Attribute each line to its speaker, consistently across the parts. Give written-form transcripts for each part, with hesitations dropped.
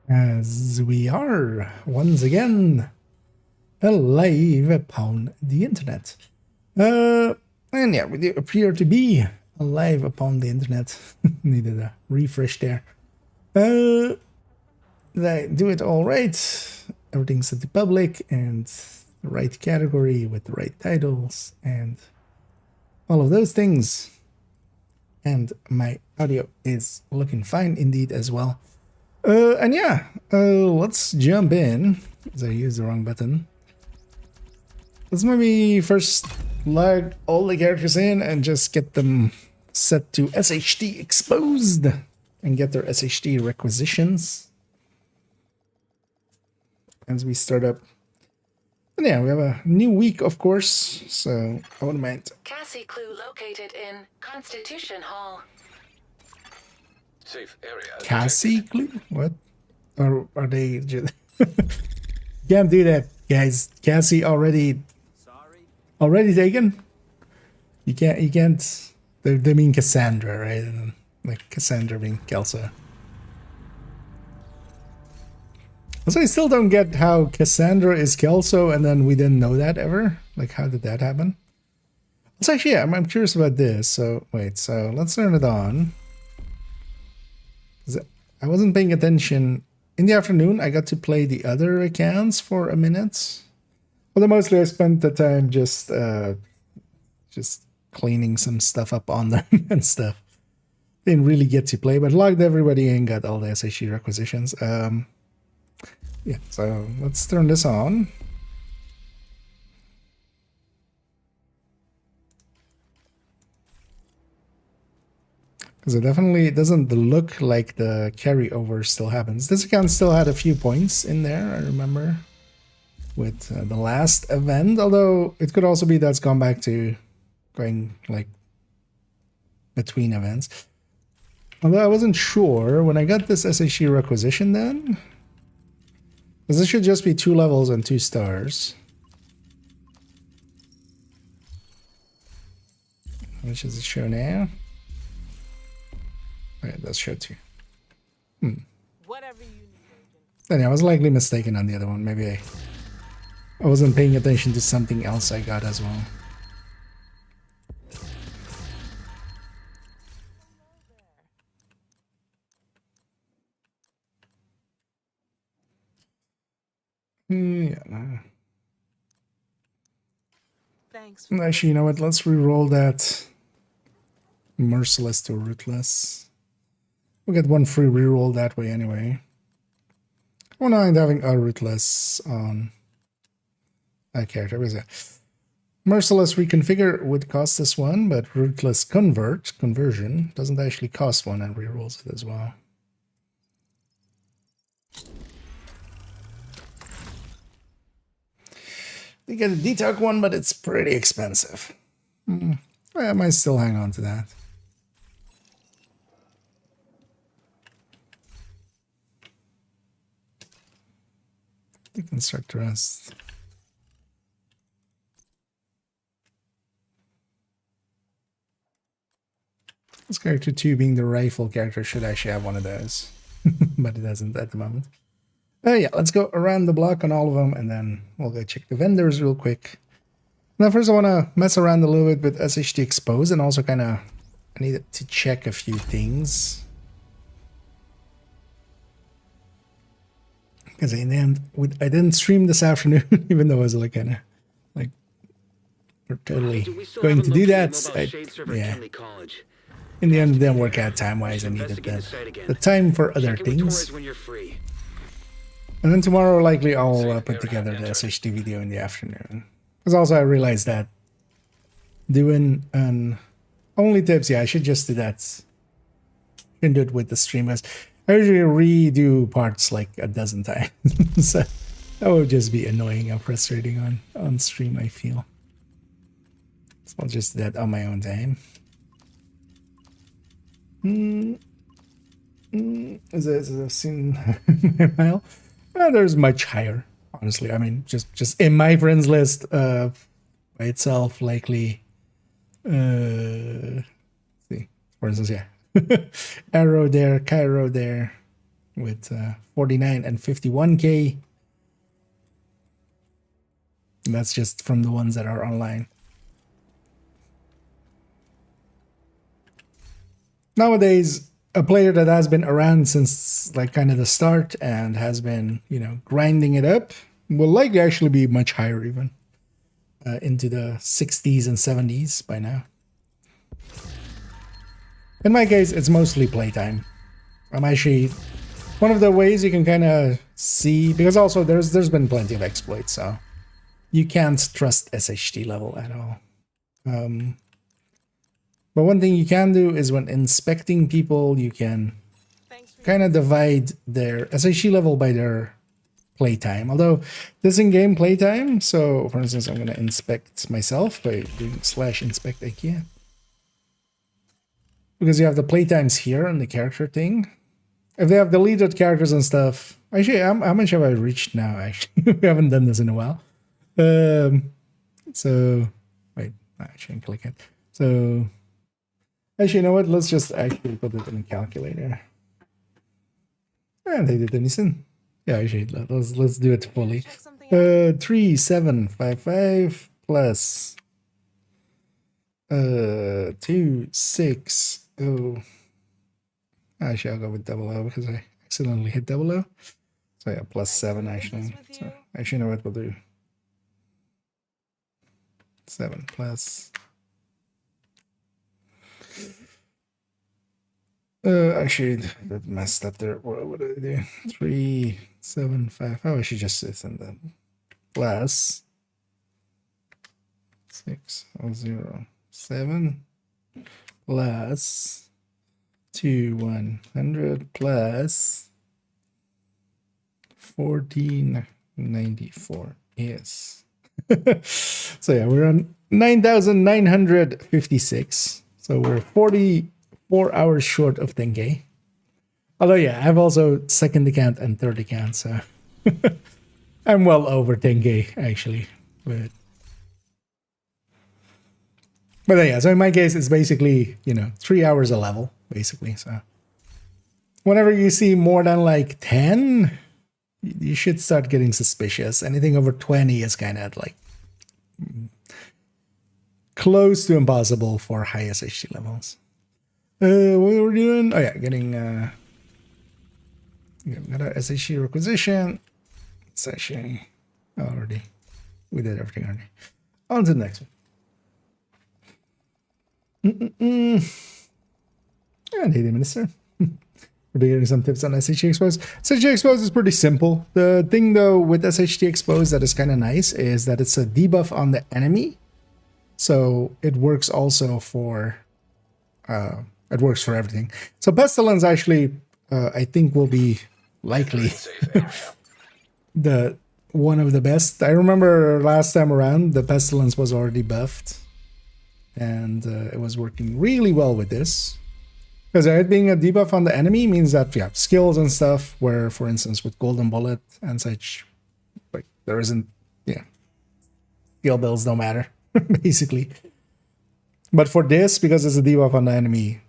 Speaker 1: As we are once again alive upon the internet. And yeah, we do appear to be alive upon the internet. Needed a refresh there. They do it all right. Everything's set to public and the right category with the right titles and all of those things. And my audio is looking fine indeed as well. And yeah, let's jump in, as I used the wrong button. Let's maybe first log all the characters in and just get them set to SHD Exposed and get their SHD requisitions as we start up. And yeah, we have a new week, of course, so I wouldn't mind.
Speaker 2: Cassie clue located in Constitution Hall.
Speaker 3: Safe area.
Speaker 1: Cassie clue? What? Or are they just... Can't do that, guys. Cassie already taken? You can't... They mean Cassandra, right? And like Cassandra being Kelso. So I still don't get how Cassandra is Kelso and then we didn't know that ever. Like, how did that happen? So actually, yeah, I'm curious about this. So, wait, so let's turn it on. I wasn't paying attention. In the afternoon, I got to play the other accounts for a minute. Although mostly I spent the time just cleaning some stuff up on them and stuff. Didn't really get to play, but logged everybody in, got all the SHD requisitions. Yeah, so let's turn this on. Because it definitely doesn't look like the carryover still happens. This account still had a few points in there, I remember, with the last event. Although it could also be that's gone back to going like between events. Although I wasn't sure when I got this SHD requisition then. Because this should just be 2 levels and 2 stars. Which does it show now? Okay, it does show 2.
Speaker 4: Whatever you need, Agent.
Speaker 1: And I was likely mistaken on the other one. Maybe I wasn't paying attention to something else I got as well. Yeah.
Speaker 4: Thanks.
Speaker 1: Actually, you know what? Let's re-roll that merciless to ruthless. We'll get one free reroll that way anyway. I won't mind having a ruthless on that character. What is it? Merciless reconfigure would cost us 1, but ruthless conversion doesn't actually cost 1 and rerolls it as well. You get a detox one, but it's pretty expensive. I might still hang on to that. Deconstruct the rest. This character 2 being the rifle character should actually have one of those. But it doesn't at the moment. Yeah, let's go around the block on all of them and then we'll go check the vendors real quick. Now first I want to mess around a little bit with SHD Exposed and also kind of I need to check a few things. Because in the end, I didn't stream this afternoon, even though I was like kind of like we're totally going to do that. Yeah. In the end, it didn't work out time-wise. I needed the time for other things. And then tomorrow, likely, I'll put together the SHD video in the afternoon. Because also I realized that doing an only tips, yeah, I should just do that. Shouldn't do it with the streamers. I usually redo parts like a dozen times. So that would just be annoying and frustrating on stream, I feel. So I'll just do that on my own time. Is it seen my file? There's much higher, honestly. I mean, just in my friends list by itself, likely. See, for instance, yeah, Arrow there, Cairo there, with 49 and 51k. And that's just from the ones that are online. Nowadays, a player that has been around since like kind of the start and has been, you know, grinding it up will likely actually be much higher even into the 60s and 70s by now. In my case, it's mostly playtime. I'm actually one of the ways you can kind of see, because also there's been plenty of exploits, so you can't trust SHD level at all. But one thing you can do is when inspecting people, you can kind of divide their SHD level by their playtime. Although this in-game playtime, so for instance, I'm going to inspect myself by doing /inspect IKEA. Because you have the playtimes here on the character thing. If they have deleted characters and stuff, actually, how much have I reached now? Actually, we haven't done this in a while. So wait, I shouldn't click it. So actually, you know what? Let's just actually put it in a calculator. And they did anything. Yeah, actually, let's do it fully. 3755 plus 260. Actually, I'll go with 00 because I accidentally hit 00. So yeah, plus 7 actually. So actually, you know what we'll do? 7 plus. Actually, that messed up there. What did I do? 375. Oh, I should just sit in that. Plus 607 plus 2100 plus 1494. Yes. So yeah, we're on 9,956. So we're 44 hours short of 10k. Although yeah, I have also second account and third account, so I'm well over 10k actually. But yeah, so in my case, it's basically, you know, 3 hours a level, basically. So whenever you see more than like 10, you should start getting suspicious. Anything over 20 is kind of like close to impossible for high SHD levels. What we're doing? Oh yeah, getting got our SHD requisition. It's actually already, we did everything already. On to the next one. And hey, Minister. We're getting some tips on SHD Exposed. SHD Exposed is pretty simple. The thing though with SHD Exposed that is kind of nice is that it's a debuff on the enemy. So it works also for it works for everything. So Pestilence actually I think will be likely the one of the best. I remember last time around the Pestilence was already buffed. And it was working really well with this. Because it being a debuff on the enemy means that you have skills and stuff where, for instance, with Golden Bullet and such, like there isn't, yeah, skill builds don't matter, basically. But for this, because it's a debuff on the enemy,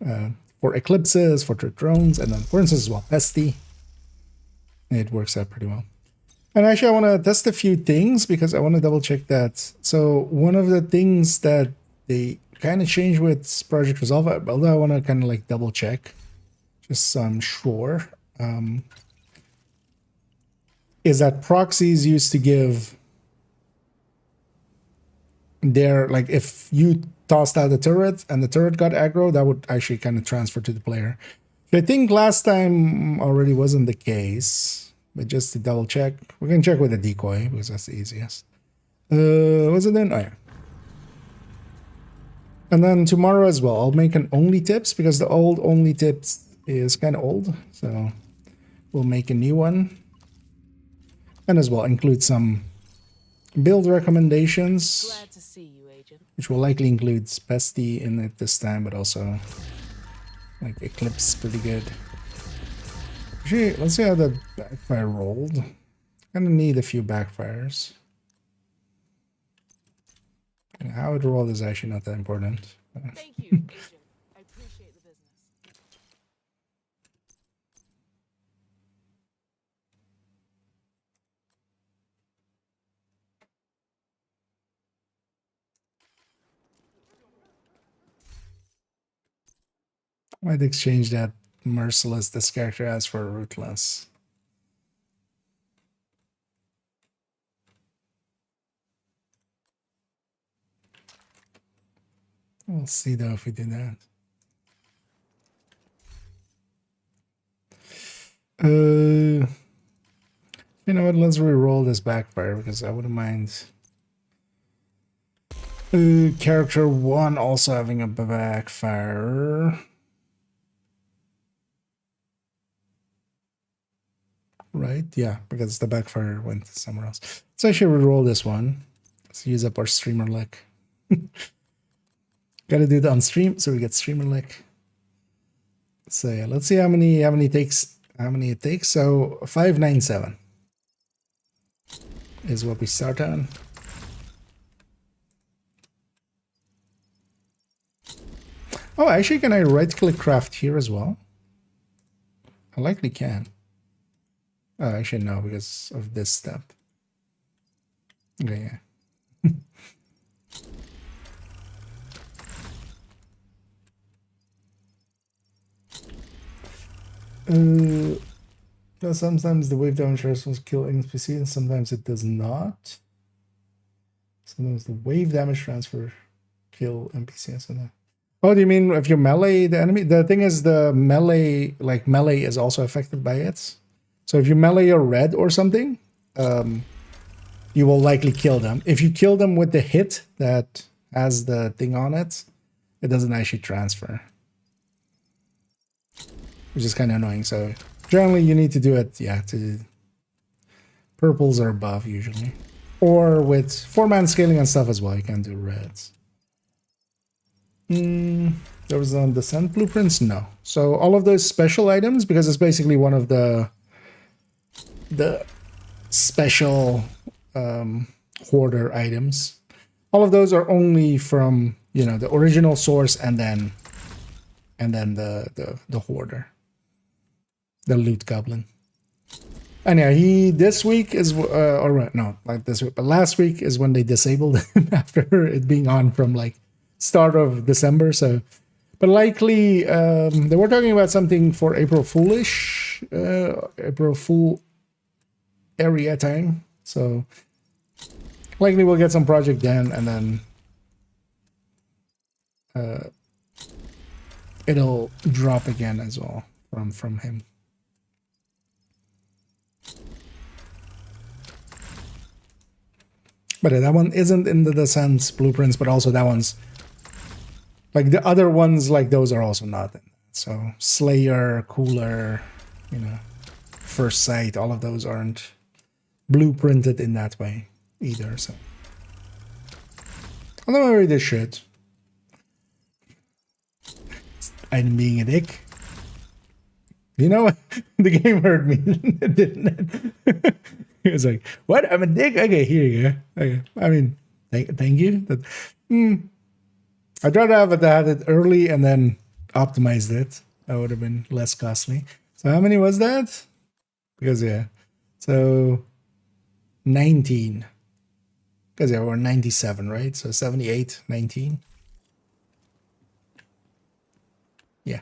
Speaker 1: for eclipses, for drones, and then, for instance, as well, Pesty, it works out pretty well. And actually, I want to test a few things because I want to double check that. So one of the things that they kind of changed with Project Resolve, although I want to kind of like double check, just so I'm sure, is that proxies used to give their, like if you tossed out the turret and the turret got aggro, that would actually kind of transfer to the player. I think last time already wasn't the case, but just to double check, we can check with the decoy because that's the easiest. What's it then? Oh yeah. And then tomorrow as well, I'll make an only tips because the old only tips is kind of old. So we'll make a new one. And as well include some build recommendations.
Speaker 4: Glad to see you, Agent.
Speaker 1: Which will likely include Pesty in it this time, but also like Eclipse pretty good. Actually, let's see how the backfire rolled. Gonna need a few backfires. How it rolled is actually not that important.
Speaker 4: Thank you, Agent. I appreciate the business.
Speaker 1: Might exchange that merciless this character has for ruthless. We'll see though if we do that. You know what? Let's re-roll this backfire because I wouldn't mind. Character 1 also having a backfire. Right? Yeah, because the backfire went somewhere else. Let's actually re-roll this one. Let's use up our streamer lick. Gotta do it on stream so we get streamer lick. So yeah, let's see how many it takes. So 597 is what we start on. Oh, actually, can I right-click craft here as well? I likely can. Oh, actually, no, because of this step. Okay, yeah. Sometimes the wave damage transfers kill NPC, and sometimes it does not. Sometimes the wave damage transfer kill NPCs. Oh, do you mean if you melee the enemy? The thing is, the melee, like melee, is also affected by it. So if you melee a red or something, you will likely kill them. If you kill them with the hit that has the thing on it, it doesn't actually transfer, which is kind of annoying. So generally, you need to do it, yeah, to purples or above usually, or with 4-man scaling and stuff as well. You can do reds. There was on Descent blueprints, no. So all of those special items, because it's basically one of the special hoarder items. All of those are only from, you know, the original source and then the hoarder, the loot goblin. And yeah, he this week is or no, like this week, but last week is when they disabled him after it being on from like start of December. So, but likely they were talking about something for April Foolish, April Fool area time. So likely we'll get some project then, and then it'll drop again as well from him. But that one isn't in the Descent blueprints, but also that one's like the other ones, like those are also not in. So Slayer, Cooler, you know, First Sight, all of those aren't blueprinted in that way either. So although maybe they should. I'm being a dick. You know what? The game heard me, didn't it? He was like, "What? I'm a dick." Okay, here you go. Okay, I mean, thank you. That, I'd rather have had it early and then optimized it. That would have been less costly. So how many was that? Because yeah, so 19. Because yeah, we're 97, right? So 78, 19. Yeah.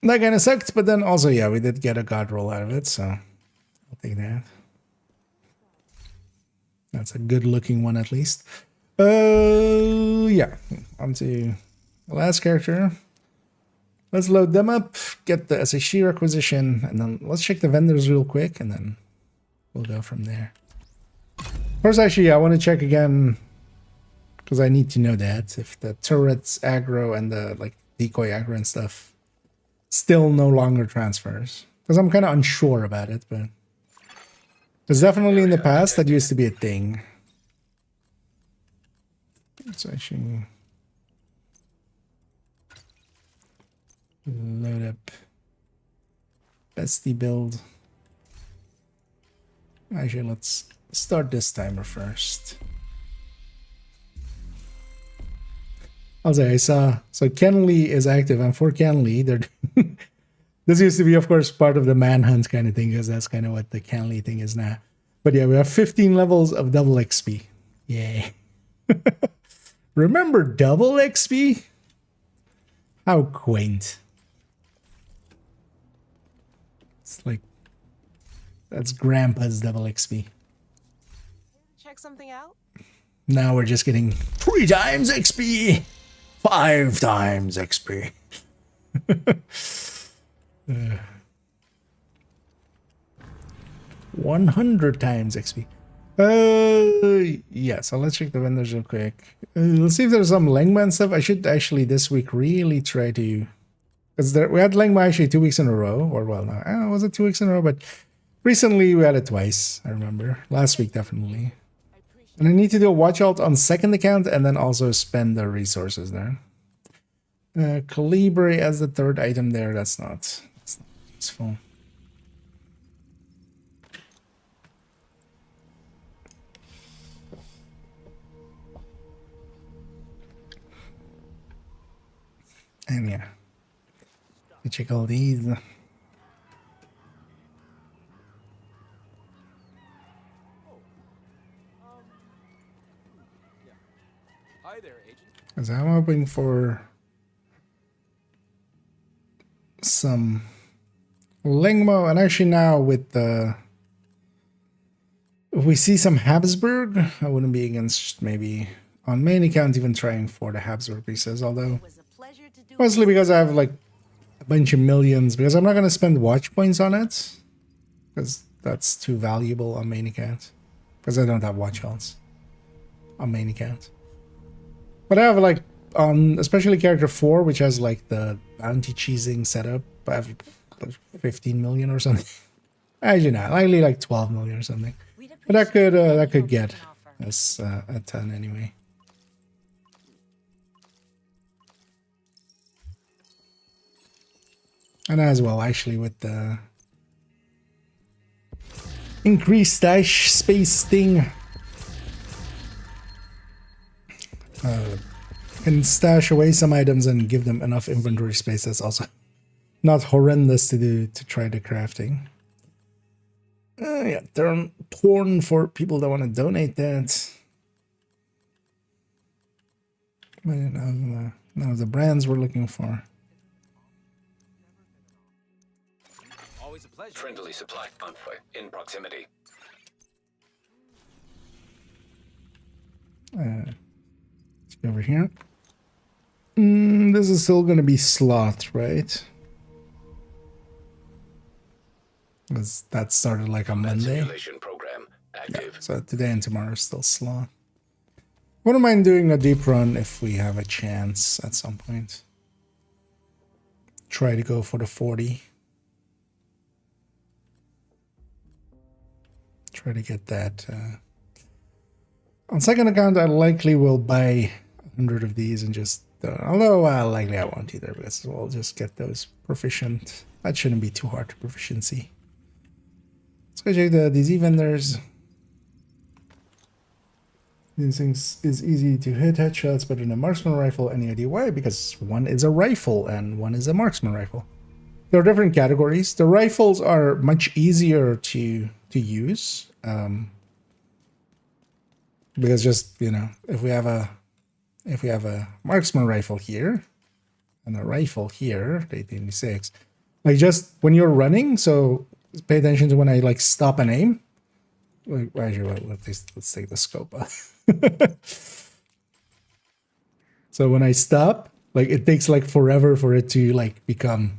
Speaker 1: That kind of sucked, but then also, yeah, we did get a god roll out of it, so I'll take that. That's a good looking one at least. Yeah, on to the last character. Let's load them up, get the SHD requisition, and then let's check the vendors real quick, and then we'll go from there. First, actually, I want to check again, because I need to know that, if the turrets, aggro, and the like decoy aggro and stuff still no longer transfers. Because I'm kind of unsure about it, but because definitely in the past, that used to be a thing. Let's actually load up bestie build. Actually, let's start this timer first. I'll say I saw, so Kenley is active, and for Kenley, they're this used to be, of course, part of the manhunt kind of thing, because that's kind of what the Kenley thing is now. But yeah, we have 15 levels of double XP. Yay. Remember double XP? How quaint. It's like, that's Grandpa's double XP.
Speaker 4: Check something out?
Speaker 1: Now we're just getting 3 times XP, 5 times XP. 100 times XP. Yeah, so let's check the vendors real quick. Let's see if there's some Lengma and stuff. I should actually this week really try to, because we had Lengma actually 2 weeks in a row, or well, no, was it 2 weeks in a row? But recently we had it twice, I remember. Last week, definitely. And I need to do a watch out on second account and then also spend the resources there. Colibri as the third item there, that's not useful. And yeah, we check all these.
Speaker 3: Hi there, agent.
Speaker 1: Because I'm hoping for some Lingmo, and actually now with the, if we see some Habsburg, I wouldn't be against maybe on main account even trying for the Habsburg pieces, although mostly because I have like a bunch of millions, because I'm not going to spend watch points on it, because that's too valuable on main account, because I don't have watch odds on main account. But I have like especially character 4, which has like the bounty cheesing setup, I have like 15 million or something. Actually not, likely like 12 million or something. But that could get us a ton anyway. And as well, actually, with the increased stash space thing, can stash away some items and give them enough inventory space. That's also not horrendous to do to try the crafting. Yeah, torn for people that want to donate that. But none of the brands we're looking for.
Speaker 3: Always a pleasure.
Speaker 5: Friendly supply convoy in proximity.
Speaker 1: Let's go over here. This is still going to be slot, right? Because that started like on Monday.
Speaker 5: Simulation program active.
Speaker 1: Yeah, so today and tomorrow is still slot. Wouldn't mind doing a deep run if we have a chance at some point. Try to go for the 40. Try to get that. On second account, I likely will buy 100 of these and just... although likely I won't either, because we'll just get those proficient. That shouldn't be too hard to proficiency. Let's go check the DZ vendors. These things is easy to hit headshots better than a marksman rifle. Any idea why? Because one is a rifle and one is a marksman rifle. There are different categories. The rifles are much easier to use. Because just, you know, if we have a marksman rifle here and a rifle here, the 886, like just when you're running, so pay attention to when I like stop and aim. Like, actually, let's take the scope off. So when I stop, like it takes like forever for it to like become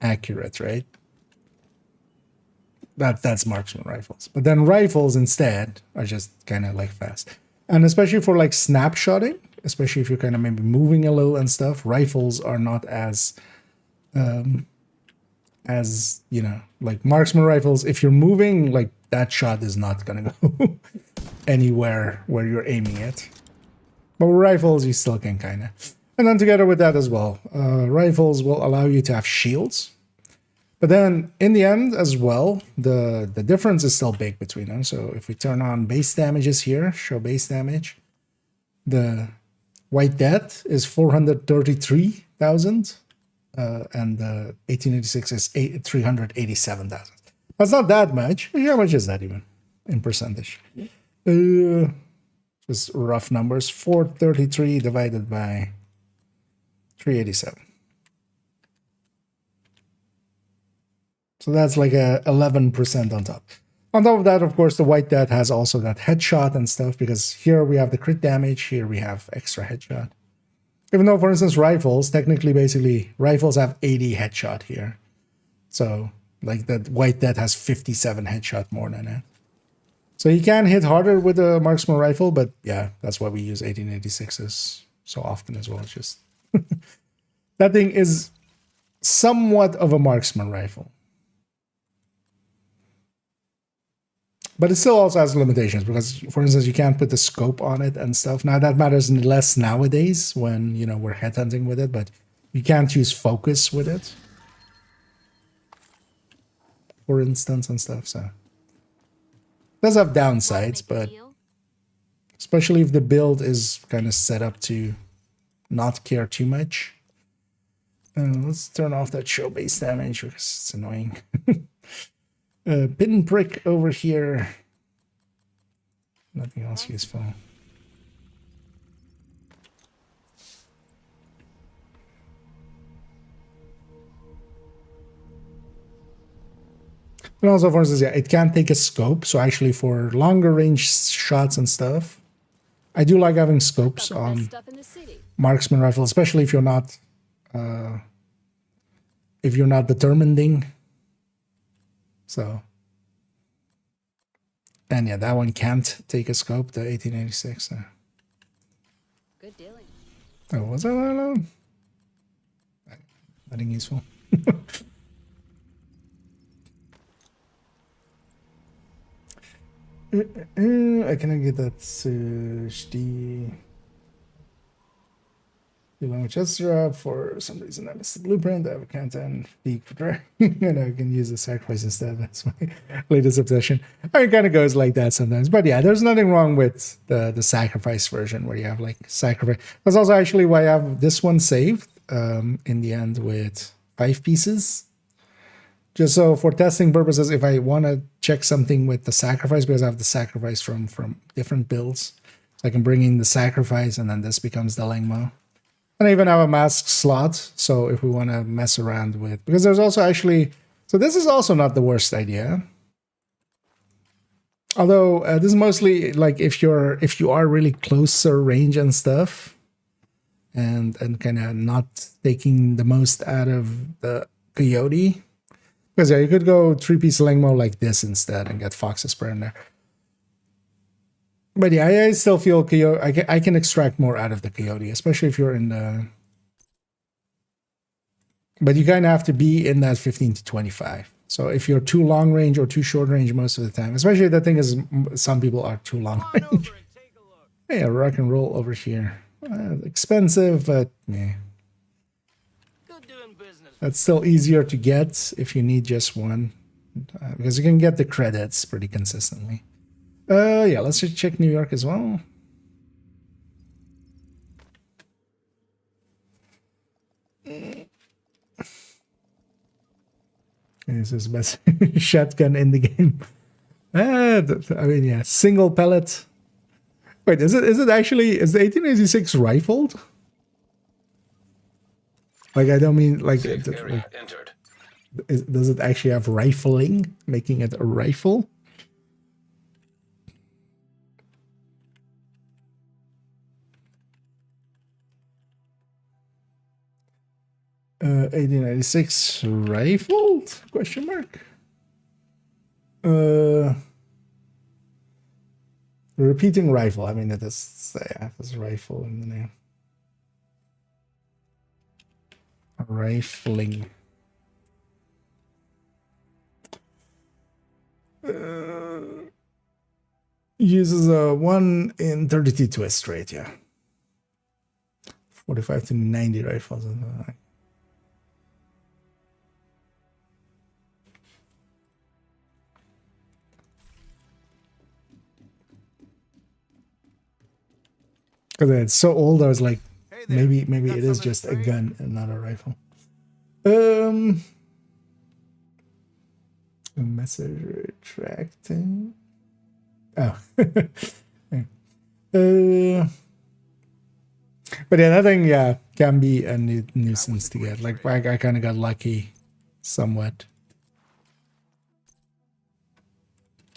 Speaker 1: accurate, right? That's marksman rifles. But then rifles instead are just kind of like fast. And especially for like snapshotting, especially if you're kind of maybe moving a little and stuff, rifles are not as you know, like marksman rifles, if you're moving, like that shot is not gonna go anywhere where you're aiming it. But with rifles, you still can kind of. And then together with that as well, rifles will allow you to have shields. But then in the end as well, the difference is still big between them. So if we turn on base damages here, show base damage, the White Death is 433,000. And the 1886 is 387,000. That's not that much. How much is that even in percentage? Just rough numbers. 433 divided by 387. So that's like a 11% on top. On top of that, of course, the white dot has also that headshot and stuff, because here we have the crit damage, here we have extra headshot. Even though, for instance, rifles, technically, basically, rifles have 80 headshot here. So, like, that white dot has 57 headshot more than it. So you can hit harder with a marksman rifle, but yeah, that's why we use 1886s so often as well. It's just that thing is somewhat of a marksman rifle. But it still also has limitations because, for instance, you can't put the scope on it and stuff. Now, that matters less nowadays when, you know, we're headhunting with it, but you can't use focus with it, for instance, and stuff. So it does have downsides, but especially if the build is kind of set up to not care too much. Let's turn off that show base damage because it's annoying. Pin prick over here. Nothing else useful. And also, for instance, yeah, it can take a scope. So actually, for longer range shots and stuff, I do like having scopes on marksman rifle, especially if you're not determining. So, and yeah, that one can't take a scope, the 1886.
Speaker 6: Good dealing.
Speaker 1: Oh, was that alone? Nothing useful. I cannot get that SHD Chester for some reason. I missed the blueprint. I have a countdown peak for try. And I can use the sacrifice instead. That's my latest obsession. It kind of goes like that sometimes. But yeah, there's nothing wrong with the sacrifice version where you have like sacrifice. That's also actually why I have this one saved in the end with 5 pieces. Just so for testing purposes, if I want to check something with the sacrifice, because I have the sacrifice from different builds, so I can bring in the sacrifice and then this becomes the Langmo. And I even have a mask slot, so if we want to mess around with, because there's also actually, so this is also not the worst idea. Although this is mostly like if you are really closer range and stuff, and kind of not taking the most out of the coyote. Because yeah, you could go 3-piece Langmo like this instead and get Fox's Prayer in there. But yeah, I still feel coyote. I can extract more out of the coyote, especially if you're in the. But you kind of have to be in that 15 to 25. So if you're too long range or too short range most of the time, especially the thing is, some people are too long range. Hey, a rock and roll over here. Expensive, but yeah. That's still easier to get if you need just one, because you can get the credits pretty consistently. Yeah, let's just check New York as well. This is best shotgun in the game. I mean, yeah, single pellet. Wait, is the 1886 rifled? Like, I don't mean like, does it actually have rifling, making it a rifle? Uh, 1896 rifled? Question mark. Repeating rifle. I mean, it is, yeah, there's a rifle in the name. Rifling. Uses a 1 in 32 twist rate, yeah. 45 to 90 rifles. Because it's so old, I was like, maybe it is just a gun and not a rifle. Message retracting. Oh. But yeah, that thing, yeah, can be a nuisance to get. Like, I kind of got lucky somewhat.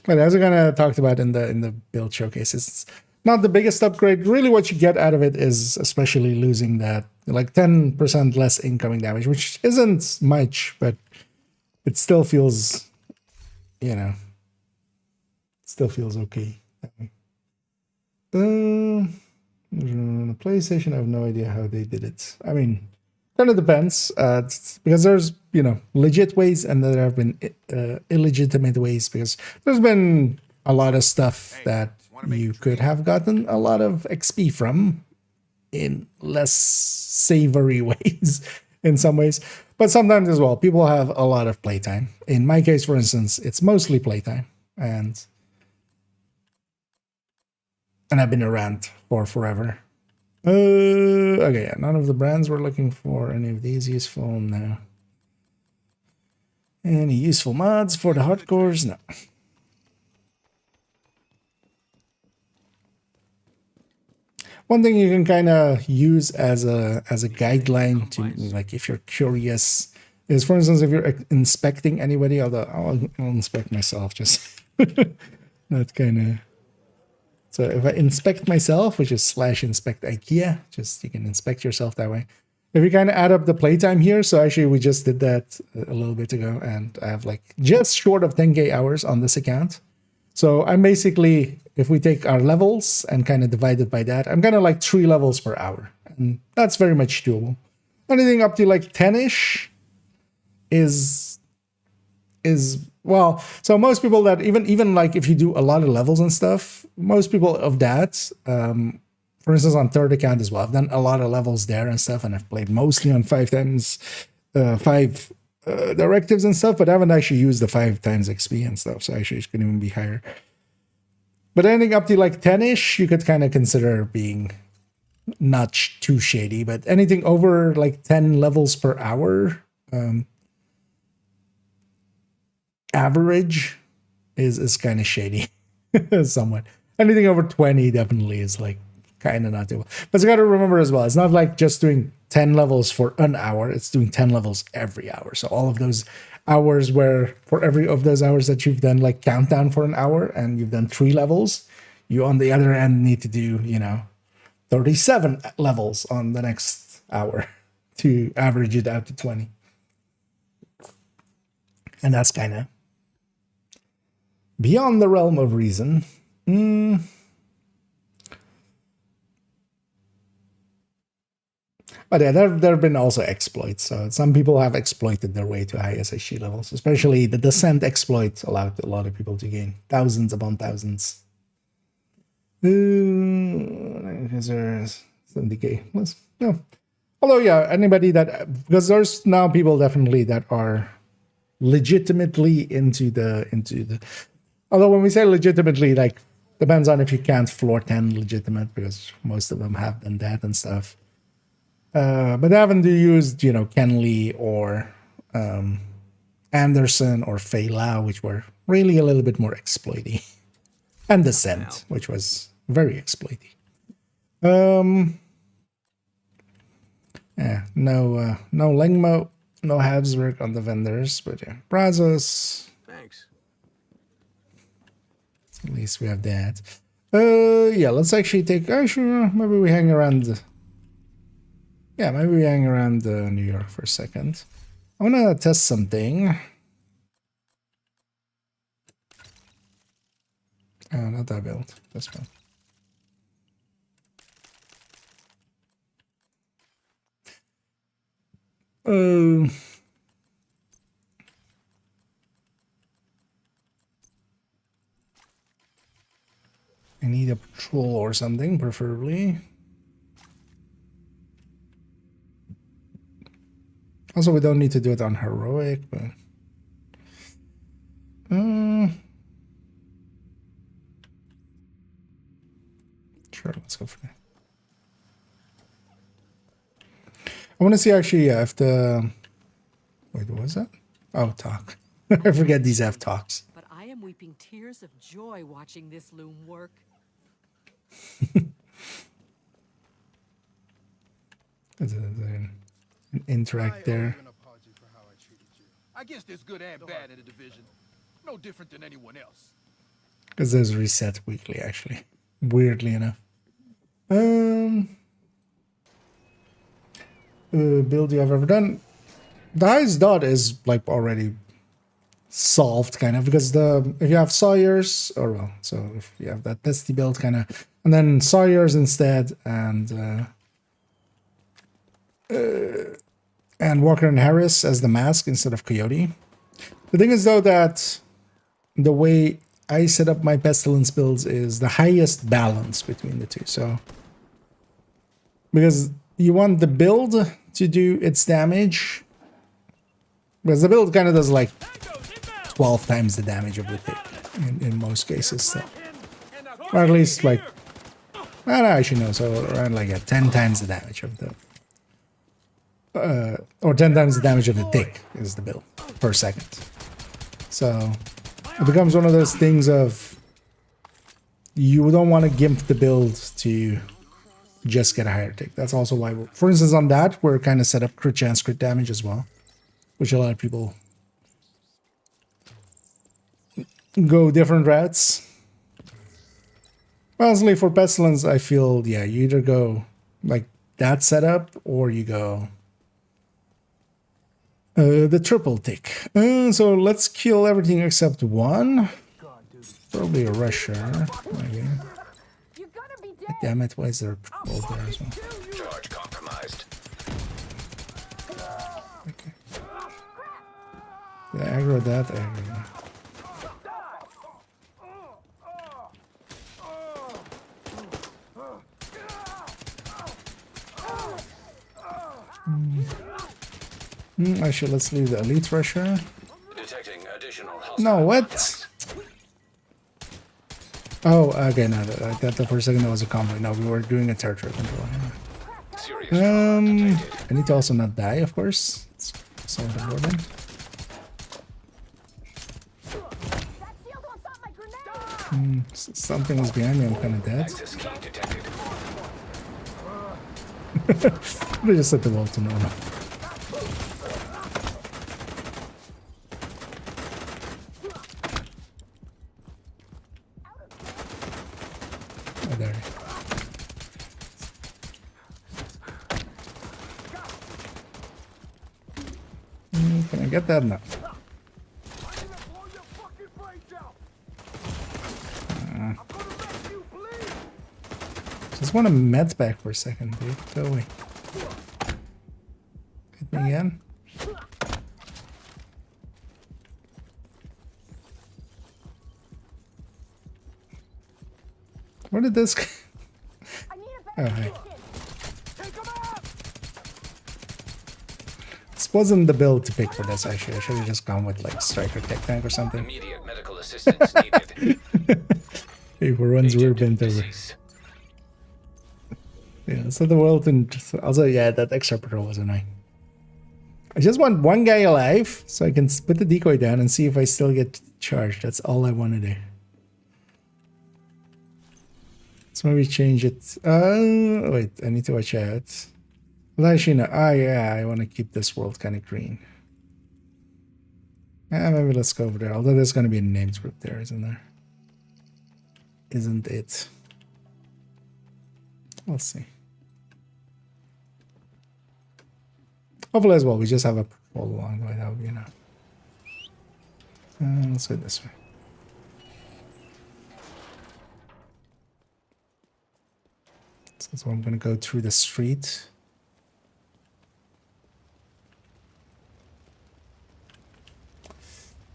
Speaker 1: But as we kind of talked about in the build showcase, it's not the biggest upgrade. Really, what you get out of it is especially losing that, like 10% less incoming damage, which isn't much, but it still feels, you know, still feels okay. The PlayStation, I have no idea how they did it. I mean, kind of depends, because there's, you know, legit ways and there have been illegitimate ways, because there's been a lot of stuff that you could have gotten a lot of XP from in less savory ways in some ways. But sometimes as well, people have a lot of playtime. In my case, for instance, it's mostly playtime. And I've been around for forever. Okay, yeah, none of the brands we're looking for any of these useful. No. Any useful mods for the hardcores? No. One thing you can kind of use as a guideline to, like, if you're curious, is, for instance, if you're inspecting anybody, although I'll inspect myself, just that kind of. So if I inspect myself, which is /inspect IKEA, just you can inspect yourself that way. If you kind of add up the playtime here, so actually we just did that a little bit ago, and I have like just short of 10k hours on this account. So I'm basically, if we take our levels and kind of divide it by that, I'm kind of like 3 levels per hour. And that's very much doable. Anything up to like 10-ish is well, so most people that even like if you do a lot of levels and stuff, most people of that, for instance, on third account as well, I've done a lot of levels there and stuff, and I've played mostly on 5 directives and stuff, but I haven't actually used the 5 times XP and stuff, so actually it could even be higher. But anything up to like 10-ish, you could kind of consider being not too shady, but anything over like 10 levels per hour, average is kind of shady somewhat. Anything over 20 definitely is like kind of not doable. But you got to remember as well, it's not like just doing 10 levels for an hour, it's doing 10 levels every hour. So all of those hours where for every of those hours that you've done like countdown for an hour and you've done 3 levels, you on the other end need to do, you know, 37 levels on the next hour to average it out to 20. And that's kind of beyond the realm of reason. But yeah, there have been also exploits. So some people have exploited their way to high SHD levels, especially the descent exploit allowed a lot of people to gain thousands upon thousands. Is there 70k? No. Although, yeah, anybody that, because there's now people definitely that are legitimately into the although when we say legitimately, like, depends on if you can't floor 10 legitimate, because most of them have done that and stuff. But they haven't used, you know, Kenley or Anderson or Fei Lao, which were really a little bit more exploity. And Descent, which was very exploity. Yeah, no Lengmo, no Habsburg on the vendors, but yeah, Brazos.
Speaker 3: Thanks.
Speaker 1: At least we have that. Yeah, let's actually take. Maybe we hang around. Yeah, maybe we hang around New York for a second. I want to test something. Oh, not that build. This one. I need a patrol or something, preferably. Also, we don't need to do it on heroic, but sure, let's go for that. I want to see actually if the wait, what was that? Oh, talk. I forget these have talks.
Speaker 7: But I am weeping tears of joy watching this loom work.
Speaker 1: There's an interact there.
Speaker 8: I guess there's good and bad in the division. No different than anyone else.
Speaker 1: Because there's reset weekly, actually. Weirdly enough. Build you have ever done. The highest dot is like already solved, kind of, because if you have Sawyers, or well, so if you have that testy build, kind of, and then Sawyers instead, and Walker and Harris as the mask instead of Coyote. The thing is, though, that the way I set up my Pestilence builds is the highest balance between the two. So, because you want the build to do its damage, because the build kind of does like 12 times the damage of the pick in most cases. So. Or at least like, I don't know, actually no, so around like 10 times the damage of the, or 10 times the damage of the tick is the build per second. So it becomes one of those things of you don't want to gimp the build to just get a higher tick. That's also why, for instance, on that, we're kind of set up crit chance, crit damage as well, which a lot of people go different routes. Honestly, for Pestilence, I feel, yeah, you either go like that setup or you go the triple tick. So let's kill everything except one. Probably a rusher. Maybe. God damn it, why is there a patrol there as well?
Speaker 5: Charge compromised.
Speaker 1: Okay. Did I aggro that? Aggro that. Actually, let's leave the elite rusher.
Speaker 5: Detecting additional
Speaker 1: No, what? Oh, okay, no, I thought that for a second that was a convoy. No, we were doing a territory control. I need to also not die, of course. It's so important. Something was behind me, I'm kind of dead.
Speaker 5: Access key detected.
Speaker 1: They just set the wall to normal. Oh, there. Can I get that? No. Just want to med back for a second, dude. Go away. Hit me again. Where did this? Oh, hey. This wasn't the build to pick for this. Actually, I should have just gone with like striker tech tank or something.
Speaker 5: Immediate medical assistance needed.
Speaker 1: Hey, for runs we're bent over.
Speaker 5: Deceased.
Speaker 1: Yeah, so the world, and also, yeah, that extra patrol was annoying. I just want one guy alive so I can put the decoy down and see if I still get charged. That's all I want to do. So maybe change it. Wait, I need to watch out. Well, actually, no. Ah, yeah, I want to keep this world kind of green. Maybe let's go over there. Although there's going to be a names group there, isn't there? Isn't it? We'll see. Hopefully as well, we just have a patrol along the way. That would be enough. Let's go this way. So I'm going to go through the street.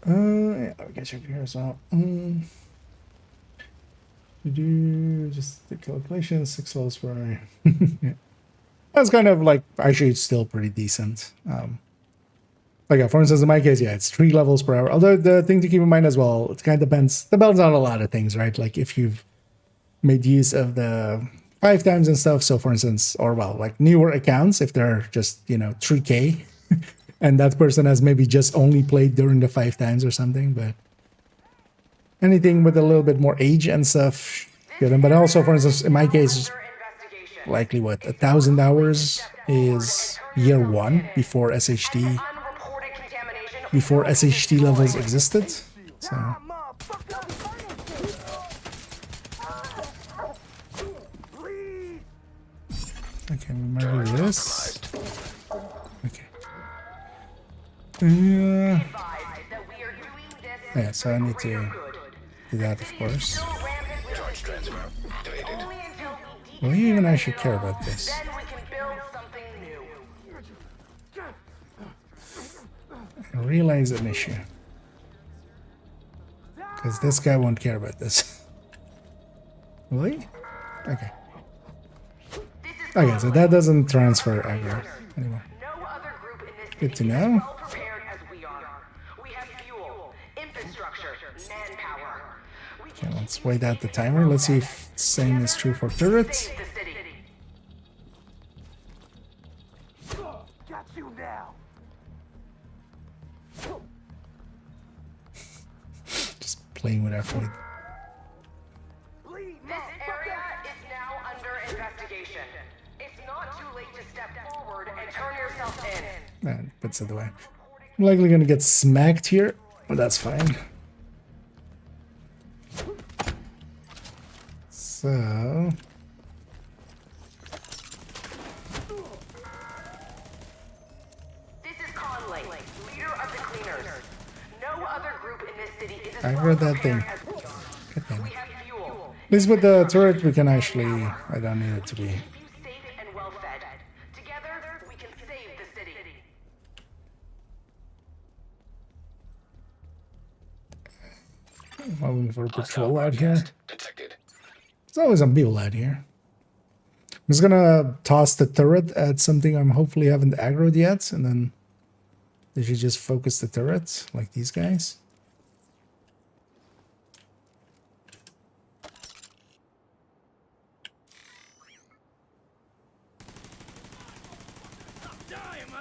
Speaker 1: Yeah, I'll get you here as well. Do just the calculation, 6 levels per hour. Yeah. That's kind of like, actually it's still pretty decent. Like, yeah, for instance, in my case, yeah, it's 3 levels per hour. Although the thing to keep in mind as well, it kind of depends on a lot of things, right? Like if you've made use of the 5 times and stuff. So for instance, or well, like newer accounts, if they're just, you know, 3K and that person has maybe just only played during the 5 times or something, but anything with a little bit more age and stuff, good. But also, for instance, in my case, likely what 1,000 hours is year 1 before SHD levels existed. So okay, remember this. Okay. Yeah, so I need to do that, of course.
Speaker 5: Charge transfer activated.
Speaker 1: Will you even actually care about this? I realize an issue. Because this guy won't care about this. Will he? Okay. Okay, so that doesn't transfer aggro anymore. Good to know. Okay, let's wait out the timer. Let's see if the same is true for turrets. Just playing with our food.
Speaker 9: This area is now under investigation. It's not too late to step forward and turn yourself in.
Speaker 1: That puts it away. I'm likely gonna get smacked here, but that's fine. So
Speaker 9: This is Conley, leader of the cleaners. No other group in this city is as
Speaker 1: I
Speaker 9: well
Speaker 1: read that
Speaker 9: prepared
Speaker 1: thing.
Speaker 9: as we are.
Speaker 1: Good thing.
Speaker 9: We have fuel.
Speaker 1: At least with the turret we can actually, I don't need it to be.
Speaker 9: Keep you safe and well fed. Together, we can save the city.
Speaker 1: Moving for
Speaker 5: Hostile
Speaker 1: patrol out here.
Speaker 5: broadcast detected.
Speaker 1: There's always some people out here. I'm just gonna toss the turret at something I'm hopefully haven't aggroed yet, and then they should just focus the turret, like these guys.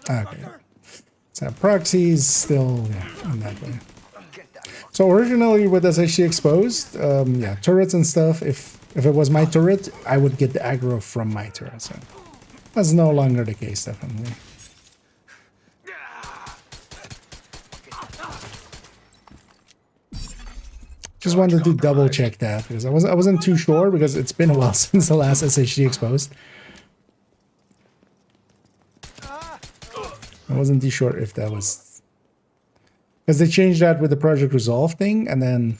Speaker 1: Okay. So proxies still, yeah, in that way. So originally with SHD Exposed, yeah, turrets and stuff, if it was my turret, I would get the aggro from my turret. So that's no longer the case, definitely. Just wanted to double check that because I wasn't too sure because it's been a while since the last SHD Exposed. I wasn't too sure if that was because they changed that with the Project Resolve thing, and then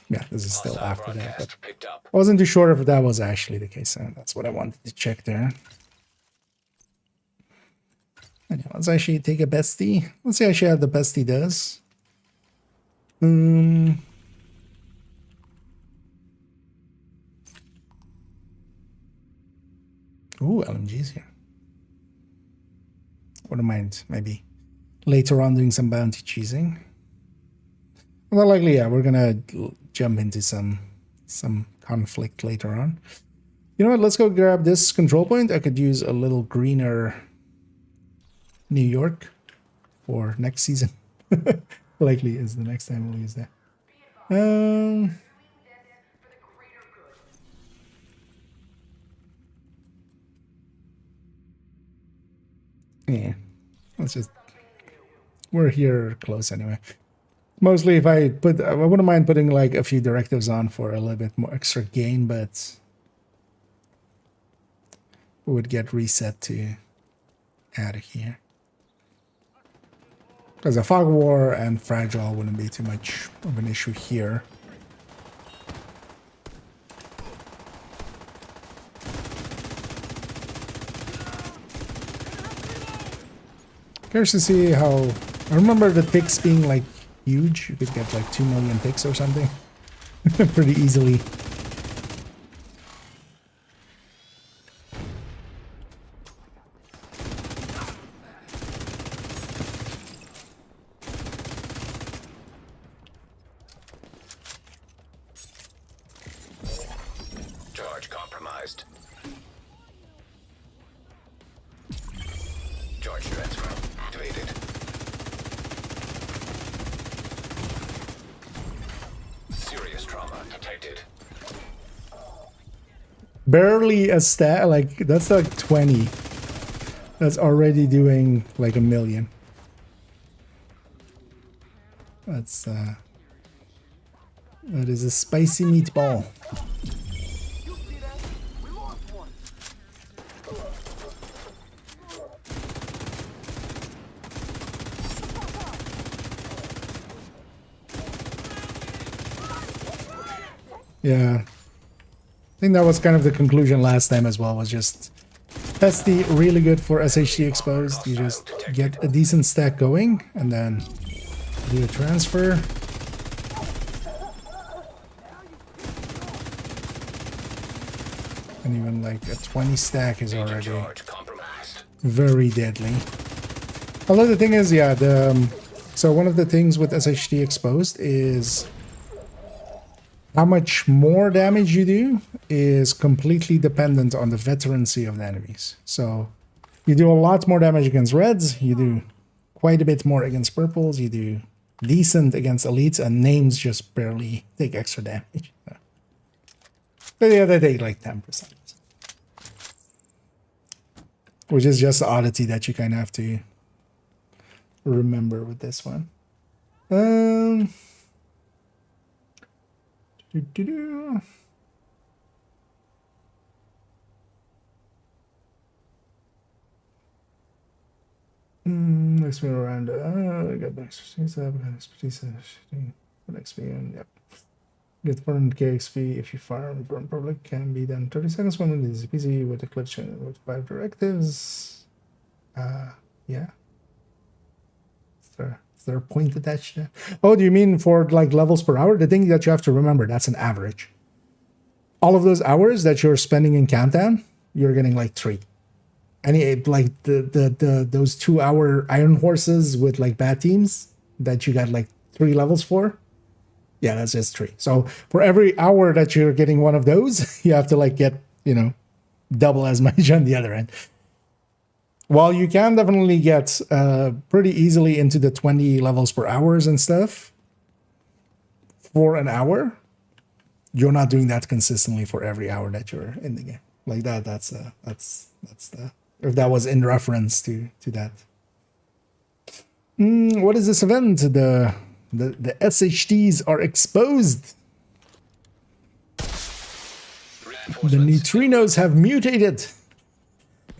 Speaker 1: yeah, this is still
Speaker 5: Hostile
Speaker 1: after that. But
Speaker 5: broadcast picked up.
Speaker 1: I wasn't too sure if that was actually the case, and that's what I wanted to check there. Anyway, let's actually take a bestie. Let's see actually how the bestie does. Ooh, LMGs here. Wouldn't mind maybe later on doing some bounty cheesing. Well, likely, yeah, we're gonna jump into some conflict later on. You know what? Let's go grab this control point. I could use a little greener New York for next season. Likely is the next time we'll use that. Yeah, let's just. We're here close anyway. Mostly if I wouldn't mind putting like a few directives on for a little bit more extra gain, but we would get reset to out of here. Because a fog war and fragile wouldn't be too much of an issue here. Curious to see how. I remember the ticks being like huge. You could get like 2 million ticks or something pretty easily.
Speaker 5: Charge compromised. Charge transfer activated. Serious trauma detected.
Speaker 1: barely a stat. Like that's like 20. That's already doing like a million. That's that is a spicy meatball. Yeah, I think that was kind of the conclusion last time as well, was just Pesty really good for SHD Exposed. You just get a decent stack going and then do a transfer. And even like a 20 stack is already very deadly. Although the thing is, yeah, so one of the things with SHD Exposed is how much more damage you do is completely dependent on the veterancy of the enemies. So you do a lot more damage against reds, you do quite a bit more against purples, you do decent against elites, and names just barely take extra damage. But yeah, they take like 10%. Which is just the oddity that you kind of have to remember with this one. Next one around. I got back expertise. I have expertise. XP. Yep. Get burned KXP if you farm. Burn public can be done 30 seconds. 1 minute is busy with Eclipse with 5 directives. Yeah. Is there a point attached there? Oh, do you mean for like levels per hour? The thing that you have to remember, that's an average. All of those hours that you're spending in Countdown, you're getting like 3. Any like those 2-hour iron horses with like bad teams that you got like 3 levels for. Yeah, that's just 3. So for every hour that you're getting one of those, you have to like get, you know, double as much on the other end. While you can definitely get pretty easily into the 20 levels per hours and stuff for an hour, you're not doing that consistently for every hour that you're in the game. Like that, that's the, if that was in reference to that. What is this event? The SHDs are exposed. The neutrinos have mutated.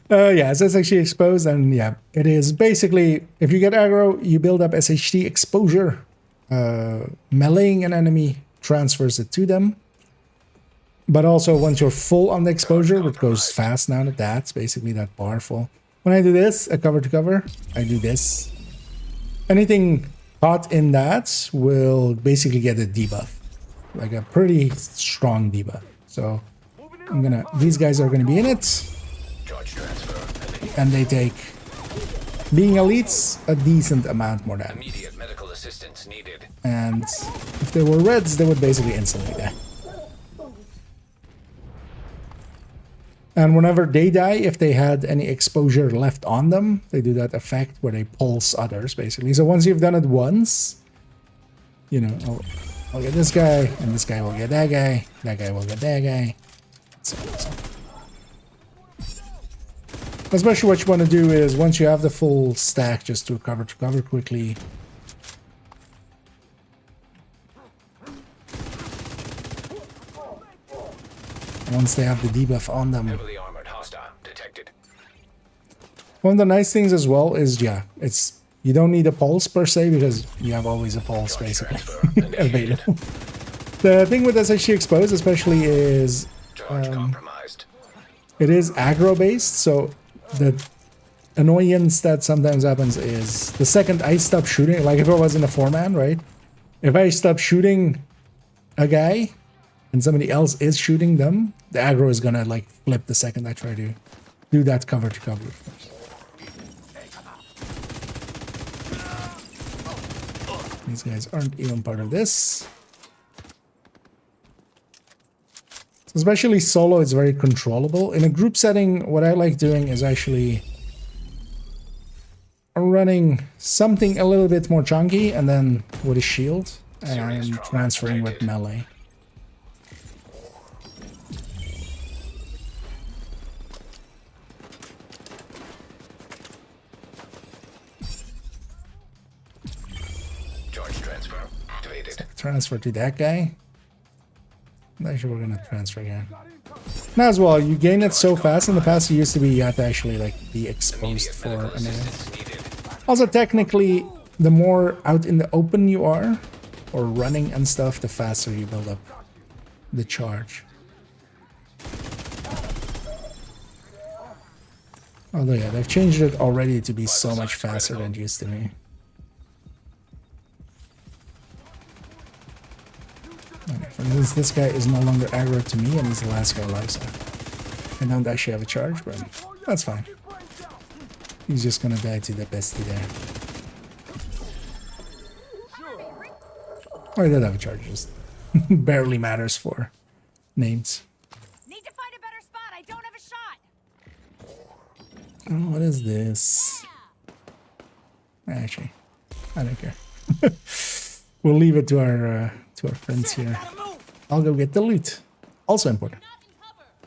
Speaker 1: Yeah, so it's actually exposed, and yeah, it is basically, if you get aggro, you build up SHD exposure. Meleeing an enemy transfers it to them. But also, once you're full on the exposure, which goes fast now, that's basically that bar full. When I do this, a cover to cover, I do this. Anything caught in that will basically get a debuff. Like a pretty strong debuff. So, these guys are gonna be in it. And they take, being elites, a decent amount more damage.
Speaker 5: Immediate medical assistance needed.
Speaker 1: And if they were reds, they would basically instantly die. And whenever they die, if they had any exposure left on them, they do that effect where they pulse others, basically. So once you've done it once, you know, I'll get this guy, and this guy will get that guy will get that guy. So. Especially what you want to do is, once you have the full stack, just do cover to cover quickly. Once they have the debuff on them.
Speaker 5: Heavily armored hostile detected.
Speaker 1: One of the nice things as well is, yeah, it's, you don't need a pulse per se, because you have always a pulse basically available. The thing with SHD Exposed especially is it is aggro based, so the annoyance that sometimes happens is the second I stop shooting, like if I was in a 4-man, right? If I stop shooting a guy and somebody else is shooting them, the aggro is gonna like flip the second I try to do that cover to cover. These guys aren't even part of this. Especially solo, it's very controllable. In a group setting, what I like doing is actually running something a little bit more chunky, and then with a shield, and transferring with melee.
Speaker 5: transfer activated.
Speaker 1: Transfer to that guy. Actually, we're gonna transfer again. Now as well, you gain it so fast. In the past, it used to be you had to actually like be exposed for a minute. Also, technically, the more out in the open you are, or running and stuff, the faster you build up the charge. Although yeah, they've changed it already to be so much faster than it used to be. Okay, this guy is no longer aggro to me, and he's the last guy alive, so I don't actually have a charge, but that's fine. He's just gonna die to the bestie there. Oh, I did have a charge, just barely matters for names.
Speaker 6: Need to find a better spot. I don't have a shot.
Speaker 1: Oh, what is this? Actually, I don't care. We'll leave it to our friends here. I'll go get the loot. Also important.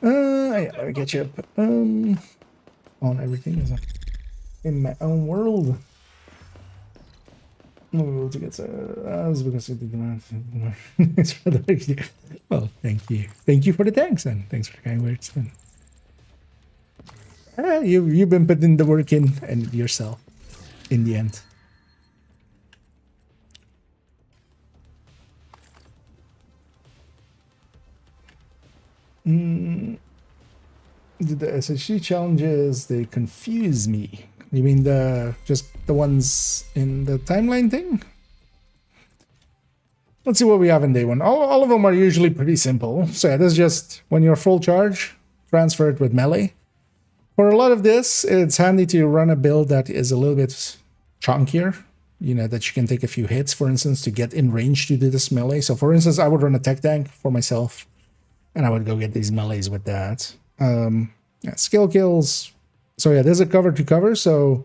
Speaker 1: Yeah, let me get you up. On everything is in my own world. Oh, to get because it did not. Well, thank you. Thank you for the thanks, and thanks for the kind words. And you've been putting the work in and yourself in the end. The SHD challenges, they confuse me. You mean just the ones in the timeline thing? Let's see what we have in day one. All of them are usually pretty simple. So yeah, this is just when you're full charge, transfer it with melee. For a lot of this, it's handy to run a build that is a little bit chunkier. You know, that you can take a few hits, for instance, to get in range to do this melee. So for instance, I would run a tech tank for myself, and I would go get these melees with that. Yeah, skill kills. So yeah, there's a cover to cover. So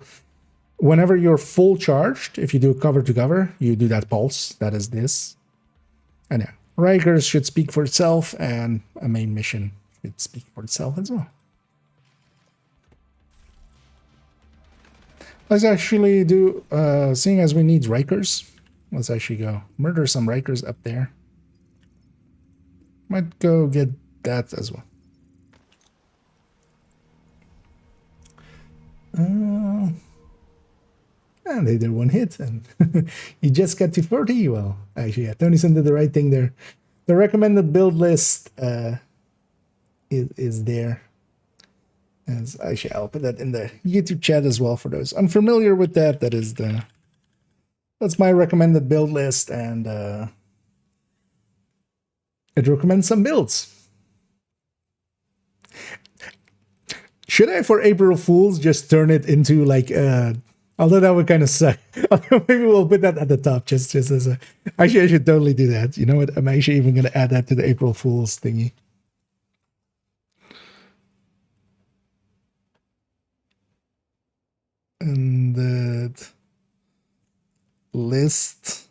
Speaker 1: whenever you're full charged, if you do a cover to cover, you do that pulse. That is this. And yeah, Rikers should speak for itself, and a main mission should speak for itself as well. Let's actually do, seeing as we need Rikers, let's actually go murder some Rikers up there. Might go get that as well. And they did one hit, and you just got to 40. Well, actually, yeah, Tonyson did the right thing there. The recommended build list is there. As actually, I'll put that in the YouTube chat as well for those unfamiliar with that. That's my recommended build list, and it recommends some builds. Should I, for April Fools, just turn it into like although that would kind of suck. Maybe we'll put that at the top just as a... Actually, I should totally do that. You know what? I'm actually even going to add that to the April Fools thingy. And that list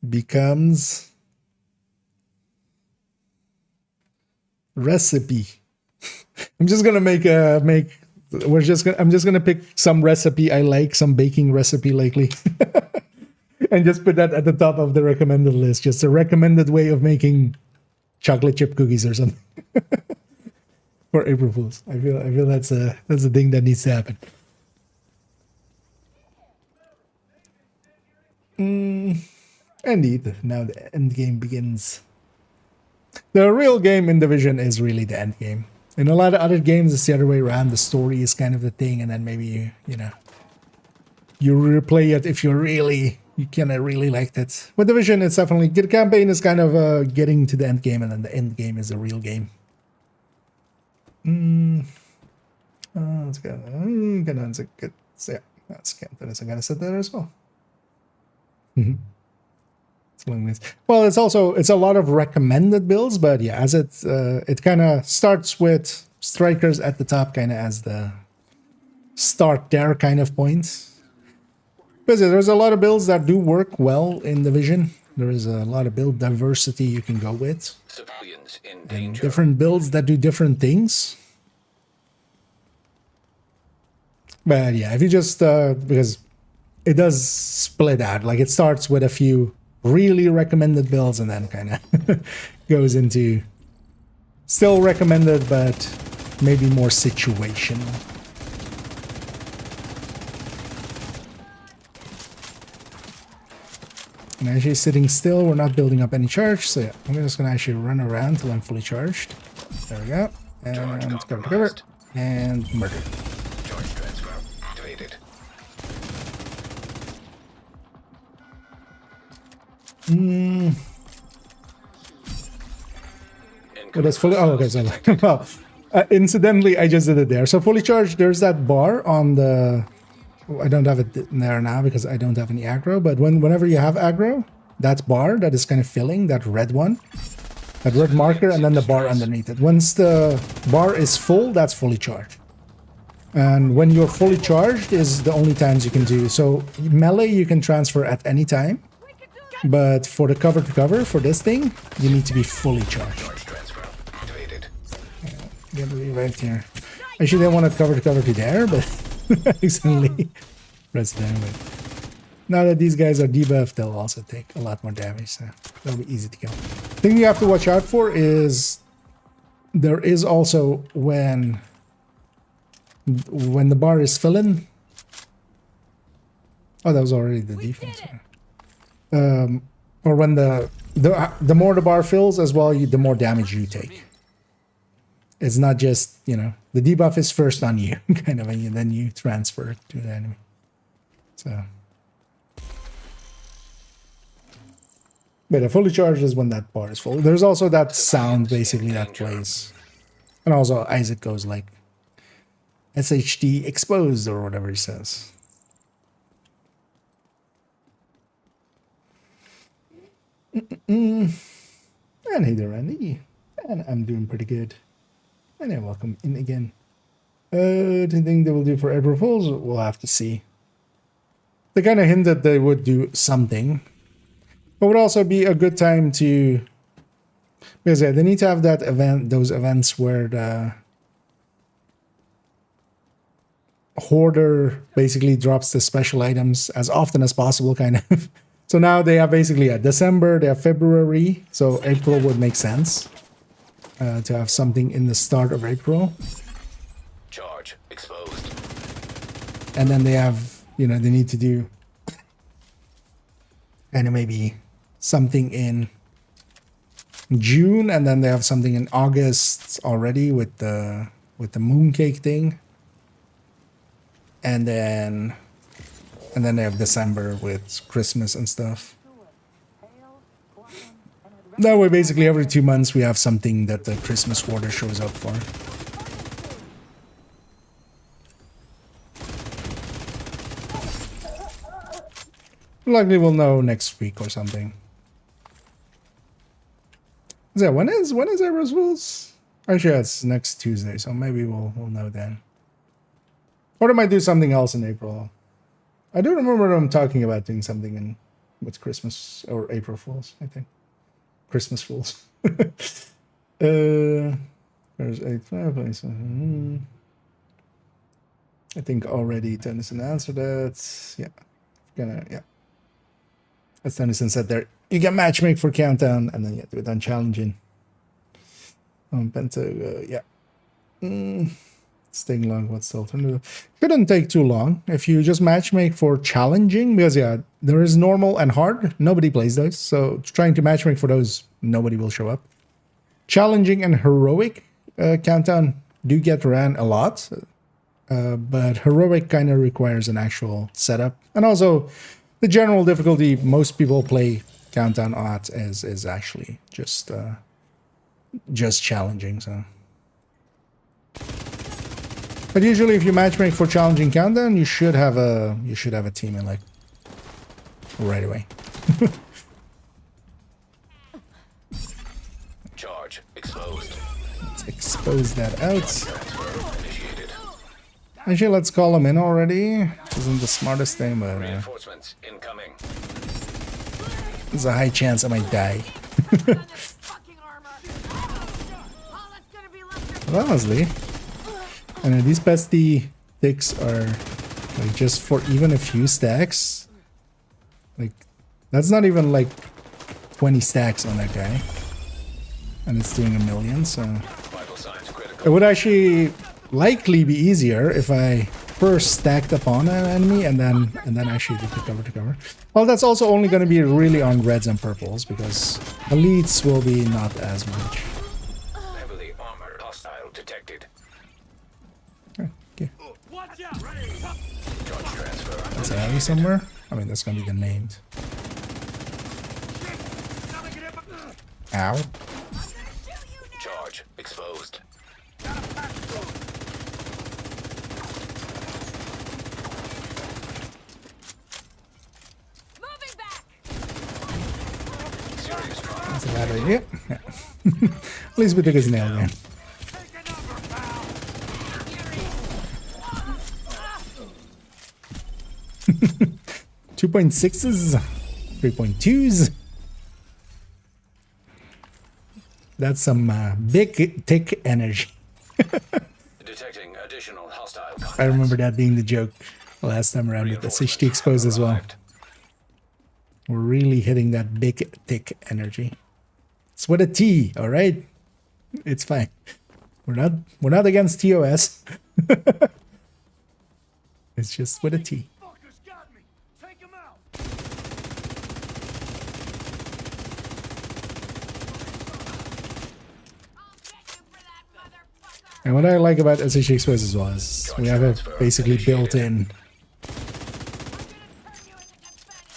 Speaker 1: becomes recipe. I'm just gonna I'm just gonna pick some recipe I like, some baking recipe lately, and just put that at the top of the recommended list. Just a recommended way of making chocolate chip cookies or something for April Fools. I feel that's a thing that needs to happen. Indeed, now the end game begins. The real game in Division is really the end game. In a lot of other games, it's the other way around. The story is kind of the thing, and then maybe you replay it if you kind of really liked it. With Division, it's definitely the campaign is kind of getting to the end game, and then the end game is the real game. Let's go. Yeah, that's Canton. I'm gonna set that as well. Well, it's a lot of recommended builds, but yeah, as it kind of starts with strikers at the top, kind of as the start there kind of point. Because there's a lot of builds that do work well in Division. There is a lot of build diversity you can go with.
Speaker 5: Civilians in
Speaker 1: And
Speaker 5: danger.
Speaker 1: different builds that do different things. But yeah, if you just because it does split out. Like it starts with a few really recommended builds and then kind of goes into still recommended, but maybe more situational. I'm actually sitting still. We're not building up any charge, so yeah, I'm just gonna actually run around till I'm fully charged. There we go. And cover. And murder.
Speaker 5: Charge transfer activated.
Speaker 1: Well, that's fully. Oh, okay. So, well, incidentally, I just did it there. So fully charged. There's that bar on the. I don't have it there now because I don't have any aggro. But whenever you have aggro, that bar that is kind of filling, that red one, that red marker, and then the bar underneath it. Once the bar is full, that's fully charged. And when you're fully charged is the only times you can do. So melee you can transfer at any time. But for the cover to cover, for this thing, you need to be fully charged.
Speaker 5: Charge transfer activated.
Speaker 1: Get me right here. I actually didn't want to cover to there, but accidentally pressed it anyway. Now that these guys are debuffed, they'll also take a lot more damage, so that'll be easy to kill. The thing you have to watch out for is there is also when the bar is filling. Oh, that was already the defense. Or when the more the bar fills as well, the more damage you take. It's not just, you know, the debuff is first on you, kind of, and then you transfer it to the enemy. So, but a fully charged is when that bar is full. There's also that sound basically that plays, and also Isaac goes like SHD Exposed or whatever he says. And hey there, Randy. And I'm doing pretty good. And then welcome in again. Do you think they will do for April Fools? We'll have to see. They kind of hinted they would do something. It would also be a good time to... Because yeah, they need to have that event, those events where the hoarder basically drops the special items as often as possible, kind of. So now they have basically a December, they have February, so April would make sense to have something in the start of April.
Speaker 5: Charge exposed.
Speaker 1: And then they have, you know, they need to do kind of maybe something in June, and then they have something in August already with the mooncake thing. And then they have December with Christmas and stuff. That way, basically, every 2 months we have something that the Christmas hoarder shows up for. Likely we'll know next week or something. So when is April Fools? Actually, it's next Tuesday, so maybe we'll know then. Or they might do something else in April. I do remember them talking about doing something with Christmas or April Fools, I think. Christmas Fools. There's 8 fireplaces. I think already Tennyson answered that. Yeah. As Tennyson said there, you can matchmake for countdown and then do it on challenging. Penta, yeah. Staying long, what's the alternative? Shouldn't take too long if you just matchmake for challenging, because yeah, there is normal and hard. Nobody plays those, so trying to matchmake for those, nobody will show up. Challenging and heroic countdown do get ran a lot, but heroic kind of requires an actual setup, and also the general difficulty most people play countdown at is actually just challenging. So. But usually, if you matchmake for challenging countdown, you should have a team in like right away.
Speaker 5: Charge exposed.
Speaker 1: Let's expose that out. Actually, let's call him in already. Isn't the smartest thing, but
Speaker 5: Reinforcements incoming.
Speaker 1: there's a high chance I might die. Well, honestly. And these pesty ticks are Like just for even a few stacks. Like that's not even like 20 stacks on that guy. And it's doing 1 million, so
Speaker 5: Vital signs critical.
Speaker 1: it would actually likely be easier if I first stacked upon an enemy and then actually did the cover to cover. Well, that's also only going to be really on reds and purples because elites will be not as much.
Speaker 5: Heavily armored hostile detected.
Speaker 1: Okay.
Speaker 5: Charge transfer.
Speaker 1: That's a heavy somewhere. I mean, that's going to be the named. Ow.
Speaker 5: Charge exposed.
Speaker 6: Moving back.
Speaker 5: Serious trauma.
Speaker 1: That's a bad idea. Yeah. At least we took his nail down. 2.6s, 3.2s. That's some big tick energy.
Speaker 5: Detecting additional hostile
Speaker 1: I
Speaker 5: contacts.
Speaker 1: remember that being the joke last time around with SHD Exposed as well.
Speaker 5: Arrived.
Speaker 1: We're really hitting that big tick energy. It's with a T, all right? It's fine. We're not against TOS. It's just with a T.
Speaker 8: Fuckers got me. Take him out.
Speaker 6: I'll get you for that, motherfucker.
Speaker 1: And what I like about SHD Exposed as well is we have a basically built-in.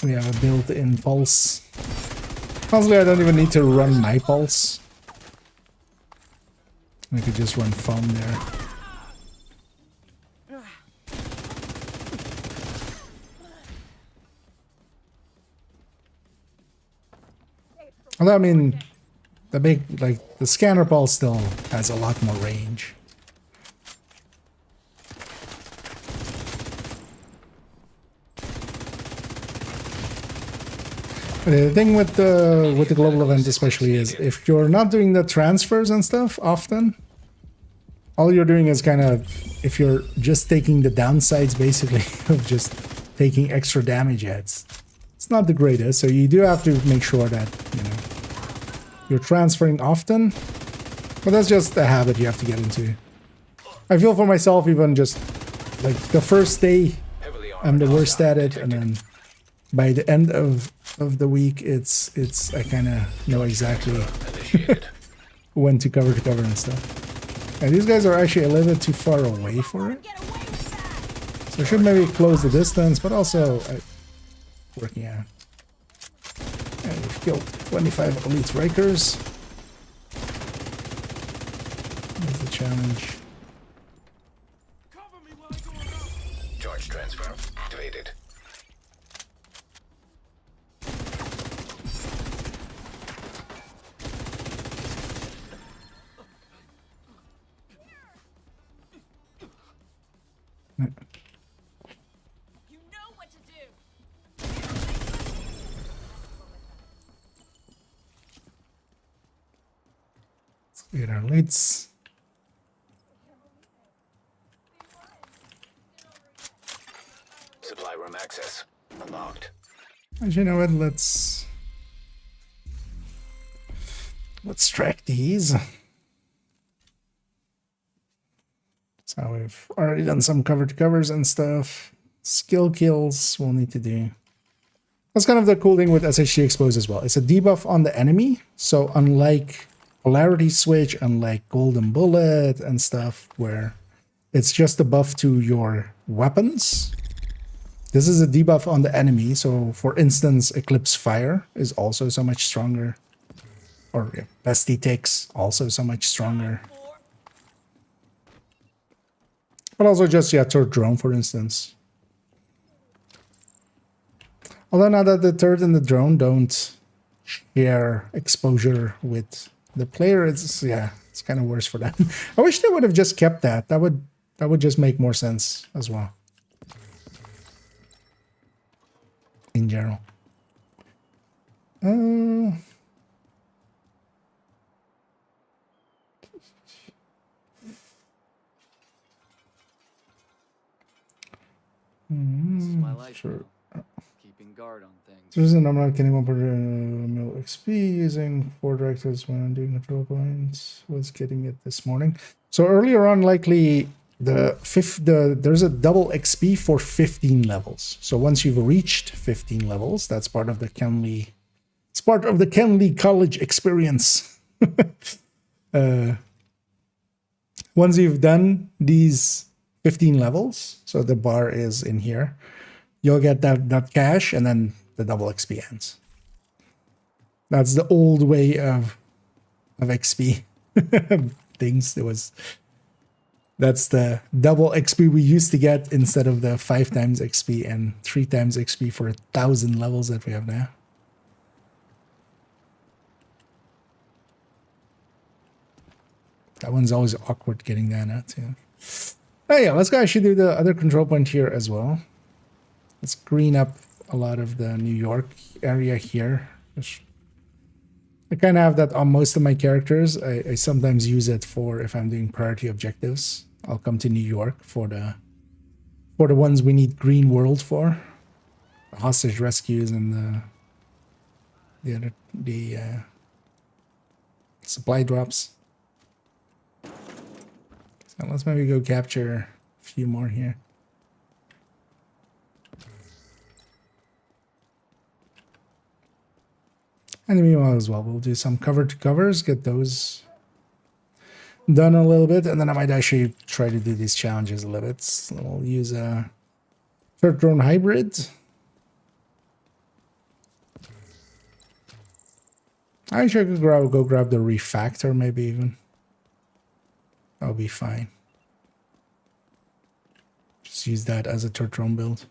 Speaker 1: We have a built-in pulse. Honestly, I don't even need to run my pulse. I could just run foam there. Although, I mean, the big, like, the scanner pulse still has a lot more range. The thing with the global event especially is if you're not doing the transfers and stuff often, all you're doing is kind of, if you're just taking the downsides basically of just taking extra damage hits, it's not the greatest. So you do have to make sure that, you know, you're transferring often, but that's just a habit you have to get into. I feel for myself, even just like the first day
Speaker 5: Heavily
Speaker 1: I'm
Speaker 5: armored
Speaker 1: the worst
Speaker 5: hostile
Speaker 1: at it, and
Speaker 5: detected.
Speaker 1: then by the end of the week, it's I kind of know exactly
Speaker 5: Initiated.
Speaker 1: when to cover and stuff. And these guys are actually a little bit too far away for it,
Speaker 6: Get away with that.
Speaker 1: so I should maybe close the distance, but also working out. And we've killed 25 elite Rikers. That's the challenge.
Speaker 8: Cover me while I go around.
Speaker 5: Charge transfer activated.
Speaker 6: You know what to do.
Speaker 1: Let's get our elites.
Speaker 5: Supply room access unlocked.
Speaker 1: Actually, you know what? Let's track these. So we've already done some cover to covers and stuff. Skill kills we'll need to do. That's kind of the cool thing with SHD Exposed as well. It's a debuff on the enemy. So unlike Polarity Switch, unlike Golden Bullet and stuff, where it's just a buff to your weapons, this is a debuff on the enemy. So for instance, Eclipse Fire is also so much stronger. Or yeah, Bestie Ticks also so much stronger. But also just, yeah, Third Drone, for instance. Although now that the Third and the Drone don't share exposure with the player, it's, yeah, it's kind of worse for them. I wish they would have just kept that. That would just make more sense as well. In general.
Speaker 3: This is my life
Speaker 1: Sure.
Speaker 3: now. Keeping guard on things.
Speaker 1: There's a number of getting 1 per mil XP using 4 directives when doing control points. Was getting it this morning. So earlier on, likely there's a double XP for 15 levels. So once you've reached 15 levels, that's part of the Kenley. It's part of the Kenley College experience. Once you've done these 15 levels, so the bar is in here, you'll get that cash, and then the double XP ends. That's the old way of XP things. That's the double XP we used to get instead of the 5 times XP and 3 times XP for 1,000 levels that we have now. That one's always awkward getting that out too. Oh yeah, let's go actually do the other control point here as well. Let's green up a lot of the New York area here. I kind of have that on most of my characters. I sometimes use it for if I'm doing priority objectives. I'll come to New York for the ones we need green world for. The hostage rescues and the supply drops. So let's maybe go capture a few more here. And meanwhile as well, we'll do some cover to covers, get those done a little bit, and then I might actually try to do these challenges a little bit. So we'll use a third drone hybrid. Actually, I could go grab the refactor, maybe even. That'll be fine. Just use that as a third drone build.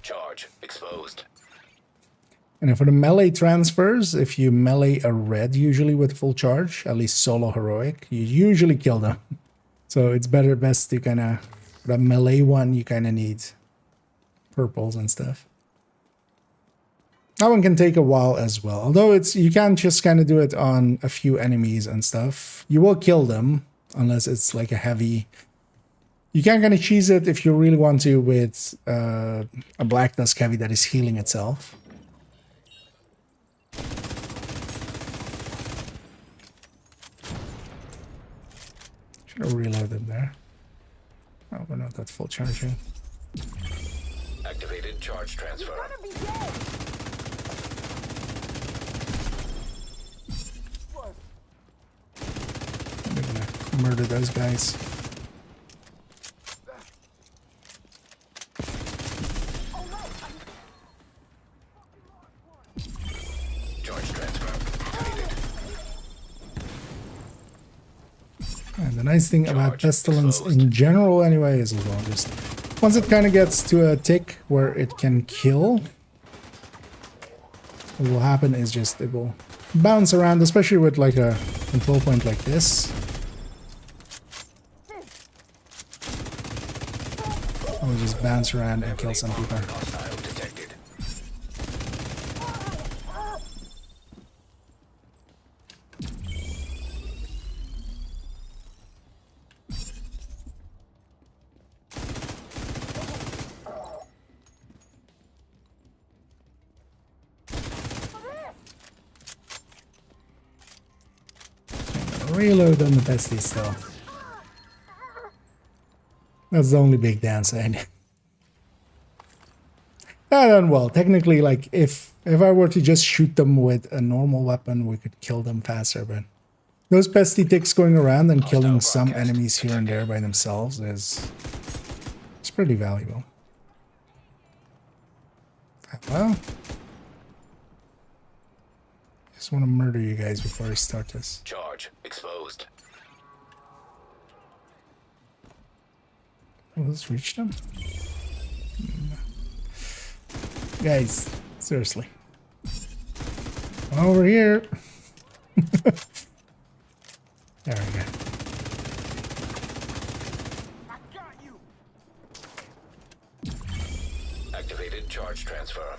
Speaker 5: Charge exposed.
Speaker 1: And for the melee transfers, if you melee a red usually with full charge, at least solo heroic, you usually kill them. So it's best to kind of, for that melee one, you kind of need purples and stuff. That one can take a while as well. Although you can't just kind of do it on a few enemies and stuff. You will kill them unless it's like a heavy. You can kind of cheese it if you really want to with a Black Dusk heavy that is healing itself. Should have reloaded there. Oh, we're not that full charging.
Speaker 5: Activated charge transfer.
Speaker 1: I'm gonna murder those guys.
Speaker 5: Charge transfer activated.
Speaker 1: And the nice thing about Pestilence in general anyway is as well, just once it kind of gets to a tick where it can kill, what will happen is just it will bounce around, especially with like a control point like this. It will just bounce around and kill some people.
Speaker 5: Hostile detected.
Speaker 1: Reload on the bestie still. That's the only big downside. That done well. Technically, like if I were to just shoot them with a normal weapon, we could kill them faster. But those pesty ticks going around and killing some enemies here and there by themselves it's pretty valuable. Well, just want to murder you guys before I start this.
Speaker 5: Charge exposed.
Speaker 1: Oh, let's reach them. Guys, seriously. Come over here. There we go.
Speaker 5: Activated charge transfer.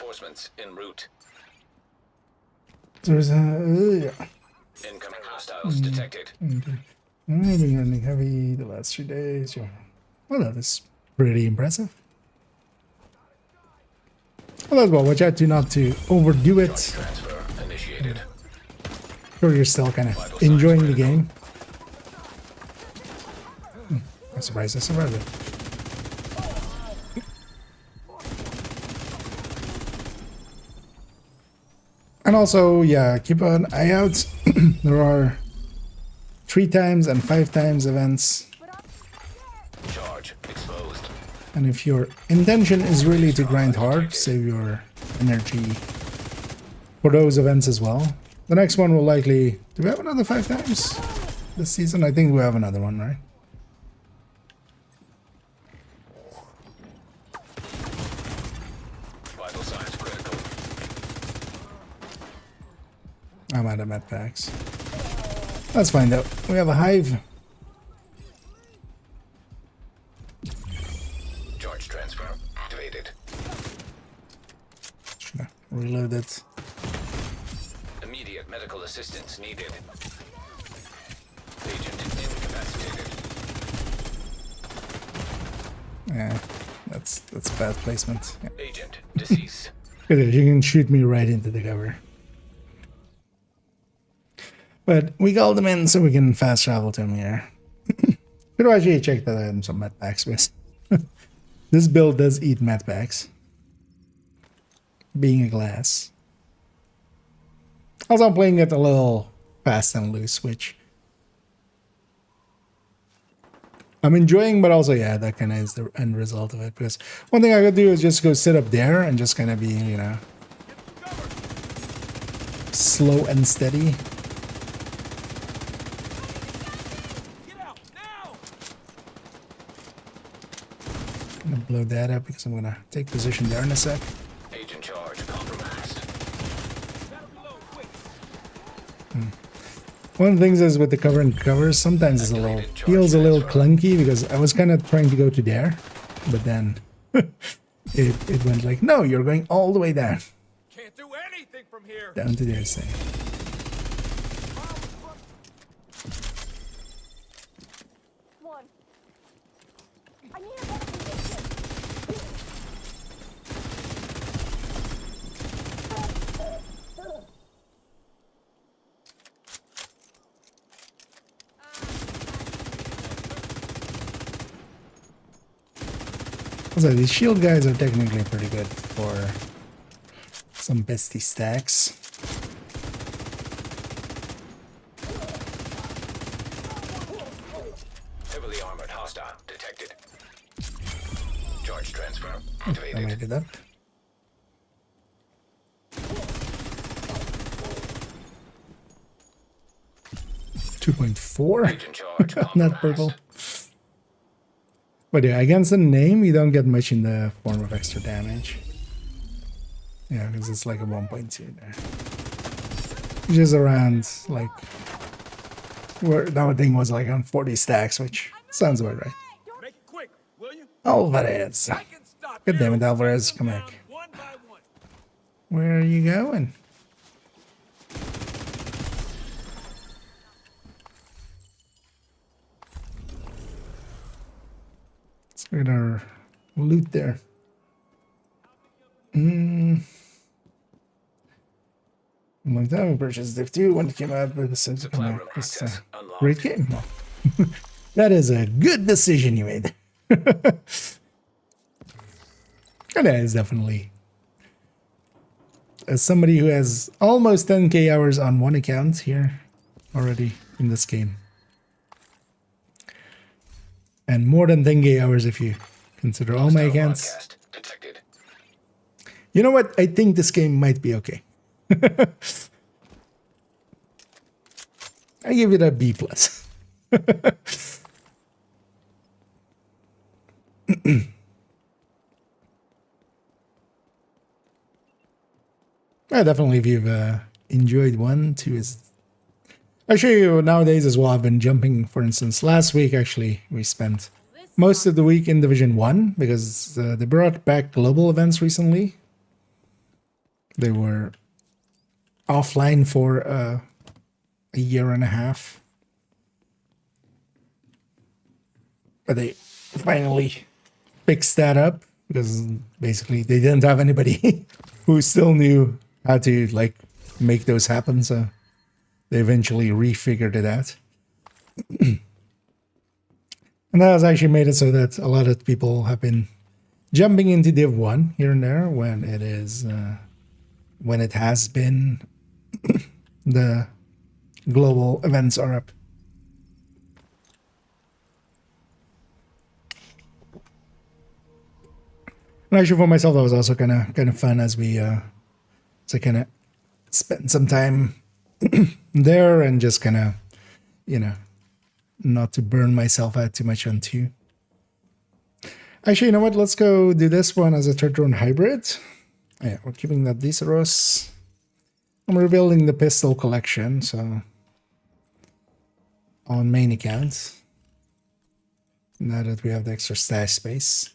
Speaker 5: Reinforcements en route.
Speaker 1: There's a yeah.
Speaker 5: Incoming hostiles detected.
Speaker 1: I've been running heavy the last 3 days. Yeah. Well, that is pretty impressive. Well, as well, watch out not to overdo it.
Speaker 5: Transfer initiated.
Speaker 1: Sure, you're still kind of enjoying the game. I'm surprised I survived it. And also, yeah, keep an eye out. There are 3 times and 5 times events.
Speaker 5: Charge exposed.
Speaker 1: And if your intention is really to grind hard, save your energy for those events as well. The next one will likely... Do we have another 5 times this season? I think we have another one, right?
Speaker 5: Vital signs critical.
Speaker 1: I'm out of med packs. Let's find out. We have a hive.
Speaker 5: Charge transfer activated.
Speaker 1: Should I reload it?
Speaker 5: Immediate medical assistance needed. Agent incapacitated.
Speaker 1: Yeah, that's bad placement. Yeah.
Speaker 5: Agent deceased.
Speaker 1: Look at it, you can shoot me right into the cover. But we called them in so we can fast travel to him here. Should actually check that I have some med packs with. This build does eat med packs. Being a glass. Also, I'm playing it a little fast and loose, which I'm enjoying, but also, yeah, that kind of is the end result of it. Because one thing I could do is just go sit up there and just kind of be, you know, slow and steady. I'm gonna blow that up because I'm gonna take position there in a sec.
Speaker 5: Agent charge compromised.
Speaker 1: One of the things is with the cover and covers, sometimes it's a little feels a little clunky because I was kind of trying to go to there, but then it went like, no, you're going all the way down.
Speaker 8: Can't do anything from here.
Speaker 1: Down to there, say.
Speaker 6: One. I need a better position.
Speaker 1: So these shield guys are technically pretty good for some bestie stacks.
Speaker 5: Heavily armored hostile detected. Charge transfer
Speaker 1: I
Speaker 5: activated.
Speaker 1: made it up. .4
Speaker 5: Agent charge
Speaker 1: not purple.
Speaker 5: compromised.
Speaker 1: But yeah, against the name, you don't get much in the form of extra damage. Yeah, because it's like a 1.2 there. Which is around, like, where that thing was like on 40 stacks, which sounds about right.
Speaker 8: Make it quick, will you?
Speaker 1: Alvarez.
Speaker 8: I can stop.
Speaker 1: God damn it, Alvarez, come back.
Speaker 8: One by one.
Speaker 1: Where are you going? Let's look at our loot there. Long time we purchased Div 2 when it came out, but this is
Speaker 5: Supply room
Speaker 1: it's
Speaker 5: access
Speaker 1: a
Speaker 5: unlocked.
Speaker 1: great game. Well, that is a good decision you made. And that is definitely, as somebody who has almost 10k hours on one account here already in this game, and more than 10k hours if you consider all my
Speaker 5: Hostile
Speaker 1: accounts.
Speaker 5: broadcast detected.
Speaker 1: You know what? I think this game might be okay. I give it a B+. Yeah, definitely if you've enjoyed 1, 2 is... Actually, nowadays as well, I've been jumping, for instance, last week actually, we spent most of the week in Division 1 because they brought back global events recently. They were offline for a year and a half. But they finally fixed that up because basically they didn't have anybody who still knew how to like make those happen. So they eventually refigured it out. And that has actually made it so that a lot of people have been jumping into Div 1 here and there when it is, when it has been the global events are up. And actually for myself, that was also kind of fun as we, so kind of spent some time there and just kind of, you know, not to burn myself out too much on 2. Actually, you know what? Let's go do this one as a third drone hybrid. Yeah, we're keeping that Diceros. I'm rebuilding the pistol collection, so on main account. Now that we have the extra stash space.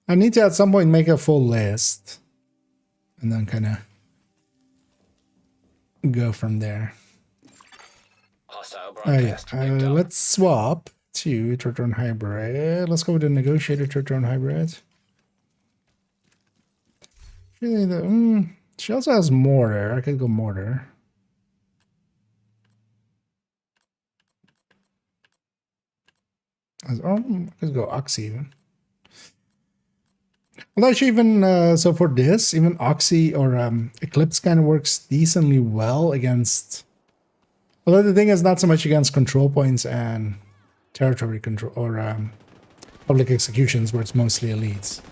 Speaker 1: I need to at some point make a full list and then kind of go from there.
Speaker 5: Hostile
Speaker 1: Oh yeah,
Speaker 5: broadcast picked up.
Speaker 1: let's swap to third drone hybrid. Let's go with the negotiator third drone hybrid. Really, she also has mortar. I could go mortar. I could go oxy even. Well, actually, even so for this, even oxy or eclipse kind of works decently well against. Although the thing is not so much against control points and territory control or public executions, where it's mostly elites.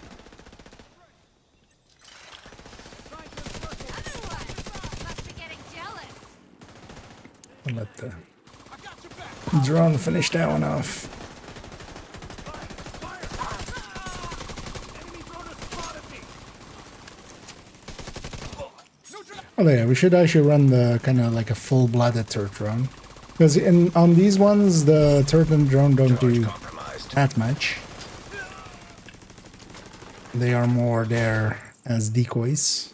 Speaker 6: Must be getting jealous.
Speaker 1: I'll let the drone finish that one off. Oh yeah, we should actually run the kind of like a full-blooded turret drone. Because on these ones, the turret and drone don't do that much. They are more there as decoys.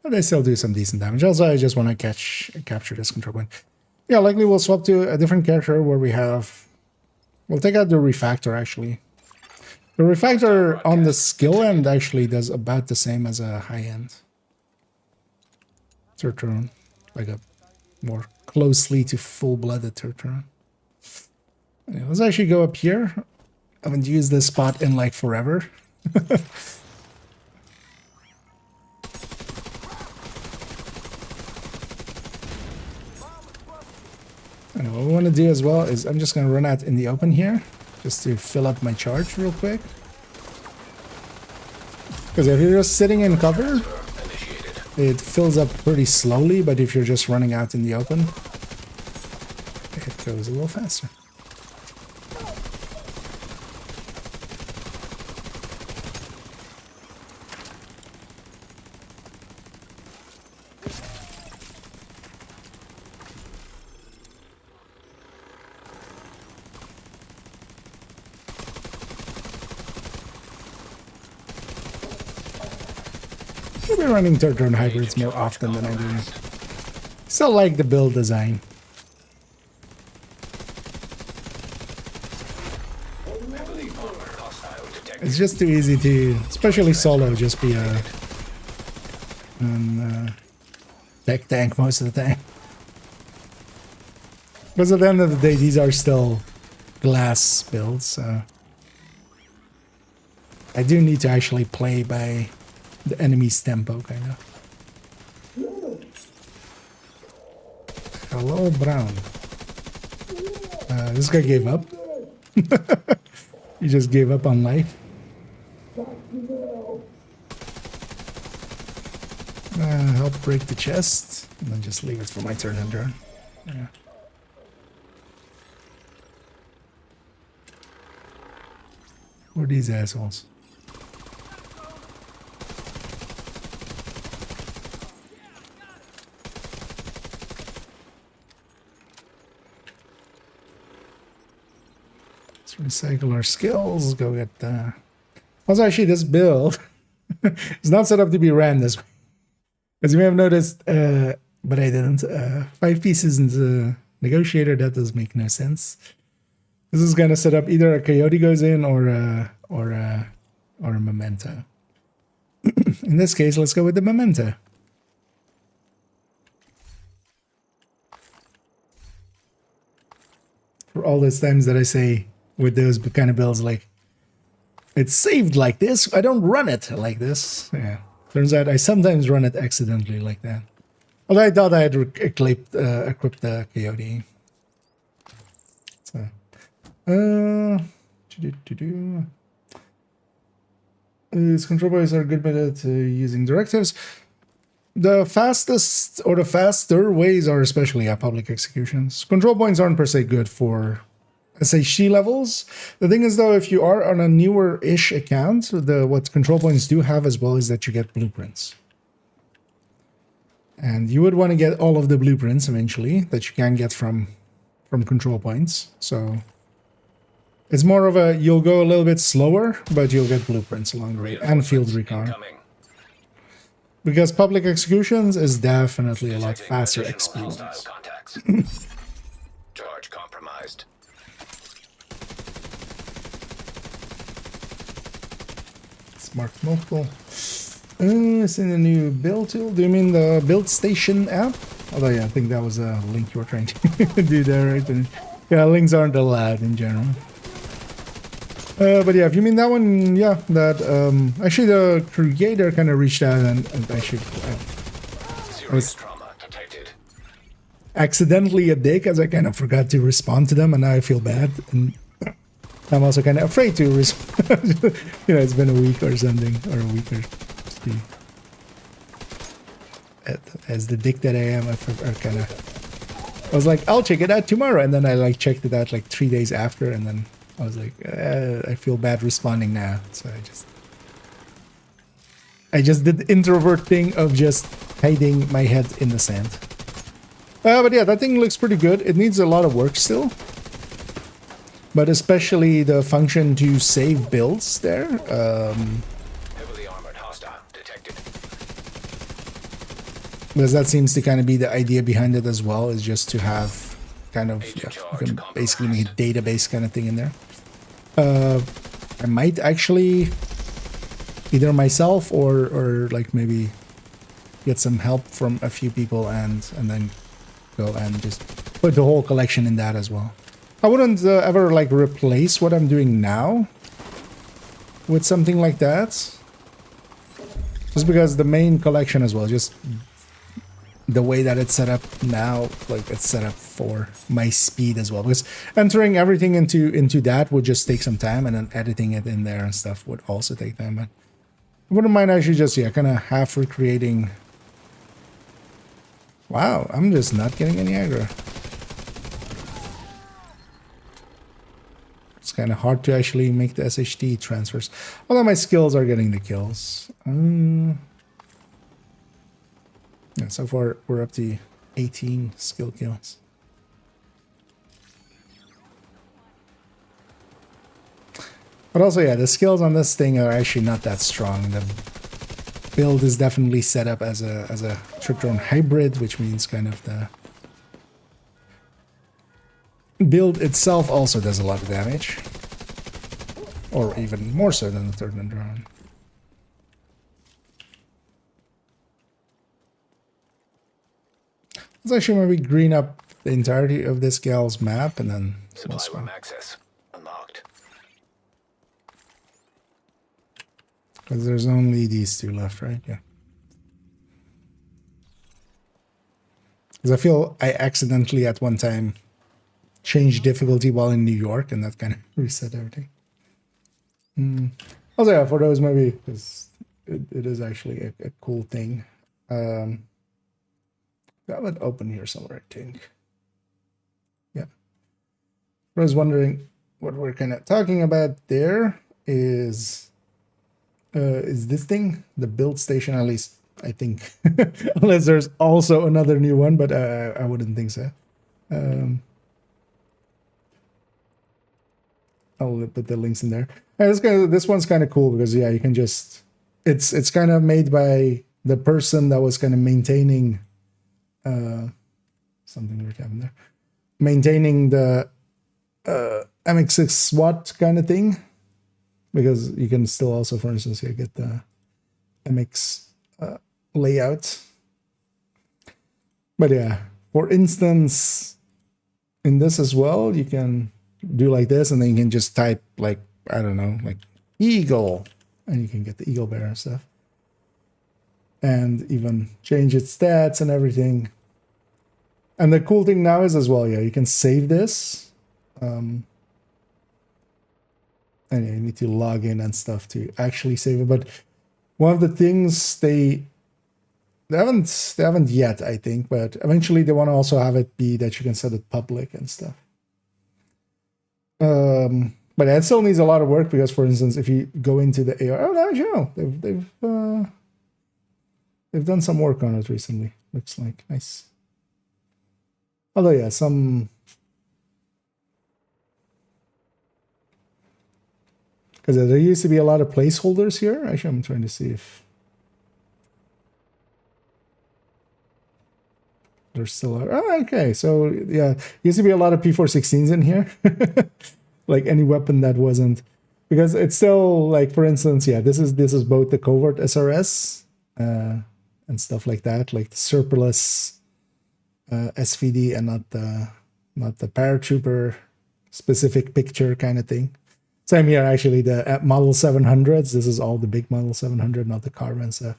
Speaker 1: But they still do some decent damage. Also, I just want to capture this control point. Yeah, likely we'll swap to a different character where we have... We'll take out the refactor, actually. The refactor on the skill end actually does about the same as a high-end turret drone. Like a more closely to full-blooded turret drone. Anyway, let's actually go up here. I haven't used this spot in like forever. And what we want to do as well is I'm just going to run out in the open here just to fill up my charge real quick. Because if you're just sitting in cover, it fills up pretty slowly, but if you're just running out in the open, it goes a little faster. I'll be running third drone hybrids more often than I do. Still like the build design. It's just too easy to, especially solo, just be a tech tank most of the time. Because at the end of the day, these are still glass builds, so I do need to actually play by the enemy's tempo, kind of. Hello, Brown. This guy gave up. He just gave up on life. Help break the chest, and then just leave it for my turn and turn. Yeah. Who are these assholes? Let's recycle our skills. Go get the. Also, actually, this build is not set up to be ran this way. As you may have noticed, but I didn't. 5 pieces in the negotiator, that does make no sense. This is gonna set up either a coyote goes in or a memento. In this case, let's go with the memento. For all those times that I say with those kind of builds, like, it's saved like this, I don't run it like this. Yeah. Turns out I sometimes run it accidentally like that. Although I thought I had equipped the coyote. So, These control points are a good method to using directives. The fastest or the faster ways are especially public executions. Control points aren't per se good for SHD levels. The thing is though, if you are on a newer-ish account, what control points do have as well is that you get blueprints. And you would want to get all of the blueprints eventually that you can get from control points. So it's more of a, you'll go a little bit slower, but you'll get blueprints along the way and field recon. Because public executions is definitely a lot faster experience.
Speaker 5: Charge compromised.
Speaker 1: Smart multiple. It's in the new build tool. Do you mean the build station app? Although yeah, I think that was a link you were trying to do there, right? And yeah, links aren't allowed in general. But yeah, if you mean that one, yeah, that actually the creator kind of reached out and actually I was accidentally a dick as I kind of forgot to respond to them, and now I feel bad, and I'm also kind of afraid to respond. You know, it's been a week or something, or a week or two. As the dick that I am, I was like, I'll check it out tomorrow, and then I like checked it out like 3 days after, and then I was like, I feel bad responding now, so I just did the introvert thing of just hiding my head in the sand. But yeah, that thing looks pretty good. It needs a lot of work still, but especially the function to save builds there.
Speaker 5: Heavily armored hostile detected.
Speaker 1: Because that seems to kind of be the idea behind it as well, is just to have kind of, yeah, you can basically make a database kind of thing in there. I might actually either myself or like maybe get some help from a few people and then go and just put the whole collection in that as well. I wouldn't ever like replace what I'm doing now with something like that, just because the main collection as well, just the way that it's set up now, like it's set up for my speed as well, because entering everything into that would just take some time, and then editing it in there and stuff would also take time. But I wouldn't mind actually just, yeah, kind of half recreating. Wow, I'm just not getting any aggro. It's kind of hard to actually make the SHD transfers, although my skills are getting the kills. Yeah, so far we're up to 18 skill kills. But also, yeah, the skills on this thing are actually not that strong. The build is definitely set up as a trip-drone hybrid, which means kind of the build itself also does a lot of damage, or even more so than the third-man drone. Let's actually maybe green up the entirety of this gal's map, and then
Speaker 5: Supply room access unlocked.
Speaker 1: Because there's only these two left, right? Yeah. Because I feel I accidentally at one time changed difficulty while in New York, and that kind of reset everything. Also, yeah, for those maybe, because it is actually a cool thing. That would open here somewhere, I think. Yeah. I was wondering what we're kind of talking about there is this thing, the build station, at least I think. Unless there's also another new one, but I wouldn't think so. I'll put the links in there. And this one's kind of cool because yeah, you can just it's kind of made by the person that was kind of maintaining something weird happened there. Maintaining the MX6 SWAT kind of thing. Because you can still also, for instance, here get the MX layout. But yeah, for instance, in this as well, you can do like this, and then you can just type like, I don't know, like eagle, and you can get the eagle bear and stuff. And even change its stats and everything. And the cool thing now is as well, yeah, you can save this. And you need to log in and stuff to actually save it. But one of the things they haven't yet, I think, but eventually they want to also have it be that you can set it public and stuff. But it still needs a lot of work because, for instance, if you go into the AR, oh no, you know, they've done some work on it recently. Looks like nice. Although yeah, some. Because there used to be a lot of placeholders here. Actually, I'm trying to see if there's still a... Oh, okay. So, yeah, used to be a lot of P416s in here. Like any weapon that wasn't... Because it's still, like, for instance, yeah, this is both the covert SRS and stuff like that. Like the surplus SVD and not the paratrooper specific picture kind of thing. Same here, actually, the Model 700s. This is all the big Model 700, not the carbon stuff.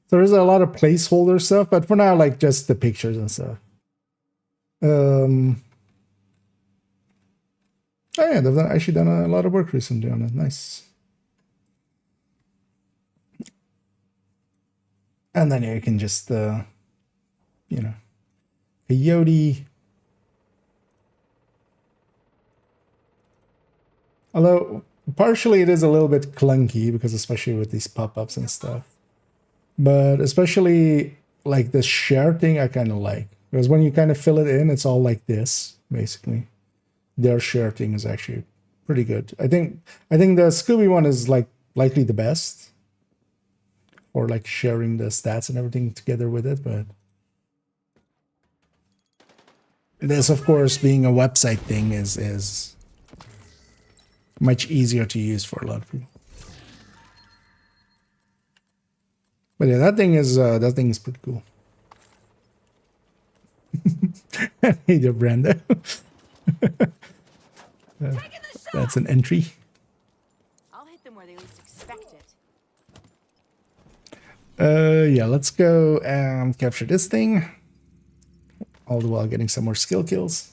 Speaker 1: So there's a lot of placeholder stuff, but for now, like, just the pictures and stuff. Oh, yeah, they've actually done a lot of work recently on it. Nice. And then yeah, you can just, you know, peyote. Although, partially it is a little bit clunky, because especially with these pop-ups and stuff. But especially, like, the share thing I kind of like. Because when you kind of fill it in, it's all like this, basically. Their share thing is actually pretty good. I think the Scooby one is, like, likely the best. Or, like, sharing the stats and everything together with it, but... This, of course, being a website thing is much easier to use for a lot of people. But yeah, that thing is pretty cool. Hey there, Brando. That's an entry.
Speaker 6: I'll hit them where they least expect it.
Speaker 1: Yeah, let's go and capture this thing. All the while getting some more skill kills.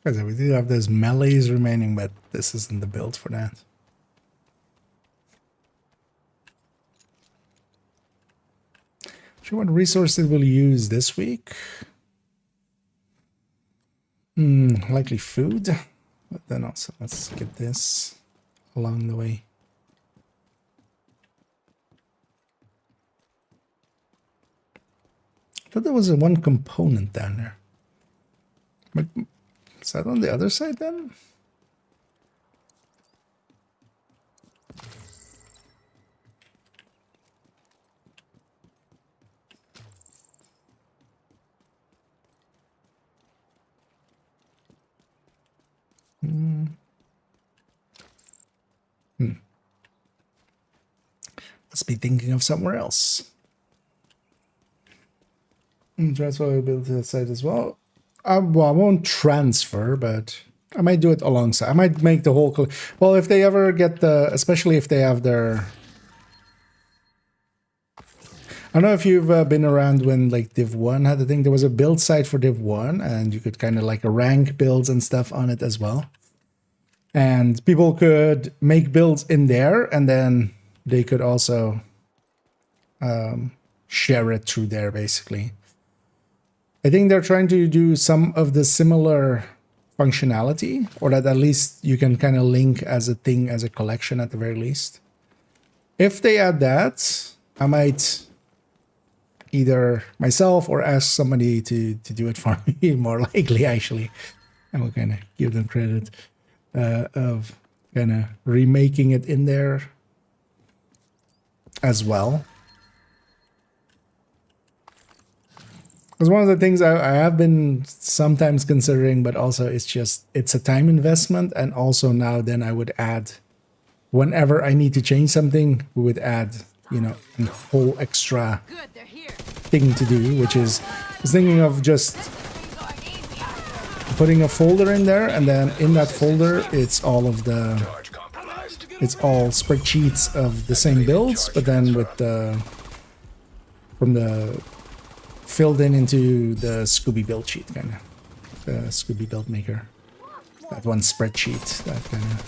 Speaker 1: Because we do have those melees remaining, but this isn't the build for that. Sure, what resources we'll use this week? Likely food, but then also let's get this along the way. I thought there was a one component down there. But is that on the other side then? Must be thinking of somewhere else. Transfer ability to that side as well. Well, I won't transfer, but I might do it alongside. I might make the whole... Well, if they ever get the... Especially if they have their... I don't know if you've been around when, like, Div 1 had the thing. There was a build site for Div 1, and you could kind of, like, rank builds and stuff on it as well. And people could make builds in there, and then they could also share it through there, basically. I think they're trying to do some of the similar functionality, or that at least you can kind of link as a thing, as a collection at the very least. If they add that, I might either myself or ask somebody to do it for me, more likely, actually. I will kind of give them credit of kind of remaking it in there as well. Because one of the things I have been sometimes considering, but also it's a time investment, and also now then I would add, whenever I need to change something, we would add, you know, a whole extra thing to do, which is I was thinking of just putting a folder in there, and then in that folder it's all of the spreadsheets of the same builds, but then with the filled into the Scooby build sheet, kind of the Scooby build maker. That one spreadsheet, that kind of.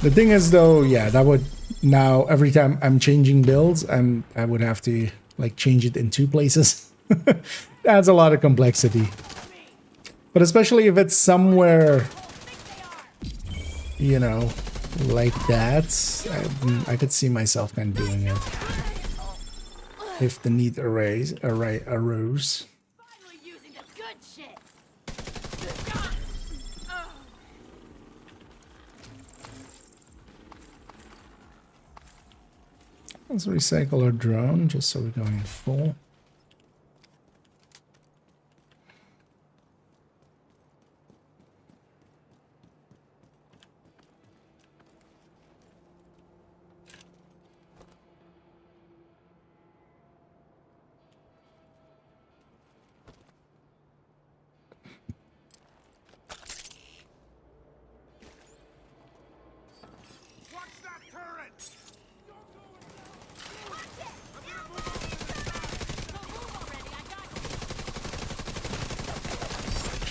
Speaker 1: The thing is, though, yeah, that would now every time I'm changing builds, I would have to like change it in 2 places. Adds a lot of complexity. But especially if it's somewhere, you know, like that, I could see myself kind of doing it. If the need arose. Let's recycle our drone just so we're going full.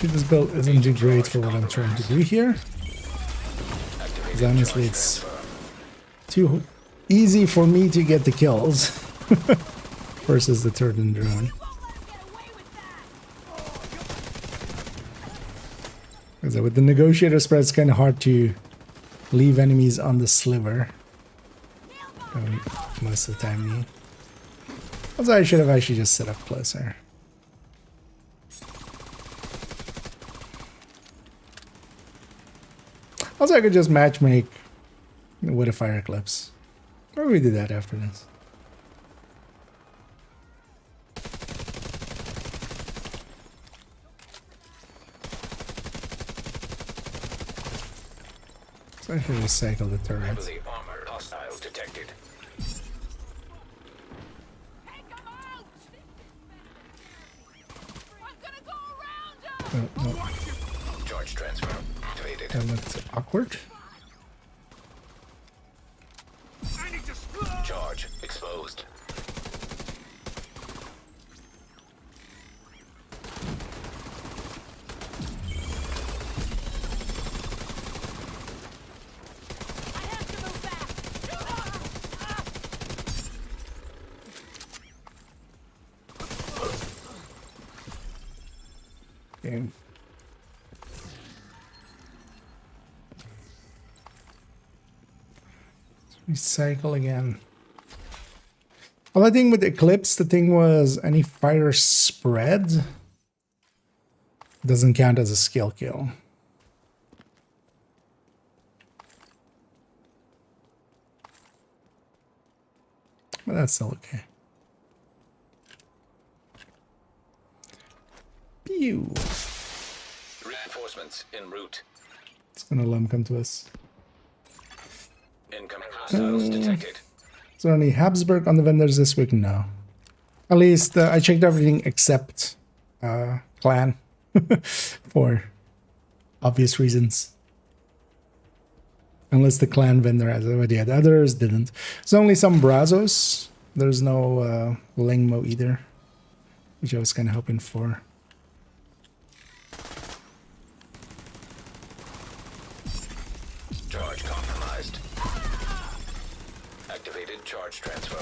Speaker 1: This build isn't too great for what I'm trying to do here. Because honestly, it's too easy for me to get the kills versus the turret drone. Because with the negotiator spread, it's kind of hard to leave enemies on the sliver. Most of the time need. Also, I should have actually just set up closer. Also, I could just matchmake with a fire eclipse. Or we do that after this. So I should recycle the turrets.
Speaker 5: Heavily armored hostiles detected.
Speaker 1: Oh, no.
Speaker 5: Charge transfer activated.
Speaker 1: That looked awkward.
Speaker 5: Charge exposed.
Speaker 1: Okay. Recycle again. Well, I think with Eclipse, the thing was any fire spread doesn't count as a skill kill. But that's still okay. Pew!
Speaker 5: Reinforcements en route.
Speaker 1: It's gonna let him come to us.
Speaker 5: Incoming hostiles detected.
Speaker 1: Is there any Habsburg on the vendors this week? No. At least I checked everything except clan for obvious reasons. Unless the clan vendor has it, but yeah, the others didn't. There's only some Brazos. There's no Lengmo either, which I was kind of hoping for.
Speaker 5: Charge compromised. neutralized. Activated charge transfer.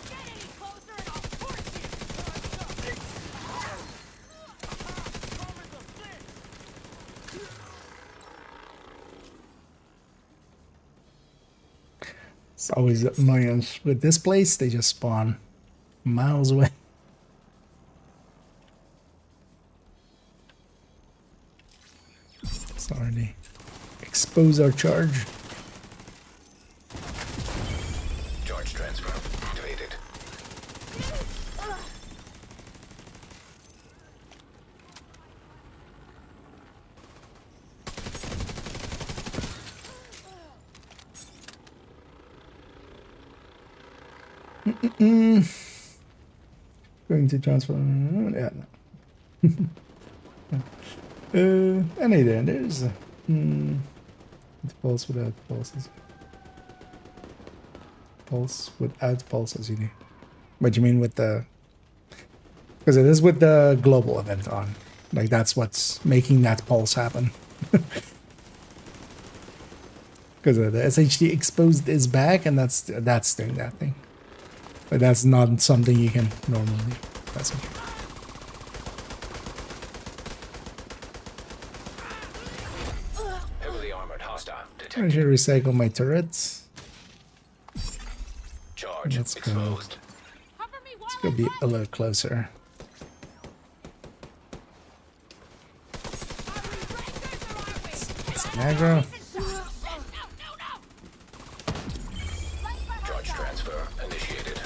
Speaker 6: Get any closer and I'll torch you!
Speaker 1: It's always annoyance with this place. They just spawn miles away. Sorry, expose our charge.
Speaker 5: Charge transfer activated.
Speaker 1: Going to transfer. Yeah. No. Any there. There's pulse without pulses. Pulse without pulses. You do. What do you mean with the? Because it is with the global event on. Like that's what's making that pulse happen. Because the SHD Exposed is back, and that's doing that thing. But that's not something you can normally. That's okay.
Speaker 5: Heavily armored hostile
Speaker 1: I
Speaker 5: detected.
Speaker 1: should recycle my turrets.
Speaker 5: Charge
Speaker 1: Let's go.
Speaker 5: exposed.
Speaker 6: Cover me while
Speaker 1: Let's go be a little closer. It's an aggro.
Speaker 5: Charge transfer initiated.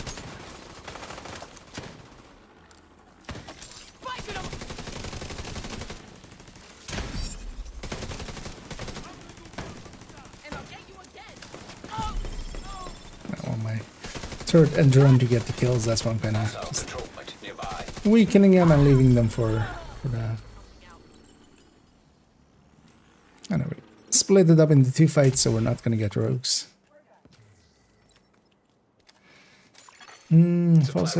Speaker 1: I want my turret and drone to get the kills. That's what I'm kind of
Speaker 5: South control point nearby.
Speaker 1: weakening them and leaving them for that. Anyway, split it up into 2 fights, so we're not going to get rogues. False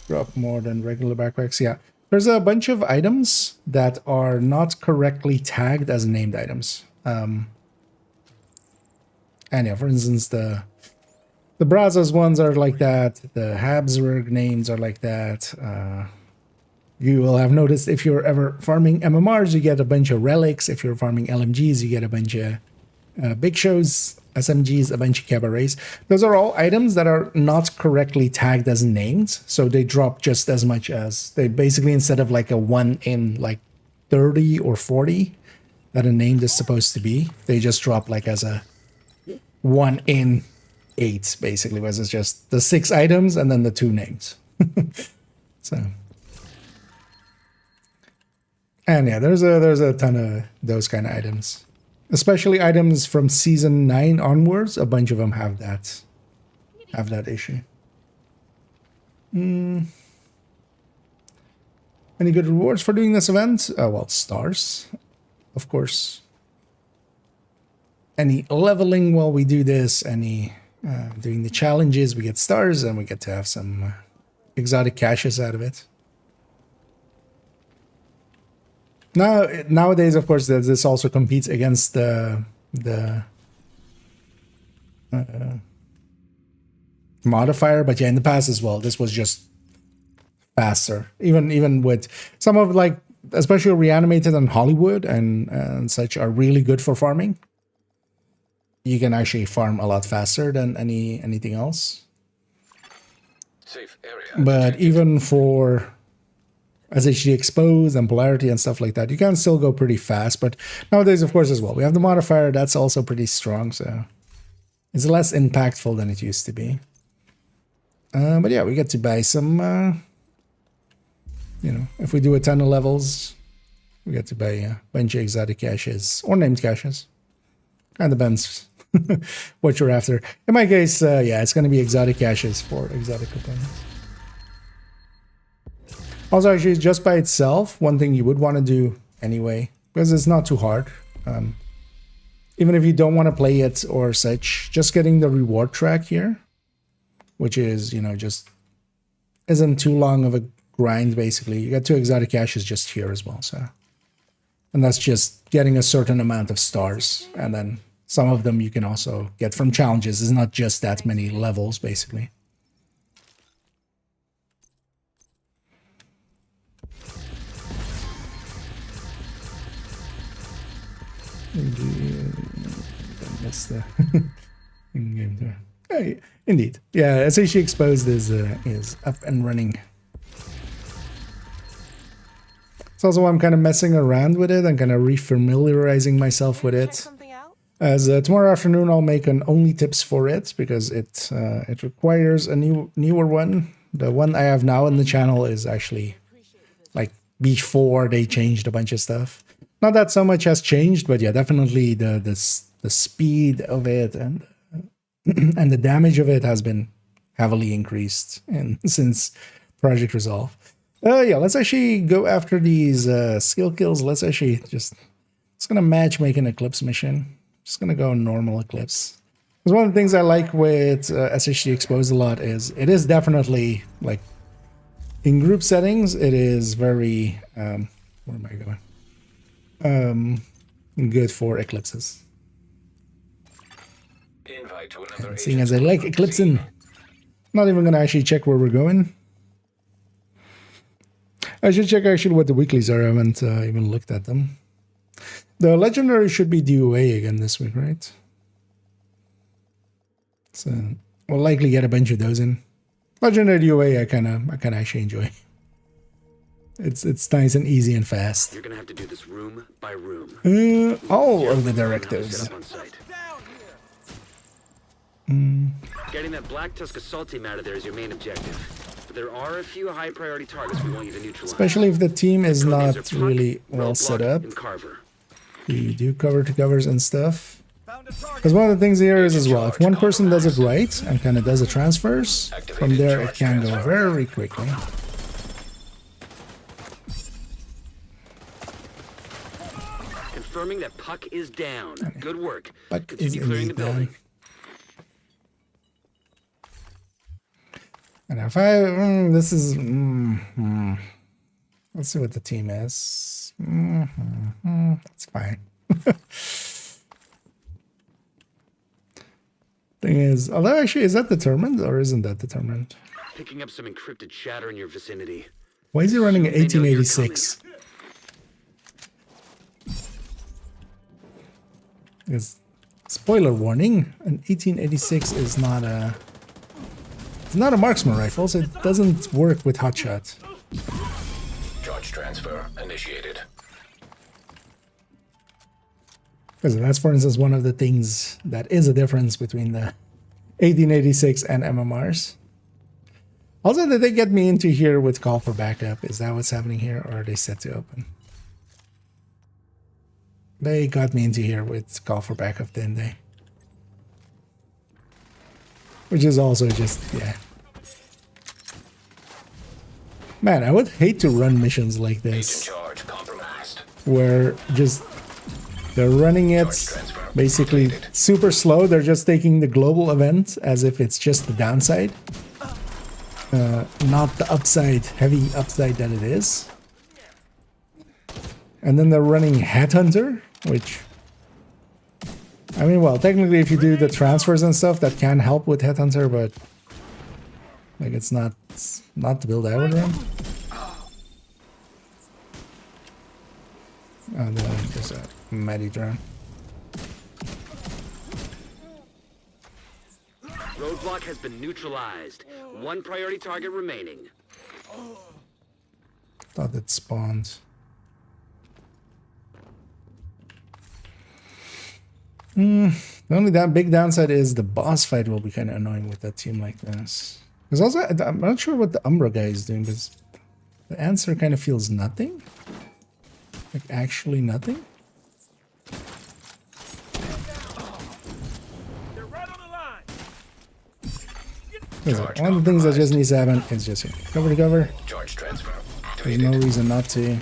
Speaker 1: drop more than regular backpacks. Yeah, there's a bunch of items that are not correctly tagged as named items. And yeah, for instance, the Brazos ones are like that. The Habsburg names are like that. You will have noticed if you're ever farming MMRs, you get a bunch of relics. If you're farming LMGs, you get a bunch of big shows, SMGs, a bunch of cabarets. Those are all items that are not correctly tagged as named, so they drop just as much as they basically, instead of like a 1 in like 30 or 40 that a name is supposed to be, they just drop like as a 1 in 8 basically, whereas it's just the 6 items and then the 2 names. So. And yeah, there's a ton of those kind of items, especially items from season 9 onwards. A bunch of them have that issue. Any good rewards for doing this event? Well, stars, of course. Any leveling while we do this, any doing the challenges, we get stars, and we get to have some exotic caches out of it. Now, nowadays, of course, this also competes against the modifier, but yeah, in the past as well, this was just faster. Even with some of, like, especially Reanimated and Hollywood and such are really good for farming. You can actually farm a lot faster than anything else.
Speaker 5: Safe area.
Speaker 1: But
Speaker 5: detected.
Speaker 1: even for SHD Exposed and Polarity and stuff like that, you can still go pretty fast. But nowadays, of course, as well, we have the modifier. That's also pretty strong, so it's less impactful than it used to be. But yeah, we get to buy some, if we do a ton of levels, we get to buy a bunch of exotic caches or named caches. And depends what you're after. In my case, yeah, it's going to be exotic caches for exotic components. Also, actually, just by itself, one thing you would want to do anyway, because it's not too hard. Even if you don't want to play it or such, just getting the reward track here, which is, just isn't too long of grind basically. You got 2 exotic caches just here as well, so. And that's just getting a certain amount of stars, and then some of them you can also get from challenges. It's not just that many levels basically. That's the in-game there. Hey, indeed, yeah. SHD Exposed is up and running. It's also why I'm kind of messing around with it and kind of refamiliarizing myself with
Speaker 4: Check
Speaker 1: it.
Speaker 4: something out?
Speaker 1: As tomorrow afternoon, I'll make an only tips for it because it requires a newer one. The one I have now in the channel is actually like before they changed a bunch of stuff. Not that so much has changed, but yeah, definitely the speed of it and and the damage of it has been heavily increased since Project Resolve. Yeah, let's actually go after these skill kills. Let's actually just gonna matchmake an Eclipse mission. Just gonna go normal Eclipse. Because one of the things I like with SHD Exposed a lot is it is definitely like in group settings. It is very where am I going? Good for eclipses.
Speaker 5: Invite to another
Speaker 1: And seeing as I like eclipsing, not even gonna actually check where we're going. I should check actually what the weeklies are. I haven't even looked at them. The legendary should be DOA again this week, right? So we'll likely get a bunch of those in. Legendary DOA I kinda actually enjoy. It's nice and easy and fast.
Speaker 10: You're gonna have to do this room by room.
Speaker 1: All of the directives.
Speaker 10: Set up on site. Getting that Black Tusk assault team out of there is your main objective. But there are a few high priority targets we want you to neutralize.
Speaker 1: Especially if the team is
Speaker 10: Codenames are
Speaker 1: not
Speaker 10: Puck,
Speaker 1: really well set
Speaker 10: Roadblock,
Speaker 1: up.
Speaker 10: and Carver.
Speaker 1: You do cover to covers and stuff. Because one of the things here is as well, if one person does it right and kind of does the transfers, from there it can go very quickly.
Speaker 10: Confirming that Puck is down. Good work.
Speaker 1: Puck is
Speaker 10: Continue clearing the
Speaker 1: indeed down.
Speaker 10: building.
Speaker 1: And if I, this is, let's see what the team is. That's fine. Thing is, although actually, is that determined or isn't that determined?
Speaker 10: Picking up some encrypted chatter in your vicinity.
Speaker 1: Why is he running
Speaker 10: They know you're
Speaker 1: 1886? Because, spoiler warning, an 1886 is not a... It's not a marksman rifle, so it doesn't work with hotshot.
Speaker 5: Charge transfer initiated.
Speaker 1: Because that's, for instance, one of the things that is a difference between the 1886 and MMRs. Also, did they get me into here with call for backup? Is that what's happening here, or are they set to open? They got me into here with call for backup, didn't they? Which is also just, yeah. Man, I would hate to run missions like
Speaker 5: Agent
Speaker 1: this,
Speaker 5: charge compromised.
Speaker 1: where just they're running it basically super slow. They're just taking the global event as if it's just the downside, not the upside, heavy upside that it is. And then they're running Headhunter, which, I mean, well, technically if you do the transfers and stuff, that can help with Headhunter, but like it's not the build I would run. And there's a Maddie drone.
Speaker 10: Roadblock has been neutralized. One priority target remaining.
Speaker 1: Thought it spawned. The only big downside is the boss fight will be kind of annoying with that team like this. There's also, I'm not sure what the Umbra guy is doing, because the answer kind of feels nothing. Like actually nothing.
Speaker 6: They're right on the line.
Speaker 1: Like, one of the things that just needs to happen is just cover to cover.
Speaker 5: Charge transfer
Speaker 1: There's
Speaker 5: activated.
Speaker 1: no reason not to.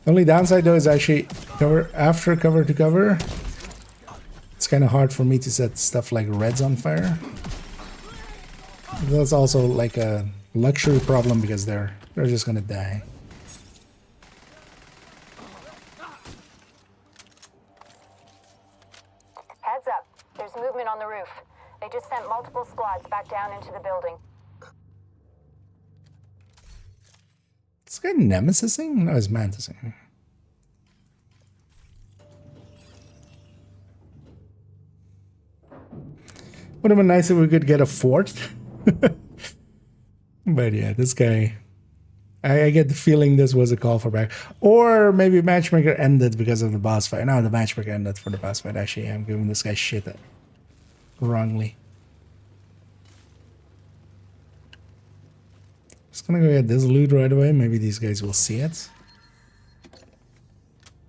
Speaker 1: The only downside though is actually cover after cover to cover. It's kind of hard for me to set stuff like reds on fire. That's also like a luxury problem because they're just gonna die.
Speaker 11: Heads up. There's movement on the roof. They just sent multiple squads back down into the building.
Speaker 1: This guy nemesising? No, it's mantising. Would have been nice if we could get a fourth. But yeah, this guy... I get the feeling this was a call for back. Or maybe matchmaker ended because of the boss fight. No, the matchmaker ended for the boss fight. Actually, I'm giving this guy shit wrongly. Just gonna go get this loot right away. Maybe these guys will see it.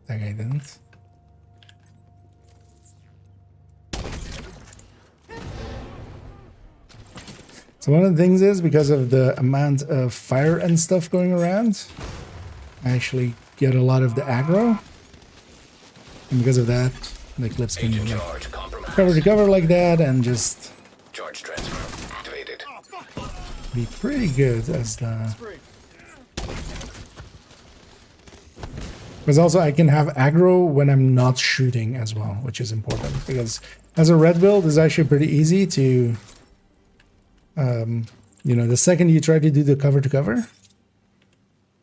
Speaker 1: That guy didn't. So one of the things is, because of the amount of fire and stuff going around, I actually get a lot of the aggro. And because of that, the clips can like, cover to cover like that and just
Speaker 5: Charge transfer activated.
Speaker 1: be pretty good as the... Because also I can have aggro when I'm not shooting as well, which is important. Because as a red build, it's actually pretty easy to... you know, the second you try to do the cover to cover,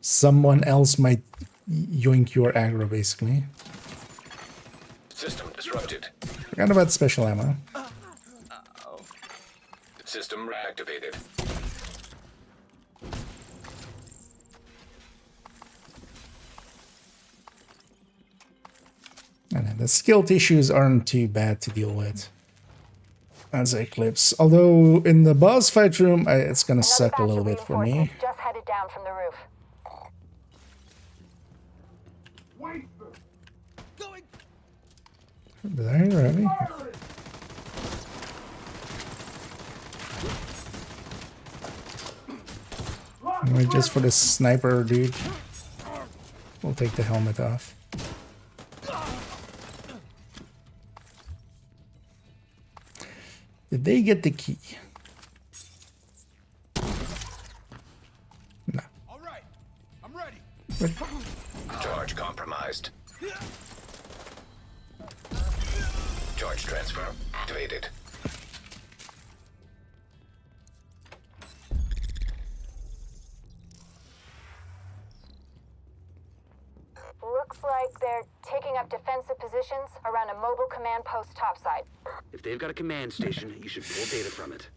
Speaker 1: someone else might yoink your aggro, basically.
Speaker 5: System disrupted.
Speaker 1: Forgot about special ammo.
Speaker 5: System reactivated.
Speaker 1: And the skill issues aren't too bad to deal with as Eclipse. Although in the boss fight room, it's gonna suck a little bit for me.
Speaker 11: Just headed down from the roof.
Speaker 1: Did I hear already? Anyway, just for the sniper dude, we'll take the helmet off. Did they get the key? No.
Speaker 8: All right, I'm ready.
Speaker 5: Charge compromised. Charge transfer activated.
Speaker 11: Looks like they're taking up defensive positions around a mobile command post topside.
Speaker 10: If they've got a command station, you should pull data from it.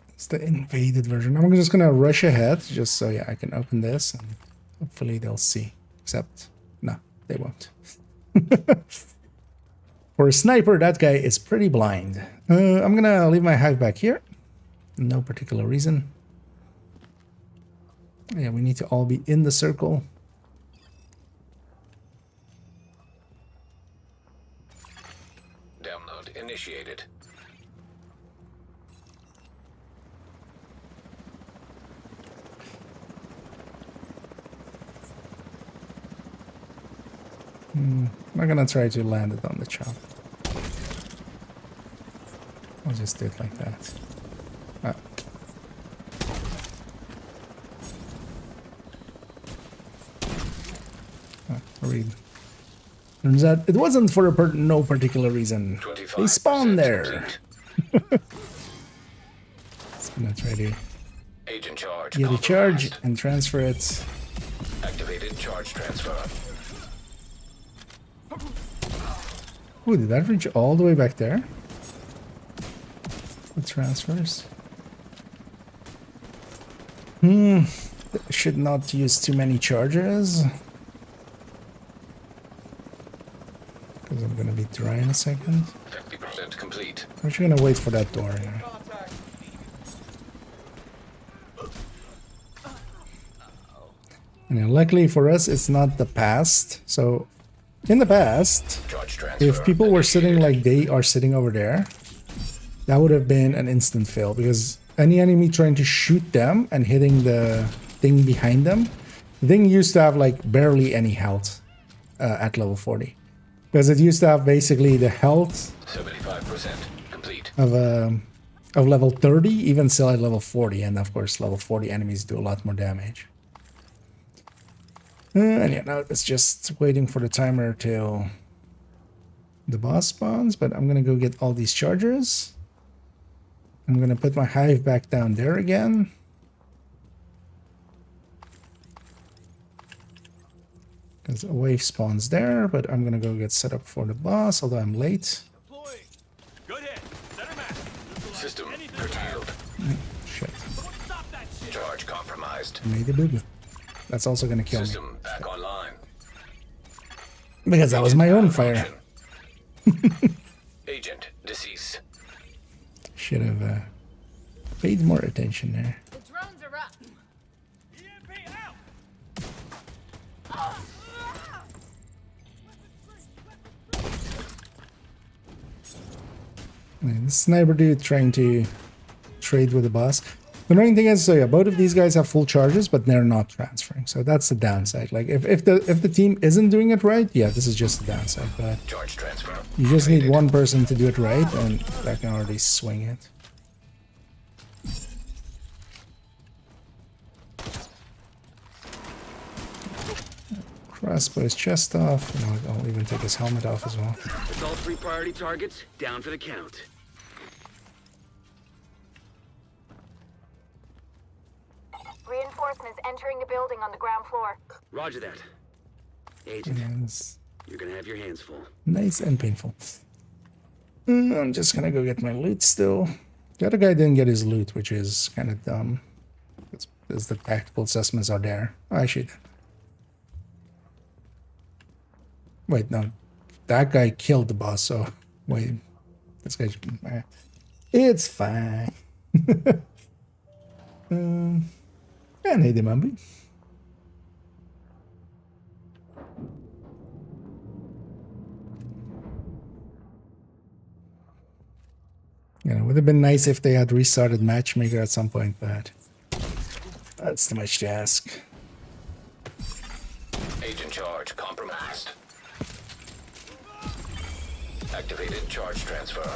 Speaker 1: It's the invaded version. I'm just gonna rush ahead, just so yeah, I can open this and hopefully they'll see. Except, no, they won't. For a sniper, that guy is pretty blind. I'm gonna leave my hive back here. No particular reason. Yeah, we need to all be in the circle.
Speaker 5: Download initiated.
Speaker 1: I'm not gonna try to land it on the chop. I'll just do it like that. Ah. Read. Turns out it wasn't for no particular reason. They spawned there. Just gonna try to
Speaker 5: Agent charge
Speaker 1: get a charge
Speaker 5: compromised.
Speaker 1: and transfer it.
Speaker 5: Activated charge transfer.
Speaker 1: Ooh, did that reach all the way back there? The transfers. Should not use too many charges. Because I'm gonna be dry in a second.
Speaker 5: 50% complete.
Speaker 1: I'm actually gonna wait for that door here. And luckily for us, it's not the past. So, in the past,
Speaker 5: Charge transfer
Speaker 1: if people were sitting
Speaker 5: initiated.
Speaker 1: like they are sitting over there, that would have been an instant fail. Because any enemy trying to shoot them and hitting the thing behind them, the thing used to have like barely any health at level 40. Because it used to have basically the health
Speaker 5: 75% complete.
Speaker 1: of a of level 30, even still at level 40, and of course level 40 enemies do a lot more damage. And yeah, now it's just waiting for the timer till the boss spawns, but I'm gonna go get all these chargers. I'm gonna put my hive back down there again. Because a wave spawns there, but I'm gonna go get set up for the boss, although I'm late.
Speaker 5: System curtailed.
Speaker 1: Shit.
Speaker 5: Charge compromised.
Speaker 1: Made a boo-boo. That's also gonna kill me.
Speaker 5: System back online.
Speaker 1: Because that was my own fire.
Speaker 5: Agent deceased.
Speaker 1: Should have paid more attention there.
Speaker 6: The drones are up. EMP out.
Speaker 1: The sniper dude trying to trade with the boss. The annoying thing is, so yeah, both of these guys have full charges, but they're not transferring. So that's the downside. Like if the team isn't doing it right, yeah, this is just the downside. But
Speaker 5: Charge transfer.
Speaker 1: you just need one person to do it right, and that can already swing it. Crossbow his chest off, and I'll even take his helmet off as well.
Speaker 10: It's all 3 priority targets, down for the count.
Speaker 11: Reinforcements entering the building on the ground floor.
Speaker 10: Roger that. Agent,
Speaker 1: Yes.
Speaker 10: you're gonna have your hands full.
Speaker 1: Nice and painful. I'm just gonna go get my loot still. The other guy didn't get his loot, which is kind of dumb. Because the tactical assessments are there. Oh, actually, wait, no. That guy killed the boss, so... Wait. This guy's... It's fine. Ja, nee, die man. You know, it would have been nice if they had restarted matchmaker at some point, but that's too much to ask.
Speaker 5: Agent charge compromised. Activated charge transfer.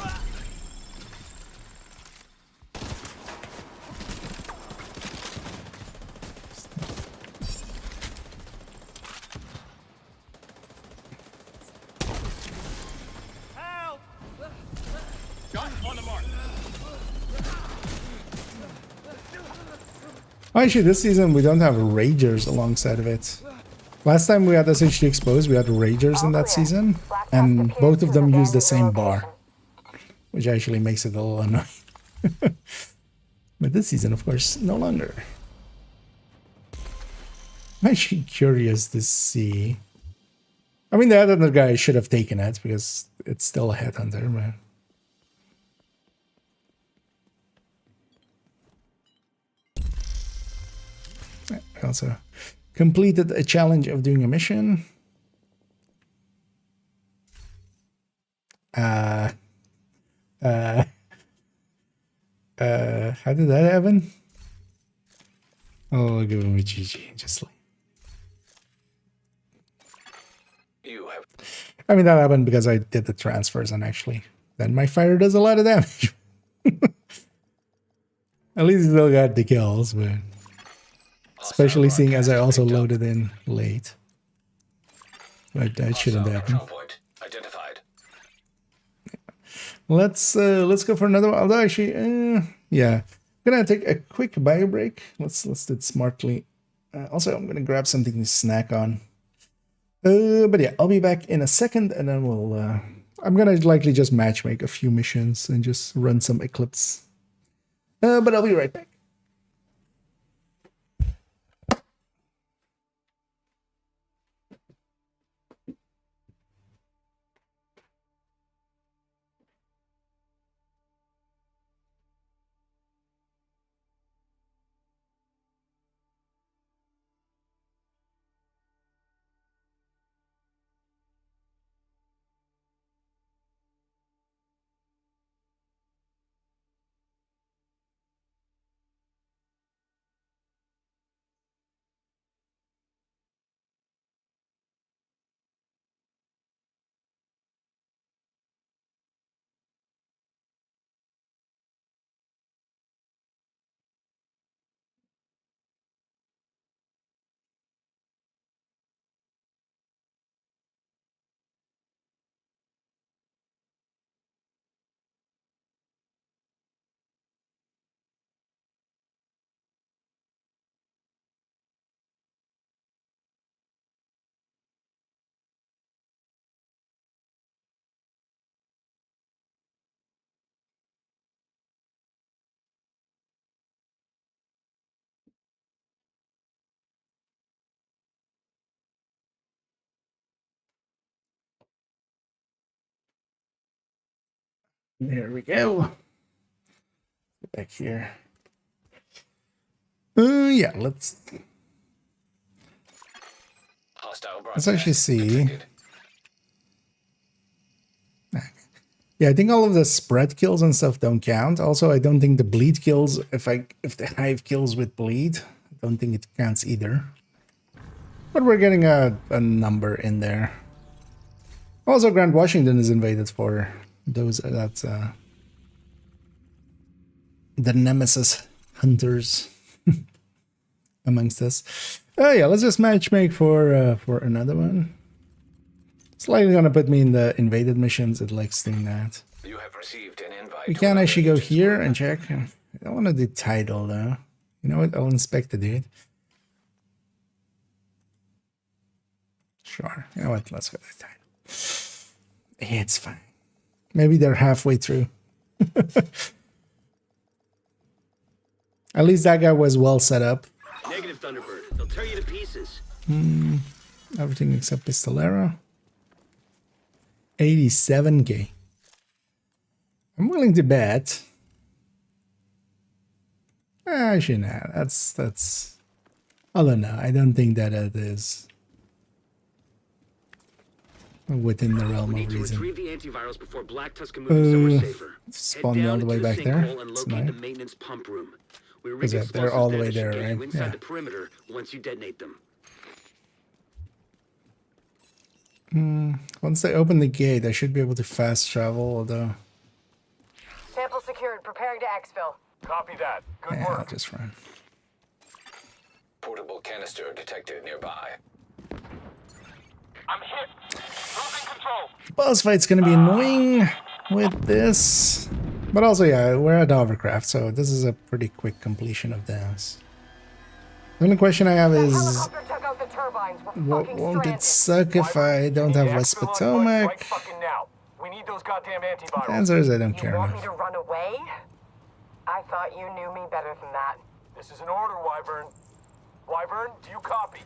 Speaker 1: Actually, this season we don't have Ragers alongside of it. Last time we had SHD Exposed, we had Ragers in that season, and both of them use the same bar, which actually makes it a little annoying. But this season, of course, no longer. I'm actually curious to see. I mean, the other guy should have taken it because it's still a headhunter, man. I also completed a challenge of doing a mission. How did that happen? Oh, I'll give him a GG, just like.
Speaker 5: You have.
Speaker 1: I mean, that happened because I did the transfers, and actually, then my fire does a lot of damage. At least he still got the kills, but especially seeing as I also loaded in late. But that shouldn't happen.
Speaker 5: Point identified.
Speaker 1: Let's go for another one. Although actually, yeah, I'm gonna take a quick bio break. Let's do it smartly. Also, I'm gonna grab something to snack on. But yeah, I'll be back in a second, and then we'll. I'm gonna likely just matchmake a few missions and just run some Eclipse. But I'll be right back. There we go. Back here. Yeah, let's
Speaker 5: Hostile
Speaker 1: let's actually
Speaker 5: broadcast
Speaker 1: see.
Speaker 5: detected.
Speaker 1: Yeah, I think all of the spread kills and stuff don't count. Also, I don't think the bleed kills, if the hive kills with bleed, I don't think it counts either. But we're getting a number in there. Also, Grand Washington is invaded for those that's the nemesis hunters amongst us. Oh yeah, let's just matchmake for another one. It's likely gonna put me in the invaded missions. It likes doing that.
Speaker 5: You have received an invite.
Speaker 1: We
Speaker 5: to
Speaker 1: can
Speaker 5: another
Speaker 1: actually go
Speaker 5: agent's
Speaker 1: here
Speaker 5: program.
Speaker 1: and check. I don't want to do title though. You know what? I'll inspect the dude. Sure. You know what? Let's go to title. Yeah, it's fine. Maybe they're halfway through. At least that guy was well set up.
Speaker 10: Negative, Thunderbird. They'll tear you to pieces.
Speaker 1: Everything except Pistolero. 87k. I'm willing to bet. Actually, nah, that's. I don't know. I don't think that it is within the realm
Speaker 10: We
Speaker 1: of
Speaker 10: need to
Speaker 1: reason.
Speaker 10: retrieve the antivirals before Black Tusk can move somewhere safer.
Speaker 1: Spawn
Speaker 10: Head
Speaker 1: me all
Speaker 10: down
Speaker 1: the way
Speaker 10: into
Speaker 1: back
Speaker 10: the
Speaker 1: there.
Speaker 10: sinkhole and
Speaker 1: That's
Speaker 10: locate the
Speaker 1: nice.
Speaker 10: maintenance pump room. We
Speaker 1: Is
Speaker 10: rig
Speaker 1: that they're all the way
Speaker 10: explosives
Speaker 1: there,
Speaker 10: that should get
Speaker 1: right?
Speaker 10: you inside
Speaker 1: Yeah.
Speaker 10: the perimeter once you detonate them.
Speaker 1: Once they open the gate, I should be able to fast travel, although
Speaker 9: Sample secured. Preparing to exfil.
Speaker 8: Copy that. Good
Speaker 1: yeah, I'll
Speaker 8: work.
Speaker 1: just run.
Speaker 5: Portable canister detected nearby.
Speaker 8: I'm hit. Losing control.
Speaker 1: Boss fight's gonna be annoying with this, but also yeah, we're at Hovercraft, so this is a pretty quick completion of this. The only question I have is,
Speaker 9: Helicopter took out the turbines. We're fucking
Speaker 1: won't
Speaker 9: stranded.
Speaker 1: it suck if I don't have West Potomac?
Speaker 8: Right fucking now. We need those goddamn antivirals.
Speaker 1: The answer is I don't
Speaker 9: You
Speaker 1: care
Speaker 9: want me
Speaker 1: enough.
Speaker 9: to run away? I thought you knew me better than that.
Speaker 8: This is an order, Wyvern. Wyvern, do you copy?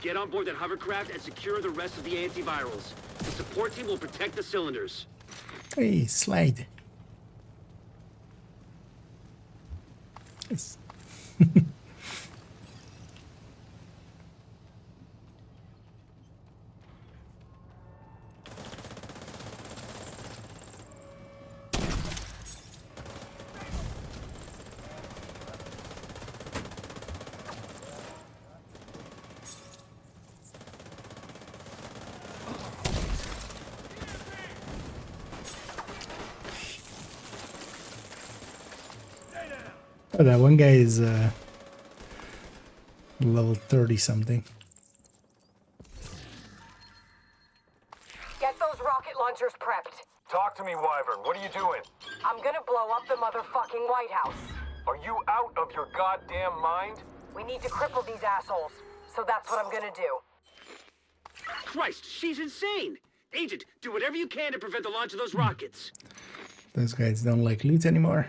Speaker 10: Get on board that hovercraft and secure the rest of the antivirals. The support team will protect the cylinders.
Speaker 1: Hey, slide. Yes. Oh, that one guy is level 30 something.
Speaker 9: Get those rocket launchers prepped.
Speaker 8: Talk to me, Wyvern. What are you doing?
Speaker 9: I'm gonna blow up the motherfucking White House.
Speaker 8: Are you out of your goddamn mind?
Speaker 9: We need to cripple these assholes. So that's what I'm gonna do.
Speaker 10: Christ, she's insane! Agent, do whatever you can to prevent the launch of those rockets.
Speaker 1: Those guys don't like loot anymore.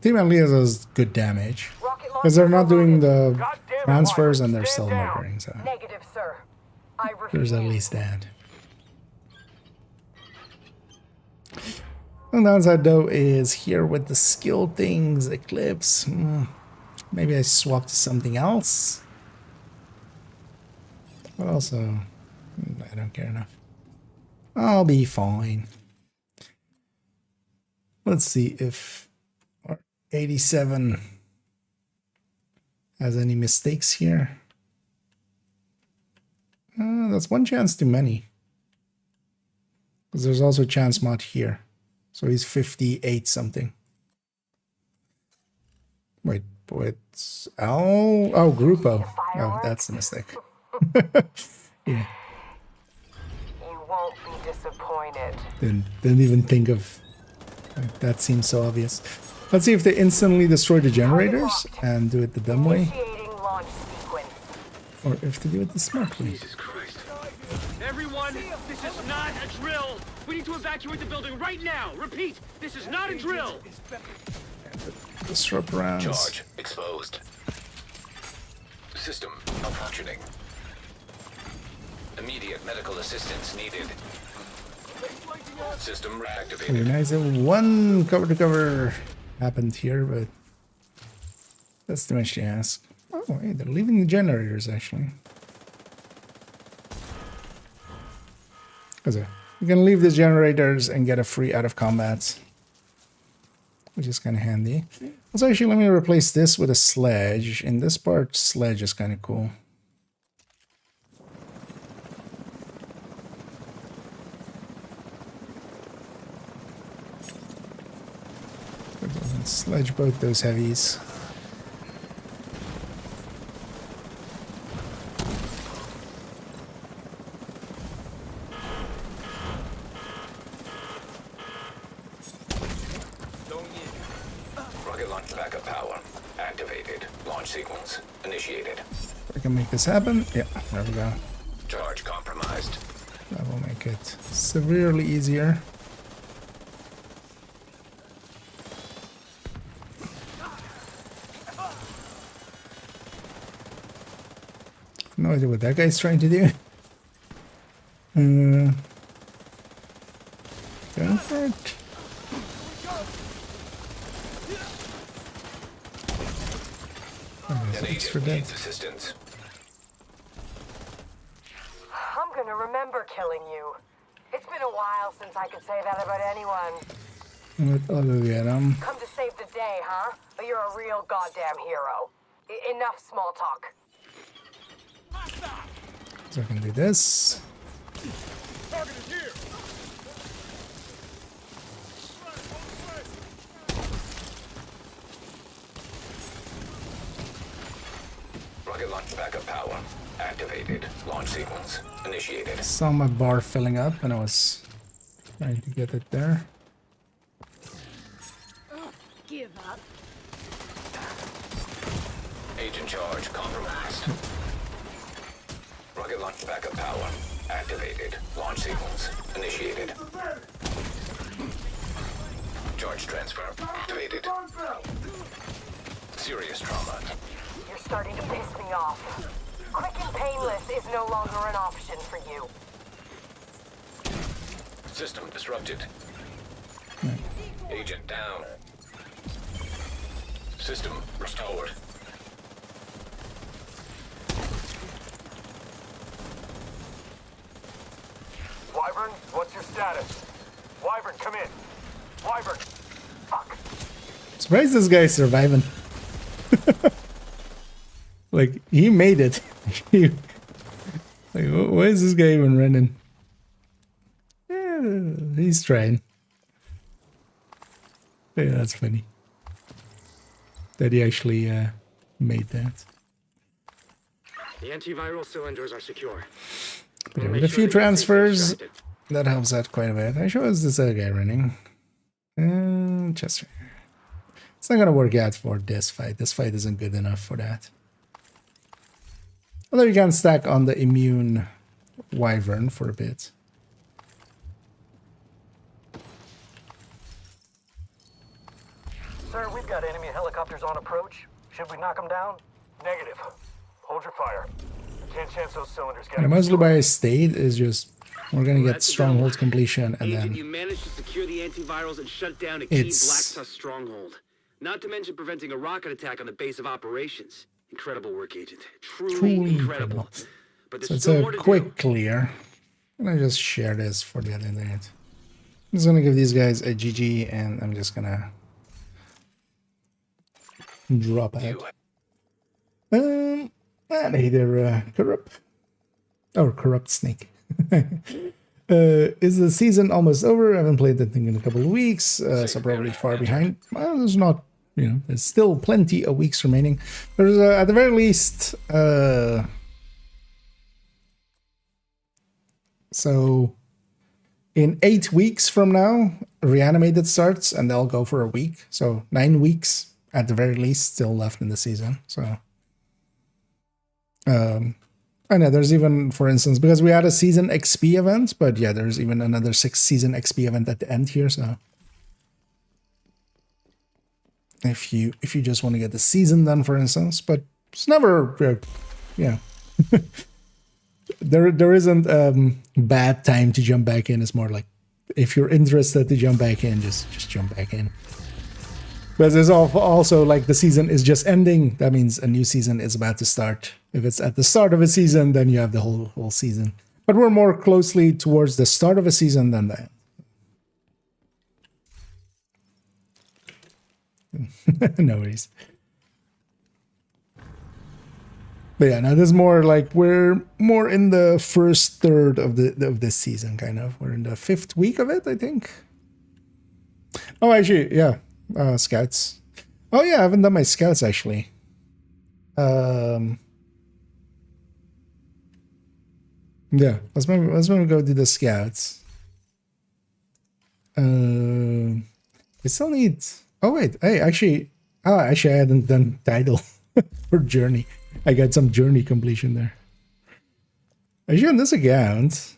Speaker 1: Team at least does good damage.
Speaker 9: Rocket
Speaker 1: Because they're not doing the
Speaker 8: God damn it,
Speaker 1: transfers
Speaker 8: Wyvern,
Speaker 1: and they're
Speaker 8: stand
Speaker 1: still
Speaker 8: down.
Speaker 1: murdering, so
Speaker 9: Negative, sir. I refuse.
Speaker 1: there's at least that. The downside though is here with the skill things, Eclipse. Maybe I swap to something else. But also, I don't care enough. I'll be fine. Let's see if our 87 has any mistakes here. That's one chance too many. Because there's also chance mod here. So he's 58 something. Wait, what's oh, Grupo. Oh, that's the mistake. Yeah,
Speaker 9: You won't be disappointed.
Speaker 1: didn't even think of that. Seems so obvious. Let's see if they instantly destroy the generators and do it the dumb way,
Speaker 9: Initiating launch sequence.
Speaker 1: or if they do it the smart way.
Speaker 10: Jesus Christ. Everyone, this is not a drill! We need to evacuate the building right now! Repeat, this is not a drill!
Speaker 1: Disrupt rounds.
Speaker 5: Charge exposed. System malfunctioning. Immediate medical assistance needed. System
Speaker 1: Very
Speaker 5: reactivated.
Speaker 1: nice. One cover to cover happened here, but that's too much to ask. Oh, hey, they're leaving the generators actually. Okay, you can leave the generators and get a free out of combat, which is kind of handy. Also, actually, let me replace this with a sledge. In this part, sledge is kind of cool. Sledge both those heavies.
Speaker 5: Rocket launch backup power activated. Launch sequence initiated.
Speaker 1: I can make this happen. Yeah, there we go.
Speaker 5: Charge compromised.
Speaker 1: That will make it severely easier. No idea what that guy's trying to do. Go for it.
Speaker 5: An
Speaker 1: Thanks for
Speaker 5: agent
Speaker 1: that.
Speaker 5: needs assistance.
Speaker 9: I'm gonna remember killing you. It's been a while since I could say that about anyone.
Speaker 1: With all of them.
Speaker 9: Come to save the day, huh? But you're a real goddamn hero. Enough small talk.
Speaker 1: So I can do this.
Speaker 8: Target is here.
Speaker 5: Rocket launch backup power activated. Launch sequence initiated.
Speaker 1: Saw my bar filling up and I was trying to get it there.
Speaker 6: Give up.
Speaker 5: Agent charge compromised. Rocket launch backup power activated. Launch sequence initiated. Charge transfer activated. Serious trauma.
Speaker 9: You're starting to piss me off. Quick and painless is no longer an option for you.
Speaker 5: System disrupted. Agent down. System restored.
Speaker 8: Wyvern, what's your status? Wyvern, come in. Wyvern. Fuck.
Speaker 1: Surprised this guy's surviving. Like, he made it. Like, why is this guy even running? Yeah, he's trying. Yeah, that's funny. That he actually made that.
Speaker 10: The antiviral cylinders are secure.
Speaker 1: But
Speaker 10: We'll
Speaker 1: with
Speaker 10: make
Speaker 1: a
Speaker 10: sure
Speaker 1: few
Speaker 10: they get safely
Speaker 1: transfers,
Speaker 10: extracted.
Speaker 1: that helps out quite a bit. I show us this other guy running. Chester. It's not gonna work out for this fight. This fight isn't good enough for that. Although you can stack on the immune wyvern for a bit.
Speaker 8: Sir, we've got enemy helicopters on approach. Should we knock them down? Negative. Hold your fire. Can't chance those cylinders getting
Speaker 1: And mostly by state is just we're gonna get
Speaker 10: That's the
Speaker 1: stronghold
Speaker 10: goal.
Speaker 1: completion and
Speaker 10: Agent,
Speaker 1: then
Speaker 10: you managed to secure the antivirals and shut down a key
Speaker 1: It's-
Speaker 10: Black Sus stronghold. Not to mention preventing a rocket attack on the base of operations. Incredible work, Agent. Truly incredible. But
Speaker 1: so
Speaker 10: there's
Speaker 1: it's
Speaker 10: still
Speaker 1: a
Speaker 10: more to
Speaker 1: quick
Speaker 10: do.
Speaker 1: clear. I'm gonna just share this for the other internet. I'm just gonna give these guys a GG and I'm just gonna drop out. And either corrupt or corrupt snake. Is the season almost over? I haven't played that thing in a couple of weeks, so probably far behind. Well, there's not, there's still plenty of weeks remaining. There's at the very least, so in 8 weeks from now, Reanimated starts, and they'll go for a week. So 9 weeks at the very least still left in the season. So, I know there's even, for instance, because we had a season XP event, but yeah, there's even another 6 season XP event at the end here. So if you just want to get the season done, for instance, but It's never, yeah. There isn't bad time to jump back in. It's more like if you're interested to jump back in, just jump back in. But there's also like the season is just ending. That means a new season is about to start. If it's at the start of a season, then you have the whole season. But we're more closely towards the start of a season than that. No worries. But yeah, now there's more like we're more in the first third of this season, kind of. We're in the 5th week of it, I think. Oh, actually, yeah, scouts. Oh yeah, I haven't done my scouts actually. Yeah, let's maybe go do the scouts. I still need. Oh wait, hey, actually, I hadn't done title for journey. I got some journey completion there. Actually, on this account,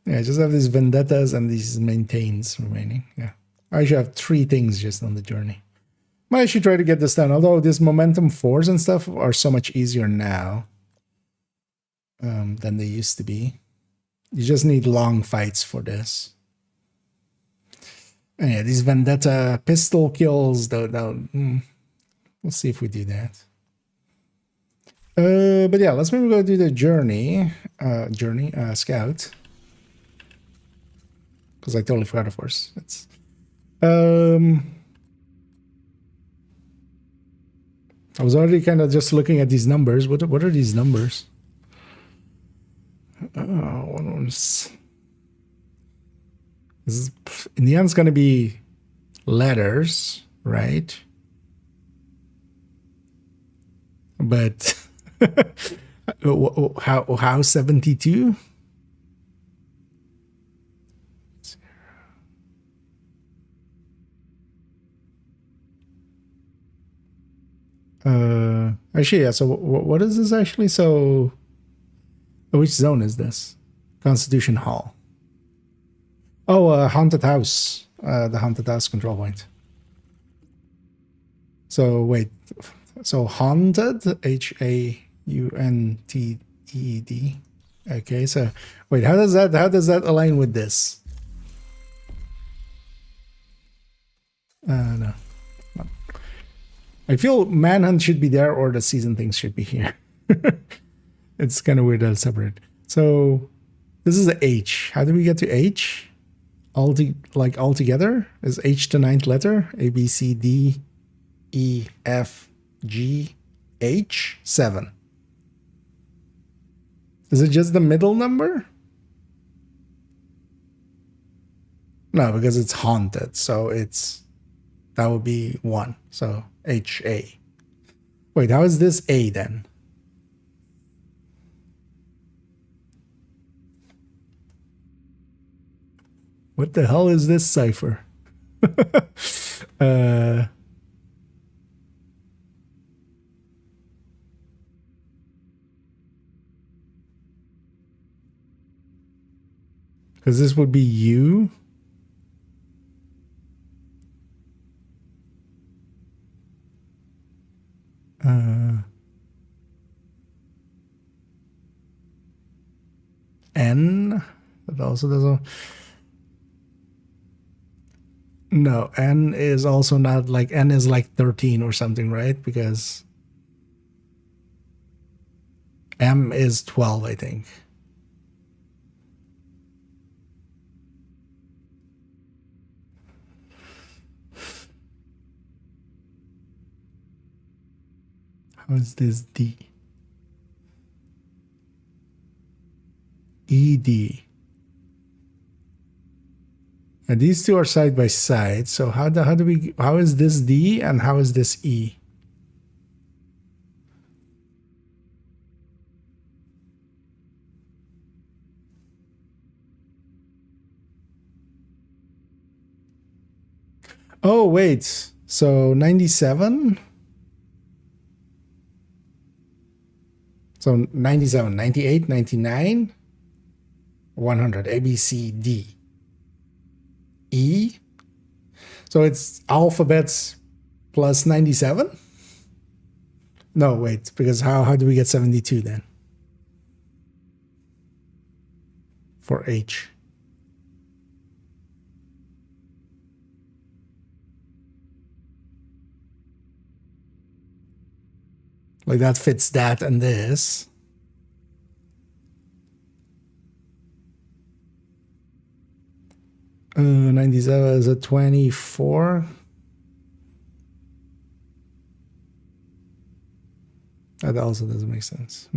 Speaker 1: yeah, I just have these vendettas and these maintains remaining. Yeah, I should have 3 things just on the journey. Might actually try to get this done. Although this momentum 4s and stuff are so much easier now than they used to be. You just need long fights for this. And yeah, these vendetta pistol kills, though. We'll see if we do that. But yeah, let's maybe go do the journey. Scout. Because I totally forgot, of course. It's I was already kind of just looking at these numbers. What are these numbers? One one's. This is, in the end, it's going to be letters, right? But how 72? Actually, yeah. So what is this actually? So, which zone is this? Constitution Hall. Oh, haunted house. The haunted house control point. So wait. So haunted, HAUNTED. Okay, so wait, how does that align with this? No. I feel Manhunt should be there or the season things should be here. It's kind of weird that it's separate. So this is the H. How do we get to H? All together? Is H the 9th letter? A, B, C, D, E, F, G, H, 7. Is it just the middle number? No, because it's haunted. So that would be 1. So H, A. Wait, how is this A then? What the hell is this cipher? Because this would be U. N. That also doesn't. No, N is also not like N is like 13 or something, right? Because M is 12, I think. How is this D? ED. And these two are side by side. So how is this D and how is this E? Oh, wait. So 97? So 97, 98, 99, 100, A, B, C, D. E. So it's alphabets plus 97. No, wait, because how do we get 72 then? For H. Like that fits that and this. Uh, 97 is a 24. That also doesn't make sense.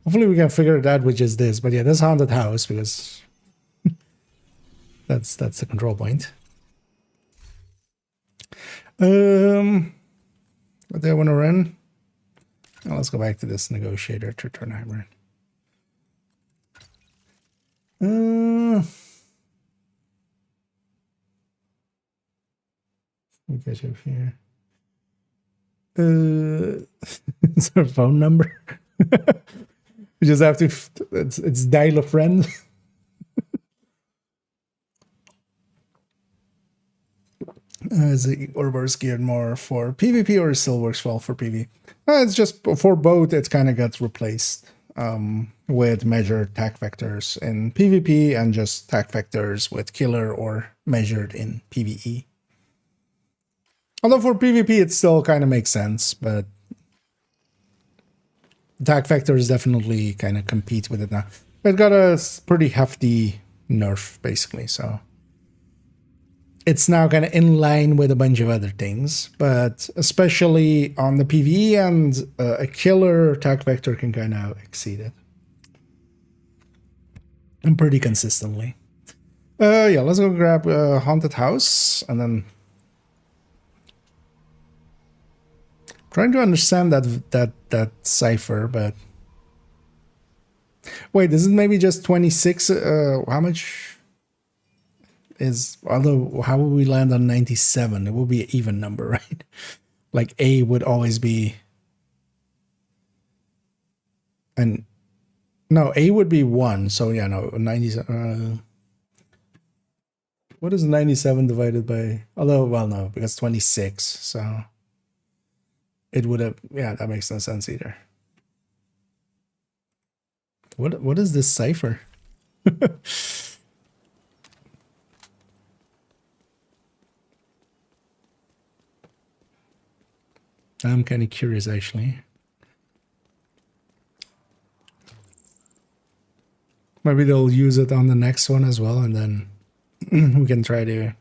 Speaker 1: Hopefully we can figure it out which is this. But yeah, this haunted house because that's the control point. What do I want to run? Oh, let's go back to this negotiator to turn hybrid. Let me catch up here. Is there a phone number? We just have to. It's dial a friend. Is the Ouroboros geared more for PvP or it still works well for PvP? It's just for both. It kind of gets replaced with measured attack vectors in PvP and just attack vectors with killer or measured in PvE. Although for PvP it still kind of makes sense, but attack vectors definitely kind of compete with it now. It got a pretty hefty nerf basically, so it's now kind of in line with a bunch of other things, but especially on the PvE and a killer attack vector can kind of exceed it. And pretty consistently. Yeah, let's go grab Haunted House and then trying to understand that cipher, but wait, is it maybe just 26? How much is, although how would we land on 97? It will be an even number, right? Like A would always be, and no, A would be 1. So yeah, no, 97. What is 97 divided by? Although, well, no, because 26. So it would have, yeah, that makes no sense either. What is this cipher? I'm kind of curious, actually. Maybe they'll use it on the next one as well, and then we can try to.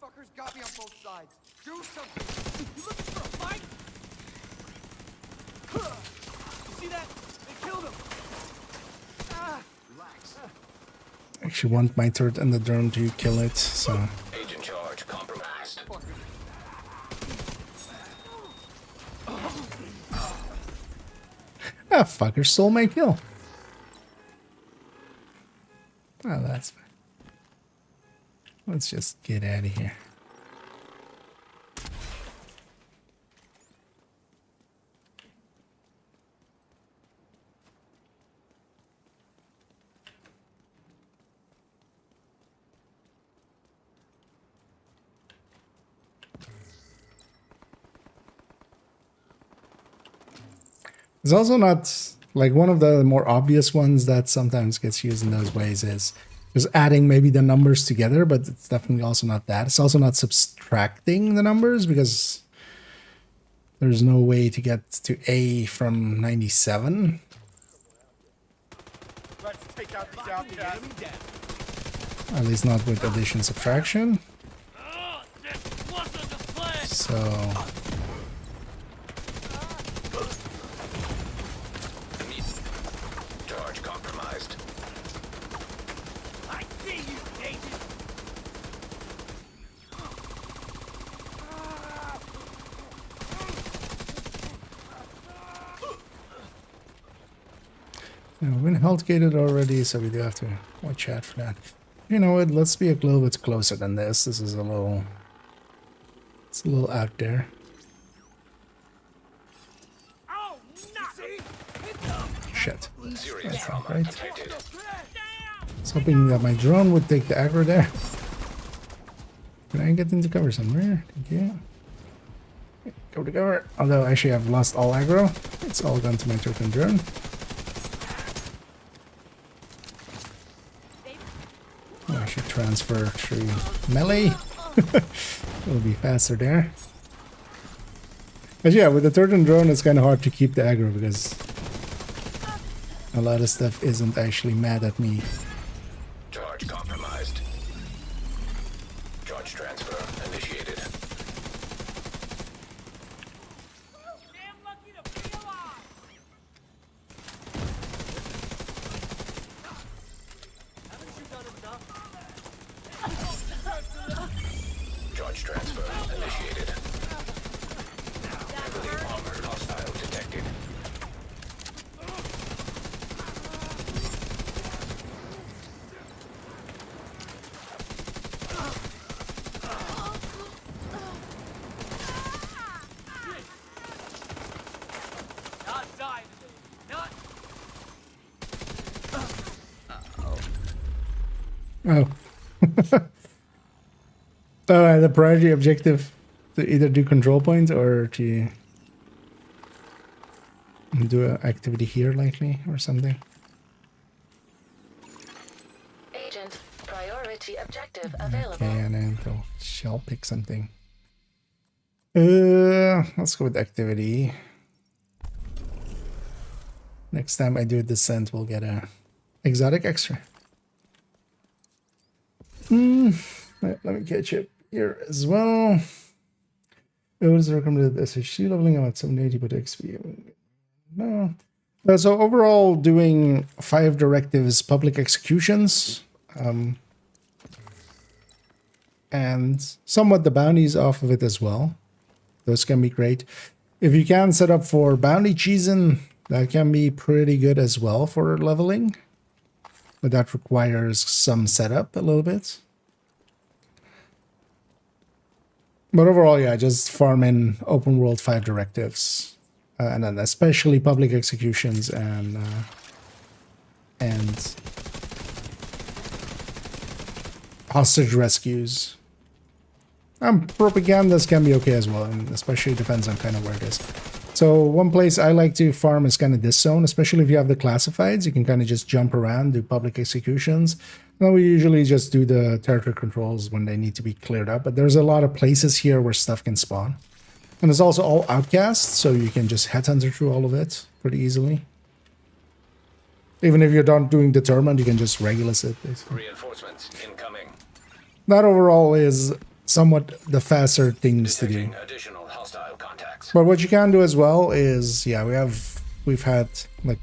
Speaker 6: Fuckers got me on both sides. Do something. You looking for a fight? You see that? They killed him. Relax.
Speaker 1: I actually want my turret and the drone to kill it, so.
Speaker 5: Agent charge compromised.
Speaker 1: Ah, fucker stole my kill. Oh, that's fine. Let's just get out of here. It's also not like one of the more obvious ones that sometimes gets used in those ways is just adding maybe the numbers together, but it's definitely also not that. It's also not subtracting the numbers because there's no way to get to A from 97.
Speaker 6: Let's take out these outcasts.
Speaker 1: At least not with addition subtraction. So
Speaker 5: Charge compromised.
Speaker 6: I see you, agent.
Speaker 1: yeah, we've been health gated already, so we do have to watch out for that. You know what? Let's be a little bit closer than this. This is a little. It's a little out there.
Speaker 6: Oh,
Speaker 1: Shit.
Speaker 5: Serious
Speaker 1: That's not
Speaker 5: trauma
Speaker 1: right.
Speaker 5: detected.
Speaker 1: I was hoping that my drone would take the aggro there. Can I get into cover somewhere? Thank you. Go to cover. Although actually I've lost all aggro. It's all gone to my token drone. I should transfer through melee. It'll be faster there. But yeah, with the turtle drone, it's kind of hard to keep the aggro because a lot of stuff isn't actually mad at me.
Speaker 5: Charge compromised. Charge transfer initiated.
Speaker 6: Damn lucky to be alive! Haven't you done enough?
Speaker 5: Charge transfer initiated. Heavily armored hostile detected.
Speaker 6: Not die today. Not.
Speaker 1: Oh. Oh, the priority objective to either do control points or to do an activity here likely or something.
Speaker 2: Agent, priority objective available.
Speaker 1: Okay, and then they'll shall pick something. Let's go with activity. Next time I do a descent, we'll get a exotic extra. Let me catch up here as well. It was recommended SHD leveling up at 780 but XP. No. So overall, doing 5 directives, public executions, and somewhat the bounties off of it as well. Those can be great. If you can set up for bounty cheesing, that can be pretty good as well for leveling. But that requires some setup a little bit. But overall, yeah, just farm in open world 5 directives. And then especially public executions and hostage rescues. Propagandas can be okay as well, and especially depends on kind of where it is. So one place I like to farm is kind of this zone, especially if you have the classifieds. You can kind of just jump around, do public executions. Then we usually just do the territory controls when they need to be cleared up. But there's a lot of places here where stuff can spawn. And it's also all outcasts, so you can just headhunter through all of it pretty easily. Even if you're not doing determined, you can just regulus it, basically.
Speaker 5: Reinforcements incoming.
Speaker 1: That overall is somewhat the faster things to do.
Speaker 5: Additional hostile contacts.
Speaker 1: But what you can do as well is, yeah, we've had, like,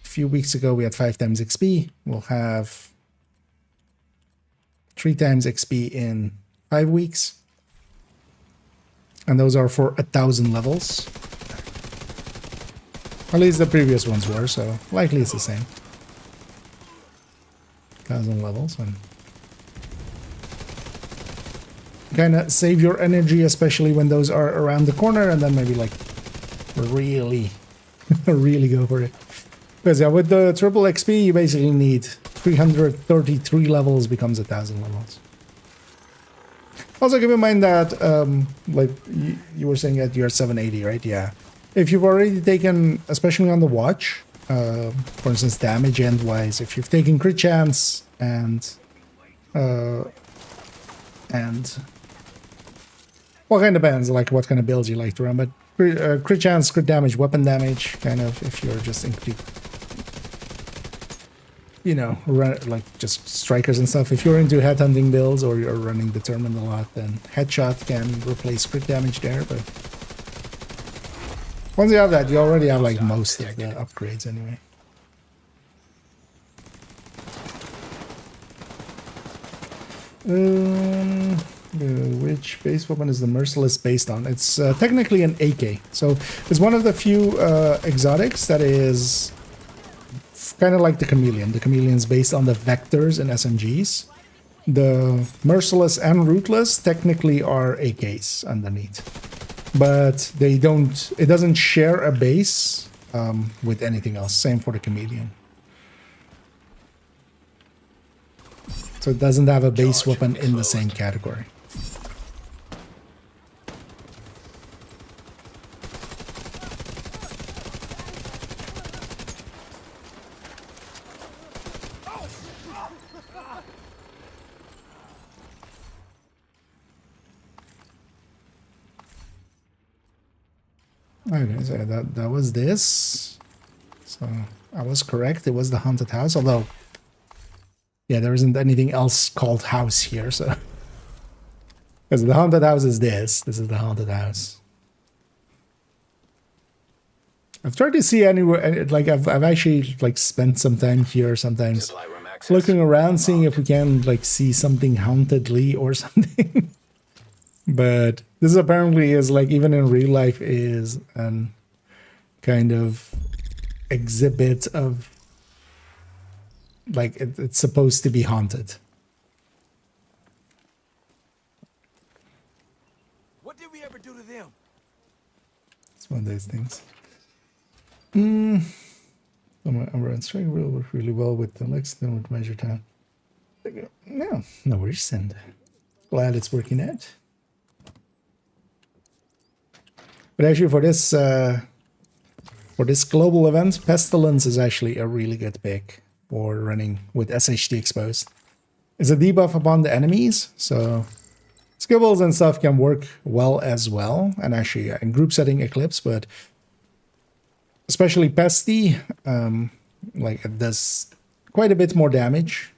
Speaker 1: a few weeks ago, we had 5 times XP. We'll have 3 times XP in 5 weeks. And those are for 1,000 levels. At least the previous ones were, so likely it's the same. 1,000 levels, and kind of save your energy, especially when those are around the corner, and then maybe like really go for it. Because yeah, with the triple XP, you basically need 333 levels becomes 1,000 levels. Also, keep in mind that, like you were saying that you're 780, right? Yeah. If you've already taken, especially on the watch, for instance, damage end-wise, if you've taken crit chance and well, kind of depends, like what kind of builds you like to run, but crit chance, crit damage, weapon damage, kind of, if you're just include, you know, run, like just strikers and stuff. If you're into headhunting builds or you're running determined a lot, then headshot can replace crit damage there. But once you have that, you already have like most of the upgrades anyway. Which base weapon is the Merciless based on? It's technically an AK, so it's one of the few exotics that is kind of like the Chameleon. The Chameleon is based on the vectors and SMGs. The Merciless and Ruthless technically are AKs underneath, but they don't. It doesn't share a base with anything else. Same for the Chameleon. So it doesn't have a base weapon in the same category. Okay, so that was this. So I was correct. It was the haunted house. Although, yeah, there isn't anything else called house here. So, because the haunted house is this. This is the haunted house. I've tried to see anywhere. Like I've actually like spent some time here sometimes,
Speaker 5: Supply room access.
Speaker 1: looking around, seeing if we can like see something hauntedly or something. But this apparently is like, even in real life, is an kind of exhibit of like it's supposed to be haunted.
Speaker 6: What did we ever do to them?
Speaker 1: It's one of those things. I'm strike will work really well with the Lex, then with Measure Town. No worries, and glad it's working out. But actually, for this global event, Pestilence is actually a really good pick for running with SHD Exposed. It's a debuff upon the enemies, so skibbles and stuff can work well as well, and actually in group setting Eclipse, but especially Pesty, like it does quite a bit more damage.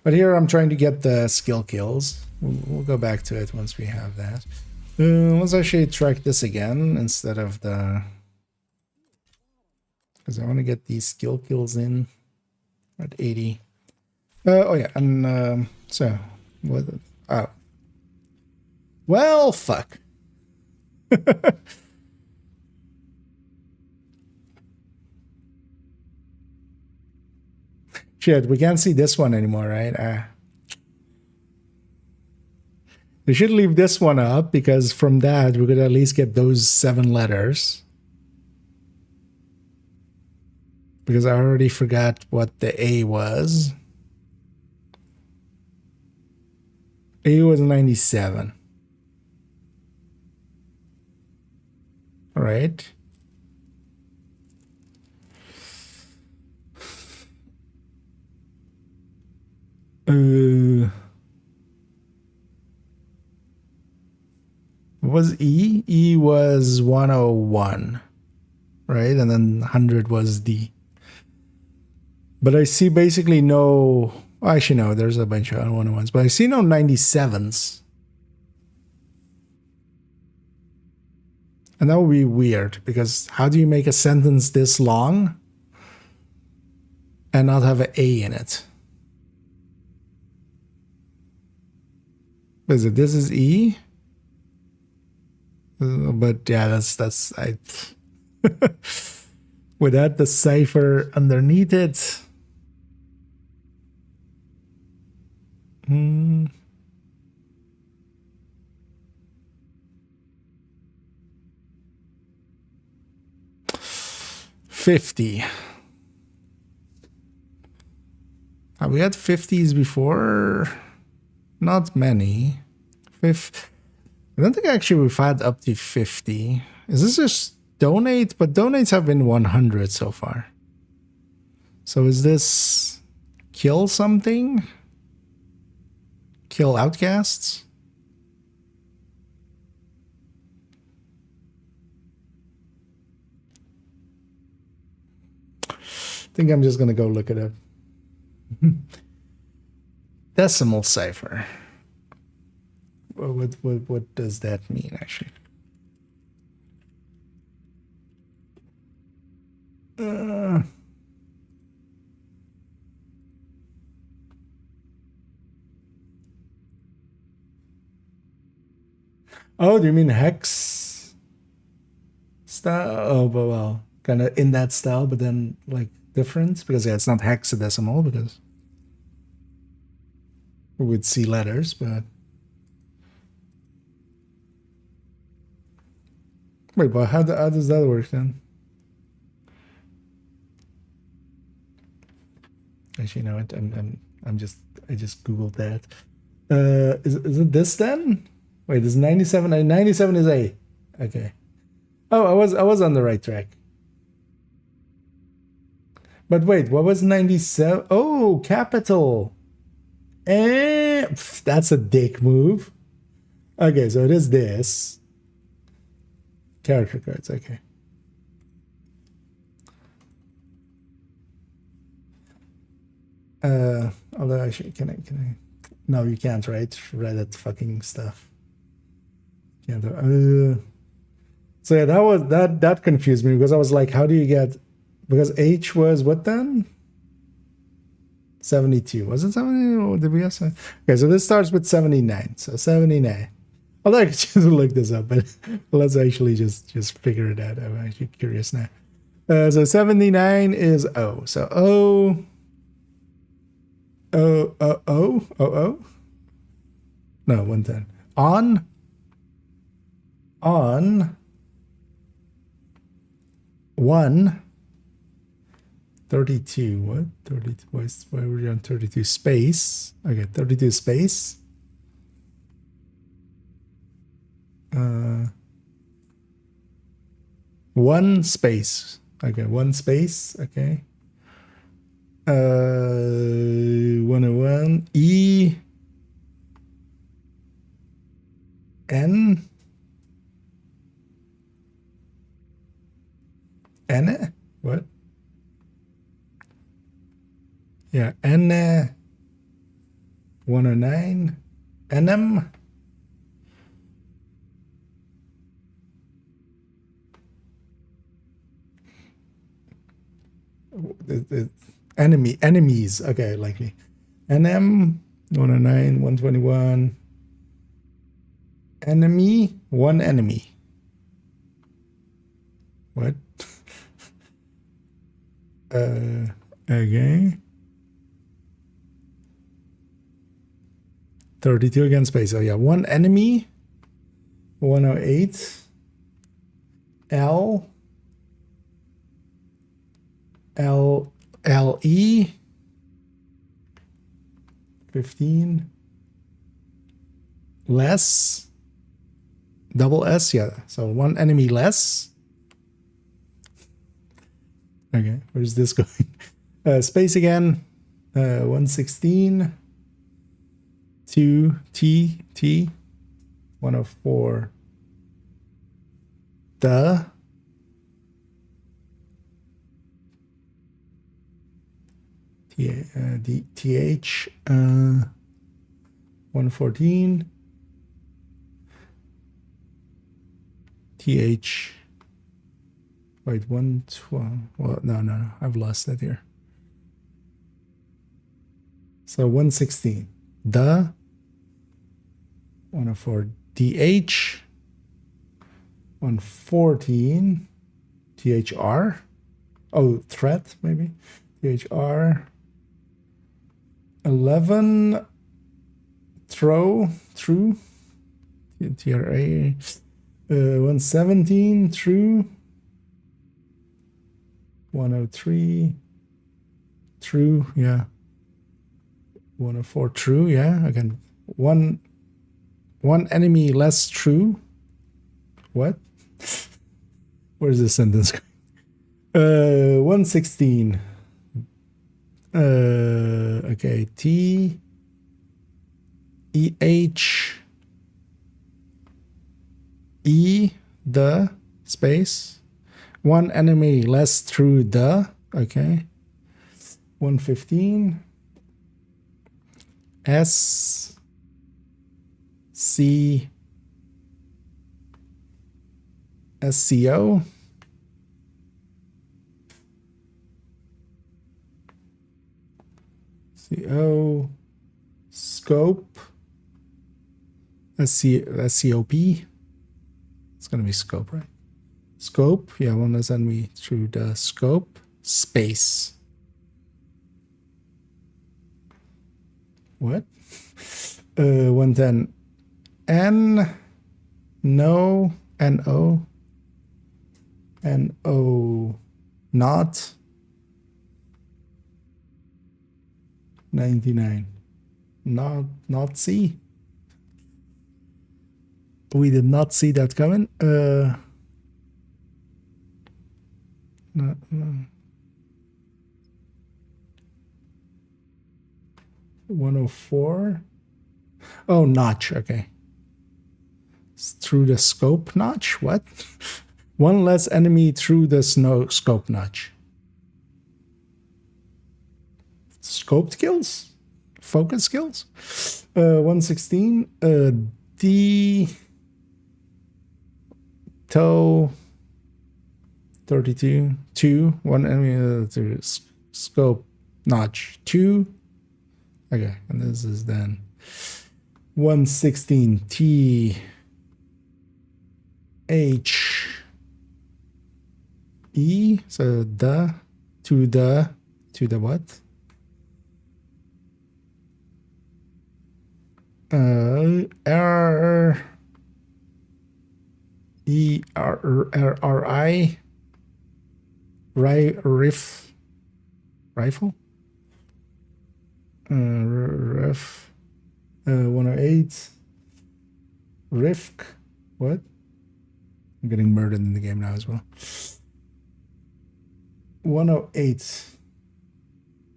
Speaker 1: But here I'm trying to get the skill kills. We'll go back to it once we have that. Let's actually track this again instead of the... Because I want to get these skill kills in at 80. Oh yeah, and so... what? Oh. Well, fuck. Shit, we can't see this one anymore, right? We should leave this one up, because from that we could at least get those 7 letters. Because I already forgot what the A was. A was 97. All right. What was E? E was 101, right? And then 100 was D. But I see basically no... Actually, no, there's a bunch of 101s, but I see no 97s. And that would be weird, because how do you make a sentence this long and not have an A in it? Is it, this is E? But yeah, that's I without the cipher underneath it. Hmm. $50. Have we had 50s before? Not many. I don't think actually we've had up to 50. Is this just donate? But donates have been 100 so far. So is this kill something? Kill outcasts? I think I'm just gonna go look it up. Decimal cipher. What does that mean, actually? Oh, do you mean hex style? Oh, well, kind of in that style, but then like different, because yeah, it's not hexadecimal, because we would see letters, but wait, but how does that work then? Actually, no, I just googled that. Is it this then? Wait, this 97. 97 is A. Okay. Oh, I was on the right track. But wait, what was 97? Oh, capital. That's a dick move. Okay, so it is this. Character cards, okay. Although I should, can I? No, you can't, right? Reddit fucking stuff. Can't. So yeah, that confused me because I was like, how do you get? Because H was what then? 72. Was it 70? Or did we have 70? Okay, so this starts with 79. So 79. Although I could just look this up, but let's actually just figure it out. I'm actually curious now. So 79 is O. So O. No, 110. On 1 32. What? 32. Why were you on 32 space? Okay, 32 space. 1 space. Okay, 1 space. Okay. 101 E N N what? Yeah, N 109 NM enemies. Okay, likely. NM 109 121 enemy 1 enemy. What? Okay. 32 against space. Oh yeah, 1 enemy. 108 L LE 15 less double S. Yeah, so 1 enemy less. Okay, where's this going? Space again. 116 2 T 104 the TH 114 TH wait 112. Well, no, I've lost that here. So 116 the 104 DH 114 THR. Oh, threat maybe. THR 11 true TRA 117 true 103 true, yeah. 104 true, yeah. Again, one enemy less true. What? Where's this sentence going? 116 okay, T E H E the space 1 enemy less through the. Okay, 115 S C SCO CO scope SCOP. It's gonna be scope, right? Scope, yeah, one less enemy through the scope space. What? 110 N no NO NO not 99 not C. We did not see that coming. No. 104. Oh, notch. Okay. It's through the scope notch. What? One less enemy through the scope notch. Scoped kills? Focus kills? 116. D. Toe. 32. 2. One enemy through scope notch. 2. Okay, and this is then 116. T. H. E. So the. To the what? R E R I rifle 108 Rifk. What? I'm getting murdered in the game now as well. 108.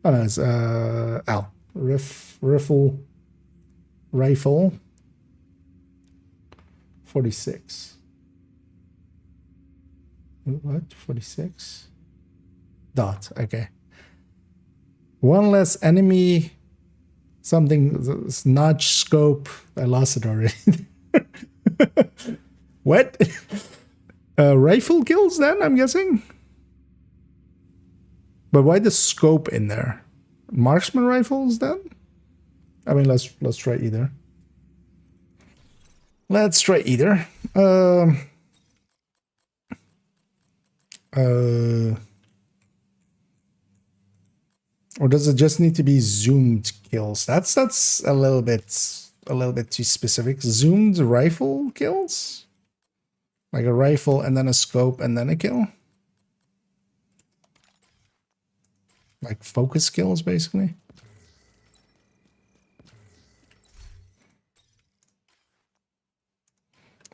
Speaker 1: Oh no, it's L. Rifle 46. What? 46? Dot. Okay. One less enemy. Something. Notch scope. I lost it already. What? Rifle kills then, I'm guessing? But why the scope in there? Marksman rifles then? I mean, let's try either. Let's try either. Or does it just need to be zoomed kills? That's a little bit too specific. Zoomed rifle kills? Like a rifle and then a scope and then a kill? Like focus kills, basically.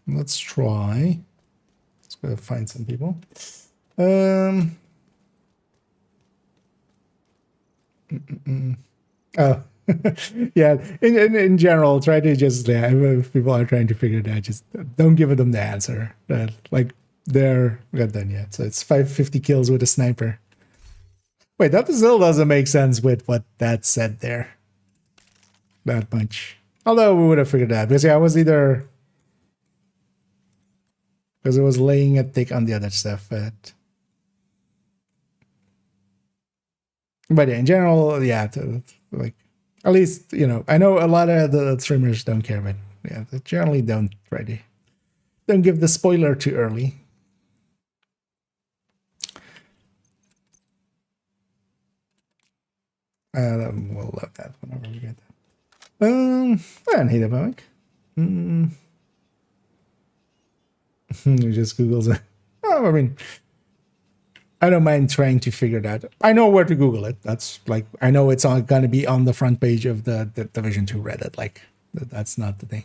Speaker 1: Let's try. Let's go find some people. Oh. Yeah, in general, try to just, if people are trying to figure it out, just don't give them the answer. Like, they're not done yet. So it's 550 kills with a sniper. Wait, that still doesn't make sense with what that said there. That much. Although we would have figured that. Because, yeah, I was either... Because it was laying a tick on the other stuff, but yeah, in general, yeah, like, at least, you know, I know a lot of the streamers don't care, but yeah, they generally don't give the spoiler too early. We'll love that whenever we get that. I don't hate about it. You just Googles it. Oh, I mean, I don't mind trying to figure that. I know where to Google it. That's like, I know it's going to be on the front page of the Division 2 Reddit. Like, that's not the thing.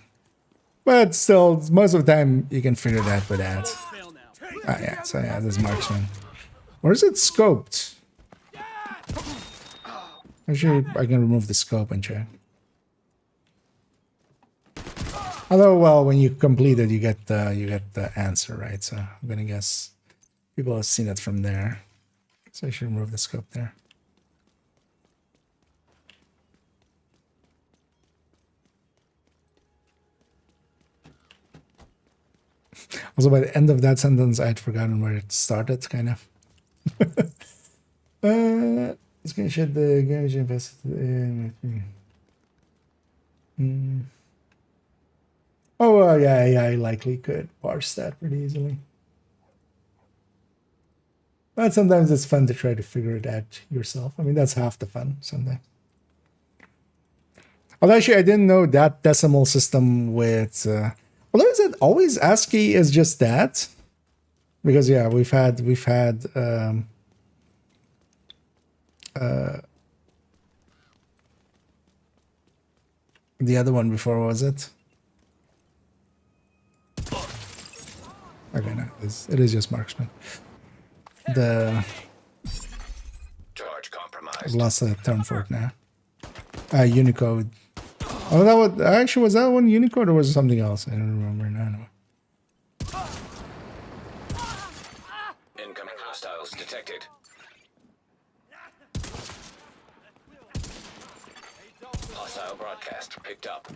Speaker 1: But still, most of the time, you can figure that with ads. Ah, yeah, so yeah, this is Marksman. Or is it scoped? Actually, I can remove the scope and check. Although, well, when you complete it, you get the answer, right? So I'm gonna guess people have seen it from there. So I should remove the scope there. Also, by the end of that sentence, I had forgotten where it started, kind of. Screenshot the damage invested in. Oh, yeah, I likely could parse that pretty easily. But sometimes it's fun to try to figure it out yourself. I mean, that's half the fun sometimes. Although actually, I didn't know that decimal system with... although is it always ASCII is just that? Because, yeah, we've had the other one before, was it? Okay, no, it is just Marksman. The
Speaker 5: Charge compromised.
Speaker 1: I've lost a term for it now. Unicode. Oh, that was actually, was that one Unicode or was it something else? I don't remember now.
Speaker 5: Hostile broadcast picked up.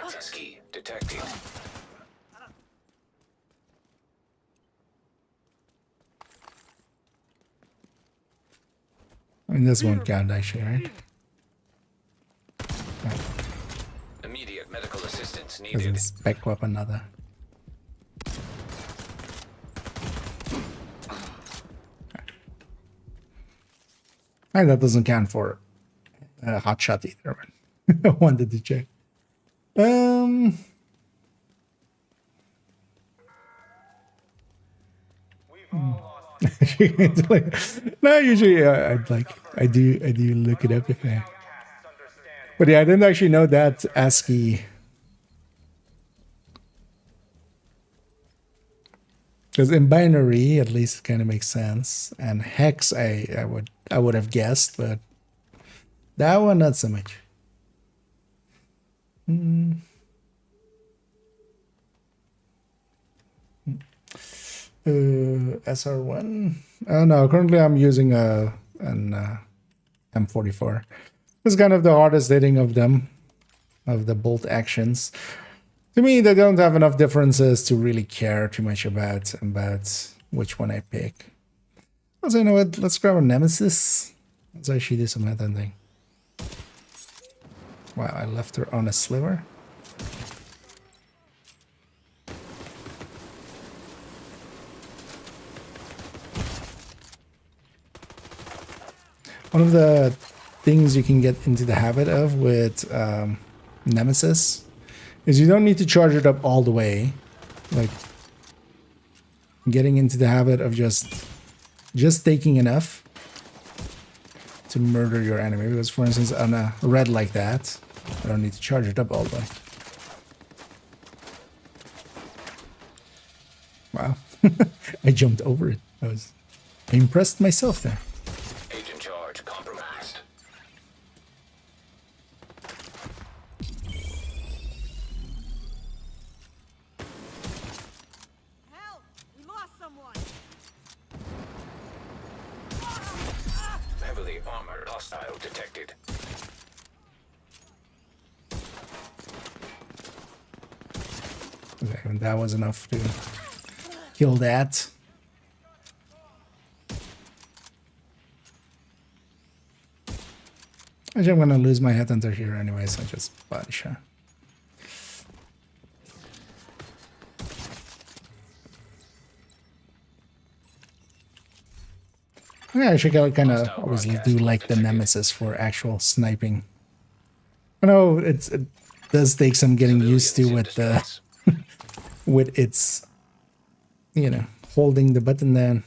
Speaker 5: Access key detected.
Speaker 1: I mean, this won't count actually, right?
Speaker 5: Immediate medical assistance
Speaker 1: Because
Speaker 5: needed.
Speaker 1: it's spec weapon another. And that doesn't count for hot shot either. I wanted to check. No, usually I do look it up if I. But yeah, I didn't actually know that ASCII. Because in binary, at least, it kind of makes sense, and hex, I would have guessed, but that one not so much. SR1. Oh no, currently I'm using an M44. It's kind of the hardest hitting of them, of the bolt actions. To me, they don't have enough differences to really care too much about which one I pick. Also, you know what? Let's grab a Nemesis. Let's actually do some headhunting. Wow, I left her on a sliver. One of the things you can get into the habit of with Nemesis is you don't need to charge it up all the way. Like getting into the habit of just taking enough to murder your enemy. Because for instance, on a red like that, I don't need to charge it up all the way. Wow. I jumped over it. I impressed myself there.
Speaker 5: Agent charge compromised.
Speaker 6: Help! We lost someone!
Speaker 5: Heavily armored hostile detected.
Speaker 1: Okay, and that was enough to kill that. Actually, I'm gonna lose my headhunter here anyway, so just body shot. Yeah, I actually kind of always do like the Nemesis for actual sniping. I know it does take some getting used to with the with its, you know, holding the button down.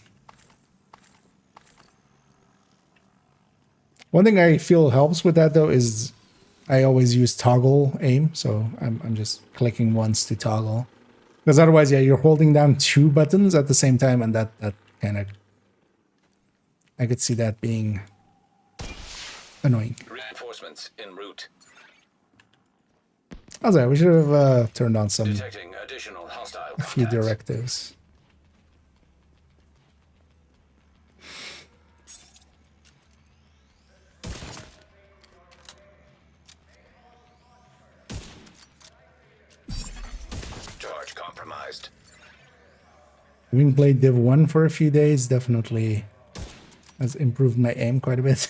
Speaker 1: One thing I feel helps with that though is I always use toggle aim, so I'm just clicking once to toggle. Because otherwise, yeah, you're holding down two buttons at the same time, and that kind of, I could see that being annoying.
Speaker 5: Reinforcements en route.
Speaker 1: I was like, we should have turned on some
Speaker 5: Detecting additional hostile
Speaker 1: a few
Speaker 5: contacts.
Speaker 1: directives.
Speaker 5: Charge compromised.
Speaker 1: Having played Div 1 for a few days definitely has improved my aim quite a bit.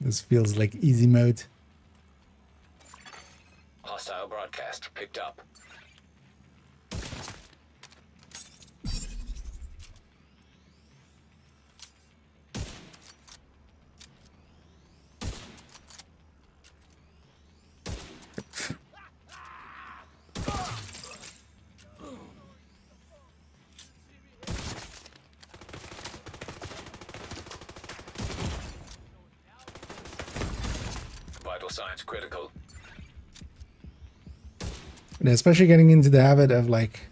Speaker 1: This feels like easy mode.
Speaker 5: Hostile broadcast picked up. Vital signs critical.
Speaker 1: And especially getting into the habit of like,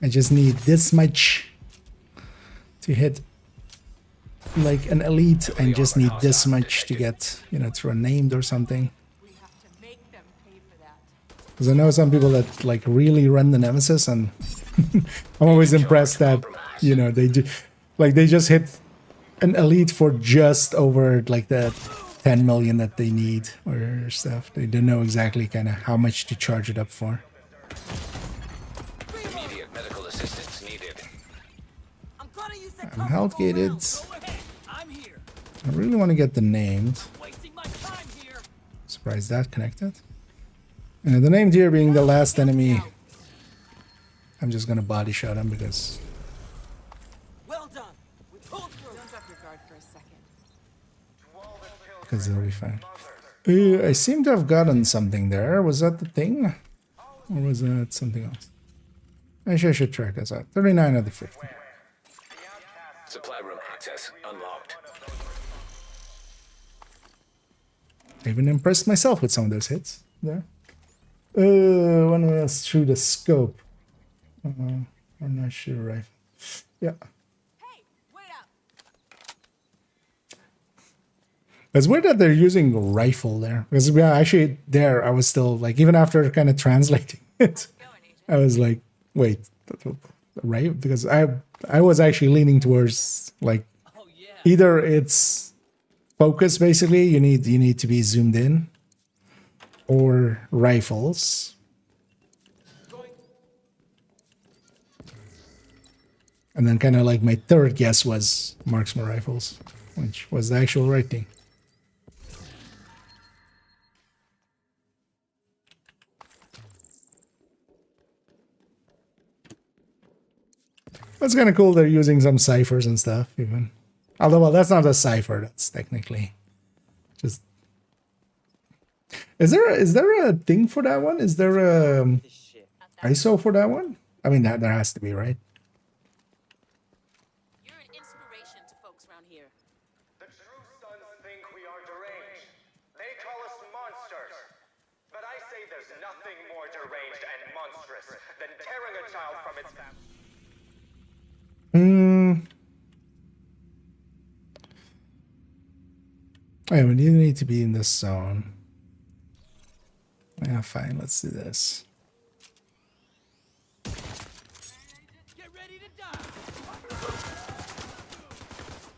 Speaker 1: I just need this much to hit like an elite and just need this much to get, you know, through a named or something.
Speaker 7: We have to make them pay for that.
Speaker 1: Because I know some people that like really run the Nemesis, and I'm always impressed that, you know, they just hit an elite for just over like the 10 million that they need or stuff. They don't know exactly kind of how much to charge it up for.
Speaker 5: Immediate medical assistance needed.
Speaker 6: I'm gonna use the
Speaker 1: I'm
Speaker 6: cover
Speaker 1: health
Speaker 6: all
Speaker 1: gated.
Speaker 6: around. Go ahead. I'm here.
Speaker 1: I really want to get the named.
Speaker 6: Wasting my time here.
Speaker 1: Surprised that connected. And the named here being the last enemy. I'm just gonna body shot him because
Speaker 6: Well done. We pulled through.
Speaker 4: Don't drop your guard for a second.
Speaker 1: they'll be fine. I seem to have gotten something there. Was that the thing? Or was that something else? Actually, I should track this out. 39 out of the 50.
Speaker 5: Supply room access unlocked.
Speaker 1: I even impressed myself with some of those hits there. One else through the scope. I'm not sure, right? Yeah.
Speaker 6: Hey, wait up.
Speaker 1: It's weird that they're using rifle there. Because yeah, actually there I was still like, even after kind of translating it, I was like, wait, right? Because I was actually leaning towards like either it's focus basically, you need to be zoomed in, or rifles. And then kind of like my third guess was marksman rifles, which was the actual right thing. That's kind of cool. They're using some ciphers and stuff even. Although, well, that's not a cipher. That's technically just... Is there a thing for that one? Is there a ISO for that one? I mean, there has to be, right?
Speaker 6: You're an inspiration to folks around here.
Speaker 8: The true sons think we are deranged. They call us monsters. But I say there's nothing more deranged and monstrous than tearing a child from its family.
Speaker 1: Oh, we need to be in this zone. Yeah, fine. Let's do this.
Speaker 6: Get ready to die.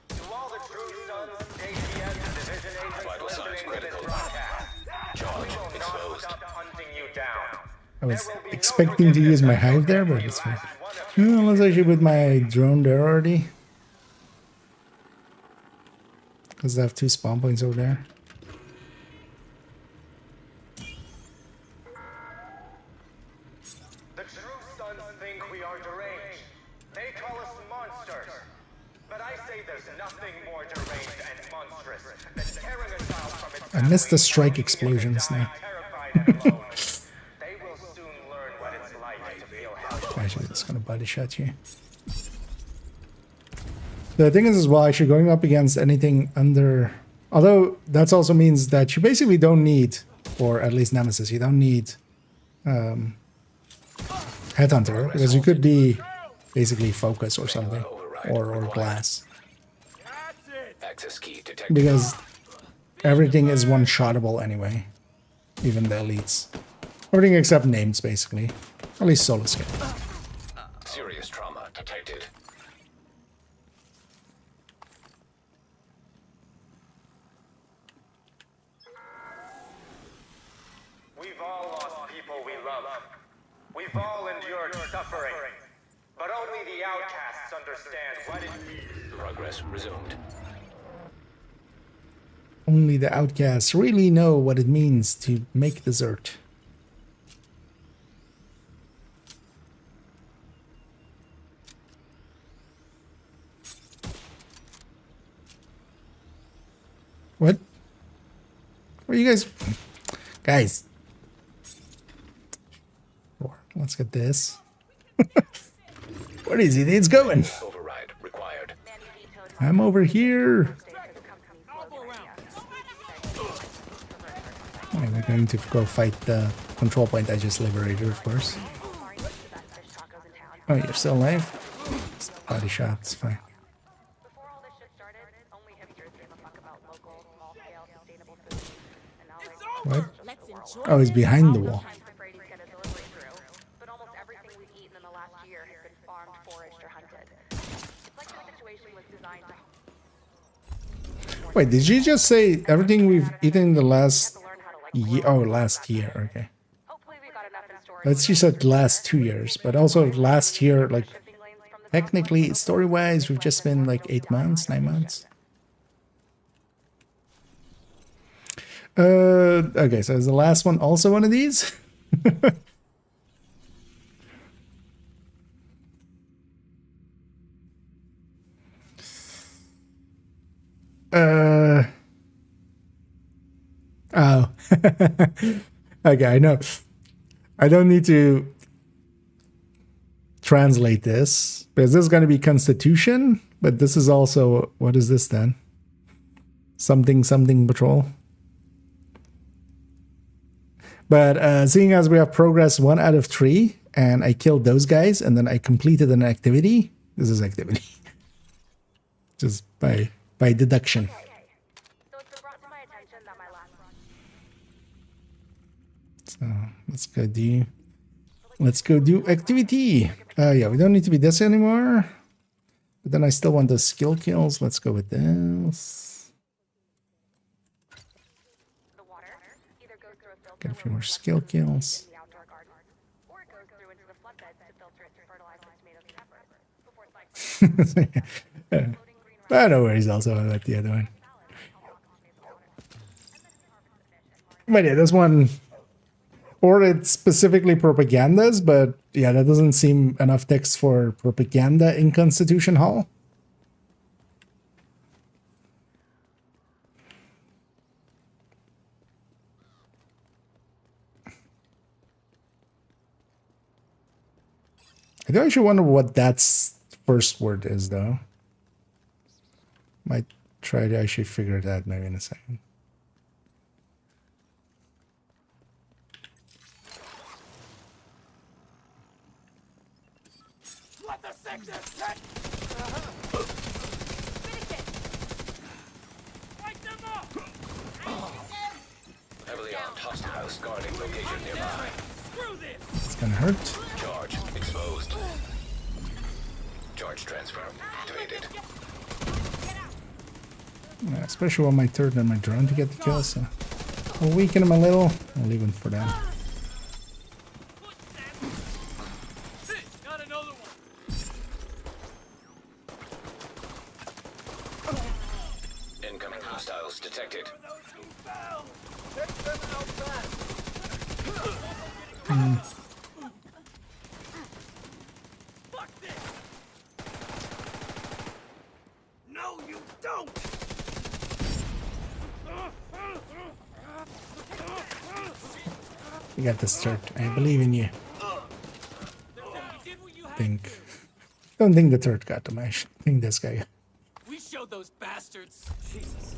Speaker 8: To all the true sons, JTS, Division Agents,
Speaker 5: Vital signs
Speaker 8: listening to
Speaker 5: critical.
Speaker 8: this broadcast.
Speaker 5: Charge
Speaker 8: We will not
Speaker 5: exposed.
Speaker 8: stop hunting you down.
Speaker 1: I was expecting to use my hive there, but it's fine. Let's actually put my drone there already. Because they have 2 spawn points over there.
Speaker 8: The true sons think we are deranged. They call us monsters. But I say there's nothing more deranged and monstrous than tearing a child from its
Speaker 1: I missed the strike explosions now.
Speaker 8: terrified and alone. They will soon learn what it's like to feel helpless.
Speaker 1: Actually, it's gonna body shot you. The thing is as well, actually going up against anything under... Although that also means that you basically don't need, or at least Nemesis, you don't need Headhunter, because you could be basically Focus or something, or Glass.
Speaker 5: Access key detected.
Speaker 1: Because everything is one-shottable anyway, even the elites. Everything except names, basically. At least solo skill.
Speaker 5: Serious trauma detected.
Speaker 8: We've all lost people we love. We've all endured suffering. But only the outcasts understand what it means.
Speaker 5: Progress resumed.
Speaker 1: Only the outcasts really know what it means to make dessert. What? What are you guys... Guys. Let's get this. What is it? It's going.
Speaker 5: Override required.
Speaker 1: I'm over here. Okay, we're going to go fight the control point I just liberated, of course. Oh, you're still alive? It's body shot, it's fine.
Speaker 9: Before all this shit started, only hipsters gave a fuck about local, small-scale, sustainable food. And now
Speaker 1: What? Oh, he's behind the wall.
Speaker 9: Brady's get
Speaker 1: Wait, did you just say everything we've eaten in the last year? Oh, last year. Okay.
Speaker 9: Hopefully we got enough in storage.
Speaker 1: Let's just said last 2 years, but also last year, like technically, story-wise, we've just been like 8 months, 9 months. Okay, so is the last one also one of these? Oh. Okay, I know. I don't need to translate this because this is going to be Constitution, but this is also, what is this then? Something patrol. But seeing as we have progress 1 out of 3 and I killed those guys and then I completed an activity, this is activity. Just by deduction.
Speaker 9: So it's been brought to my attention that my last
Speaker 1: So let's go do activity. Yeah, we don't need to be this anymore. But then I still want the skill kills. Let's go with this. Get a few more skill kills. I know where he's also about the other one. But yeah, this one, or it's specifically propagandas, but yeah, that doesn't seem enough text for propaganda in Constitution Hall. I do actually wonder what that's first word is, though. Might try to actually figure it out maybe in a second.
Speaker 6: Let the sickness hit! Fight them up!
Speaker 5: Heavily armed hostiles guarding location nearby.
Speaker 6: Screw this!
Speaker 1: It's gonna hurt.
Speaker 5: Charge exposed. Charge transfer activated.
Speaker 1: Yeah, especially on my third and my drone to get the kill, so I'll weaken him a little. I'll leave him for that.
Speaker 6: Got another one!
Speaker 5: Incoming hostiles detected.
Speaker 6: Fuck this! No, you don't!
Speaker 1: You got this, third. I believe in you. Don't think the third got him. I think this guy got.
Speaker 6: We showed those bastards. Jesus.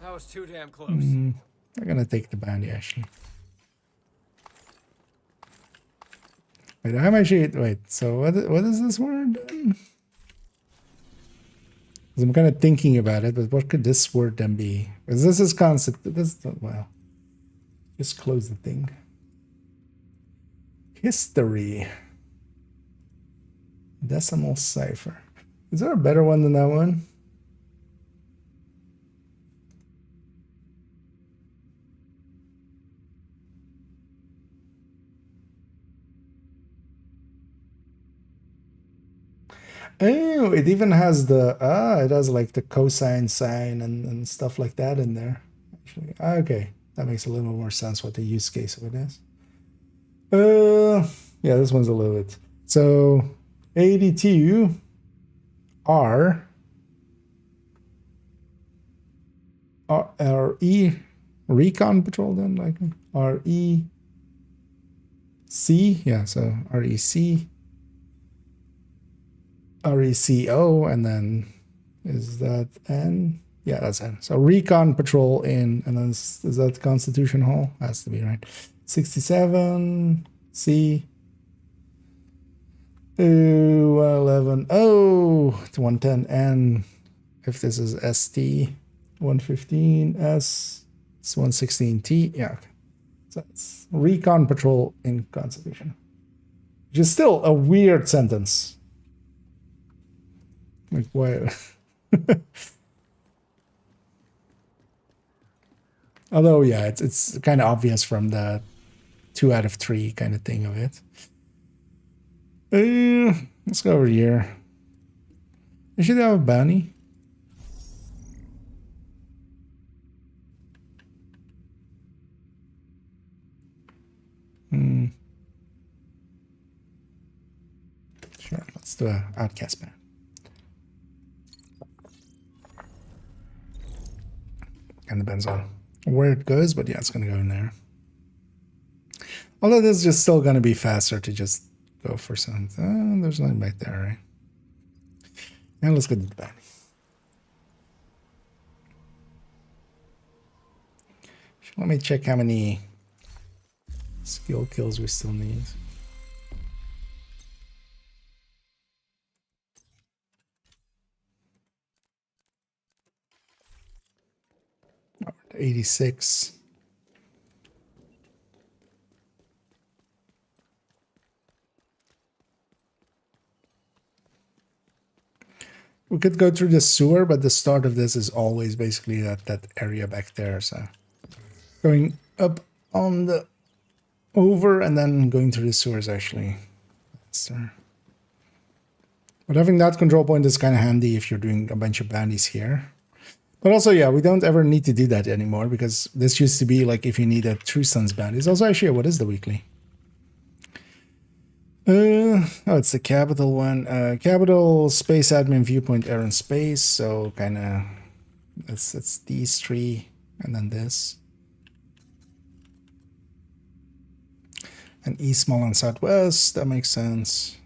Speaker 3: That was too damn close.
Speaker 1: I'm gonna take the bounty actually. Wait, I'm actually wait. So what is this word? 'Cause I'm kind of thinking about it, but what could this word then be? Because this is constant. This well, just close the thing. History. Decimal cipher. Is there a better one than that one? Oh, it even has the it has like the cosine sign and stuff like that in there. Actually, okay, that makes a little more sense what the use case of it is. Yeah, this one's a little bit. So 82 R RE recon patrol then like REC, yeah, so REC RECO, and then is that N? Yeah, that's N. So recon patrol in, and then is that Constitution Hall? Has to be right. 67 C 111 to 110 N. If this is ST 115 S, it's 116 T. Yeah, okay. So it's recon patrol in Constitution, which is still a weird sentence. Like, why? Although, yeah, it's kind of obvious from the 2 out of 3 kind of thing of it. Let's go over here. I should have a bounty. Sure, let's do an outcast ban. Kind of depends on where it goes, but yeah, it's going to go in there. Although this is just still going to be faster to just go for something. There's nothing back there, right? And let's go to the bounty. Let me check how many skill kills we still need. Oh, 86. We could go through the sewer, but the start of this is always basically that area back there. So going up on the over and then going through the sewers actually faster. But having that control point is kind of handy if you're doing a bunch of bounties here. But also, yeah, we don't ever need to do that anymore because this used to be like if you need a True Sons bounties. Also, actually, what is the weekly? Oh, it's the capital one. Capital space admin viewpoint error in space. So kind of it's these 3 and then this. And East, Small, and Southwest. That makes sense.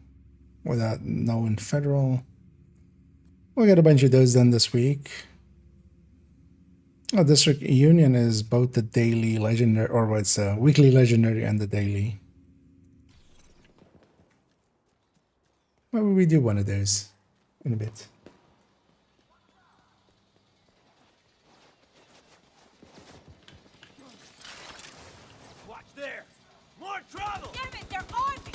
Speaker 1: Without knowing federal. We got a bunch of those done this week. Oh, District Union is both the daily legendary, or it's a weekly legendary and the daily. Why would we do one of those in a bit?
Speaker 3: Watch there. More trouble.
Speaker 6: Damn it, they're on me!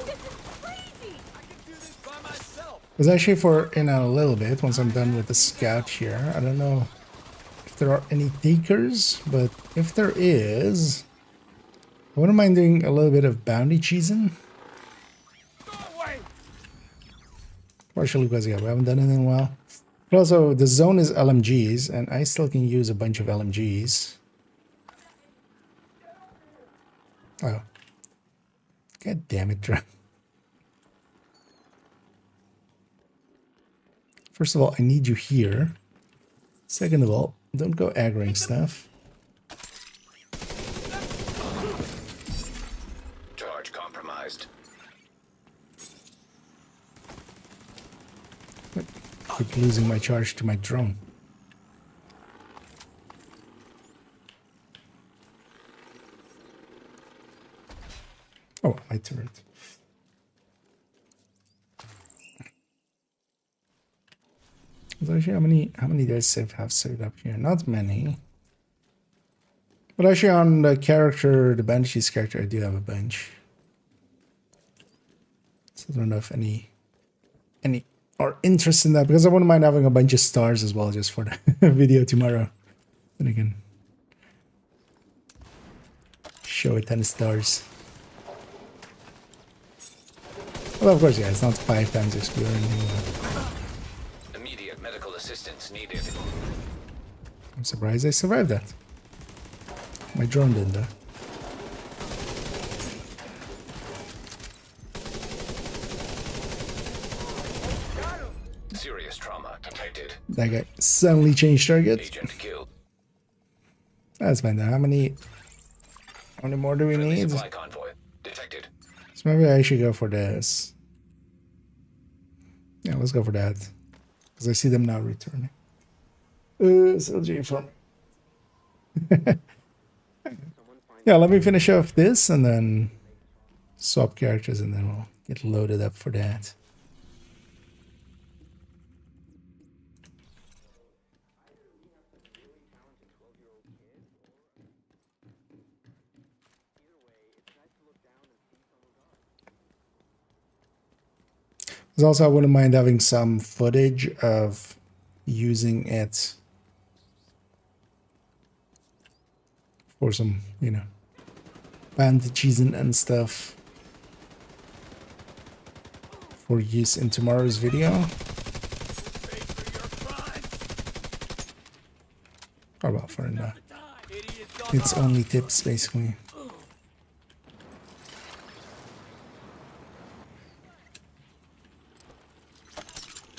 Speaker 6: This is crazy!
Speaker 3: I can do this by myself.
Speaker 1: It's actually for in a little bit once I'm done with the scout here. I don't know if there are any takers, but if there is, I wouldn't mind doing a little bit of bounty cheesing. Partially because, yeah, we haven't done it in a while. But also, the zone is LMGs, and I still can use a bunch of LMGs. Oh. God damn it, Drum. First of all, I need you here. Second of all, don't go aggroing stuff.
Speaker 5: Charge compromised.
Speaker 1: Keep losing my charge to my drone. Oh, my turret. So actually, how many does I have saved up here? Not many. But actually, on the character, the Banshee's character, I do have a bunch. So I don't know if any are interested in that, because I wouldn't mind having a bunch of stars as well, just for the video tomorrow. Then I can show a ton of stars. Well, of course, yeah, it's not 5 times XP or anything.
Speaker 5: Immediate medical assistance needed.
Speaker 1: I'm surprised I survived that. My drone didn't, though.
Speaker 5: Serious trauma detected.
Speaker 1: That guy suddenly changed target.
Speaker 5: Agent killed.
Speaker 1: That's fine. Now, how many more do we
Speaker 5: Friendly
Speaker 1: need?
Speaker 5: supply convoy detected.
Speaker 1: So maybe I should go for this. Yeah, let's go for that. Because I see them now returning. SLG for me. Yeah, let me finish off this and then swap characters and then we'll get loaded up for that. Also, I wouldn't mind having some footage of using it for some, you know, bandages and stuff for use in tomorrow's video. Or well, for it's only tips basically.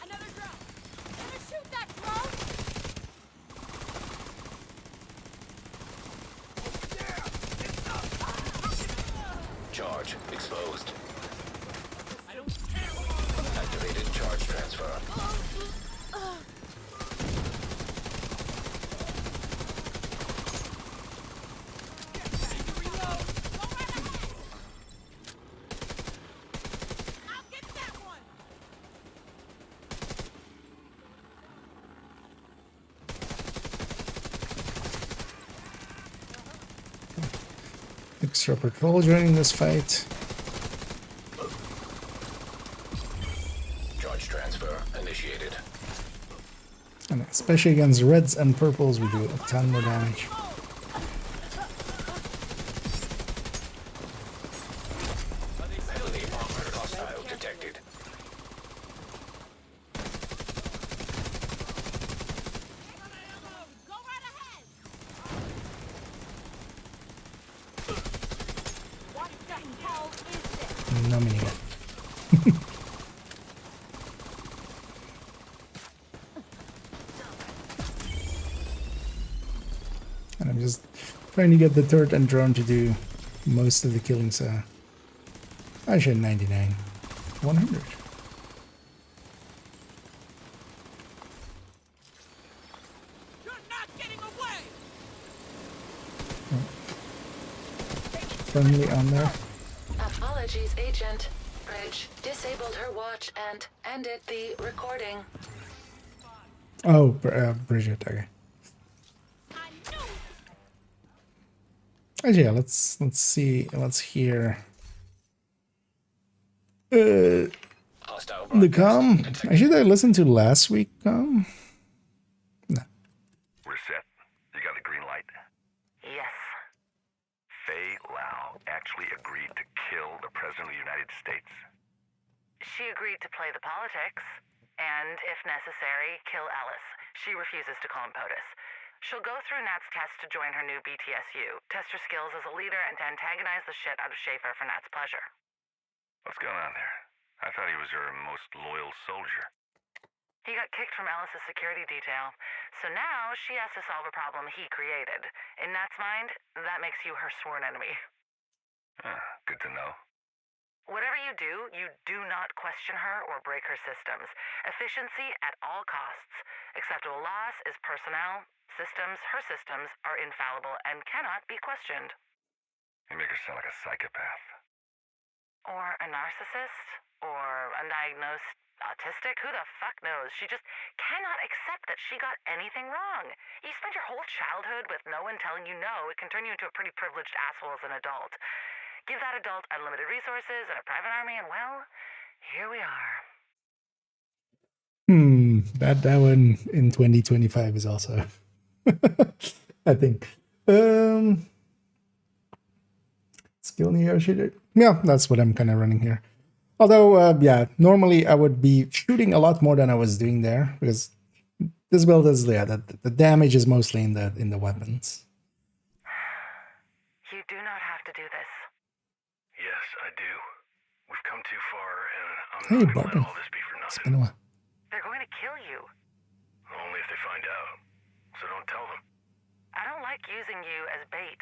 Speaker 6: Another drone. Gonna shoot that drone.
Speaker 5: Charge exposed. Activated charge transfer.
Speaker 6: I'll get that one.
Speaker 1: Extra patrol joining this fight.
Speaker 5: Charge transfer initiated.
Speaker 1: And especially against reds and purples, we do a ton more damage.
Speaker 5: Heavily armored hostile detected.
Speaker 6: Go right ahead. What the hell is this?
Speaker 1: No minigun. And I'm just trying to get the turret and drone to do most of the killing, so I should 99. 100.
Speaker 6: You're not getting away.
Speaker 1: Friendly on there.
Speaker 2: Apologies, Agent. Bridge disabled her watch and ended the recording.
Speaker 1: Oh, Bridget, okay.
Speaker 6: I knew.
Speaker 1: Actually, yeah, let's see, let's hear
Speaker 5: Hostile
Speaker 1: the
Speaker 5: broadcast
Speaker 1: com.
Speaker 5: detected.
Speaker 1: Actually, I listened to last week com. No.
Speaker 12: We're set. You got the green light?
Speaker 9: Yes.
Speaker 12: Faye Lau actually agreed to kill the President of the United States.
Speaker 9: She agreed to play the politics, and if necessary, kill Ellis. She refuses to call him POTUS. She'll go through Nat's test to join her new BTSU, test her skills as a leader, and to antagonize the shit out of Schaefer for Nat's pleasure.
Speaker 12: What's going on there? I thought he was her most loyal soldier.
Speaker 9: He got kicked from Ellis's security detail, so now she has to solve a problem he created. In Nat's mind, that makes you her sworn enemy.
Speaker 12: Good to know.
Speaker 9: Whatever you do not question her or break her systems. Efficiency at all costs. Acceptable loss is personnel. Her systems are infallible and cannot be questioned.
Speaker 12: You make her sound like a psychopath.
Speaker 9: Or a narcissist? Or undiagnosed autistic? Who the fuck knows? She just cannot accept that she got anything wrong. You spent your whole childhood with no one telling you no. It can turn you into a pretty privileged asshole as an adult. Give that adult unlimited resources and a private army, and well, here we are.
Speaker 1: That one in 2025 is also, I think. Skill negotiator. Yeah, that's what I'm kind of running here. Although, yeah, normally I would be shooting a lot more than I was doing there, because this build is, yeah, the damage is mostly in the weapons.
Speaker 9: You do not have to do this.
Speaker 12: Yes, I do. We've come too far, and I'm
Speaker 1: Hey,
Speaker 12: not gonna
Speaker 1: Barton.
Speaker 12: let all this be for
Speaker 1: It's
Speaker 12: nothing.
Speaker 1: been a while.
Speaker 9: They're going to kill you.
Speaker 12: Only if they find out. So don't tell them.
Speaker 9: I don't like using you as bait.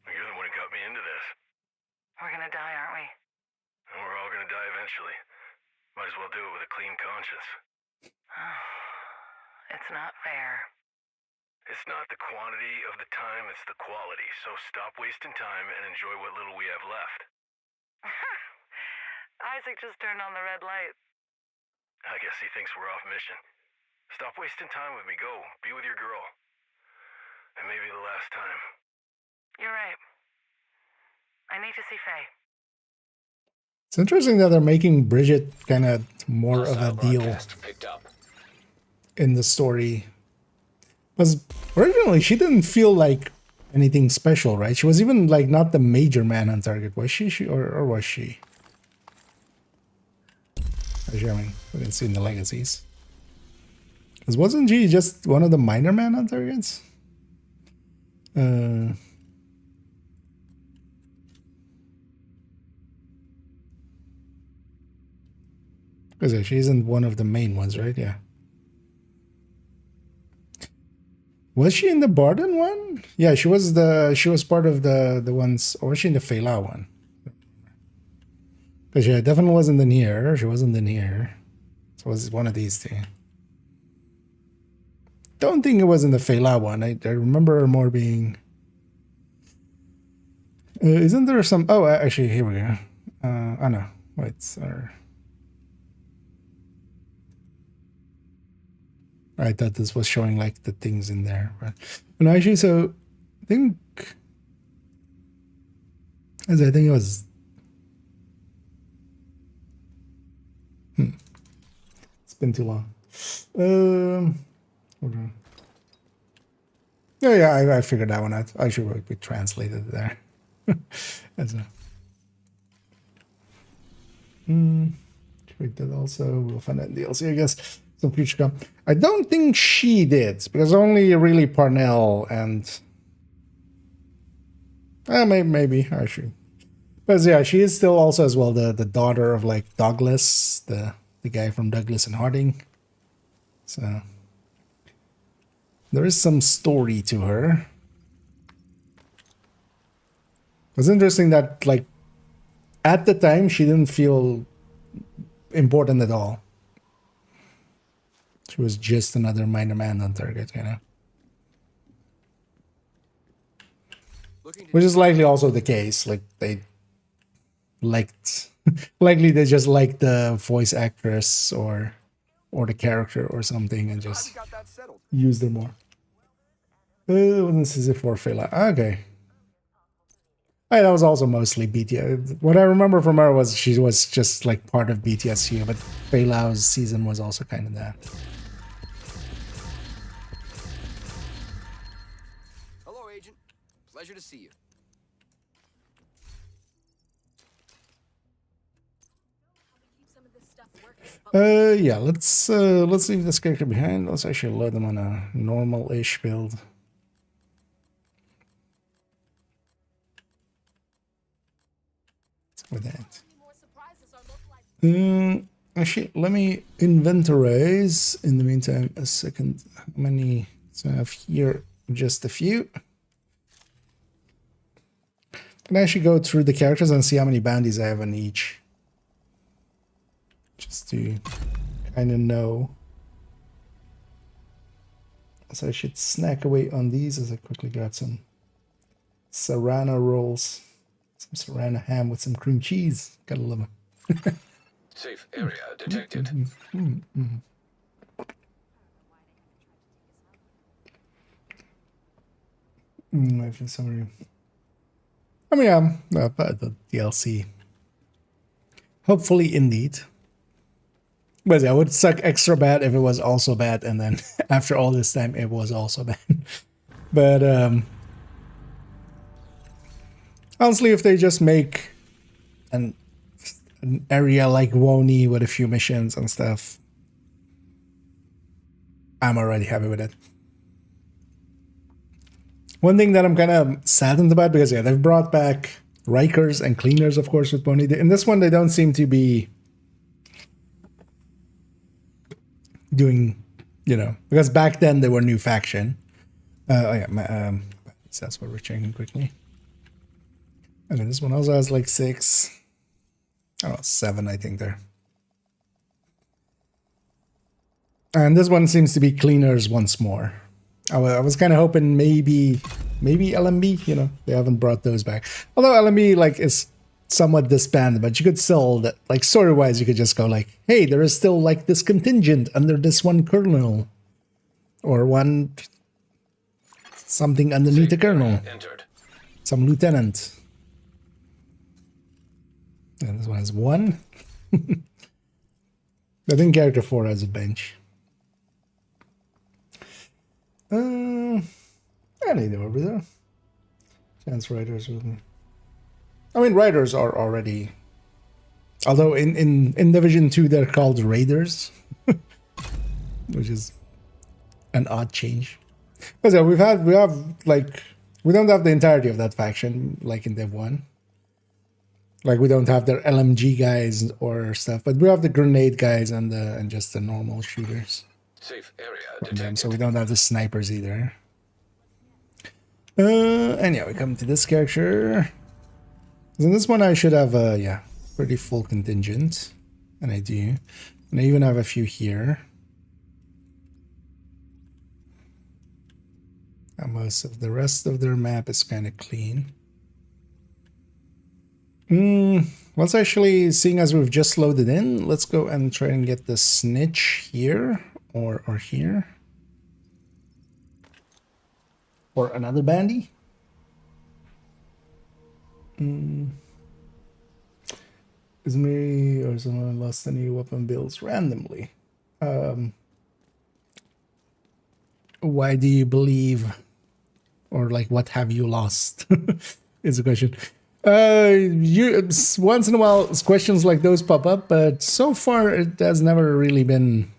Speaker 12: You're the one who got me into this.
Speaker 9: We're gonna die, aren't we?
Speaker 12: And we're all gonna die eventually. Might as well do it with a clean conscience.
Speaker 9: It's not fair.
Speaker 12: It's not the quantity of the time, it's the quality. So stop wasting time and enjoy what little we have left.
Speaker 9: Isaac just turned on the red light.
Speaker 12: I guess he thinks we're off mission. Stop wasting time with me. Go. Be with your girl. And maybe the last time.
Speaker 9: You're right. I need to see Faye.
Speaker 1: It's interesting that they're making Bridget kind of more of a
Speaker 5: Hostile
Speaker 1: deal
Speaker 5: broadcast picked up.
Speaker 1: in the story. Because originally she didn't feel like anything special, right? She was even like not the major man on target, was she? Or was she? Actually, I mean, we didn't see in the legacies. Because wasn't she just one of the minor man on targets? Because she isn't one of the main ones, right? Yeah. Was she in the Barden one? Yeah, she was part of the ones, or was she in the Fela one? Because yeah, definitely wasn't in here. She wasn't in here. So it was one of these two. Don't think it was in the Fela one. I remember her more being. Isn't there some? Oh, actually, here we go. Oh no, wait, sorry. I thought this was showing like the things in there, but no, actually, so I think it was. It's been too long. Hold on. Yeah, I figured that one out. I should be translated there. As a. We did also. We'll find that in DLC, I guess. Some future come. I don't think she did, because only really Parnell and maybe I should. But yeah, she is still also as well the daughter of like Douglas, the guy from Douglas and Harding. So there is some story to her. It was interesting that like at the time she didn't feel important at all. She was just another minor man on target, you know. Which is likely also the case. Like they liked, likely they just liked the voice actress or the character or something and just used them more. This is it for Fela. Okay. Hey, that was also mostly BTS. What I remember from her was she was just like part of BTSU, but Fela's season was also kind of that.
Speaker 13: Pleasure to see you.
Speaker 1: Yeah, let's leave this character behind. Let's actually load them on a normal-ish build. Let's go with that. Actually, let me inventorize in the meantime a second. How many? So I have here just a few. Can I actually go through the characters and see how many bandies I have on each? Just to kind of know. So I should snack away on these as I quickly grab some Serrano rolls. Some Serrano ham with some cream cheese. Gotta love them.
Speaker 5: Safe area detected.
Speaker 1: I feel sorry. I mean, but the DLC. Hopefully, indeed. But yeah, it would suck extra bad if it was also bad, and then after all this time, it was also bad. But honestly, if they just make an area like Woni with a few missions and stuff, I'm already happy with it. One thing that I'm kind of saddened about, because yeah, they've brought back Rikers and Cleaners, of course, with Woni. In this one, they don't seem to be doing, you know, because back then they were new faction. That's what we're checking quickly. And then this one also has like 6, I don't know, 7, I think there. And this one seems to be Cleaners once more. I was kind of hoping maybe LMB, you know, they haven't brought those back. Although LMB like is somewhat disbanded, but you could still, like story-wise, you could just go like, hey, there is still like this contingent under this one colonel, or one something underneath the colonel, some lieutenant. And this one has 1. I think character 4 has a bench. I need over there. Chance riders with me. I mean, riders are already... Although in Division 2 they're called raiders. Which is an odd change. Because yeah, we have like... We don't have the entirety of that faction, like in Div 1. Like, we don't have their LMG guys or stuff, but we have the grenade guys and just the normal shooters.
Speaker 5: Safe area
Speaker 1: From them,
Speaker 5: detected.
Speaker 1: so we don't have the snipers either. And yeah, we come to this character. So in this one I should have yeah, pretty full contingent. And I do. And I even have a few here. And most of the rest of their map is kind of clean. Let's actually, seeing as we've just loaded in, let's go and try and get the snitch here or here. Or another bandy. Is me or someone lost any weapon builds randomly? Why do you believe, or like what have you lost? Is the question. Once in a while questions like those pop up, but so far it has never really been,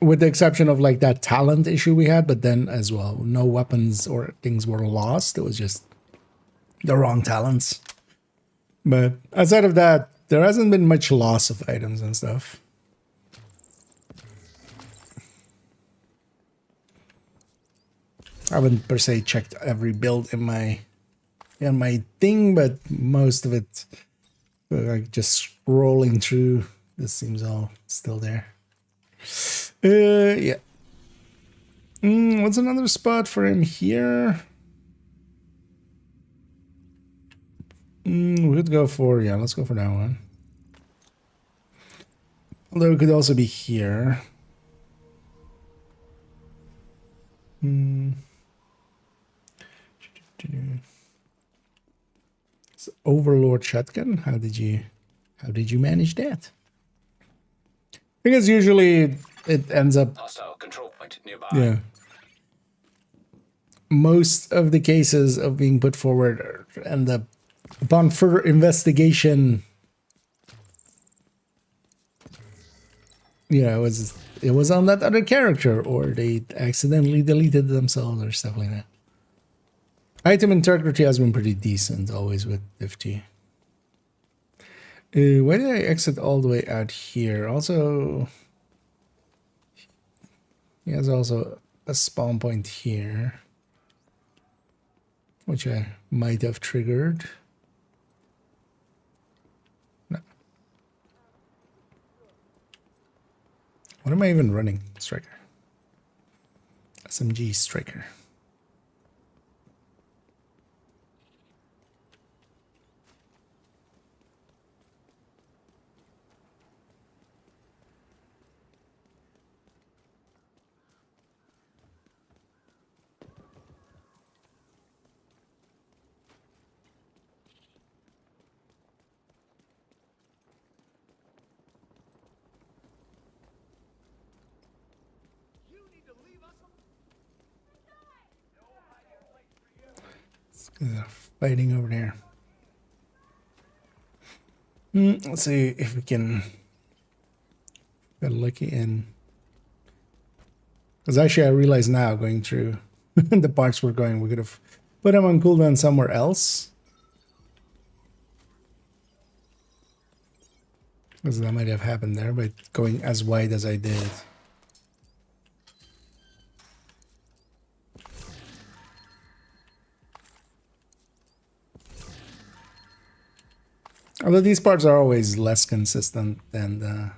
Speaker 1: with the exception of like that talent issue we had, but then as well, no weapons or things were lost. It was just the wrong talents. But outside of that, there hasn't been much loss of items and stuff. I haven't per se checked every build in my thing, but most of it, like just scrolling through, this seems all still there. Yeah. What's another spot for him here? We could go for, yeah, let's go for that one. Although it could also be here. So Overlord shotgun. How did you manage that? Because usually it ends up,
Speaker 5: Hostile control point nearby.
Speaker 1: yeah. Most of the cases of being put forward end up, upon further investigation, yeah, it was on that other character, or they accidentally deleted themselves or stuff like that. Item integrity has been pretty decent always with Div2. Why did I exit all the way out here? Also, he has also a spawn point here, which I might have triggered. No. What am I even running? Striker. SMG Striker. Fighting over there. Let's see if we can get lucky in. Because actually I realize now, going through the parts we're going, we could have put him on cooldown somewhere else. Because that might have happened there by going as wide as I did. Although these parts are always less consistent than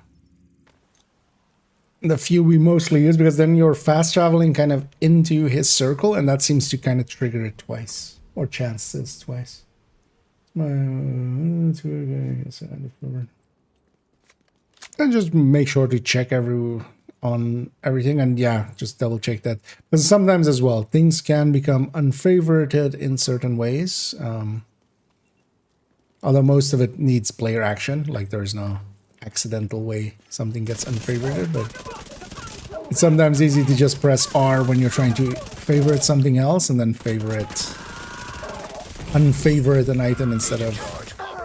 Speaker 1: the few we mostly use, because then you're fast traveling kind of into his circle, and that seems to kind of trigger it twice, or chances twice. And just make sure to check on everything, and yeah, just double check that, because sometimes as well things can become unfavorited in certain ways. Although most of it needs player action, like there is no accidental way something gets unfavorited, but It's sometimes easy to just press R when you're trying to favorite something else and then unfavorite an item instead of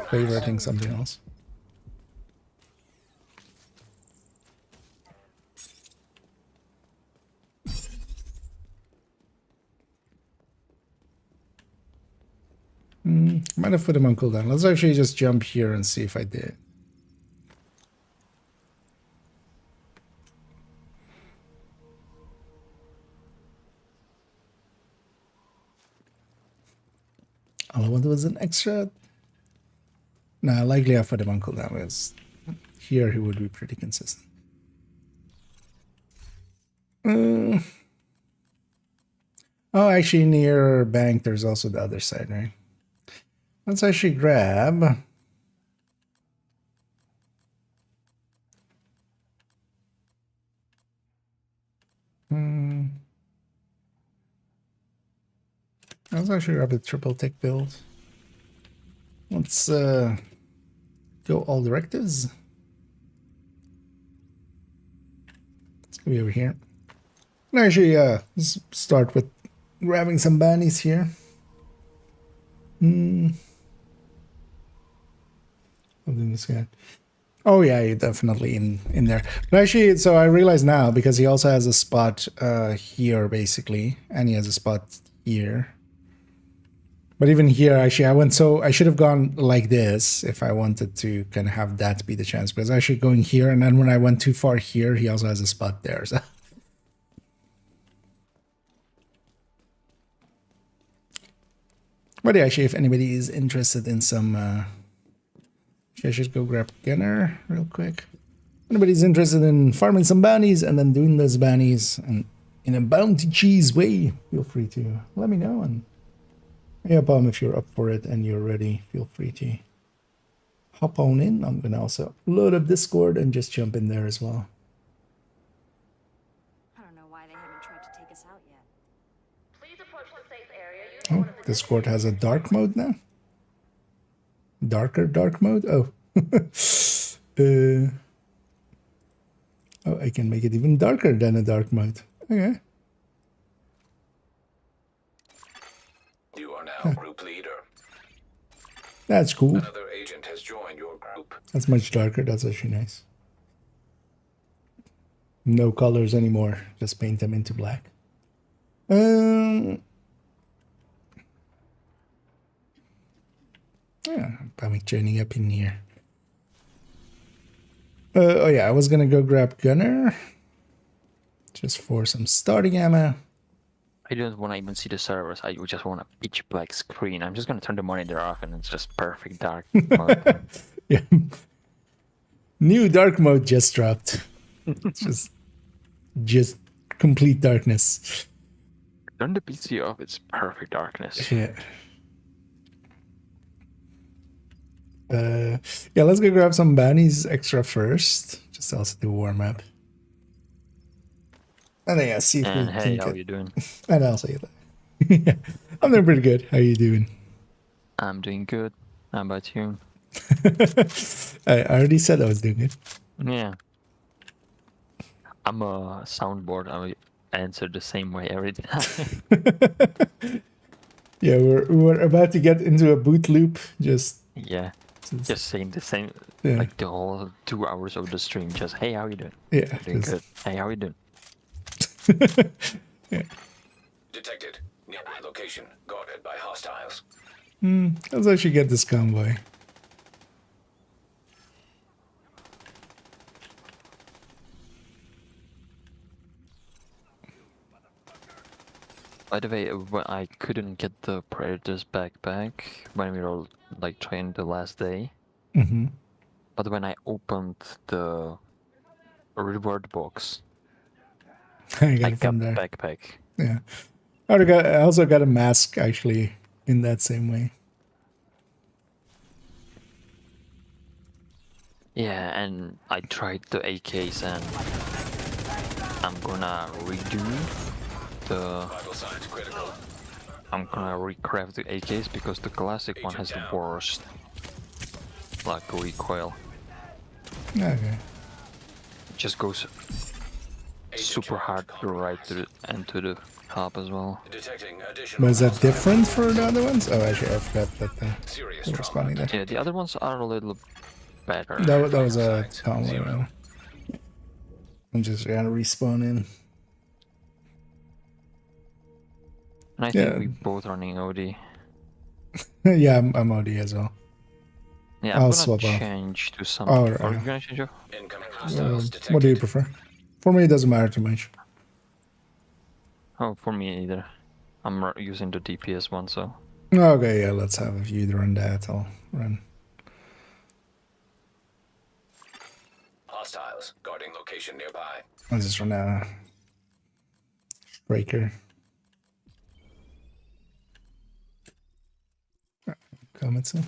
Speaker 1: favoriting something else. Might have put him on cooldown. Let's actually just jump here and see if I did. All I wanted was an extra. Nah, likely I put him on cooldown because here he would be pretty consistent. Oh, actually near bank there's also the other side, right? Let's actually grab. Let's actually grab a triple tech build. Let's go all directives. Let's go over here. And actually, let's start with grabbing some bunnies here. This guy. Oh yeah, you're definitely in there. But actually, so I realize now because he also has a spot here basically, and he has a spot here. But even here, actually, I should have gone like this if I wanted to kind of have that be the chance. Because actually going here, and then when I went too far here, he also has a spot there. So. But yeah, actually, if anybody is interested in some, I should go grab Gunner real quick. Anybody's interested in farming some bounties and then doing those bounties and in a bounty cheese way, feel free to let me know. And yeah, Bomb, if you're up for it and you're ready, feel free to hop on in. I'm gonna also load up Discord and just jump in there as well.
Speaker 6: I don't know why they haven't tried to take us out yet.
Speaker 11: Please approach the safe area.
Speaker 1: Oh, Discord has a dark mode now. Darker dark mode. Oh, oh, I can make it even darker than a dark mode. Okay.
Speaker 5: You are now group leader.
Speaker 1: That's cool.
Speaker 5: Another agent has joined your group.
Speaker 1: That's much darker. That's actually nice. No colors anymore. Just paint them into black. Yeah, probably joining up in here. Oh yeah, I was gonna go grab Gunner. Just for some starting ammo.
Speaker 13: I don't want to even see the servers. I just want a pitch black screen. I'm just gonna turn the monitor off and it's just perfect dark mode.
Speaker 1: Yeah. New dark mode just dropped. It's just complete darkness.
Speaker 13: Turn the PC off, it's perfect darkness.
Speaker 1: Yeah. Yeah, let's go grab some bounties extra first. Just also do warm up. And then yeah, see if
Speaker 13: and
Speaker 1: we
Speaker 13: hey,
Speaker 1: can
Speaker 13: how you doing?
Speaker 1: And I'll say that. Yeah, I'm doing pretty good. How you doing?
Speaker 13: I'm doing good. How about you?
Speaker 1: I already said I was doing good.
Speaker 13: Yeah. I'm a soundboard. I answer the same way every time.
Speaker 1: Yeah, we're about to get into a boot loop. Just
Speaker 13: just saying the same, like the whole 2 hours of the stream. Just hey, how you doing?
Speaker 1: Yeah,
Speaker 13: doing good. Hey, how you doing?
Speaker 1: Yeah.
Speaker 5: Detected. Nearby location guarded by hostiles.
Speaker 1: Let's actually get this convoy.
Speaker 13: By the way, I couldn't get the Predator's backpack when we were like trying the last day. But when I opened the reward box,
Speaker 1: I
Speaker 13: got
Speaker 1: from
Speaker 13: the
Speaker 1: there.
Speaker 13: backpack.
Speaker 1: Yeah. I also got a mask actually in that same way.
Speaker 13: Yeah, and I tried the AKs and I'm gonna redo the... I'm gonna recraft the AKs because the classic one has the worst like recoil.
Speaker 1: Okay.
Speaker 13: It just goes super hard to ride to the, and to the top as well.
Speaker 5: Detecting additional
Speaker 1: But is that
Speaker 5: hostile
Speaker 1: different for the other ones? Oh, actually, I forgot that
Speaker 5: serious
Speaker 1: they were spawning there.
Speaker 13: Yeah, the other ones are a little better.
Speaker 1: That was a tunnel. I'm just gonna respawn in.
Speaker 13: And I think we both running OD.
Speaker 1: Yeah, I'm OD as well.
Speaker 13: Yeah,
Speaker 1: I'll
Speaker 13: I'm
Speaker 1: swap
Speaker 13: gonna
Speaker 1: off.
Speaker 13: change to some.
Speaker 1: Oh,
Speaker 13: Are
Speaker 1: right.
Speaker 13: you gonna change off?
Speaker 1: What do you prefer? For me, it doesn't matter too much.
Speaker 13: Oh, for me either. I'm using the DPS one, so.
Speaker 1: Okay, yeah, let's have you run that. I'll run.
Speaker 5: Hostiles guarding location nearby.
Speaker 1: I'll just run a breaker. Comments in.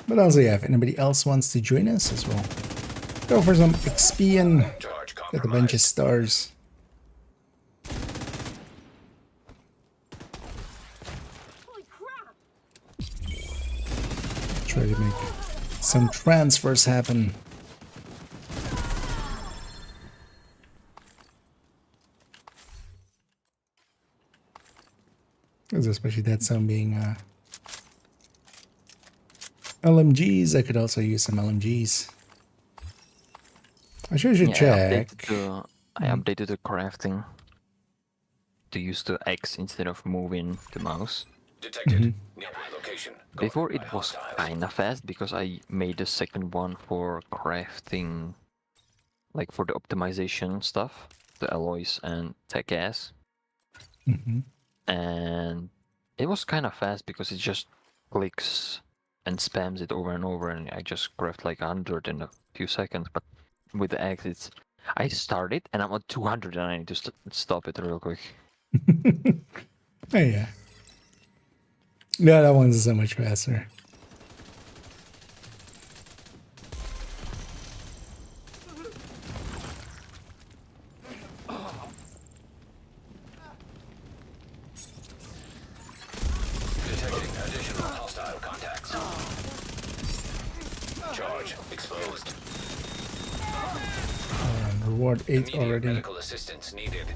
Speaker 1: But also, yeah, if anybody else wants to join us as well, go for some XP and get a bunch of stars. Try to make some transfers happen. Especially that sound being LMGs. I could also use some LMGs. I should check.
Speaker 13: I updated the crafting to use the X instead of moving the mouse.
Speaker 5: Detected nearby location.
Speaker 13: Before it was kinda fast because I made a second one for crafting, like for the optimization stuff, the alloys and tech gas. And it was kind of fast because it just clicks and spams it over and over, and I just craft like 100 in a few seconds. But with the X, it's I started and I'm at 200 and I need to stop it real quick.
Speaker 1: Oh, yeah. Yeah, that one's so much faster.
Speaker 5: Detecting additional hostile contacts. Charge exposed.
Speaker 1: Reward 8
Speaker 5: Immediate
Speaker 1: already.
Speaker 5: medical assistance needed.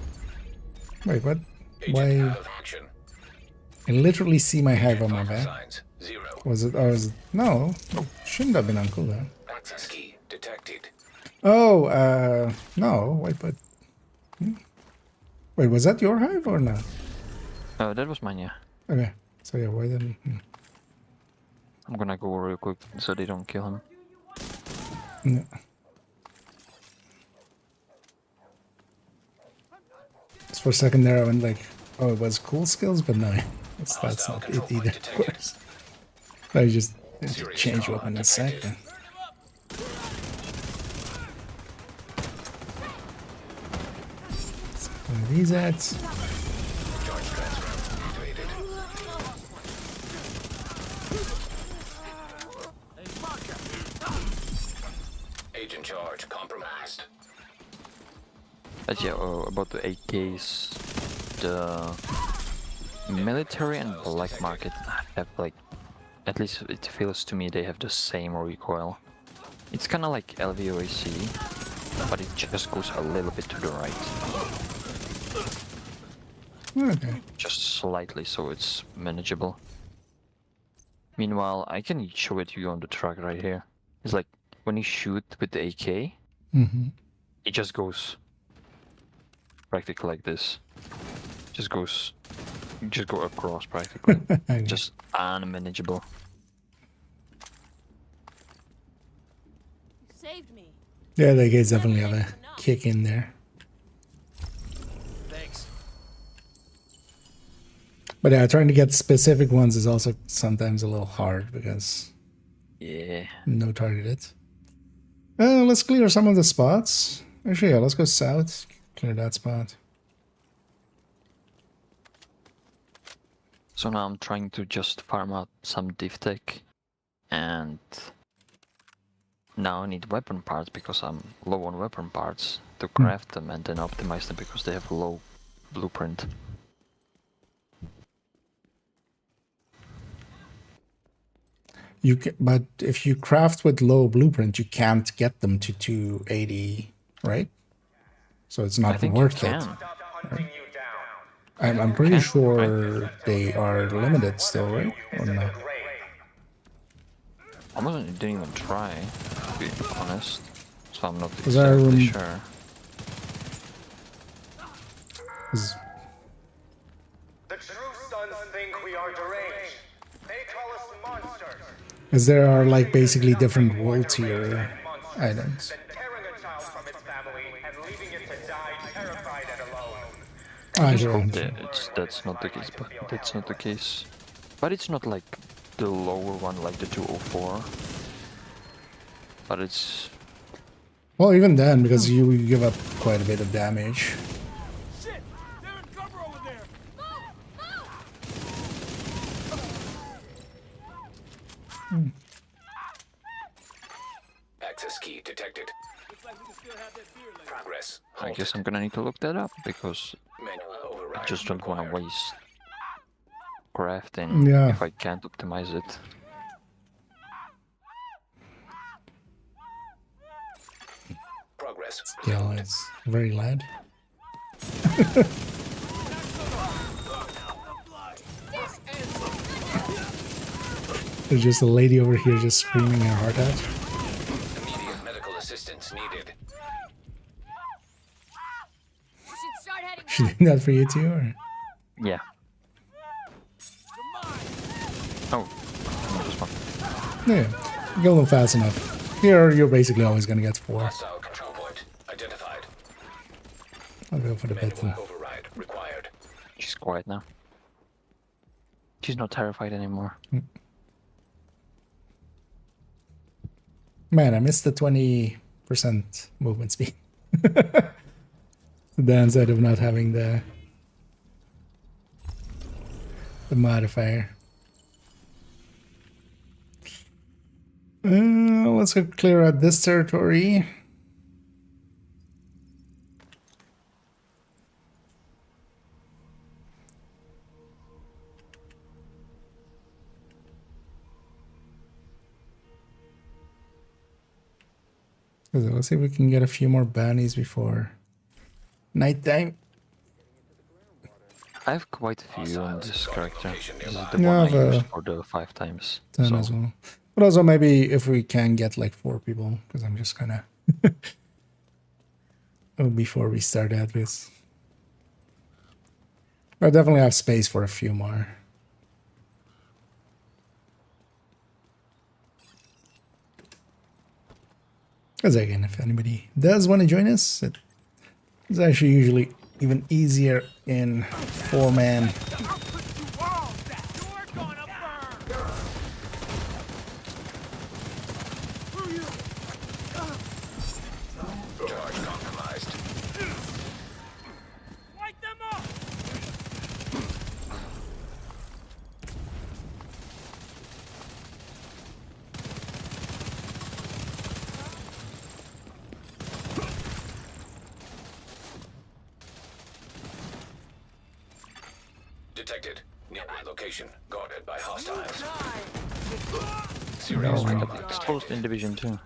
Speaker 1: Wait, what?
Speaker 5: Agent
Speaker 1: Why?
Speaker 5: out of action.
Speaker 1: I literally see my hive on my
Speaker 5: Vital
Speaker 1: back.
Speaker 5: signs 0.
Speaker 1: Was it? Oh, was it? No, it shouldn't have been on cooldown.
Speaker 5: Access key detected.
Speaker 1: Oh, no. Wait, but wait, was that your hive or not?
Speaker 13: Oh, that was mine, yeah.
Speaker 1: Okay, so yeah, why then?
Speaker 13: I'm gonna go real quick so they don't kill him.
Speaker 1: Yeah. Just for a second there, I went like, oh, it was cool skills, but no, that's not it either, of course. I just change weapon in a second. Where are these at?
Speaker 5: Charge transfer activated. Agent charge compromised.
Speaker 13: But yeah, about the AKs, the military and black market have like, at least it feels to me they have the same recoil. It's kind of like LVOAC, but it just goes a little bit to the right.
Speaker 1: Okay.
Speaker 13: Just slightly, so it's manageable. Meanwhile, I can show it to you on the track right here. It's like when you shoot with the AK, it just goes practically like this. Just go across practically. Just unmanageable.
Speaker 6: You saved me.
Speaker 1: Yeah, the guys definitely have a kick in there.
Speaker 3: Thanks.
Speaker 1: But yeah, trying to get specific ones is also sometimes a little hard because no targeted. Let's clear some of the spots. Actually, yeah, let's go south. Clear that spot.
Speaker 13: So now I'm trying to just farm out some div tech, and now I need weapon parts because I'm low on weapon parts to craft them and then optimize them because they have low blueprint.
Speaker 1: but if you craft with low blueprint, you can't get them to 280, right? So it's not worth it. Right? I'm pretty sure they are limited still, right? Or no?
Speaker 13: I didn't even try, to be honest. So I'm not
Speaker 1: Was there
Speaker 13: exactly sure.
Speaker 8: The true sons think we are deranged. They call us monsters.
Speaker 1: Because there are like basically different world tier items.
Speaker 8: Tearing a child from its family and leaving it to die terrified and alone.
Speaker 1: I
Speaker 13: just
Speaker 1: don't.
Speaker 13: hope that's not the case, but that's not the case. But it's not like the lower one, like the 204. But it's...
Speaker 1: Well, even then, because you give up quite a bit of damage.
Speaker 3: Shit! They're in cover over there!
Speaker 5: Access key detected.
Speaker 3: Looks like we can still have that beer later.
Speaker 5: Progress.
Speaker 13: I guess I'm gonna need to look that up, because
Speaker 5: Manual
Speaker 13: I
Speaker 5: override
Speaker 13: just don't want to
Speaker 5: required.
Speaker 13: waste crafting
Speaker 1: Yeah.
Speaker 13: if I can't optimize it.
Speaker 5: Progress.
Speaker 1: Yeah, it's very loud. There's just a lady over here just screaming her heart out.
Speaker 5: Immediate medical assistance needed.
Speaker 6: We should start heading
Speaker 1: She did that for you too, or?
Speaker 13: Yeah. Oh, just one.
Speaker 1: Yeah, kill them fast enough. Here, you're basically always gonna get 4.
Speaker 5: Hostile control point identified.
Speaker 1: I'll go for the bit then.
Speaker 5: Override required.
Speaker 13: She's quiet now. She's not terrified anymore.
Speaker 1: Man, I missed the 20% movement speed. The downside of not having the modifier. Let's go clear out this territory. Let's see if we can get a few more bounties before nighttime.
Speaker 13: I have quite a few on this character. This is the
Speaker 1: Yeah,
Speaker 13: one I used for the 5 times.
Speaker 1: 10
Speaker 13: So
Speaker 1: as well. But also maybe if we can get like 4 people, because I'm just gonna oh, before we start that with. I definitely have space for a few more. Because again, if anybody does want to join us, it's actually usually even easier in 4-man.
Speaker 5: Charge compromised.
Speaker 3: Light them up!
Speaker 5: Detected. Nearby location guarded by hostiles.
Speaker 13: no,
Speaker 5: Serious
Speaker 13: I
Speaker 5: trouble.
Speaker 13: got exposed in Division 2.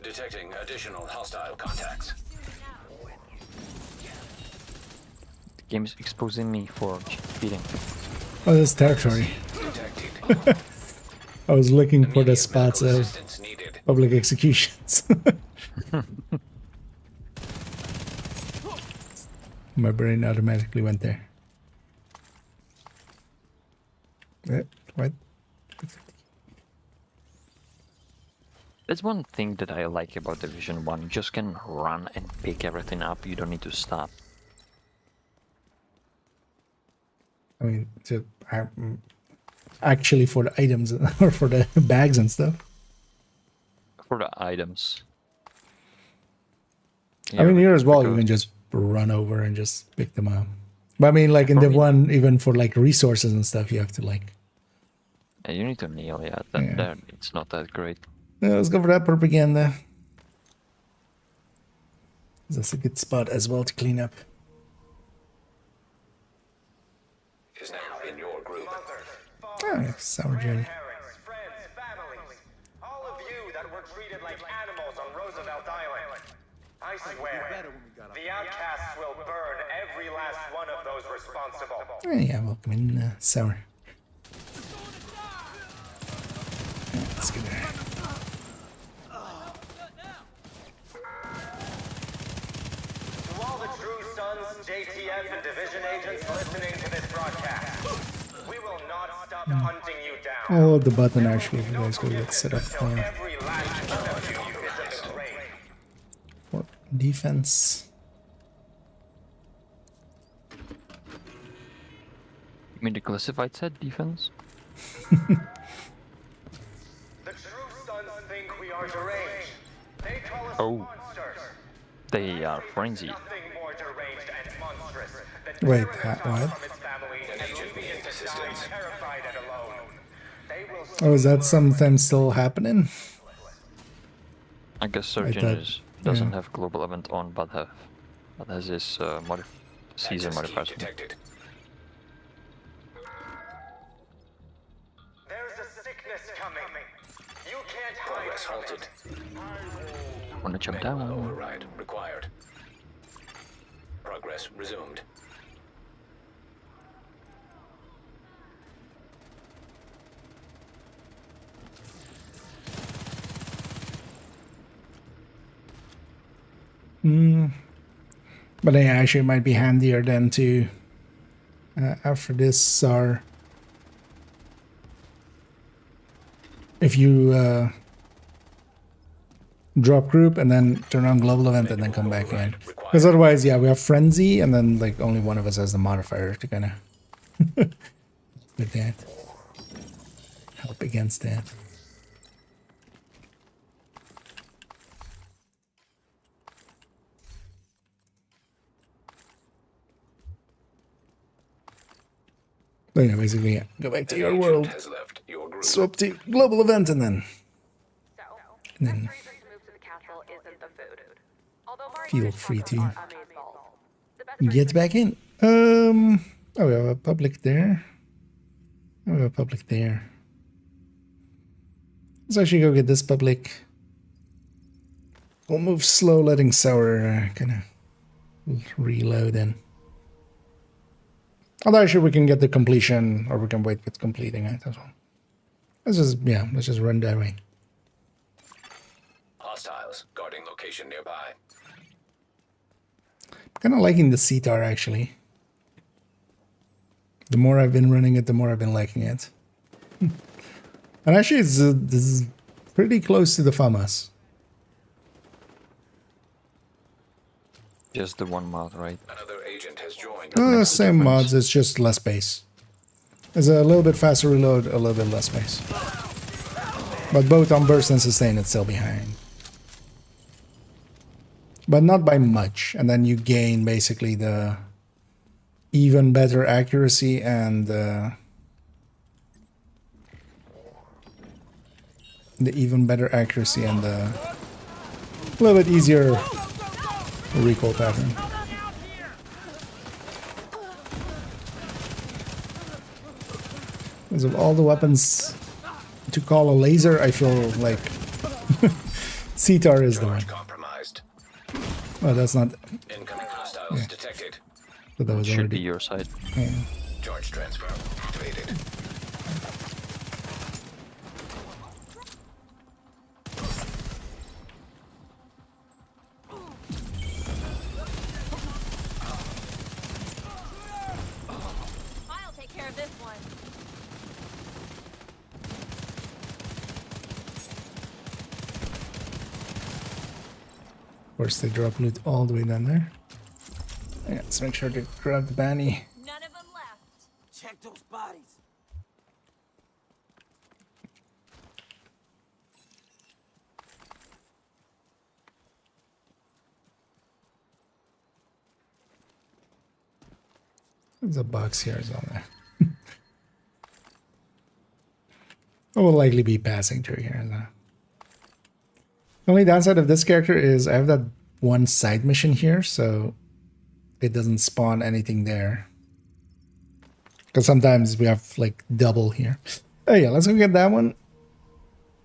Speaker 5: Detecting additional hostile contacts.
Speaker 13: The game is exposing me for cheating.
Speaker 1: Oh, this territory.
Speaker 5: Detected.
Speaker 1: I was looking for the
Speaker 5: Immediate
Speaker 1: spots
Speaker 5: medical
Speaker 1: of
Speaker 5: assistance needed.
Speaker 1: public executions. My brain automatically went there. What?
Speaker 13: That's one thing that I like about Division 1. You just can run and pick everything up. You don't need to stop.
Speaker 1: I mean, actually for the items or for the bags and stuff.
Speaker 13: For the items.
Speaker 1: I mean, here as well, you can just run over and just pick them up. But I mean, like in the one, even for like resources and stuff, you have to like...
Speaker 13: Yeah, you need to kneel, yeah. That, it's not that great.
Speaker 1: Yeah, let's go for that propaganda. That's a good spot as well to clean up.
Speaker 5: Is now in your group.
Speaker 1: Oh, sour jelly.
Speaker 8: animals on Roosevelt Island. I swear, the outcasts will burn every last one of those responsible.
Speaker 1: Yeah, welcome in, Sour. Let's get there.
Speaker 8: To all the True Sons, JTF, and Division agents listening to this broadcast, we will not stop hunting you down.
Speaker 1: Oh, the button actually, if you guys go get set up for
Speaker 8: Every last one of you is in the grave.
Speaker 1: for defense.
Speaker 13: You mean the classified set defense?
Speaker 8: The True Sons think we are deranged. They call us
Speaker 13: Oh.
Speaker 8: monsters.
Speaker 13: They are frenzied.
Speaker 8: Nothing more deranged and monstrous than
Speaker 1: Wait,
Speaker 8: tearing a child
Speaker 1: what?
Speaker 8: from its family and leaving it to die terrified and alone. They will
Speaker 1: Oh, is that something still happening?
Speaker 13: I guess
Speaker 1: I
Speaker 13: Surgeon
Speaker 1: thought-
Speaker 13: doesn't
Speaker 1: yeah.
Speaker 13: have global event on, but has his season
Speaker 5: Access key
Speaker 13: modifiers.
Speaker 5: detected.
Speaker 8: There's a sickness coming. You can't hide
Speaker 5: Progress
Speaker 8: from
Speaker 5: halted.
Speaker 8: it.
Speaker 13: Wanna jump
Speaker 5: Manual
Speaker 13: down?
Speaker 5: override required. Progress resumed.
Speaker 1: But yeah, actually it might be handier than to after this are if you drop group and then turn on global event and then come back in, because otherwise, yeah, we have frenzy and then like only one of us has the modifier to kind of with that help against that. But yeah, basically, yeah, go back to your world,
Speaker 5: Has left your group.
Speaker 1: swap to global event, and then
Speaker 9: So,
Speaker 1: then
Speaker 9: best reason to move to the castle isn't the food. Although Mario
Speaker 1: feel
Speaker 9: and
Speaker 1: free
Speaker 9: Chelsea
Speaker 1: to
Speaker 9: are amazeballs. The best
Speaker 1: get back in. Oh, we have a public there. Oh, we have a public there. Let's actually go get this public. We'll move slow, letting Sour kind of reload in. Although actually we can get the completion, or we can wait with completing it as well. Let's just run that way.
Speaker 5: Hostiles guarding location nearby.
Speaker 1: Kind of liking the CTAR actually. The more I've been running it, the more I've been liking it. And actually, this is pretty close to the FAMAS.
Speaker 13: Just the one mod, right?
Speaker 5: Another agent has joined.
Speaker 1: Same mods, it's just less space. It's a little bit faster reload, a little bit less space. But both on burst and sustain, it's still behind. But not by much. And then you gain basically the even better accuracy and the even better accuracy and the a little bit easier recoil pattern. Because of all the weapons to call a laser, I feel like CTAR is the one.
Speaker 5: Compromised.
Speaker 1: Oh, that's not.
Speaker 5: Incoming hostiles detected.
Speaker 1: But that was
Speaker 13: Should
Speaker 1: already.
Speaker 13: be your side.
Speaker 1: Yeah.
Speaker 5: Charge transfer activated.
Speaker 6: I'll take care of this one.
Speaker 1: Of course, they drop loot all the way down there. Yeah, let's make sure to grab the Banny.
Speaker 6: None of them left.
Speaker 3: Check those bodies.
Speaker 1: There's a box here as well. I will likely be passing through here. The only downside of this character is I have that one side mission here, so it doesn't spawn anything there. Because sometimes we have like double here. Oh yeah, let's go get that one.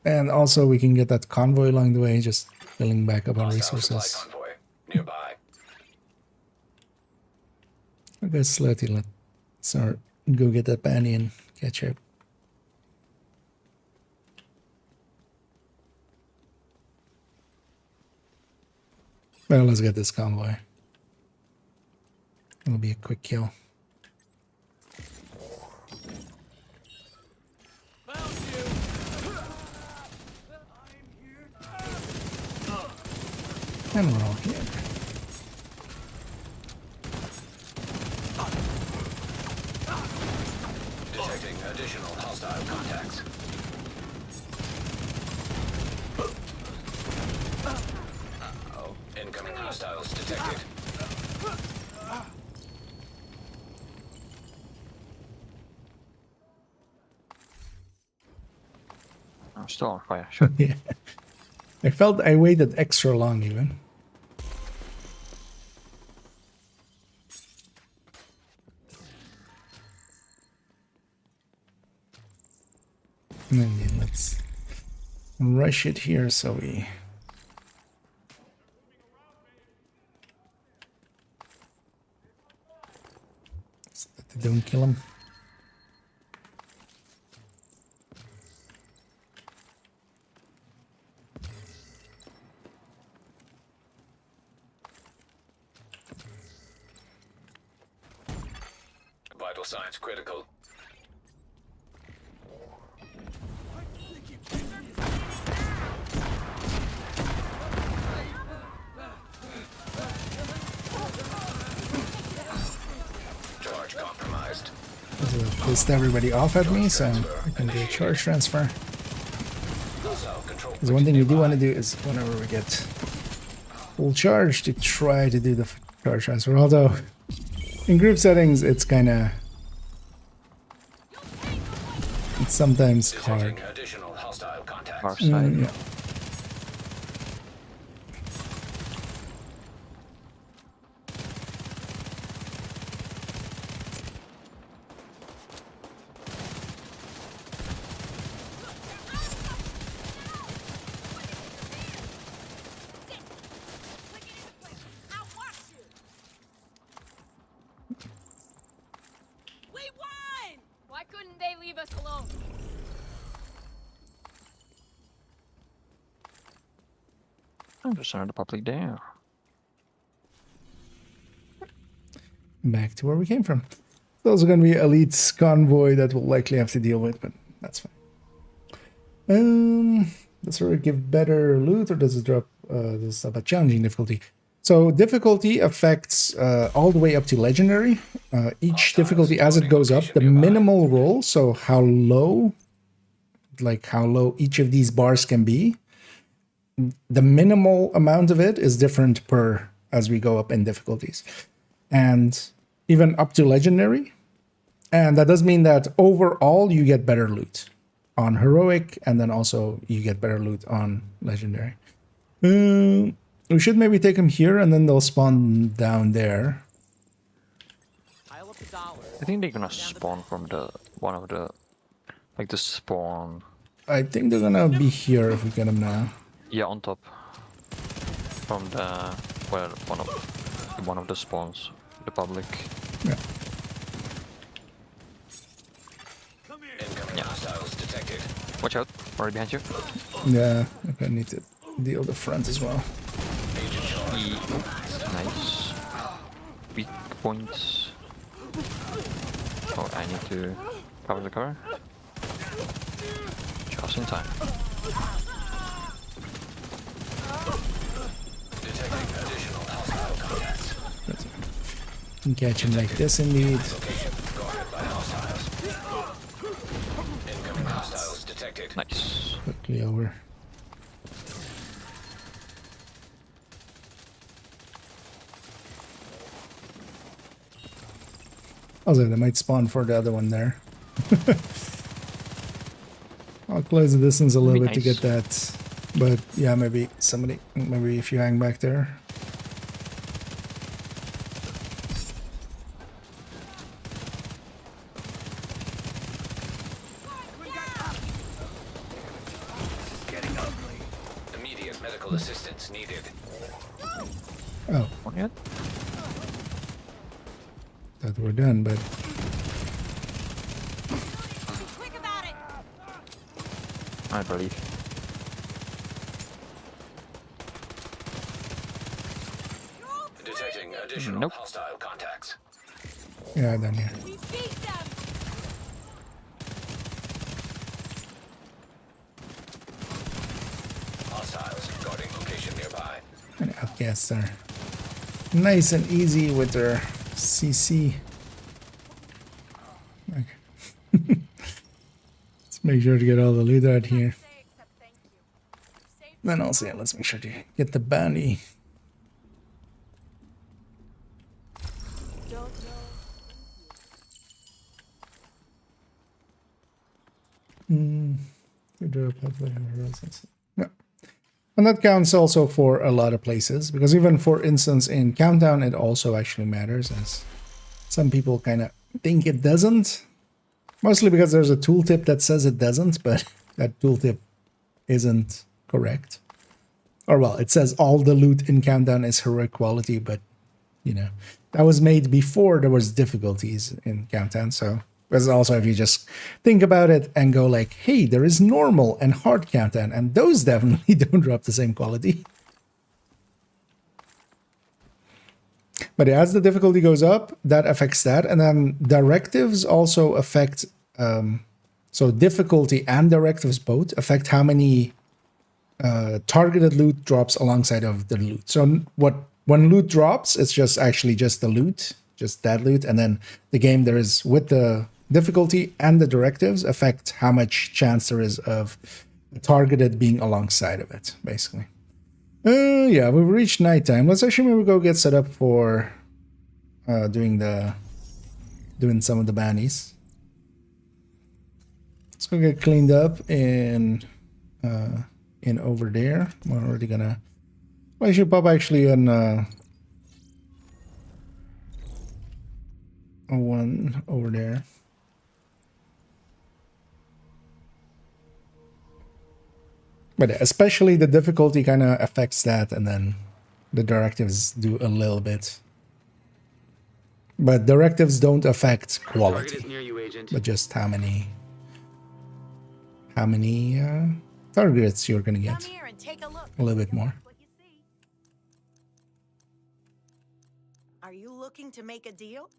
Speaker 1: And also we can get that convoy along the way, just filling back up on
Speaker 5: Hostile supply
Speaker 1: resources.
Speaker 5: convoy nearby.
Speaker 1: I guess let's go get that bounty and catch up. Well, let's get this convoy. It'll be a quick kill. And we're all here.
Speaker 5: Detecting additional hostile contacts. Uh-oh. Incoming hostiles detected.
Speaker 13: I'm still on fire. Sure.
Speaker 1: Yeah. I felt I waited extra long even. And then let's rush it here so that they don't kill him.
Speaker 5: Vital signs critical. Charge compromised.
Speaker 1: This pissed everybody off at me, so I can do a charge transfer. Because one thing we do want to do is whenever we get full charge to try to do the charge transfer. Although in group settings it's sometimes hard.
Speaker 5: Additional hostile contacts.
Speaker 13: Our side.
Speaker 1: Yeah.
Speaker 6: We won! Why couldn't they leave us alone?
Speaker 13: I'm just under the public there.
Speaker 1: Back to where we came from. Those are going to be Elite's convoy that we'll likely have to deal with, but that's fine. Does it give better loot or does it drop this about challenging difficulty? So difficulty affects all the way up to legendary. Each difficulty as it goes up, the minimal roll, so how low each of these bars can be, the minimal amount of it is different as we go up in difficulties. And even up to legendary. And that does mean that overall you get better loot on heroic, and then also you get better loot on legendary. We should maybe take them here, and then they'll spawn down there.
Speaker 13: I think they're gonna spawn from the the spawn.
Speaker 1: I think they're gonna be here if we get them now.
Speaker 13: Yeah, on top. From the one of the spawns, the public.
Speaker 1: Yeah.
Speaker 5: Incoming hostiles detected.
Speaker 13: Watch out! Right behind you.
Speaker 1: Yeah, okay, I need to deal the front as well.
Speaker 13: Nice. Weak points. Oh, I need to cover the cover. Just in time.
Speaker 5: Detecting additional hostile contacts.
Speaker 1: Can catch him like this indeed.
Speaker 5: Location guarded by hostiles. Incoming hostiles detected.
Speaker 13: Nice.
Speaker 1: Quickly over. Also, they might spawn for the other one there. I'll close the distance a little bit to get that. But yeah, maybe if you hang back there.
Speaker 5: Assistance needed.
Speaker 1: Oh,
Speaker 13: Not yet?
Speaker 1: thought we're done, but
Speaker 6: Quick about it.
Speaker 13: I believe.
Speaker 5: Detecting additional
Speaker 13: Nope.
Speaker 5: hostile contacts.
Speaker 1: yeah, done here.
Speaker 6: We beat them.
Speaker 5: Hostiles guarding location nearby.
Speaker 1: And outcasts are nice and easy with their CC. Okay. Let's make sure to get all the loot out here. Then also, yeah, let's make sure to get the bounty. Yeah. And that counts also for a lot of places, because even for instance in Countdown it also actually matters, as some people kind of think it doesn't. Mostly because there's a tooltip that says it doesn't, but that tooltip isn't correct. Or well, it says all the loot in Countdown is heroic quality, but you know, that was made before there was difficulties in Countdown, so because also if you just think about it and go like, hey, there is normal and hard Countdown, and those definitely don't drop the same quality. But as the difficulty goes up, that affects that, and then directives also affect, so difficulty and directives both affect how many targeted loot drops alongside of the loot. So when loot drops, it's just actually just the loot, just that loot, and then the game there is with the difficulty and the directives affect how much chance there is of targeted being alongside of it, basically. Yeah, we've reached nighttime. Let's actually maybe go get set up for doing some of the bannies. Let's go get cleaned up in over there. We're already gonna. Well, I should pop actually on one over there. But especially the difficulty kind of affects that, and then the directives do a little bit. But directives don't affect quality,
Speaker 10: Near you, Agent.
Speaker 1: but just how many targets you're gonna get.
Speaker 6: Come here and take a look.
Speaker 1: A little bit more.
Speaker 6: What you see. Are you looking to make a deal?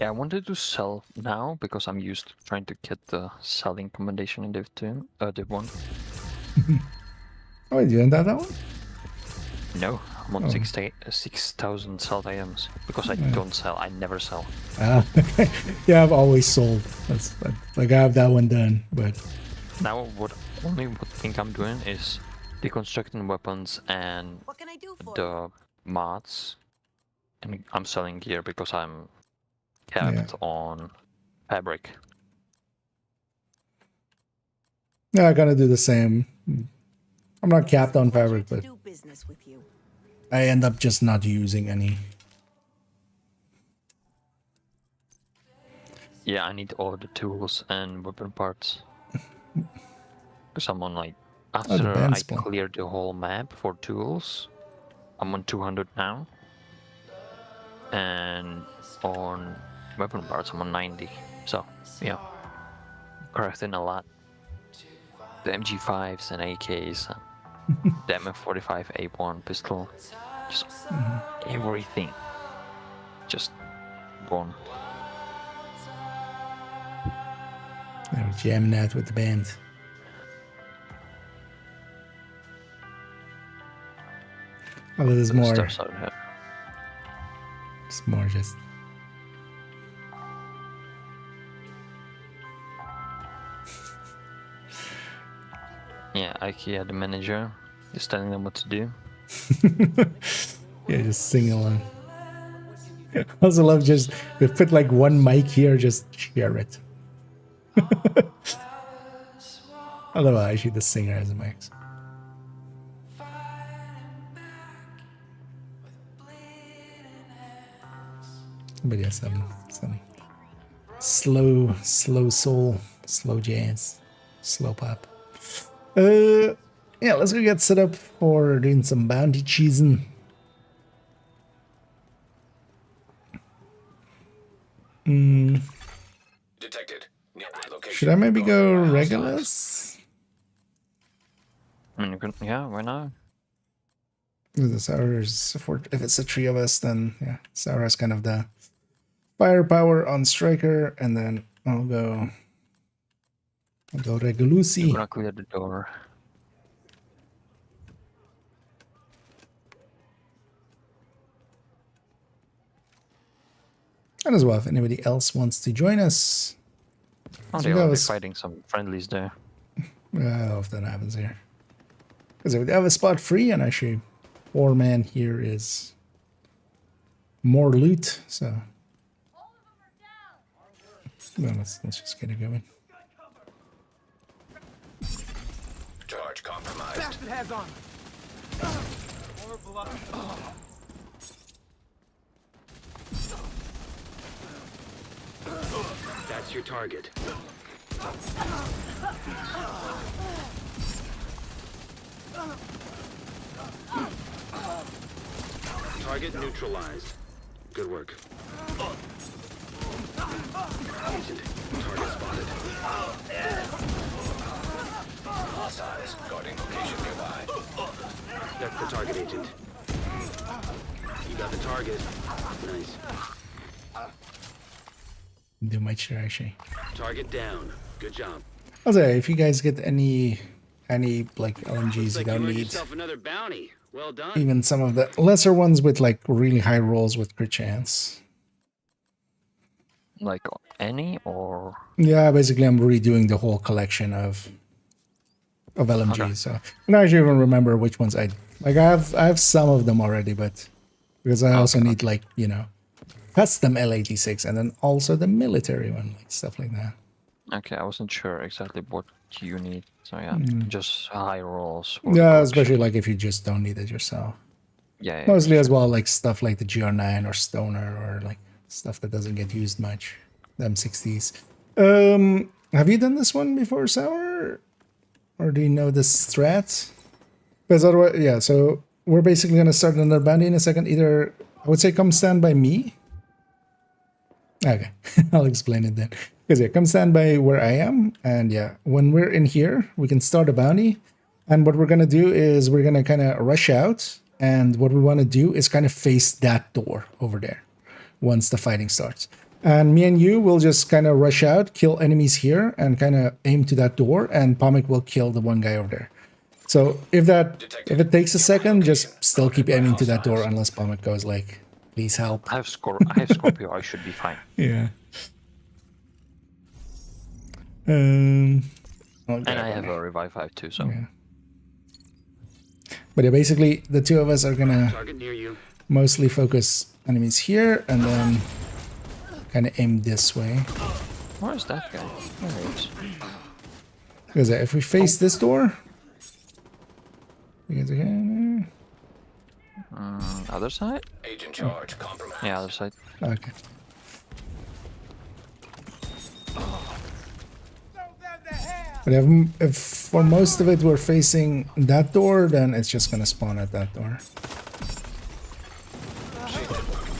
Speaker 13: Yeah, I wanted to sell now because I'm used to trying to get the selling commendation in Div 2, Div 1.
Speaker 1: Oh, you didn't have that one?
Speaker 13: No, I'm on
Speaker 1: Oh.
Speaker 13: 6,000 sold items because I don't sell. I never sell.
Speaker 1: Okay. Yeah, I've always sold. That's like I have that one done, but
Speaker 13: Now, what thing I'm doing is deconstructing weapons and
Speaker 6: What can I do for you?
Speaker 13: the mods, and I'm selling gear because I'm capped on fabric.
Speaker 1: yeah, I gotta do the same. I'm not capped on fabric, but
Speaker 6: Do business with you.
Speaker 1: I end up just not using any.
Speaker 13: Yeah, I need all the tools and weapon parts. Because I'm on like, after I
Speaker 1: band's spawn.
Speaker 13: cleared the whole map for tools, I'm on 200 now. And on weapon parts, I'm on 90. So, yeah, crafting a lot. The MG5s and AKs, the M45 A1 pistol, just everything. Just gone.
Speaker 1: I was jamming that with the band. Oh, there's more.
Speaker 13: Stuff's out here.
Speaker 1: It's more just.
Speaker 13: Yeah, IKEA, the manager, just telling them what to do.
Speaker 1: Yeah, just sing along. I also love just they put like one mic here, just share it. Otherwise, actually, the singer has a mic. But yeah, some slow soul, slow jazz, slow pop. Yeah, let's go get set up for doing some bounty cheesing.
Speaker 5: Detected. Nearby location.
Speaker 1: Should I maybe go
Speaker 5: Hostiles.
Speaker 1: Regulus?
Speaker 13: I mean, you can, yeah, why not?
Speaker 1: The Sour's, if it's the three of us, then yeah, Sour has kind of the firepower on Striker, and then I'll go Regulusi.
Speaker 13: I'm gonna clear the door.
Speaker 1: And as well, if anybody else wants to join us.
Speaker 13: Oh,
Speaker 1: So
Speaker 13: they
Speaker 1: that
Speaker 13: will be
Speaker 1: was-
Speaker 13: fighting some friendlies there.
Speaker 1: If that happens here. Because if we have a spot free, and actually 4-man here is more loot, so well, let's just get it going.
Speaker 5: Charge compromised.
Speaker 3: Bastard has on. More blood.
Speaker 10: That's your target. Target neutralized. Good work. Agent, target spotted.
Speaker 5: Hostiles guarding location nearby.
Speaker 10: That's the target, Agent. You got the target. Nice.
Speaker 1: Do my chair actually.
Speaker 10: Target down. Good job.
Speaker 1: I'll say if you guys get any like LMGs
Speaker 10: Looks
Speaker 1: you
Speaker 10: like
Speaker 1: don't
Speaker 10: you earned
Speaker 1: need,
Speaker 10: yourself another bounty. Well done.
Speaker 1: even some of the lesser ones with like really high rolls with crit chance.
Speaker 13: Like any or
Speaker 1: Yeah, basically I'm redoing the whole collection of LMGs.
Speaker 13: Okay.
Speaker 1: So I don't actually even remember which ones I like. I have some of them already, but because I also need like, you know, custom L86 and then also the military one, like stuff like that.
Speaker 13: okay, I wasn't sure exactly what you need. So yeah, just high rolls. for the
Speaker 1: Yeah,
Speaker 13: collection.
Speaker 1: especially like if you just don't need it yourself.
Speaker 13: Yeah, yeah,
Speaker 1: Mostly as well, like stuff like the GR9 or Stoner or like stuff that doesn't get used much. The M60s. Have you done this one before, Sour? Or do you know the strat? Because otherwise, yeah, so we're basically going to start another bounty in a second. Either, I would say come stand by me. Okay, I'll explain it then. Because yeah, come stand by where I am. And yeah, when we're in here, we can start a bounty. And what we're going to do is we're going to kind of rush out. And what we want to do is kind of face that door over there once the fighting starts. And me and you will just kind of rush out, kill enemies here, and kind of aim to that door. And Pomik will kill the one guy over there. So if it takes a second, just still keep aiming to that door unless Pomik goes like, please help.
Speaker 13: I have Scorpio. I should be fine.
Speaker 1: Yeah.
Speaker 13: And I have a revive 5 too. So
Speaker 1: yeah. But yeah, basically the two of us are gonna
Speaker 10: Target near you.
Speaker 1: mostly focus enemies here and then kind of aim this way.
Speaker 13: where is that guy? There he is.
Speaker 1: Because if we face this door, you guys again.
Speaker 13: Other side?
Speaker 5: Agent charge compromised.
Speaker 13: Yeah, other side.
Speaker 1: Okay. But if for most of it we're facing that door, then it's just gonna spawn at that door.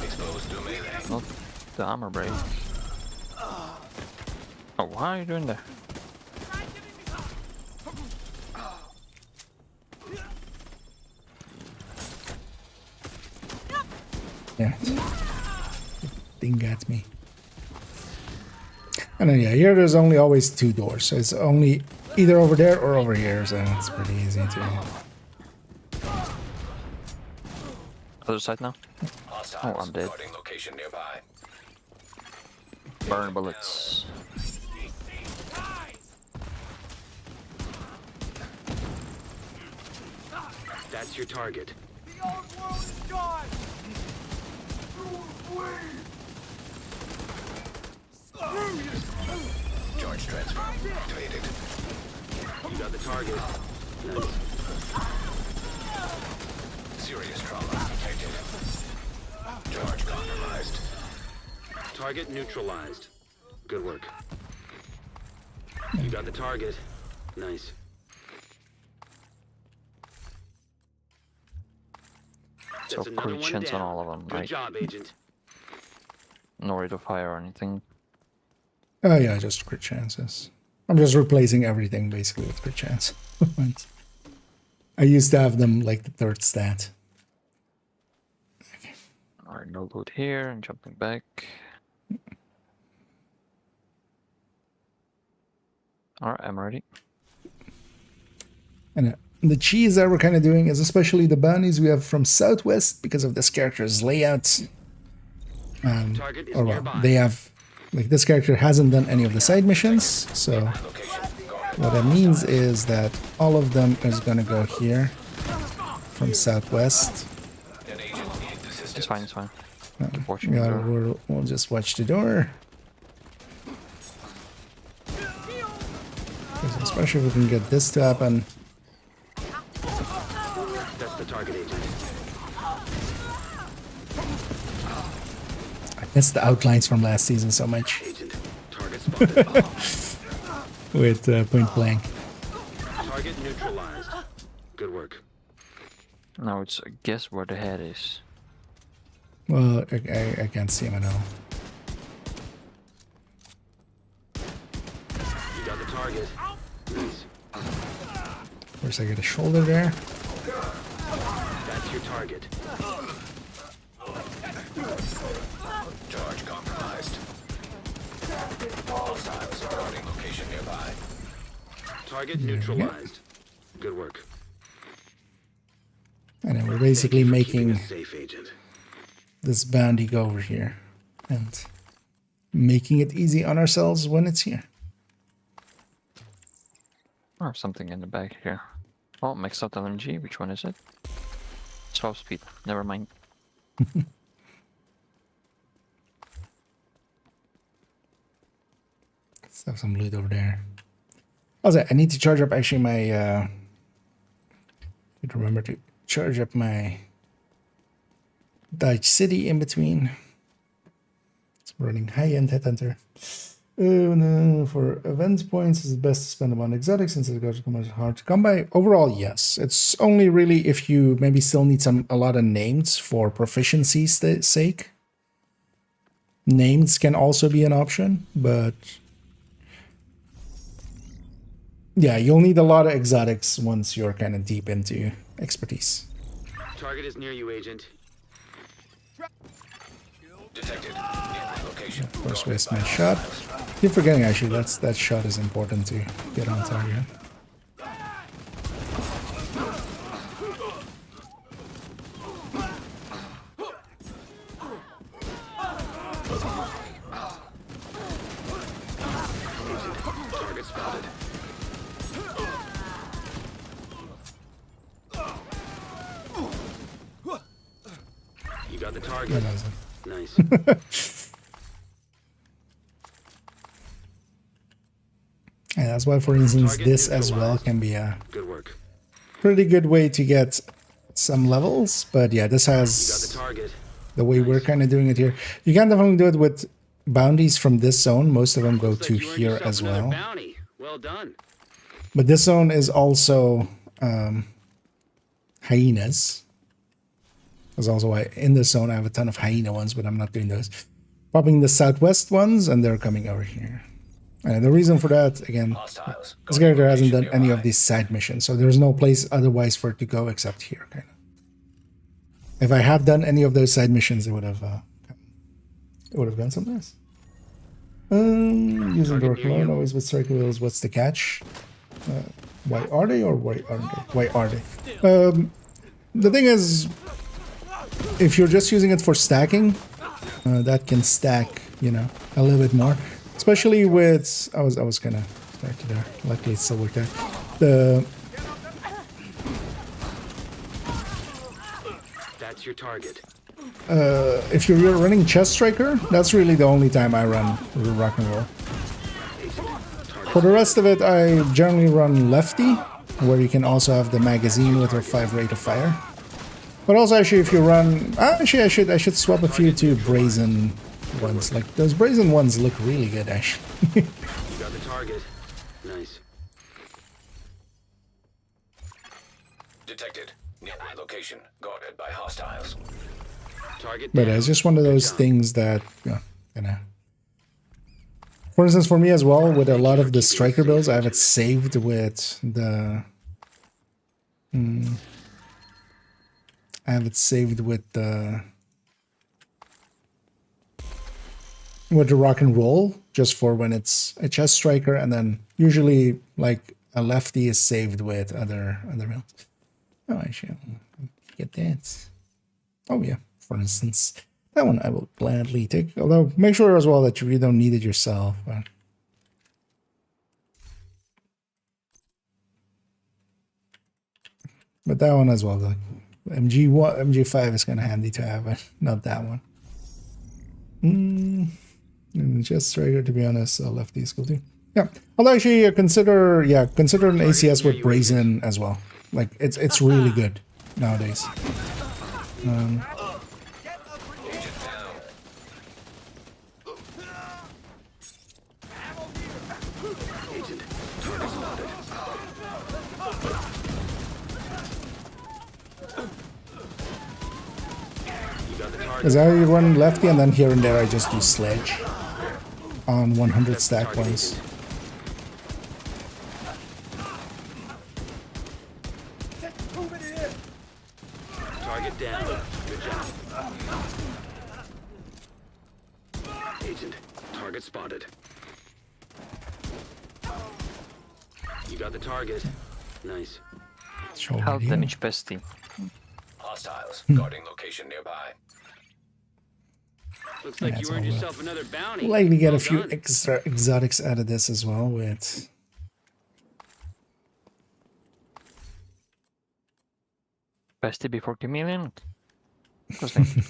Speaker 5: Exposed to melee.
Speaker 13: Not the armor break. Oh, what are you doing there?
Speaker 1: Yeah. Thing got me. And then yeah, here there's only always two doors, so it's only either over there or over here, so it's pretty easy to.
Speaker 13: Other side now?
Speaker 5: Hostiles
Speaker 13: I'm dead.
Speaker 5: guarding location nearby.
Speaker 13: Burn bullets.
Speaker 10: That's your target.
Speaker 3: The old world is gone.
Speaker 5: Charge transfer activated.
Speaker 10: You got the target. Nice.
Speaker 5: Serious trauma detected. Charge compromised.
Speaker 10: Target neutralized. Good work. You got the target. Nice.
Speaker 13: So
Speaker 10: That's another
Speaker 13: crit
Speaker 10: one
Speaker 13: chance on
Speaker 10: down.
Speaker 13: all of them,
Speaker 10: Good
Speaker 13: right?
Speaker 10: job, Agent.
Speaker 13: No rate of fire or anything.
Speaker 1: Oh yeah, just crit chances. I'm just replacing everything basically with crit chance. I used to have them like the third stat.
Speaker 13: Alright, no loot here, and jumping back. Alright, I'm ready.
Speaker 1: And the cheese that we're kind of doing is especially the bounties we have from Southwest because of this character's layout.
Speaker 10: Target is
Speaker 1: Or well,
Speaker 10: nearby.
Speaker 1: they have, like this character hasn't done any of the side missions, so what that means is that all of them is gonna go here from Southwest.
Speaker 13: It's fine, it's fine. Keep watching
Speaker 1: Yeah,
Speaker 13: the door.
Speaker 1: we'll just watch the door. 'Cause especially if we can get this to happen.
Speaker 10: That's the target, Agent.
Speaker 1: I missed the outlines from last season so much
Speaker 10: Agent. Target spotted.
Speaker 1: with point blank.
Speaker 10: Target neutralized. Good work.
Speaker 13: Now it's guess where the head is.
Speaker 1: Well, I can't see him at all.
Speaker 10: You got the target. Nice.
Speaker 1: First I get a shoulder there.
Speaker 10: That's your target.
Speaker 5: Charge compromised. Hostiles guarding location nearby.
Speaker 10: Target neutralized. Good work.
Speaker 1: And then we're basically
Speaker 10: Keeping
Speaker 1: making
Speaker 10: us safe, Agent.
Speaker 1: this bounty go over here and making it easy on ourselves when it's here.
Speaker 13: Oh, something in the back here. Oh, mixed up LMG. Which one is it? Slow speed. Never mind.
Speaker 1: Let's have some loot over there. Also, I need to charge up actually my need to remember to charge up my Dodge City in between. It's running high-end headhunter. Oh no, for event points it's best to spend them on exotics since it's hard to come by. Overall, yes. It's only really if you maybe still need a lot of names for proficiency's sake. Names can also be an option, but yeah, you'll need a lot of exotics once you're kind of deep into expertise.
Speaker 10: Target is near you, Agent.
Speaker 5: Detected. In location.
Speaker 1: First waste my shot. Keep forgetting actually that shot is important to get on target.
Speaker 10: Target spotted. You got the target.
Speaker 1: That was it.
Speaker 10: Nice.
Speaker 1: And that's why, for instance,
Speaker 10: Target
Speaker 1: this as well
Speaker 10: neutralized.
Speaker 1: can be a
Speaker 10: Good work.
Speaker 1: pretty good way to get some levels. But yeah, this
Speaker 10: You got the
Speaker 1: has
Speaker 10: target.
Speaker 1: the way we're kind of doing it here. You can definitely do it with bounties from this zone. Most of them go
Speaker 10: Looks
Speaker 1: to
Speaker 10: like you earned
Speaker 1: here
Speaker 10: yourself
Speaker 1: as
Speaker 10: another
Speaker 1: well.
Speaker 10: Bounty. Well done.
Speaker 1: But this zone is also hyenas. That's also why in this zone I have a ton of hyena ones, but I'm not doing those. Popping the southwest ones, and they're coming over here. And the reason for that, again,
Speaker 5: Hostiles
Speaker 1: this
Speaker 5: guarding
Speaker 1: character hasn't
Speaker 5: location
Speaker 1: done any of
Speaker 5: nearby.
Speaker 1: these side missions, so there's no place otherwise for it to go except here, kind of. If I have done any of those side missions, it would have gone somewhere else. Using the alone always with circle wheels. What's the catch? Why are they or why aren't they? Why are they? The thing is, if you're just using it for stacking, that can stack, you know, a little bit more. Especially with I was kind of back to there. Luckily, it still worked out.
Speaker 10: That's your target.
Speaker 1: If you're running chest striker, that's really the only time I run rock and roll. For the rest of it, I generally run lefty, where you can also have the magazine with a 5 rate of fire. But also, actually, if you run, actually, I should swap a few to brazen ones. Like those brazen ones look really good, actually.
Speaker 10: You got the target. Nice.
Speaker 5: Detected. Nearby location guarded by hostiles.
Speaker 10: Target
Speaker 1: But
Speaker 10: down.
Speaker 1: it's just one of
Speaker 10: Good
Speaker 1: those
Speaker 10: job.
Speaker 1: things that, for instance, for me as well, with a lot of the striker builds, I have it saved with the. I have it saved with the rock and roll, just for when it's a chest striker, and then usually like a lefty is saved with other builds. Oh, I should get that. Oh yeah, for instance, that one I will gladly take. Although make sure as well that you really don't need it yourself. But that one as well, the MG5 is kind of handy to have, but not that one. And just striker, to be honest, lefty is cool too. Yeah, although actually consider an ACS with brazen as well. Like it's really good nowadays. Because I run lefty and then here and there I just do sledge on 100 stack points.
Speaker 10: Target down. Good job. Agent, target spotted. You got the target. Nice.
Speaker 13: How damage bestie?
Speaker 5: Hostiles guarding location nearby.
Speaker 10: Looks like you earned yourself another bounty.
Speaker 1: Likely get a
Speaker 10: Well
Speaker 1: few
Speaker 10: done.
Speaker 1: extra exotics out of this as well with
Speaker 13: Bestie before chameleon? Interesting.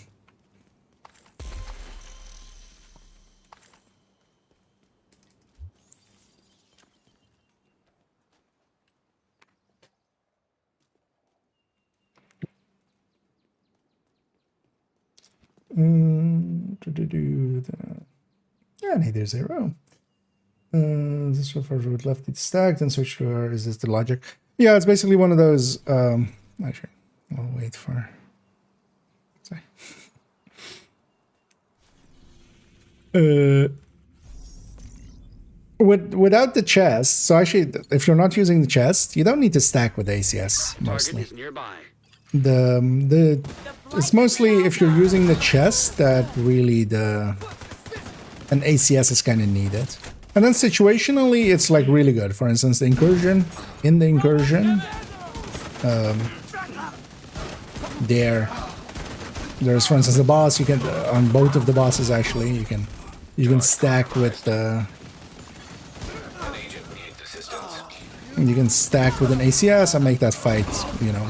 Speaker 1: Yeah, neither 0. This refers with lefty stacked and switch to resist the logic. Yeah, it's basically one of those. Actually, I'll wait for. Sorry. Without the chest, so actually, if you're not using the chest, you don't need to stack with ACS mostly.
Speaker 10: Target is nearby.
Speaker 1: It's mostly if you're using the chest that really an ACS is kind of needed. And then situationally, it's like really good. For instance, the incursion, there's for instance the boss. You can on both of the bosses actually you can stack with the. You can stack with an ACS and make that fight,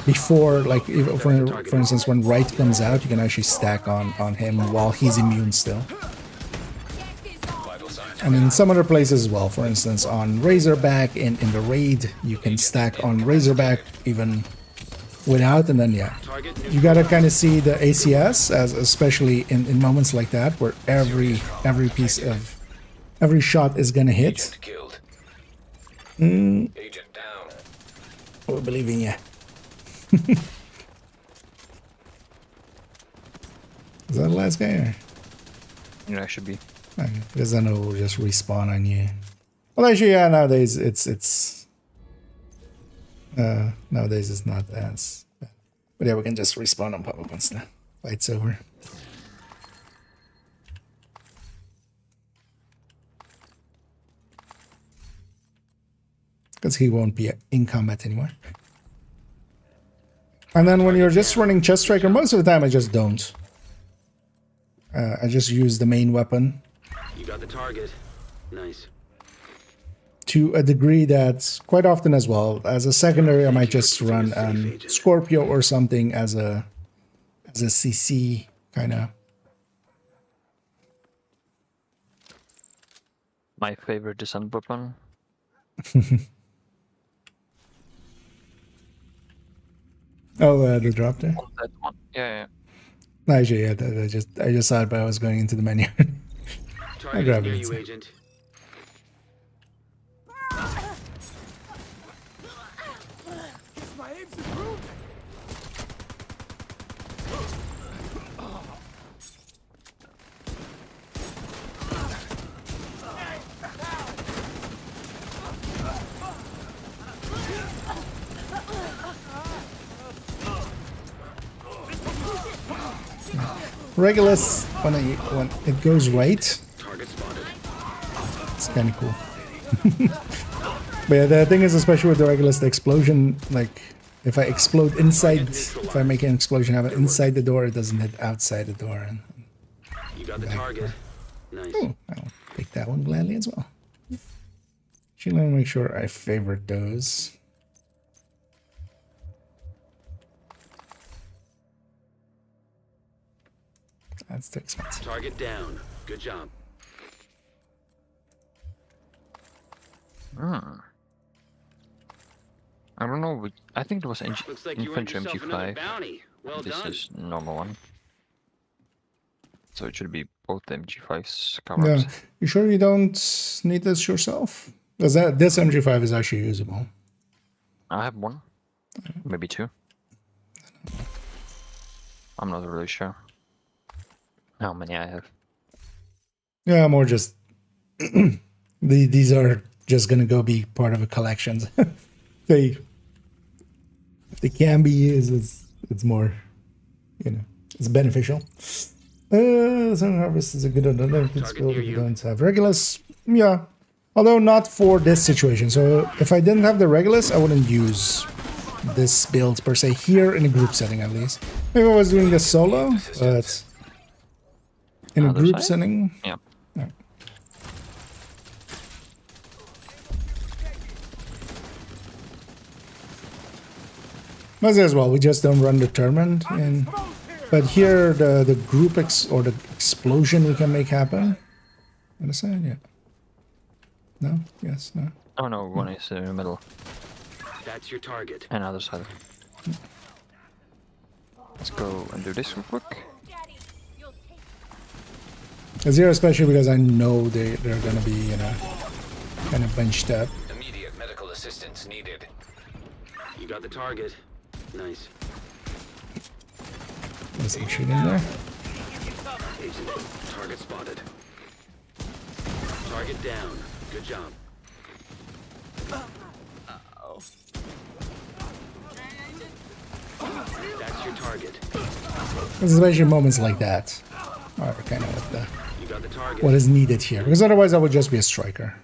Speaker 1: before, like, for instance, when Right comes out, you can actually stack on him while he's immune still. And in some other places as well, for instance, on Razorback in the raid, you can stack on Razorback even without, and then, yeah. You gotta kind of see the ACS, as especially in moments like that, where every shot is gonna hit.
Speaker 5: Agent down.
Speaker 1: We believe in you. Is that the last guy? Or?
Speaker 13: Yeah, it should be.
Speaker 1: Okay, because then it will just respawn on you. Well, actually, yeah. Nowadays, it's not as bad. But yeah, we can just respawn and pop up once the fight's over. Because he won't be in combat anymore. And then when you're just running chest striker, most of the time I just don't. I just use the main weapon.
Speaker 10: You got the target. Nice.
Speaker 1: To a degree that quite often as well. As a secondary, I might just run Scorpio or something as a CC kind of.
Speaker 13: My favorite descent weapon.
Speaker 1: Oh, the drop there.
Speaker 13: Oh, that one. Yeah.
Speaker 1: Actually, yeah, I just saw it, but I was going into the menu. I grabbed it.
Speaker 10: You, agent.
Speaker 1: Regulus, when it goes right, it's kind of cool. But yeah, the thing is, especially with the Regulus, the explosion, like, if I explode inside, if I make an explosion happen inside the door, it doesn't hit outside the door. And
Speaker 10: You got the target. Nice.
Speaker 1: oh, I'll take that one gladly as well. Actually, let me make sure I favorite those. That's too expensive.
Speaker 10: Target down. Good job.
Speaker 13: I don't know. I think it was
Speaker 10: Looks like you earned
Speaker 13: infantry
Speaker 10: yourself another
Speaker 13: MG5.
Speaker 10: bounty. Well
Speaker 13: This
Speaker 10: done.
Speaker 13: is normal one. So it should be both MG5s covered.
Speaker 1: Yeah, you sure you don't need this yourself? Because this MG5 is actually usable.
Speaker 13: I have one, maybe two. I'm not really sure how many I have.
Speaker 1: Yeah, more just these are just gonna go be part of a collection. If they can be used, it's more, you know, it's beneficial. Sun Harvest is a good alternative skill if you don't have Regulus. Yeah, although not for this situation. So if I didn't have the Regulus, I wouldn't use this build per se here in a group setting at least. Maybe I was doing this solo, but in a group setting,
Speaker 13: yeah.
Speaker 1: No. Might as well. We just don't run determined, but here the group or the explosion we can make happen. Other side, yeah. No. Yes. No.
Speaker 13: Oh no, one is in the middle.
Speaker 10: That's your target.
Speaker 13: And other side. Let's go and do this real quick.
Speaker 1: It's here especially because I know they're gonna be, you know, kind of bunched up.
Speaker 5: Immediate medical assistance needed.
Speaker 10: You got the target. Nice.
Speaker 1: There's some shooting there.
Speaker 10: Agent, target spotted. Target down. Good job. That's your target.
Speaker 1: It's especially moments like that are kind of what
Speaker 10: You got the target.
Speaker 1: what is needed here, because otherwise I would just be a striker.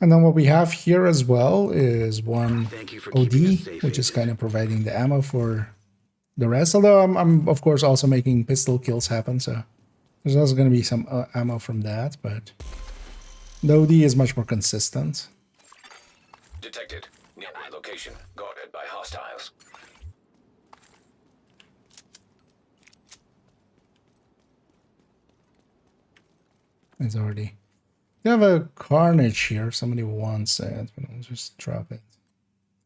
Speaker 1: And then what we have here as well is one OD, which is kind of providing the ammo for the rest. Although I'm of course also making pistol kills happen, so there's also going to be some ammo from that. But the OD is much more consistent.
Speaker 5: Detected. Nearby location. Guarded by hostiles.
Speaker 1: It's already. You have a Carnage here. If somebody wants it, but I'll just drop it.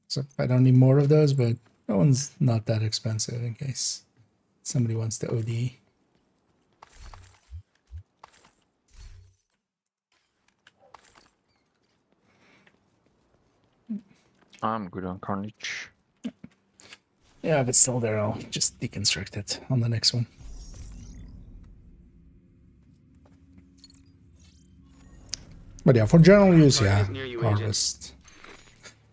Speaker 1: So I don't need more of those, but that one's not that expensive in case somebody wants the OD.
Speaker 13: I'm good on Carnage.
Speaker 1: Yeah, if it's still there, I'll just deconstruct it on the next one. But yeah, for general use, yeah, Harvest.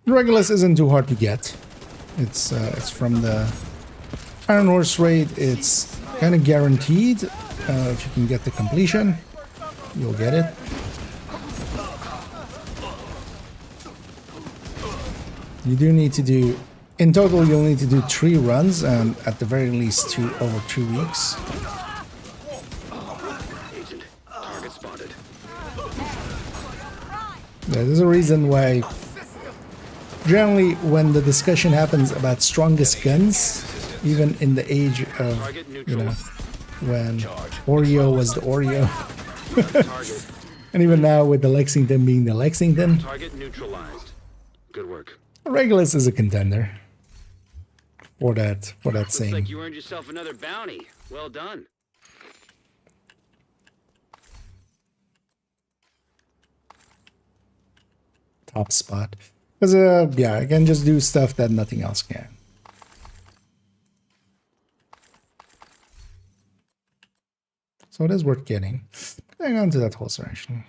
Speaker 1: Regulus isn't too hard to get. It's from the Iron Horse raid. It's kind of guaranteed. If you can get the completion, you'll get it. You do need to do, in total, you'll need to do 3 runs, and at the very least over 2 weeks.
Speaker 10: Agent, target spotted.
Speaker 1: Yeah, there's a reason why generally when the discussion happens about strongest guns, even in the age of, you know, when Oreo was the Oreo, and even now with the Lexington being the Lexington,
Speaker 10: Target neutralized. Good work.
Speaker 1: Regulus is a contender for that
Speaker 10: Looks
Speaker 1: same.
Speaker 10: like you earned yourself another bounty. Well done.
Speaker 1: Top spot. Because, yeah, I can just do stuff that nothing else can. So it is worth getting. Hang on to that holster, actually.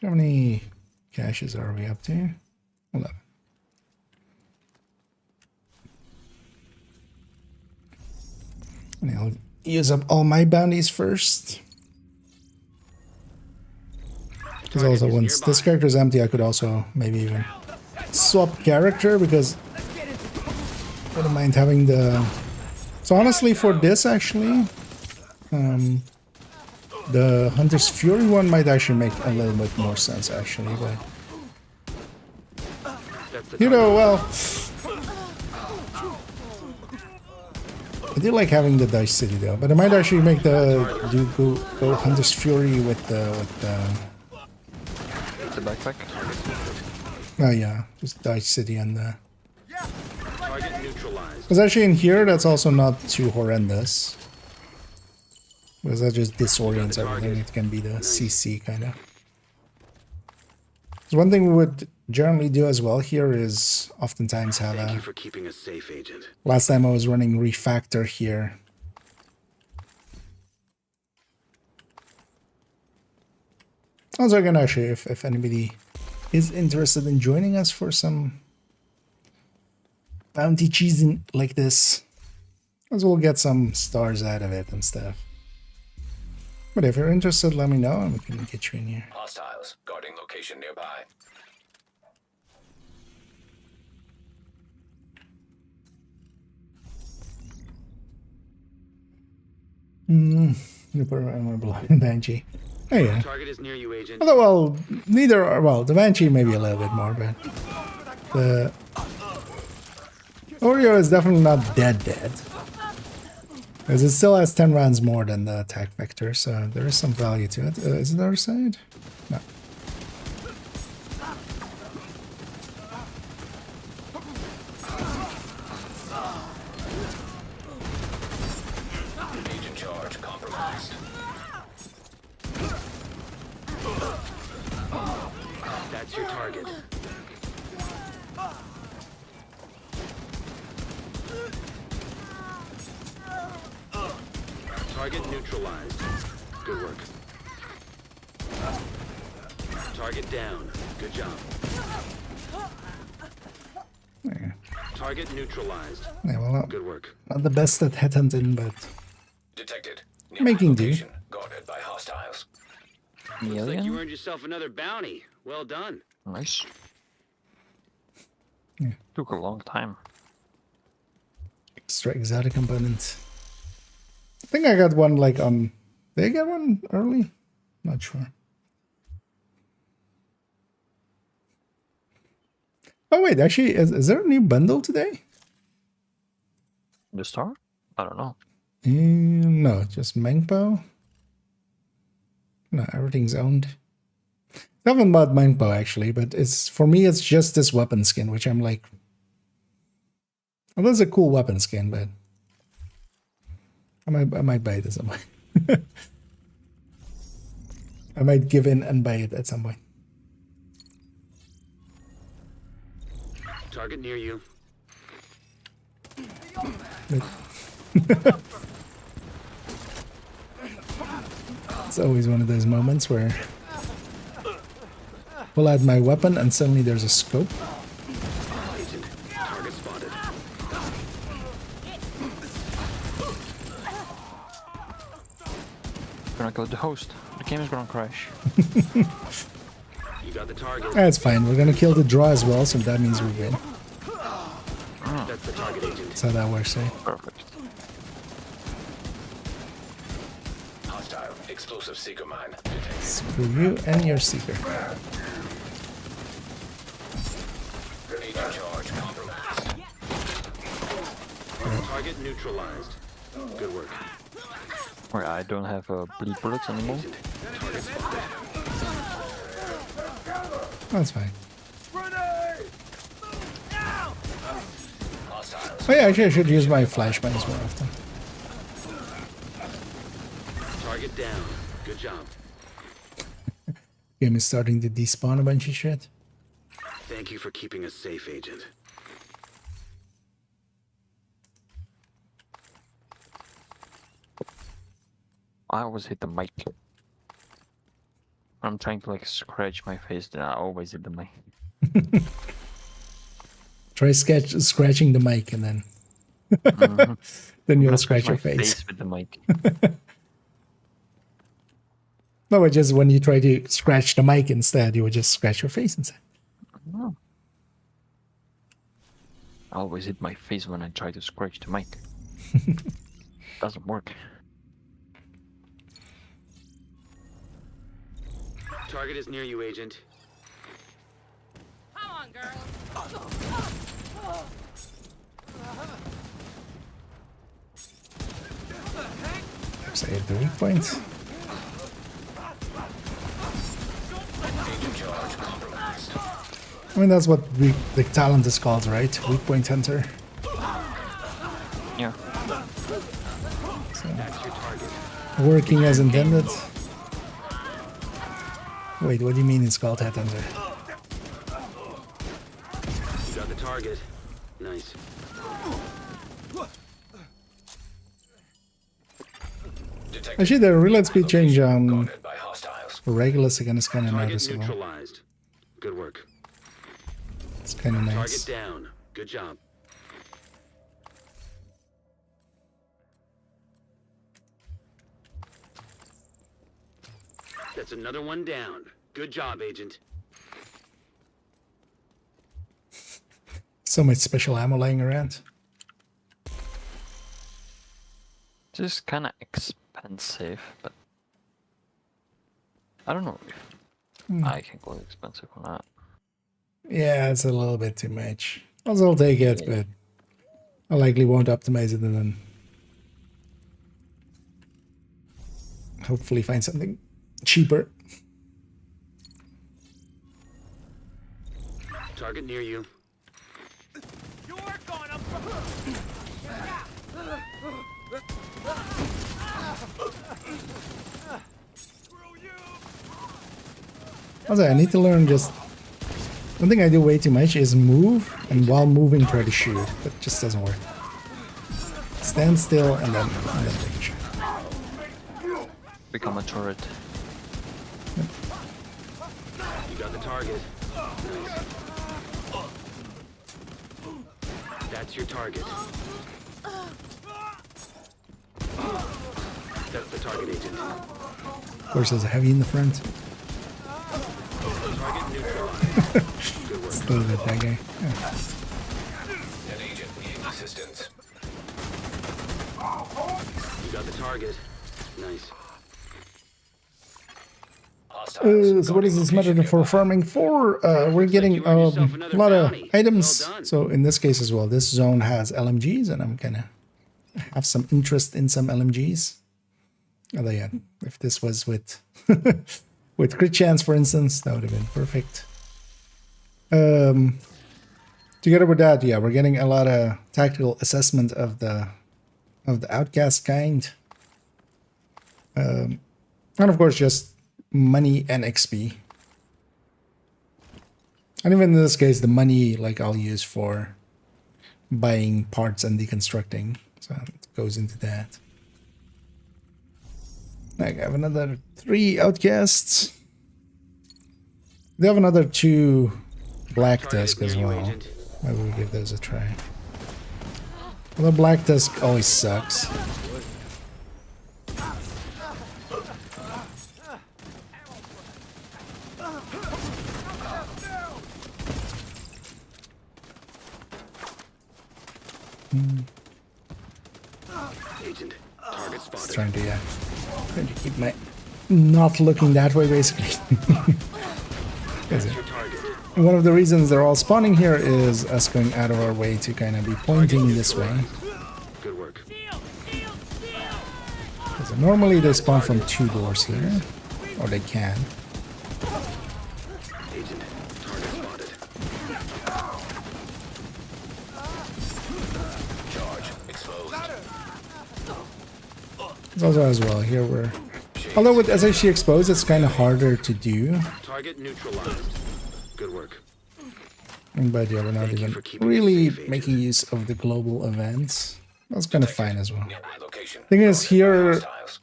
Speaker 1: How many caches are we up to? 11. And I'll use up all my bounties first. Because also once this character is empty, I could also maybe even swap character, because I wouldn't mind having the... So honestly, for this actually, the Hunter's Fury one might actually make a little bit more sense actually, but... You know, well... I do like having the Dice City though, but I might actually make the go Hunter's Fury with the
Speaker 13: backpack.
Speaker 1: Oh yeah, just Dice City and the.
Speaker 10: Target neutralized.
Speaker 1: Because actually in here that's also not too horrendous. Because that just disorients everything. It can be the CC kind of. One thing we would generally do as well here is oftentimes have
Speaker 10: Thank you for keeping us safe, Agent.
Speaker 1: Last time I was running Refactor here. Also, again, actually, if anybody is interested in joining us for some bounty cheesing like this, as we'll get some stars out of it and stuff. But if you're interested, let me know and we can get you in here.
Speaker 5: Hostiles guarding location nearby.
Speaker 1: Banshee. Oh yeah.
Speaker 10: Target is near you, Agent.
Speaker 1: Although, well, neither are, well, the Banshee maybe a little bit more, but the Oreo is definitely not dead. Because it still has 10 rounds more than the attack vector, so there is some value to it. Is it the other side? No.
Speaker 5: Agent charge compromised.
Speaker 10: That's your target. Target neutralized. Good work. Target down. Good job.
Speaker 1: Yeah.
Speaker 10: Target neutralized.
Speaker 1: Yeah, well,
Speaker 10: good work.
Speaker 1: Not the best at headhunting, but
Speaker 5: detected.
Speaker 1: Making do.
Speaker 5: Guarded by hostiles.
Speaker 10: Looks like you earned yourself another bounty. Well done.
Speaker 13: Nice.
Speaker 1: Yeah.
Speaker 13: Took a long time.
Speaker 1: Extra exotic component. I think I got one like on. Did I get one early? Not sure. Oh wait, actually, is there a new bundle today?
Speaker 13: The star? I don't know.
Speaker 1: No, just Mangpo. No, everything's owned. I haven't bought Mangpo actually, but it's for me. It's just this weapon skin, which I'm like. Well, that's a cool weapon skin, but I might buy it at some point. I might give in and buy it at some point.
Speaker 10: Target near you.
Speaker 1: It's always one of those moments where I pull out my weapon and suddenly there's a scope.
Speaker 10: Agent, target spotted.
Speaker 13: Gonna go to the host. The game is gonna crash.
Speaker 10: You got the target.
Speaker 1: That's fine. We're gonna kill the draw as well, so that means we win.
Speaker 10: That's the target, Agent.
Speaker 1: That's how that works, eh?
Speaker 13: Perfect.
Speaker 5: Hostile explosive seeker mine.
Speaker 1: Screw you and your seeker.
Speaker 5: Agent charge compromised.
Speaker 10: Target neutralized. Good work.
Speaker 13: Wait, I don't have bleed bullets anymore.
Speaker 10: Target spotted.
Speaker 1: That's fine.
Speaker 5: Hostiles.
Speaker 1: Oh yeah, actually I should use my flashbangs more often.
Speaker 10: Target down. Good job.
Speaker 1: Game is starting to despawn a bunch of shit.
Speaker 10: Thank you for keeping us safe, Agent.
Speaker 13: I always hit the mic. I'm trying to like scratch my face, and I always hit the mic.
Speaker 1: Try scratching the mic, and then then you'll scratch your face.
Speaker 13: With the mic.
Speaker 1: No, but just when you try to scratch the mic instead, you would just scratch your face instead.
Speaker 13: No. I always hit my face when I try to scratch the mic. Doesn't work.
Speaker 10: Target is near you, Agent.
Speaker 6: Come on, girl.
Speaker 1: Save the weak point. I mean, that's what the talent is called, right? Weak point hunter.
Speaker 13: Yeah.
Speaker 1: So, working as intended. Wait, what do you mean it's called headhunter?
Speaker 10: You got the target. Nice.
Speaker 1: Actually, the reload speed change for Regulus again is kind of noticeable.
Speaker 10: Neutralized. Good work.
Speaker 1: It's kind of nice.
Speaker 10: Target down. Good job. That's another one down. Good job, Agent.
Speaker 1: So much special ammo laying around.
Speaker 13: Just kind of expensive, but I don't know if I can call it expensive or not.
Speaker 1: Yeah, it's a little bit too much. I'll take it, but I likely won't optimize it and then hopefully find something cheaper.
Speaker 10: Target near you.
Speaker 3: You are going up.
Speaker 1: Also, I need to learn just... One thing I do way too much is move, and while moving try to shoot. That just doesn't work. Stand still and then take a shot.
Speaker 13: Become a turret.
Speaker 1: Yep.
Speaker 10: You got the target. Nice. That's your target. That's the target, Agent.
Speaker 1: Of course, there's a heavy in the front.
Speaker 10: Target neutralized. Good work.
Speaker 1: Still with that guy. Yeah.
Speaker 5: An agent needing assistance.
Speaker 10: You got the target. Nice.
Speaker 1: So what is this method for farming for? We're getting a lot of items. So in this case as well, this zone has LMGs, and I'm gonna have some interest in some LMGs. Although yeah, if this was with with crit chance, for instance, that would have been perfect. Together with that, yeah, we're getting a lot of tactical assessment of the outcast kind, and of course just money and XP. And even in this case, the money like I'll use for buying parts and deconstructing, so it goes into that. I have another 3 outcasts. They have another 2 black tusk as well. Maybe we'll give those a try. Although black tusk always sucks.
Speaker 10: Agent, target spotted.
Speaker 1: Trying to keep my not looking that way, basically. One of the reasons they're all spawning here is us going out of our way to kind of be pointing this way.
Speaker 10: Good work.
Speaker 1: So normally they spawn from 2 doors here, or they can.
Speaker 10: Agent, target spotted.
Speaker 5: Charge exposed.
Speaker 1: It's also as well here where, although with SHD Exposed it's kind of harder to do
Speaker 10: Target neutralized. Good work.
Speaker 1: But yeah, we're not
Speaker 10: Thank you
Speaker 1: even
Speaker 10: for keeping us
Speaker 1: really
Speaker 10: safe, Agent.
Speaker 1: making use of the global events. That's kind of fine as well.
Speaker 5: Nearby location.
Speaker 1: Thing is, here,
Speaker 5: Hostiles.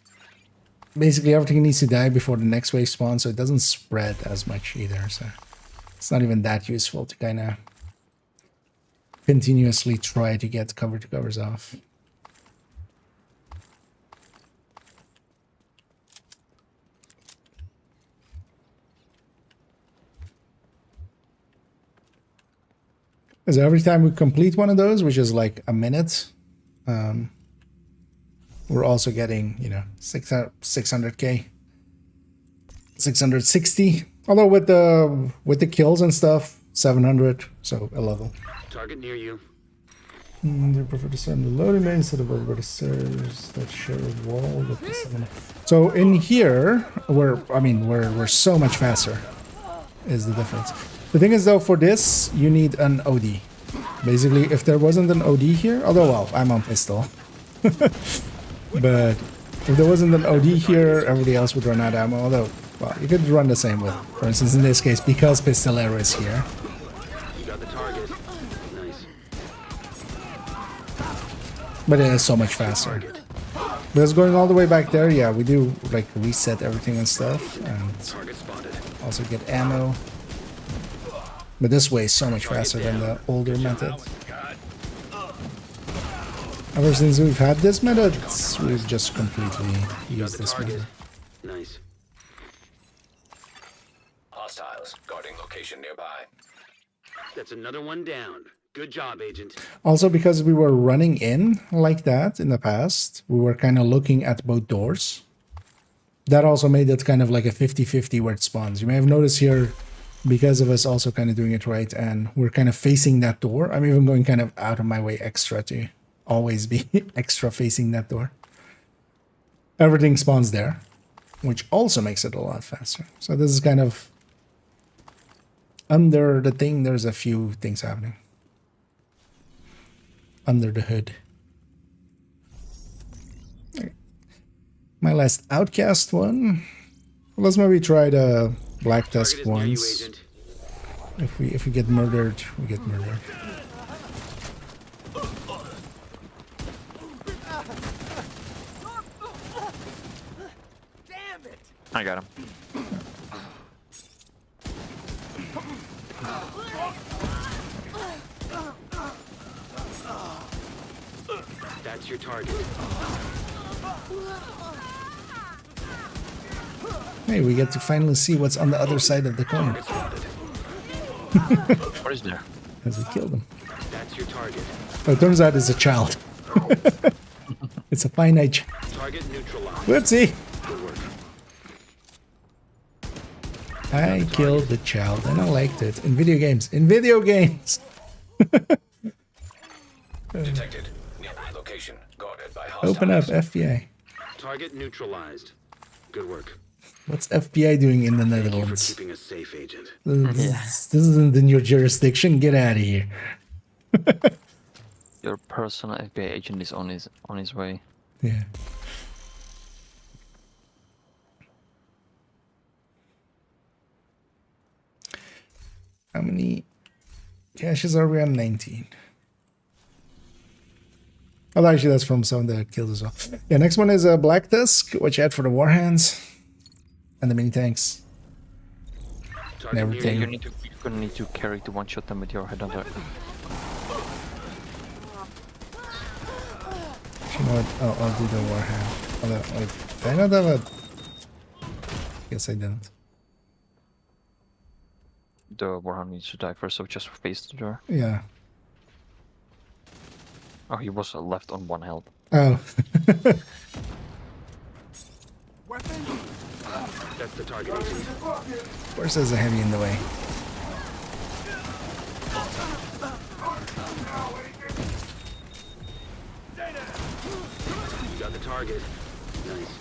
Speaker 1: basically everything needs to die before the next wave spawns, so it doesn't spread as much either. So it's not even that useful to kind of continuously try to get cover to covers off. Because every time we complete one of those, which is like a minute, we're also getting, you know, 600k, 660. Although with the kills and stuff, 700, so a level.
Speaker 10: Target near you.
Speaker 1: They prefer to send the loading bay instead of over the stairs that share a wall with the 7. So in here, we're so much faster. Is the difference. The thing is though, for this you need an OD. Basically, if there wasn't an OD here, although well, I'm on pistol. But if there wasn't an OD here, everybody else would run out of ammo. Although, well, you could run the same with, for instance, in this case, because Pistolero is here.
Speaker 10: You got the target. Nice.
Speaker 1: But it is so much faster. Because going all the way back there, yeah, we do like reset everything and stuff, and
Speaker 10: Target spotted.
Speaker 1: also get ammo. But this way is so much faster than the older method. Ever since we've had this method, we've just completely used this method.
Speaker 10: Nice.
Speaker 5: Hostiles guarding location nearby.
Speaker 10: That's another one down. Good job, Agent.
Speaker 1: Also, because we were running in like that in the past, we were kind of looking at both doors. That also made it kind of like a 50-50 where it spawns. You may have noticed here, because of us also kind of doing it right, and we're kind of facing that door. I'm even going kind of out of my way extra to always be extra facing that door. Everything spawns there, which also makes it a lot faster. So this is kind of under the thing. There's a few things happening under the hood. Okay. My last outcast one. Let's maybe try the Black Tusk once. If we get murdered, we get murdered.
Speaker 3: Damn it!
Speaker 13: I got him.
Speaker 10: That's your target.
Speaker 1: Hey, we get to finally see what's on the other side of the coin.
Speaker 13: What is there?
Speaker 1: As we killed him.
Speaker 10: That's your target.
Speaker 1: Oh, it turns out it's a child. It's a finite child.
Speaker 10: Target neutralized.
Speaker 1: Whoopsie!
Speaker 10: Good work.
Speaker 1: I killed the child and I liked it. In video games. In video games!
Speaker 5: Detected. Nearby location guarded by hostiles.
Speaker 1: Open up, FBI.
Speaker 10: Target neutralized. Good work.
Speaker 1: What's FBI doing in the
Speaker 10: Thank you for
Speaker 1: Netherlands?
Speaker 10: keeping us safe, Agent.
Speaker 1: This isn't in your jurisdiction. Get out of here.
Speaker 13: Your personal FBI agent is on his way.
Speaker 1: Yeah. How many caches are we on? 19. Oh, actually, that's from some of the kills as well. Yeah, next one is Black Tusk, which I had for the Warhands and the mini tanks and
Speaker 13: Yeah,
Speaker 1: everything.
Speaker 13: you're gonna need to carry to one-shot them with your headhunter.
Speaker 1: You know what? I'll do the Warhand. Although, wait, did I not have a... Guess I didn't.
Speaker 13: The Warhound needs to die first, so just face the door.
Speaker 1: Yeah.
Speaker 13: Oh, he was left on 1 health.
Speaker 1: Oh.
Speaker 10: That's the target, Agent.
Speaker 1: Of course there's a heavy in the way.
Speaker 10: You got the target. Nice.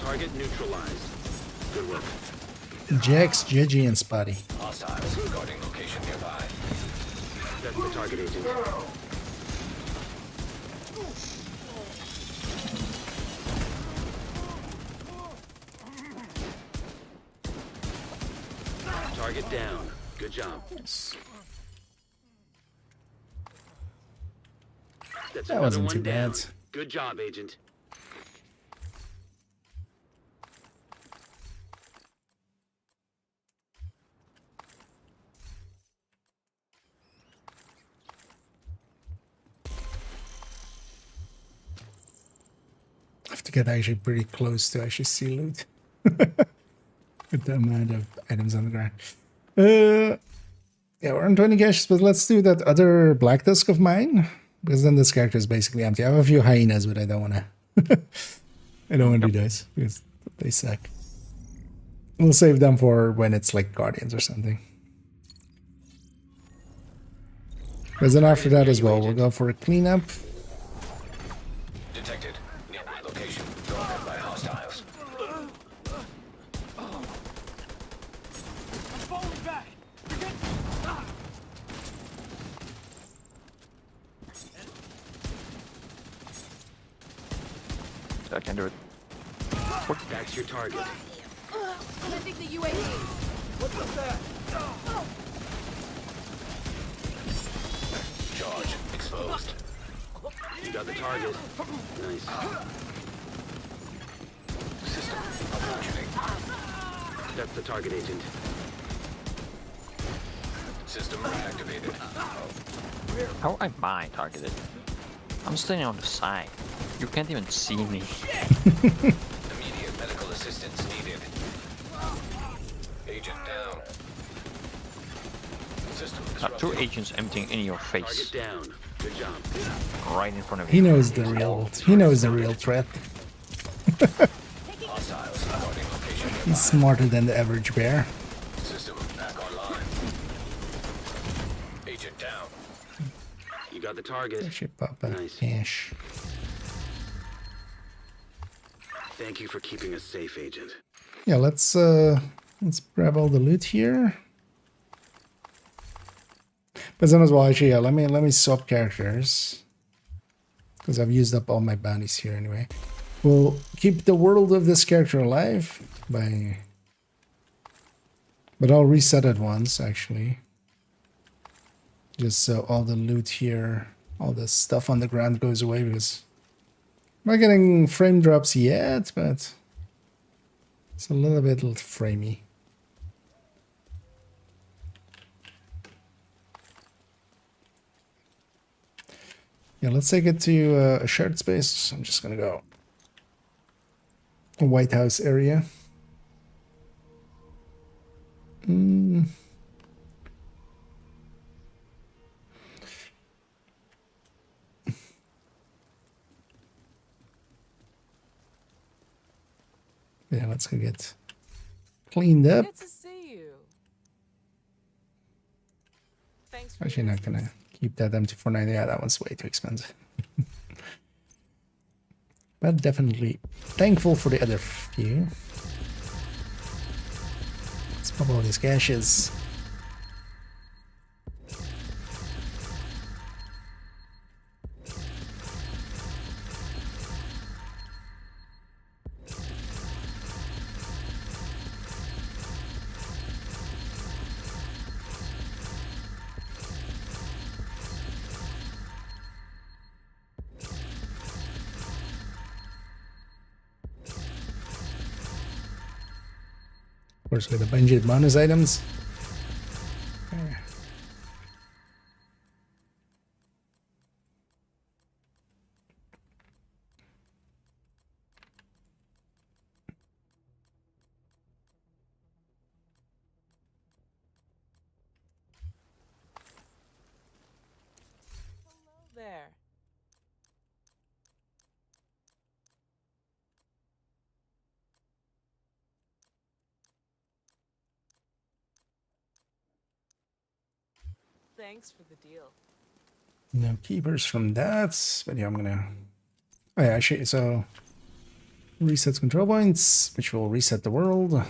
Speaker 10: Target neutralized. Good work.
Speaker 1: Jax, Gigi, and Spotty.
Speaker 5: Hostiles guarding location nearby.
Speaker 10: That's the target agent. Target down. Good job.
Speaker 1: Yes.
Speaker 10: That's
Speaker 1: That
Speaker 10: another
Speaker 1: wasn't
Speaker 10: one
Speaker 1: too
Speaker 10: down.
Speaker 1: bad.
Speaker 10: Good job, Agent.
Speaker 1: I have to get actually pretty close to actually see loot. With the amount of items on the ground. Yeah, we're on 20 caches, but let's do that other black disk of mine. Because then this character is basically empty. I have a few hyenas, but I don't want to. I don't want to do those because they suck. We'll save them for when it's like Guardians or something. Because then after that as well, we'll go for a cleanup.
Speaker 5: Detected. Nearby location. Guarded by hostiles.
Speaker 3: I'm falling back.
Speaker 13: I can do it.
Speaker 10: That's your target.
Speaker 6: Landing the UAV.
Speaker 3: What was that?
Speaker 5: Charge exposed.
Speaker 10: You got the target. Nice.
Speaker 5: System malfunctioning.
Speaker 10: That's the target agent.
Speaker 5: System reactivated.
Speaker 13: How am I targeted? I'm standing on the side. You can't even see me.
Speaker 5: Immediate medical assistance needed. Agent down. System
Speaker 13: Two
Speaker 5: disrupted.
Speaker 13: agents emptying in your
Speaker 10: Target
Speaker 13: face,
Speaker 10: down. Good job.
Speaker 13: right in front of
Speaker 1: He
Speaker 13: you.
Speaker 1: knows the real. He knows the real threat.
Speaker 5: Hostiles guarding location nearby.
Speaker 1: He's smarter than the average bear.
Speaker 5: System back online. Agent down.
Speaker 10: You got the target.
Speaker 1: Actually, Papa.
Speaker 10: Nice.
Speaker 1: Cash.
Speaker 10: Thank you for keeping us safe, Agent.
Speaker 1: Yeah, let's grab all the loot here. But then as well, actually, yeah, let me swap characters. Because I've used up all my bounties here anyway. We'll keep the world of this character alive by... But I'll reset it once, actually. Just so all the loot here, all the stuff on the ground goes away, because I'm not getting frame drops yet, but it's a little bit framey. Yeah, let's take it to a shared space. I'm just gonna go a White House area. Yeah, let's go get cleaned up.
Speaker 4: Good to see you. Thanks for
Speaker 1: Actually, not gonna keep that M249. Yeah, that one's way too expensive. But definitely thankful for the other few. Let's pop all these caches. Of course, with a bunch of bonus items.
Speaker 4: there. Thanks for the deal.
Speaker 1: No keepers from that, but yeah, I'm gonna. Oh yeah, actually, so resets control points, which will reset the world.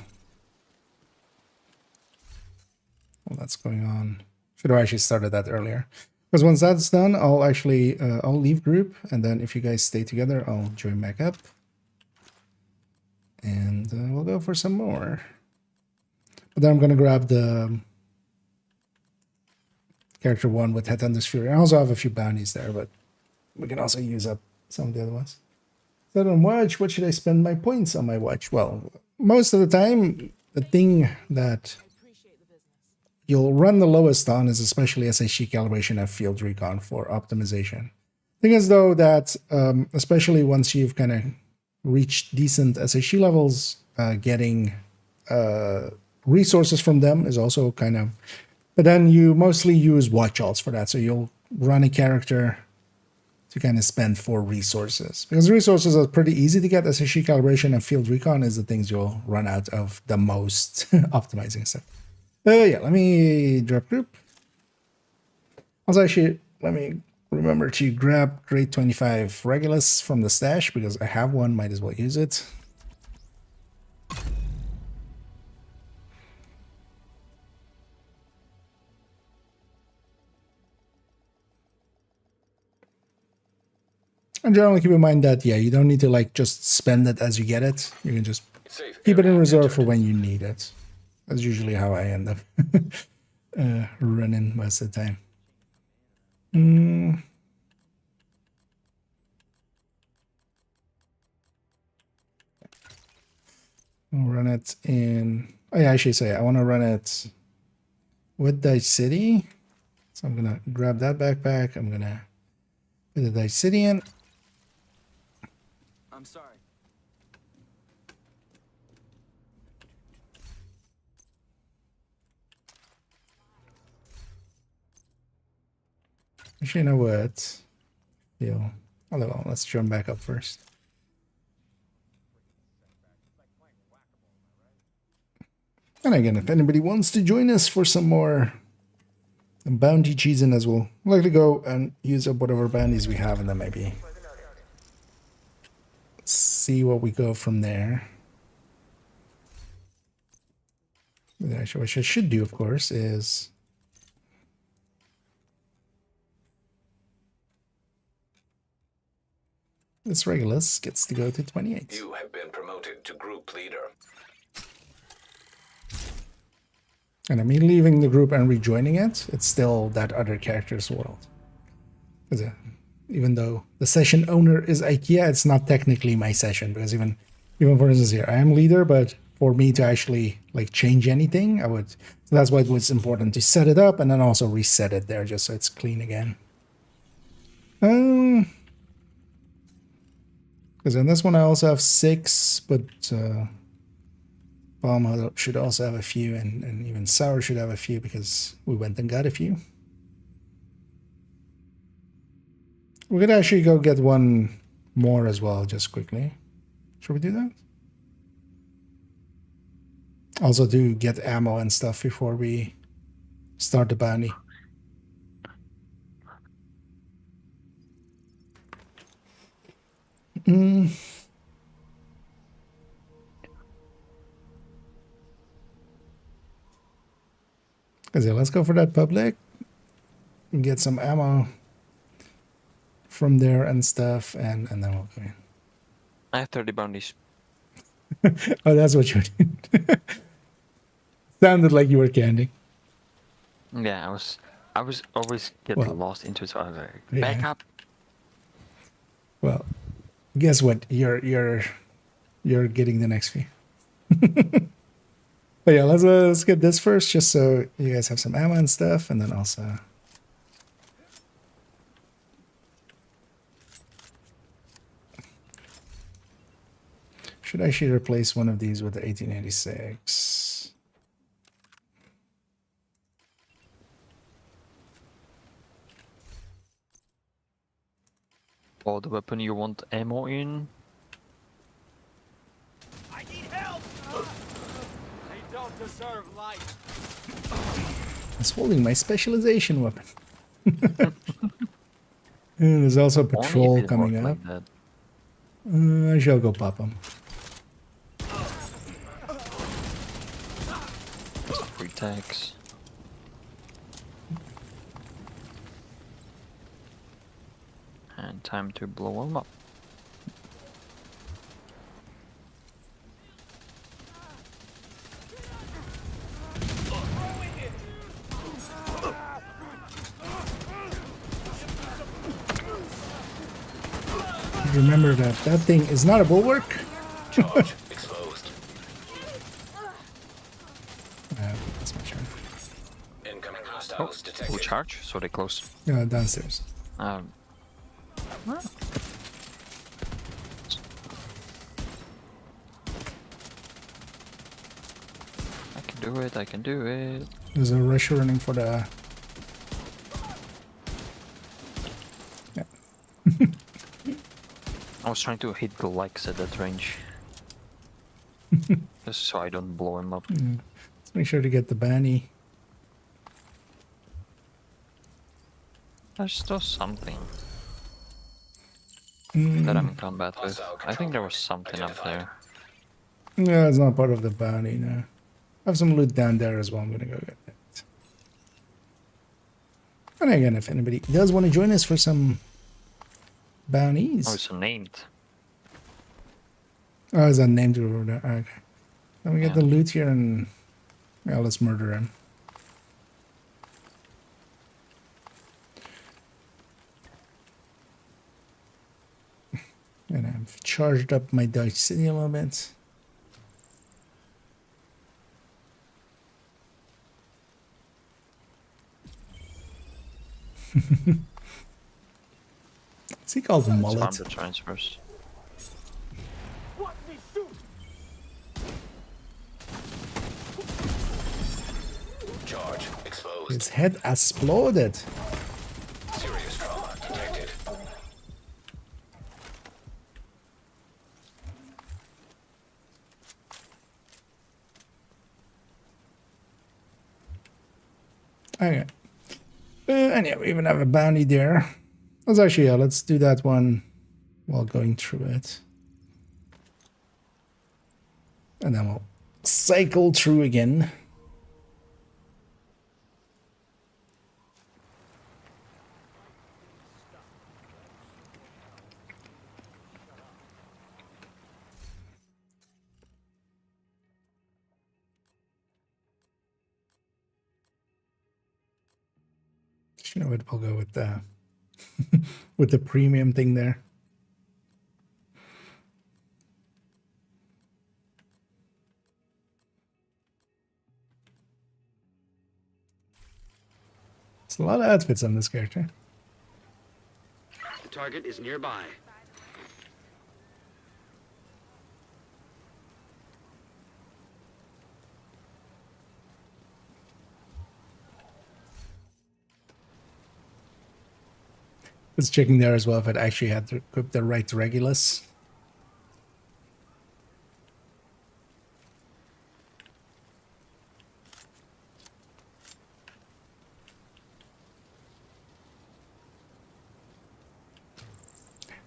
Speaker 1: while that's going on. Should have actually started that earlier. Because once that's done, I'll actually I'll leave group, and then if you guys stay together, I'll join back up, and we'll go for some more. But then I'm gonna grab the character 1 with Headhunter's Fury. I also have a few bounties there, but we can also use up some of the other ones. So on watch, what should I spend my points on my watch? Well, most of the time, the thing that you'll run the lowest on is especially SHD calibration and field recon for optimization. Thing is though that, especially once you've kind of reached decent SHD levels, getting resources from them is also kind of, but then you mostly use watch alts for that. So you'll run a character to kind of spend for resources, because resources are pretty easy to get. SHD calibration and field recon is the things you'll run out of the most optimizing stuff. Yeah, let me drop group. Also, actually, let me remember to grab grade 25 Regulus from the stash, because I have one, might as well use it. And generally keep in mind that, yeah, you don't need to like just spend it as you get it. You can just keep it in reserve for when you need it. That's usually how I end up running most of the time. I'll run it in... Oh yeah, I should say I want to run it with Dice City. So I'm going to grab that backpack. I'm going to put the Dice City in.
Speaker 3: I'm sorry.
Speaker 1: Actually, you know what? Feel. Well, let's jump back up first. And again, if anybody wants to join us for some more bounty cheesing as well, I'd like to go and use up whatever bounties we have, and then maybe see what we go from there. Actually, what I should do, of course, is this Regulus gets to go to 28.
Speaker 5: You have been promoted to group leader.
Speaker 1: And I mean, leaving the group and rejoining it, it's still that other character's world. Even though the session owner is IKEA, it's not technically my session, because even for instance here, I am leader, but for me to actually like change anything, I would. So that's why it was important to set it up and then also reset it there, just so it's clean again. Because in this one I also have 6, but Bomb should also have a few, and even Sour should have a few, because we went and got a few. We could actually go get one more as well, just quickly. Should we do that? Also to get ammo and stuff before we start the bounty. Let's go for that public and get some ammo from there and stuff, and then we'll go in.
Speaker 13: I have 30 bounties.
Speaker 1: Oh, that's what you did. Sounded like you were candy.
Speaker 13: Yeah, I was always getting lost into it, so I was like, back up.
Speaker 1: Well, guess what? You're getting the next few. But yeah, let's get this first, just so you guys have some ammo and stuff, and then also. Should actually replace one of these with the 1886.
Speaker 13: Or the weapon you want ammo in.
Speaker 3: I need help! They don't deserve life.
Speaker 1: I was holding my specialization weapon. There's also a patrol coming up.
Speaker 13: Like
Speaker 1: I shall go pop them.
Speaker 13: Free tags. And time to blow them up.
Speaker 1: Remember that that thing is not a bulwark.
Speaker 5: Charge exposed.
Speaker 1: That's my turn.
Speaker 5: Incoming hostiles
Speaker 13: Full
Speaker 5: detected.
Speaker 13: charge, so they close.
Speaker 1: Downstairs.
Speaker 13: I can do it, I can do it.
Speaker 1: There's a rush running for the. Yeah.
Speaker 13: I was trying to hit the likes at that range. Just so I don't blow him up.
Speaker 1: Let's make sure to get the Banny.
Speaker 13: There's still something that I'm in combat with. I think there was something up there.
Speaker 1: No, it's not part of the bounty, no. I have some loot down there as well. I'm gonna go get that. And again, if anybody does want to join us for some bounties.
Speaker 13: Oh, it's named.
Speaker 1: Oh, is that named over there? Okay. Let me get the loot here and yeah, let's murder him. And I've charged up my Dodge City a little bit. What's he called? The mullet?
Speaker 13: The transfers.
Speaker 5: Charge exposed.
Speaker 1: His head exploded.
Speaker 5: Serious trauma detected.
Speaker 1: Okay. And yeah, we even have a bounty there. Let's actually, yeah, let's do that one while going through it. And then we'll cycle through again. You know what? We'll go with the with the premium thing there. It's a lot of outfits on this character.
Speaker 10: The target is nearby.
Speaker 1: Just checking there as well if it actually had to equip the right Regulus.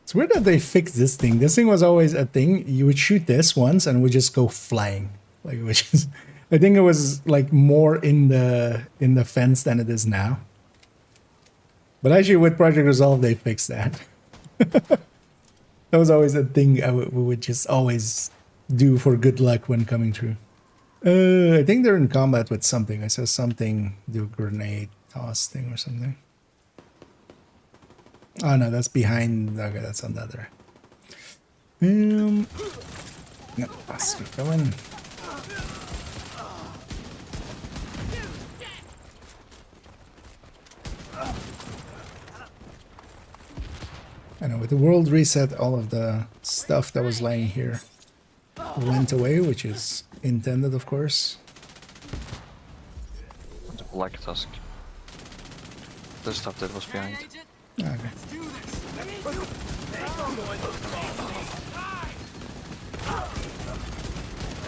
Speaker 1: It's weird that they fixed this thing. This thing was always a thing. You would shoot this once and it would just go flying. Like, which is, I think it was like more in the fence than it is now. But actually, with Project Resolve, they fixed that. That was always a thing we would just always do for good luck when coming through. I think they're in combat with something. I saw something do a grenade toss thing or something. Oh no, that's behind. Okay, that's on the other. No, let's keep going. I know with the world reset, all of the stuff that was lying here went away, which is intended, of course.
Speaker 13: The Black Tusk. The stuff that was behind.
Speaker 1: Okay.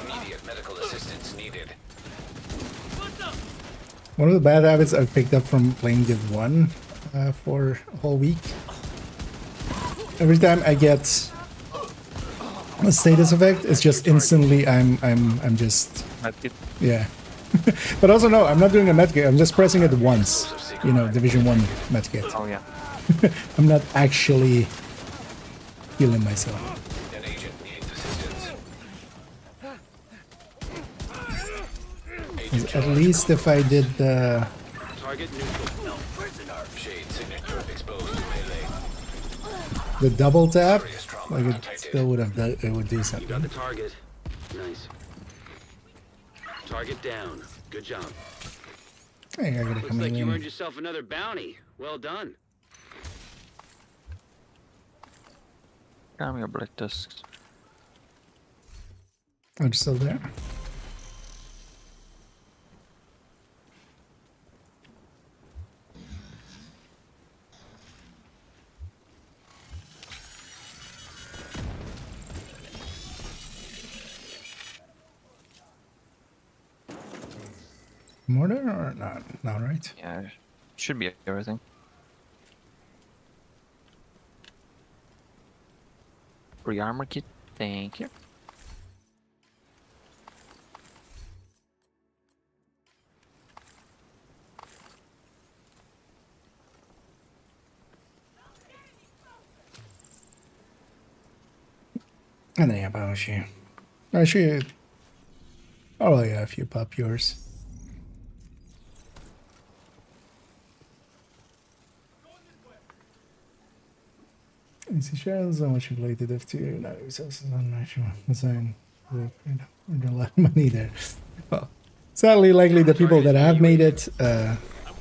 Speaker 5: Immediate medical assistance needed.
Speaker 1: One of the bad habits I've picked up from playing Div 1 for a whole week. Every time I get a status effect, it's just instantly I'm just yeah. But also no, I'm not doing a medkit. I'm just pressing it once. You know, Division 1 medkit.
Speaker 13: Oh yeah.
Speaker 1: I'm not actually healing myself.
Speaker 5: An agent needs assistance.
Speaker 1: 'Cause at least if I did the
Speaker 10: Target neutral.
Speaker 5: Shade signature exposed to melee.
Speaker 1: the double tap, like it still would have done, it would do
Speaker 10: You got
Speaker 1: something.
Speaker 10: the target. Nice. Target down. Good job.
Speaker 1: Hey, I gotta
Speaker 10: Looks
Speaker 1: come
Speaker 10: like you earned
Speaker 1: in.
Speaker 10: yourself another bounty. Well done.
Speaker 13: Come here, black discs.
Speaker 1: I'm still there. Mortar or not? Not right.
Speaker 13: Yeah, should be everything. Free armor kit, thank you.
Speaker 1: And then yeah, Baoshi. Actually, oh yeah, if you pop yours. Easy shares how much you played it if to no resources on natural design. There's a lot of money there. Well, sadly, likely the people that have made it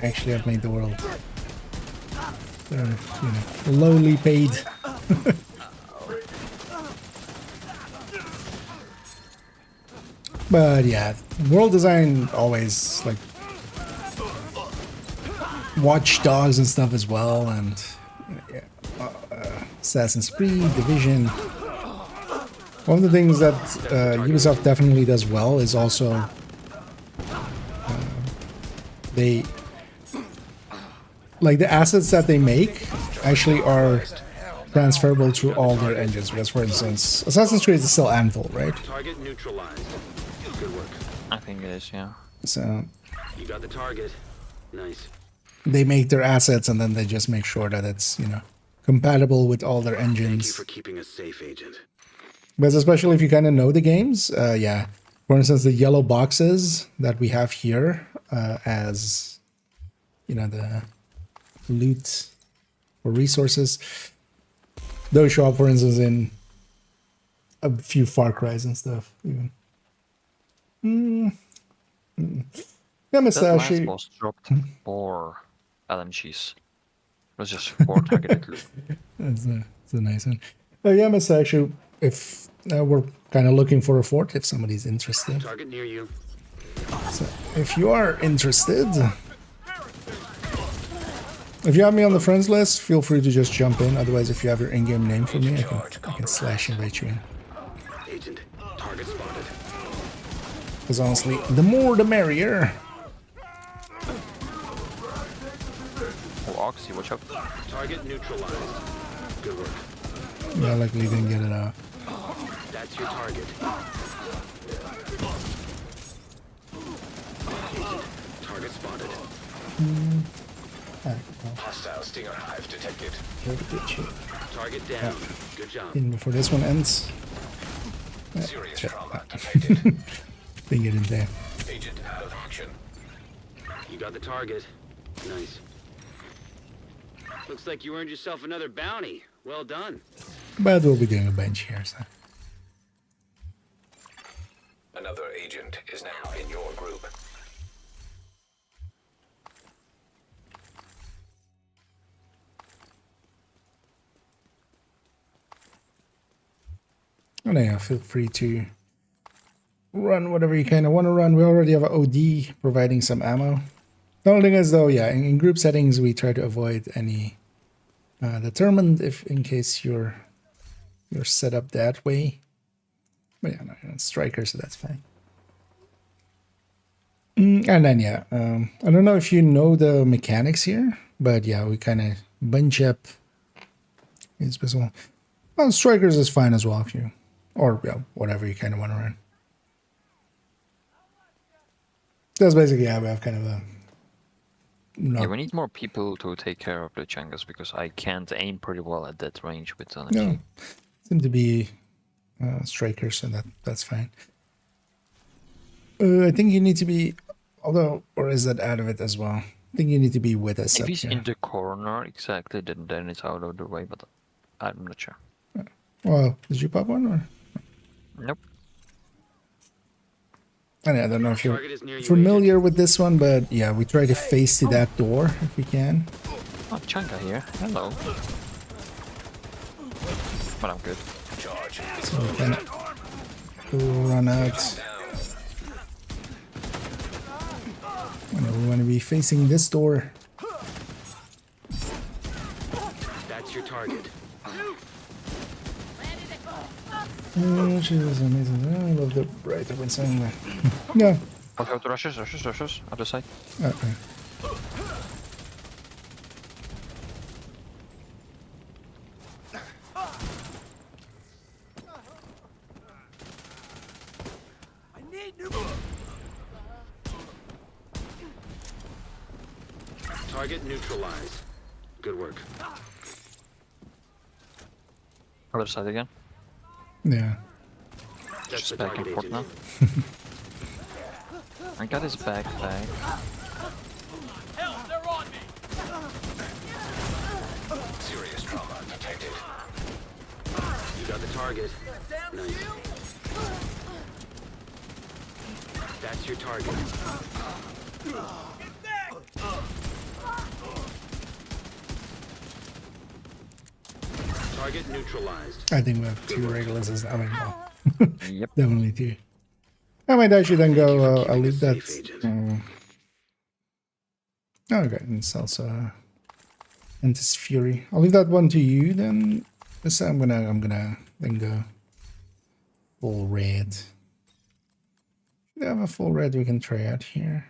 Speaker 1: actually have made the world. They're, you know, lowly paid. But yeah, world design always like Watch Dogs and stuff as well, and yeah, Assassin's Creed, Division. One of the things that Ubisoft definitely does well is also they like the assets that they make actually are transferable to all their engines. Because, for instance, Assassin's Creed is still Anvil, right?
Speaker 10: Target neutralized. Good work.
Speaker 13: I think it is, yeah.
Speaker 1: So
Speaker 10: You got the target. Nice.
Speaker 1: they make their assets and then they just make sure that it's, you know, compatible with all their
Speaker 10: Thank you
Speaker 1: engines.
Speaker 10: for keeping us safe, Agent.
Speaker 1: But especially if you kind of know the games, yeah. For instance, the yellow boxes that we have here as, you know, the loot or resources, those show up, for instance, in a few Far Cries and stuff, even. Yeah, Mr.
Speaker 13: That last
Speaker 1: Ashi.
Speaker 13: boss dropped 4 LMGs. It was just 4 targeted loot.
Speaker 1: That's a nice one. Yeah, Mr. Ashi, if we're kind of looking for a fort, if somebody's interested.
Speaker 10: Target near you.
Speaker 1: So if you are interested, if you have me on the friends list, feel free to just jump in. Otherwise, if you have your in-game name for me, I can slash invite you in.
Speaker 10: Agent, target spotted.
Speaker 1: Because honestly, the more the merrier.
Speaker 13: Oh, Oxy, watch out.
Speaker 10: Target neutralized. Good work.
Speaker 1: Yeah, likely didn't get it out.
Speaker 10: That's your target. Agent, target spotted.
Speaker 5: Hostile stinger hive detected.
Speaker 10: Target down. Good job.
Speaker 1: In before this one ends.
Speaker 5: Serious trauma detected.
Speaker 1: Didn't get in there.
Speaker 5: Agent out of action.
Speaker 10: You got the target. Nice. Looks like you earned yourself another bounty. Well done.
Speaker 1: But we'll be doing a bench here, so.
Speaker 5: Another agent is now in your group.
Speaker 1: And yeah, feel free to run whatever you kind of want to run. We already have an OD providing some ammo. The only thing is, though, yeah, in group settings, we try to avoid any determined if in case you're set up that way. But yeah, no, it's striker, so that's fine. And then, yeah, I don't know if you know the mechanics here, but yeah, we kind of bunch up. Well, strikers is fine as well if you, or yeah, whatever you kind of want to run. That's basically how we have kind of not.
Speaker 13: Yeah, we need more people to take care of the Changas because I can't aim pretty well at that range with an
Speaker 1: No, seem to be strikers, so that's fine. I think you need to be, although, or is that out of it as well? I think you need to be with us.
Speaker 13: If he's in the corner, exactly, then it's out of the way, but I'm not sure.
Speaker 1: Well, did you pop one or?
Speaker 13: Nope.
Speaker 1: I don't know if you're familiar with this one, but yeah, we try to face to that door if we can.
Speaker 13: Oh, Changa here. Hello. But I'm good.
Speaker 1: So we can run out. We want to be facing this door.
Speaker 10: That's your target.
Speaker 1: Oh, she was amazing. I love the bright open sign there. Yeah.
Speaker 13: I'll go to rushes, other side.
Speaker 1: Okay.
Speaker 3: I need new.
Speaker 10: Target neutralized. Good work.
Speaker 13: Other side again.
Speaker 1: Yeah.
Speaker 10: That's
Speaker 13: Just
Speaker 10: the
Speaker 13: back and
Speaker 10: target,
Speaker 13: forth
Speaker 10: agent.
Speaker 13: now. I got his backpack.
Speaker 3: Help! They're on me.
Speaker 5: Serious trauma detected.
Speaker 10: You got the target. Nice. That's your target. Target neutralized.
Speaker 1: I think we have two regulars as I mean, well,
Speaker 13: Yep.
Speaker 1: definitely two. I might actually then go. I'll leave that. Okay, it's also Antis Fury. I'll leave that one to you then. This I'm gonna then go full red. We have a full red we can try out here.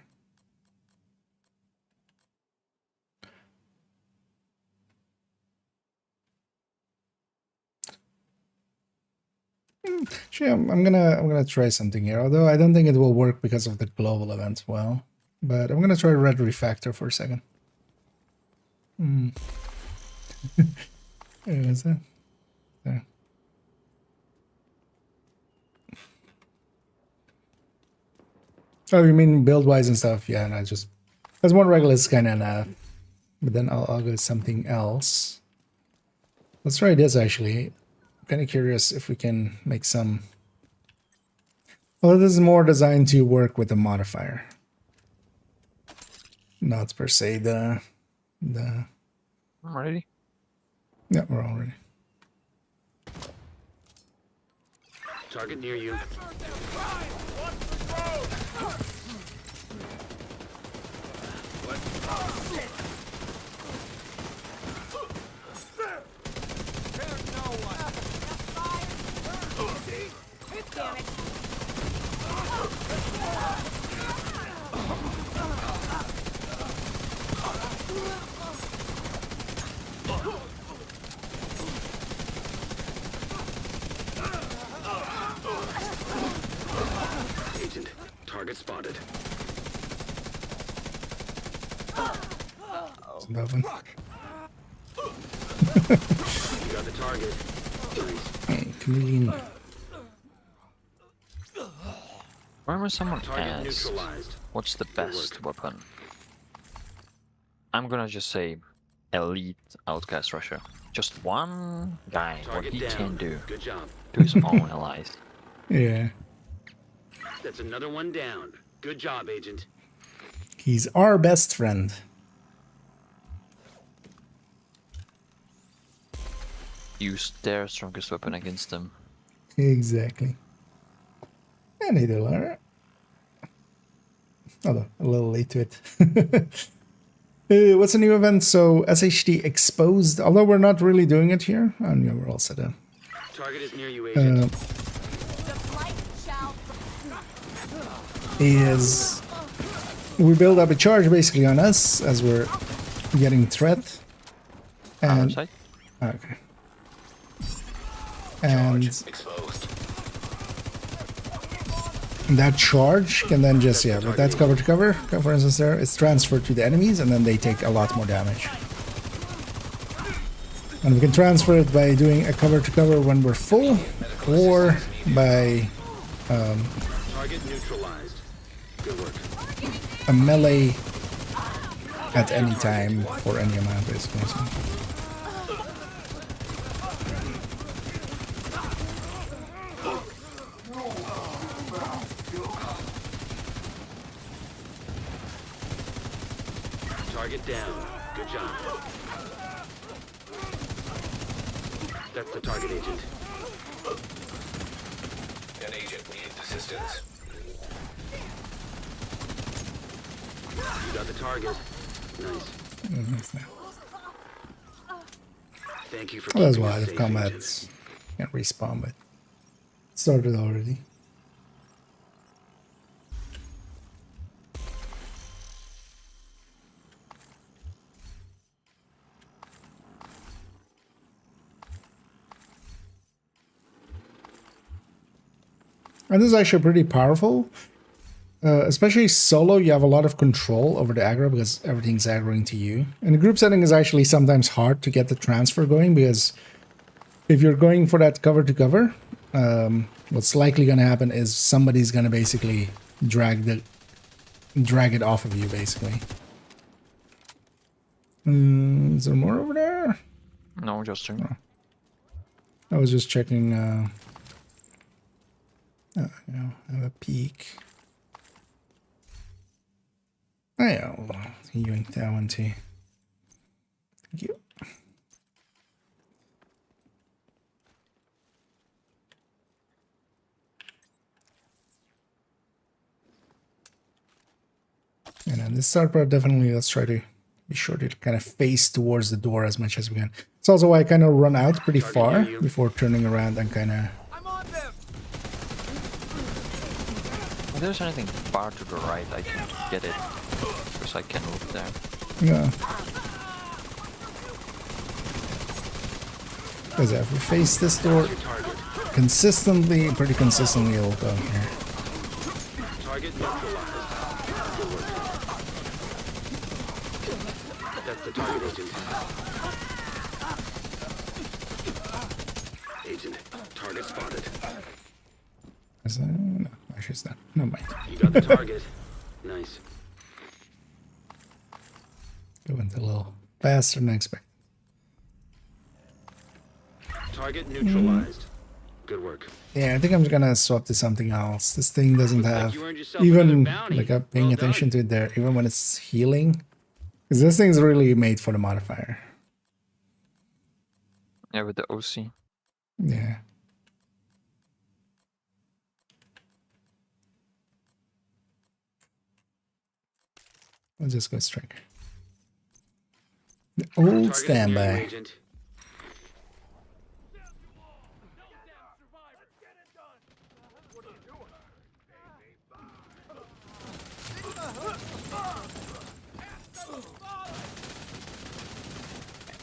Speaker 1: Actually, I'm gonna try something here. Although I don't think it will work because of the global event well. But I'm gonna try red refactor for a second. Where is that? There. Oh, you mean build wise and stuff? Yeah, no, just as one regular is kind of enough. But then I'll go with something else. Let's try this actually. I'm kind of curious if we can make some. Well, this is more designed to work with the modifier, not per se the.
Speaker 13: I'm ready.
Speaker 1: Yeah, we're all ready.
Speaker 10: Target near you.
Speaker 6: Damn it.
Speaker 10: Agent, target spotted.
Speaker 1: That one.
Speaker 10: You got the target. Nice.
Speaker 1: Hey, chameleon.
Speaker 13: Remember someone
Speaker 10: Target
Speaker 13: asked,
Speaker 10: neutralized.
Speaker 13: what's the best weapon? I'm gonna just say elite outcast rusher. Just one guy,
Speaker 10: Target
Speaker 13: what he
Speaker 10: down.
Speaker 13: can do
Speaker 10: Good job.
Speaker 13: to his own allies.
Speaker 1: Yeah,
Speaker 10: That's another one down. Good job, Agent.
Speaker 1: he's our best friend.
Speaker 13: Use their strongest weapon against them.
Speaker 1: Exactly. And he did alright. Although a little late to it. What's the new event? So SHD Exposed. Although we're not really doing it here. Oh yeah, we're all set up.
Speaker 10: Target is near you, Agent.
Speaker 1: Is we build up a charge basically on us as we're getting threat. And okay. And that charge can then just, yeah, but that's cover to cover. For instance, there it's transferred to the enemies, and then they take a lot more damage. And we can transfer it by doing a cover to cover when we're full, or by
Speaker 10: Target neutralized. Good work.
Speaker 1: a melee at any time for any amount, basically. So.
Speaker 10: Target down. Good job. That's the target agent.
Speaker 5: An agent needs assistance.
Speaker 10: You got the target. Nice. Thank you for
Speaker 1: Well, that's
Speaker 10: keeping
Speaker 1: why
Speaker 10: us
Speaker 1: the
Speaker 10: safe,
Speaker 1: combats can't respawn, but it started already. And this is actually pretty powerful. Especially solo, you have a lot of control over the aggro because everything's aggroing to you. And the group setting is actually sometimes hard to get the transfer going because if you're going for that cover to cover, what's likely going to happen is somebody's going to basically drag it off of you, basically. Is there more over there?
Speaker 13: No, just two.
Speaker 1: Oh. I was just checking. Have a peek. Oh yeah, I'll yoink that one too. Thank you. And on this start part, definitely let's try to be sure to kind of face towards the door as much as we can. It's also why I kind of run out pretty far before turning around and kind of...
Speaker 13: If there's anything far to the right, I can get it. Because I can move there.
Speaker 1: Yeah. Because if we face this door consistently, pretty consistently, it'll go here.
Speaker 10: Target neutralized. Good work. That's the target agent. Agent, target spotted.
Speaker 1: Is that, no, actually it's not. No mind.
Speaker 10: You got the target. Nice.
Speaker 1: It went a little faster than expected.
Speaker 10: Target neutralized. Good work.
Speaker 1: Yeah, I think I'm just gonna swap to something else. This thing doesn't have even like I'm paying attention to it there, even when it's healing. Because this thing's really made for the modifier.
Speaker 13: Yeah, with the OC.
Speaker 1: Yeah. I'll just go striker. The old standby.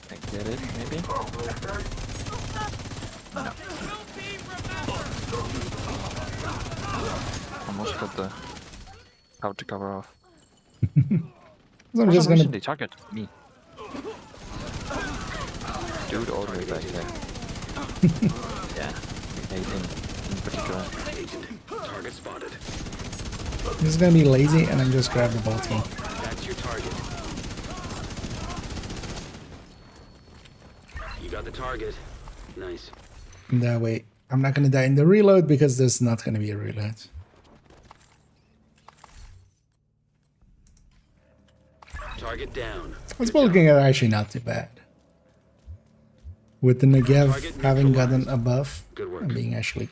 Speaker 13: I get it, maybe? No. Almost got the how to cover off.
Speaker 1: So I'm just gonna
Speaker 13: they target me. Dude all the way back there. Yeah, in particular.
Speaker 10: Target spotted.
Speaker 1: I'm just gonna be lazy and I'm just grab the bolt key.
Speaker 10: That's your target. You got the target. Nice.
Speaker 1: And that way I'm not gonna die in the reload because there's not gonna be a reload.
Speaker 10: Target down.
Speaker 1: It's looking at actually not too bad. With the Negev having gotten a buff and being actually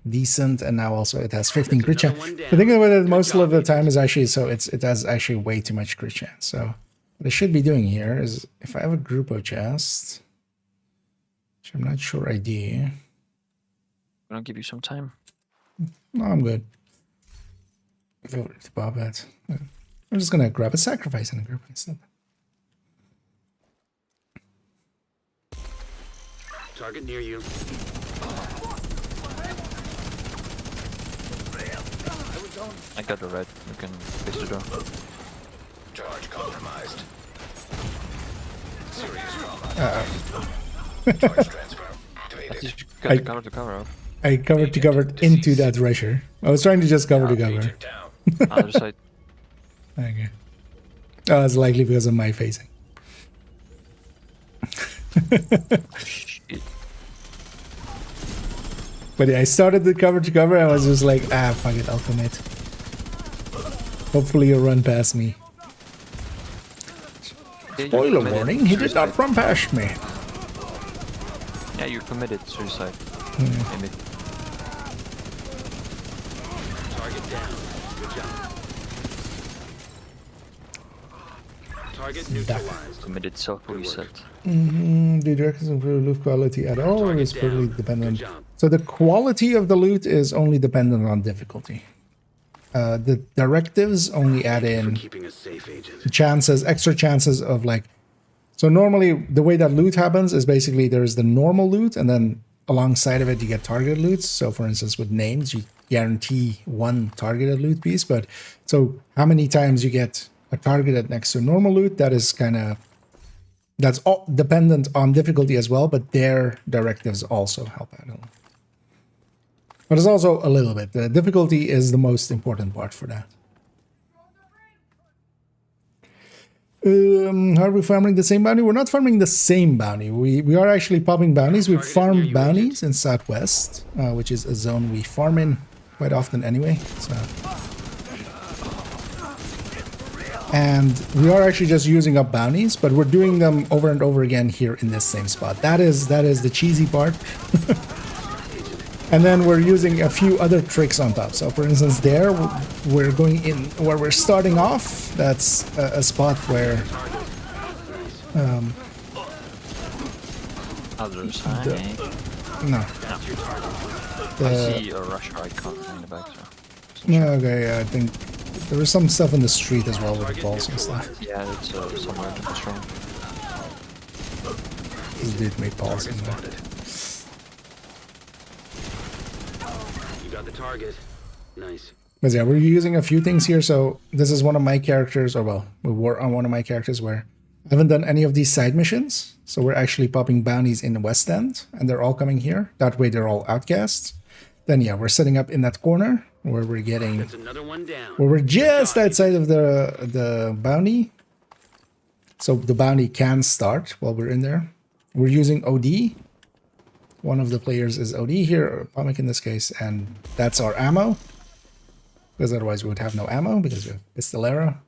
Speaker 1: decent, and now also it has 15 crit chance. The thing about it most of the time is actually it has actually way too much crit chance. So what I should be doing here is if I have a group of chests, which I'm not sure I do.
Speaker 13: I'll give you some time.
Speaker 1: No, I'm good. Go to Bob that. I'm just gonna grab a sacrifice in a group instead.
Speaker 10: Target near you.
Speaker 13: I got the red. You can face the door.
Speaker 5: Charge compromised. Serious trauma. Charge transfer activated.
Speaker 13: You got the cover to cover up.
Speaker 1: I covered to cover into that rusher. I was trying to just cover to cover.
Speaker 13: Other side.
Speaker 1: Okay. Oh, it's likely because of my facing.
Speaker 13: Shit.
Speaker 1: But yeah, I started the cover to cover. I was just like, fuck it, I'll commit. Hopefully you'll run past me.
Speaker 13: Yeah,
Speaker 1: Spoiler warning, he did not run past me.
Speaker 13: Yeah, you committed suicide.
Speaker 1: Yeah.
Speaker 10: Target down. Good job. Target neutralized.
Speaker 13: Committed self-reset.
Speaker 1: The directives improve loot quality at all, or is probably dependent. So the quality of the loot is only dependent on difficulty. The directives only add in chances, extra chances of like. So normally the way that loot happens is basically there's the normal loot, and then alongside of it you get targeted loots. So for instance, with names, you guarantee one targeted loot piece. But so how many times you get a targeted next to normal loot, that is kind of. That's all dependent on difficulty as well, but their directives also help out a little. But it's also a little bit. The difficulty is the most important part for that. How are we farming the same bounty? We're not farming the same bounty. We are actually popping bounties. We farm bounties in Southwest, which is a zone we farm in quite often anyway. So. And we are actually just using up bounties, but we're doing them over and over again here in this same spot. That is the cheesy part. And then we're using a few other tricks on top. So for instance, there we're going in where we're starting off. That's a spot where
Speaker 13: Other side.
Speaker 1: no.
Speaker 13: I see a Russia icon in the back. So.
Speaker 1: Okay, I think there was some stuff in the street as well with the balls and stuff.
Speaker 13: Yeah, it's somewhere in the strong.
Speaker 1: This dude made balls in there.
Speaker 10: You got the target. Nice.
Speaker 1: But yeah, we're using a few things here. So this is one of my characters, or well, we were on one of my characters where I haven't done any of these side missions. So we're actually popping bounties in the West End, and they're all coming here. That way they're all outcasts. Then yeah, we're setting up in that corner where we're getting, where we're just outside of the bounty. So the bounty can start while we're in there. We're using OD. One of the players is OD here, or Pomic in this case, and that's our ammo. Because otherwise we would have no ammo because we have Pistolero.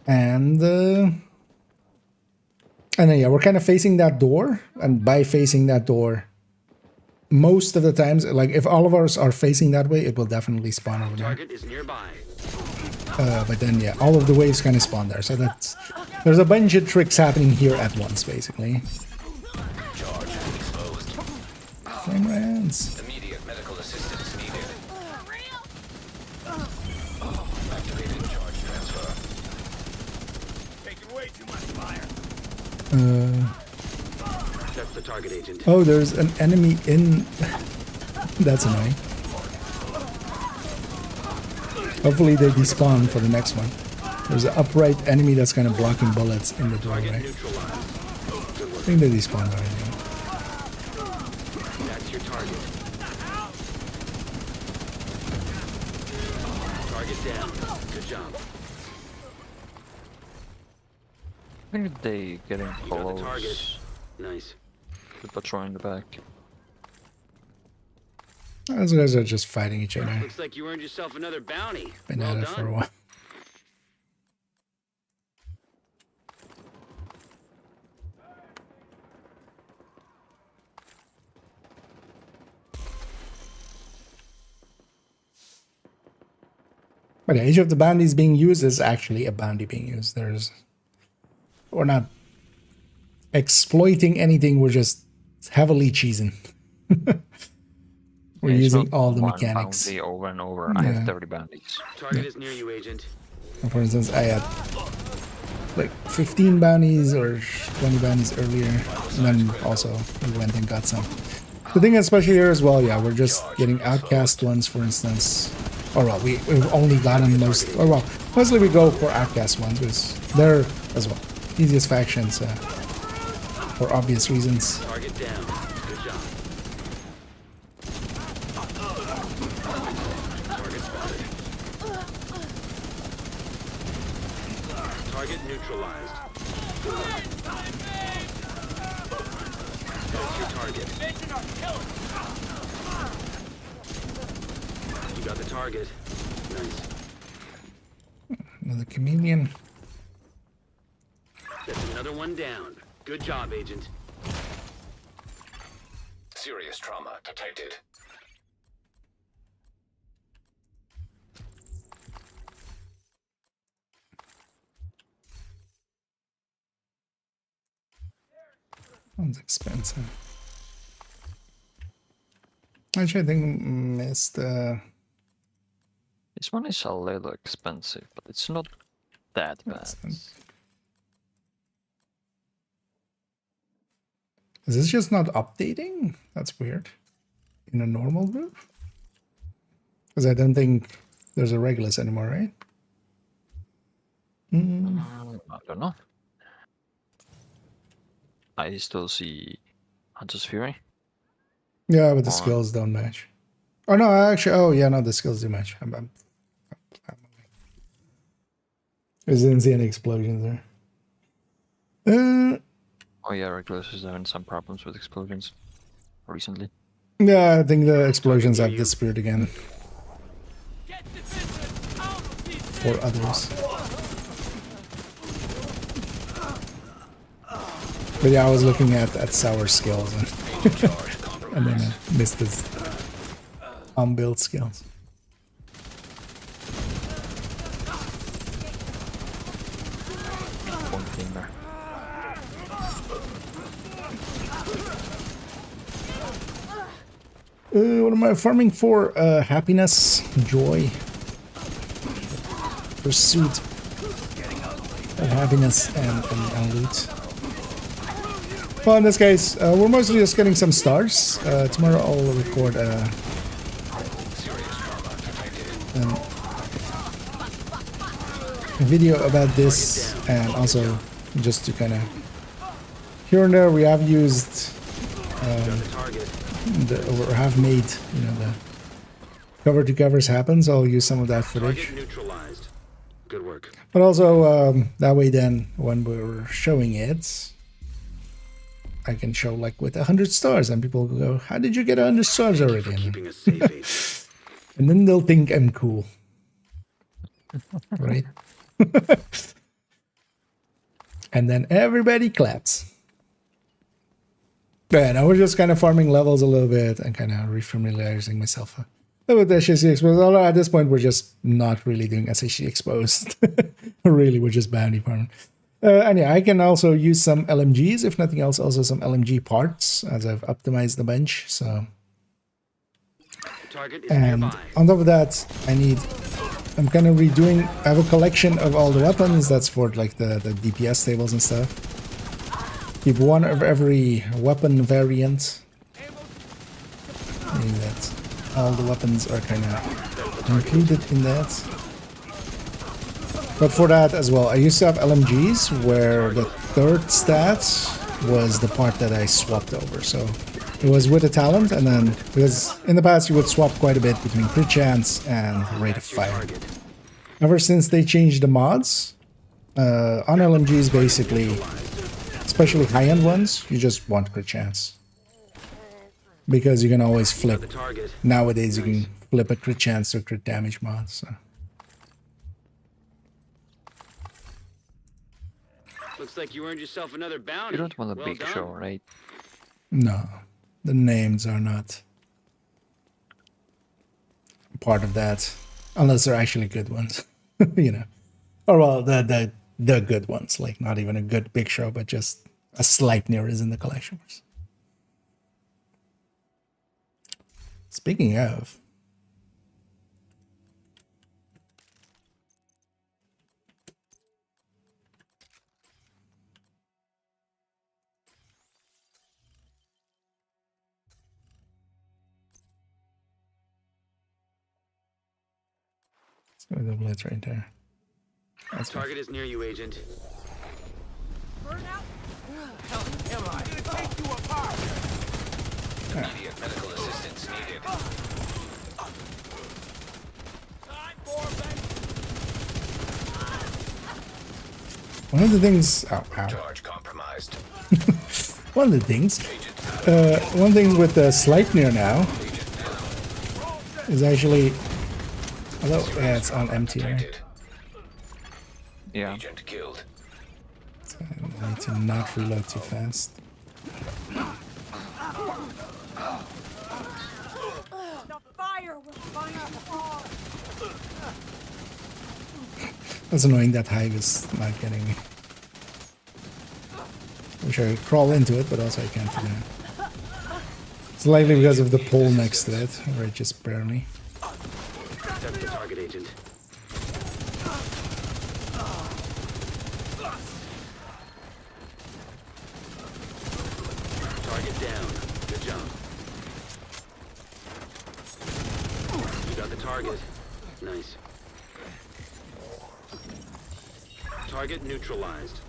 Speaker 1: And then yeah, we're kind of facing that door, and by facing that door, most of the times, like if all of ours are facing that way, it will definitely spawn over there.
Speaker 10: Target is nearby.
Speaker 1: But then yeah, all of the waves kind of spawn there. So there's a bunch of tricks happening here at once, basically.
Speaker 5: Charge exposed.
Speaker 1: Flame rounds.
Speaker 5: Immediate medical assistance needed. Activating charge transfer.
Speaker 3: Taking way too much fire.
Speaker 10: That's the target agent.
Speaker 1: Oh, there's an enemy in. That's annoying. Hopefully they despawn for the next one. There's an upright enemy that's kind of blocking bullets in the doorway. I think they despawned already.
Speaker 10: That's your target. Target down. Good job.
Speaker 13: I think they getting close.
Speaker 10: Target. Nice.
Speaker 13: The patrol in the back.
Speaker 1: Those guys are just fighting each other.
Speaker 10: Looks like you earned yourself another bounty.
Speaker 1: Been
Speaker 10: Well
Speaker 1: at it
Speaker 10: done.
Speaker 1: for a while. But yeah, each of the bounties being used is actually a bounty being used. We're not exploiting anything, we're just heavily cheesing. We're using all the mechanics.
Speaker 13: Bounty over and over. I have 30 bounties.
Speaker 10: Target is near you, agent.
Speaker 1: And for instance, I had like 15 bounties or 20 bounties earlier, and then also we went and got some. The thing especially here as well, yeah, we're just getting outcast ones, for instance. Or well, we've only gotten mostly we go for outcast ones because they're as well easiest factions for obvious reasons.
Speaker 10: Target down. Good job. Target spotted. Target neutralized. That's your target. You got the target. Nice.
Speaker 1: Another chameleon.
Speaker 10: That's another one down. Good job, Agent.
Speaker 5: Serious trauma detected.
Speaker 1: Sounds expensive. Actually, I think missed.
Speaker 13: This one is a little expensive, but it's not that bad.
Speaker 1: Is this just not updating? That's weird. In a normal group? Because I don't think there's a Regulus anymore, right?
Speaker 13: I don't know. I still see Hunter's Fury.
Speaker 1: Yeah, but the skills don't match. Oh no, actually, oh yeah, no, the skills do match. I didn't see any explosions there.
Speaker 13: Oh yeah, Regulus is having some problems with explosions recently.
Speaker 1: Yeah, I think the explosions have disappeared again. For others. But yeah, I was looking at sour skills and then I missed his unbuilt skills.
Speaker 13: One thing there.
Speaker 1: What am I farming for? Happiness, joy, pursuit of happiness and loot. Well, in this case, we're mostly just getting some stars. Tomorrow I'll record a video about this, and also just to kind of here and there we have used or have made, you know, the cover to covers happens. I'll use some of that footage.
Speaker 10: Neutralized. Good work.
Speaker 1: But also that way then when we're showing it, I can show like with 100 stars and people will go, how did you get 100 stars already?
Speaker 10: Keeping us safe.
Speaker 1: And then they'll think I'm cool. Right? And then everybody claps. But yeah, I was just kind of farming levels a little bit and kind of refamiliarizing myself with SHD Exposed. Although at this point we're just not really doing SHD Exposed. Really, we're just bounty farming. And yeah, I can also use some LMGs, if nothing else, also some LMG parts, as I've optimized the bench. So, and on top of that, I'm kind of redoing. I have a collection of all the weapons. That's for like the DPS tables and stuff. Keep one of every weapon variant, meaning that all the weapons are kind of included in that. But for that as well, I used to have LMGs where the third stat was the part that I swapped over. So it was with a talent, and then because in the past you would swap quite a bit between crit chance and rate of fire. Ever since they changed the mods, on LMGs basically, especially high-end ones, you just want crit chance. Because you can always flip. Nowadays you can flip a crit chance to a crit damage mod. So.
Speaker 10: Looks like you earned yourself another bounty.
Speaker 13: You don't want a big show, right?
Speaker 1: No, the names are not part of that, unless they're actually good ones, you know. Or well, the good ones, like not even a good big show, but just a Sleipnir is in the collection. Speaking of. So the blitz right there. That's
Speaker 10: Target is near you, Agent.
Speaker 6: Burn out.
Speaker 3: Am I? I'm gonna take you apart.
Speaker 5: Immediate medical assistance needed.
Speaker 3: Time for
Speaker 1: one of the things. Oh, ow.
Speaker 5: Charge compromised.
Speaker 1: One of the things. One thing with the Sleipnir now is actually. Although yeah, it's on empty, right?
Speaker 13: Yeah.
Speaker 5: Agent killed.
Speaker 1: So I need to not reload too fast.
Speaker 6: The fire will find us all.
Speaker 1: That's annoying that Hive is not getting me. Wish I could crawl into it, but also I can't do that. It's likely because of the pole next to it, or just barely.
Speaker 10: That's the target, Agent. Target down. Good job. You got the target. Nice. Target neutralized.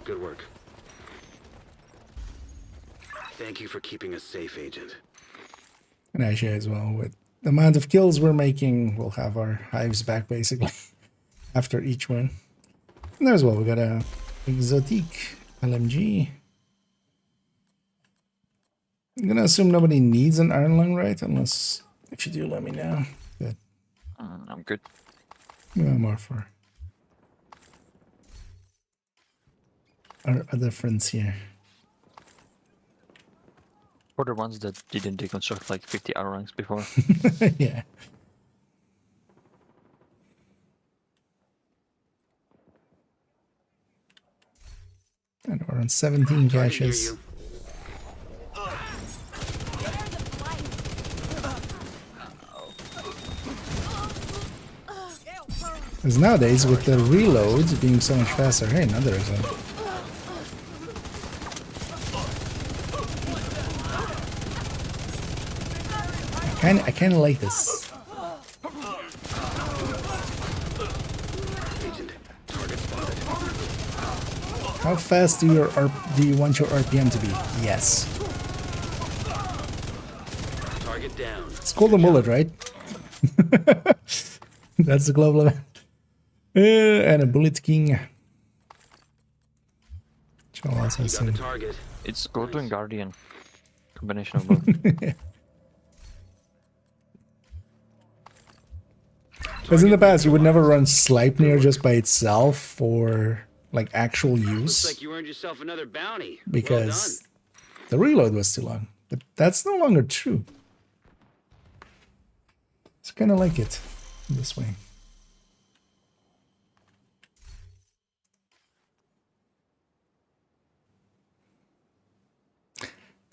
Speaker 10: Good work. Thank you for keeping us safe, Agent.
Speaker 1: And actually as well, with the amount of kills we're making, we'll have our Hives back basically after each win. And there as well, we got a exotique LMG. I'm gonna assume nobody needs an iron lung, right? Unless if you do, let me know. Good.
Speaker 13: I'm good.
Speaker 1: Yeah, more for our other friends here.
Speaker 13: For the ones that didn't deconstruct like 50 iron ranks before.
Speaker 1: Yeah. And we're on 17 caches. Because nowadays, with the reloads being so much faster, hey, another example. I kind of like this. How fast do you want your RPM to be? Yes.
Speaker 10: Target down.
Speaker 1: It's called a mullet, right? That's the global event. And a bullet king.
Speaker 10: You got the target.
Speaker 13: It's Gordo and Guardian. Combination of both.
Speaker 1: Because in the past, you would never run Sleipnir just by itself for like actual use.
Speaker 10: Looks like you earned yourself another bounty.
Speaker 1: Because the reload was too long. But that's no longer true. It's kind of like it this way.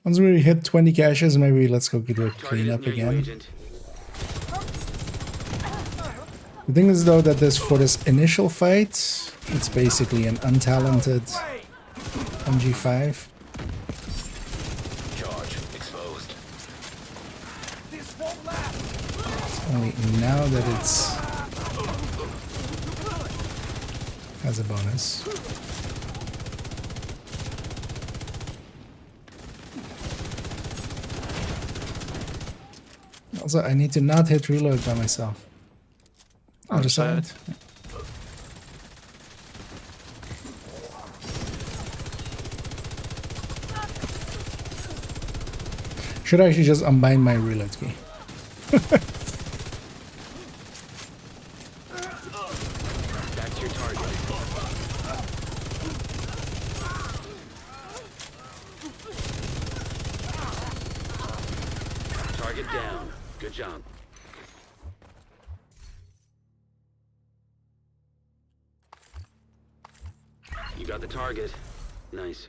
Speaker 1: Once we hit 20 caches, maybe let's go do a cleanup again. The thing is though that for this initial fight, it's basically an untalented MG5.
Speaker 5: Charge exposed.
Speaker 1: It's only now that it's has a bonus. Also, I need to not hit reload by myself. Other side. Should I actually just unbind my reload key?
Speaker 10: That's your target. Target down. Good job. You got the target. Nice.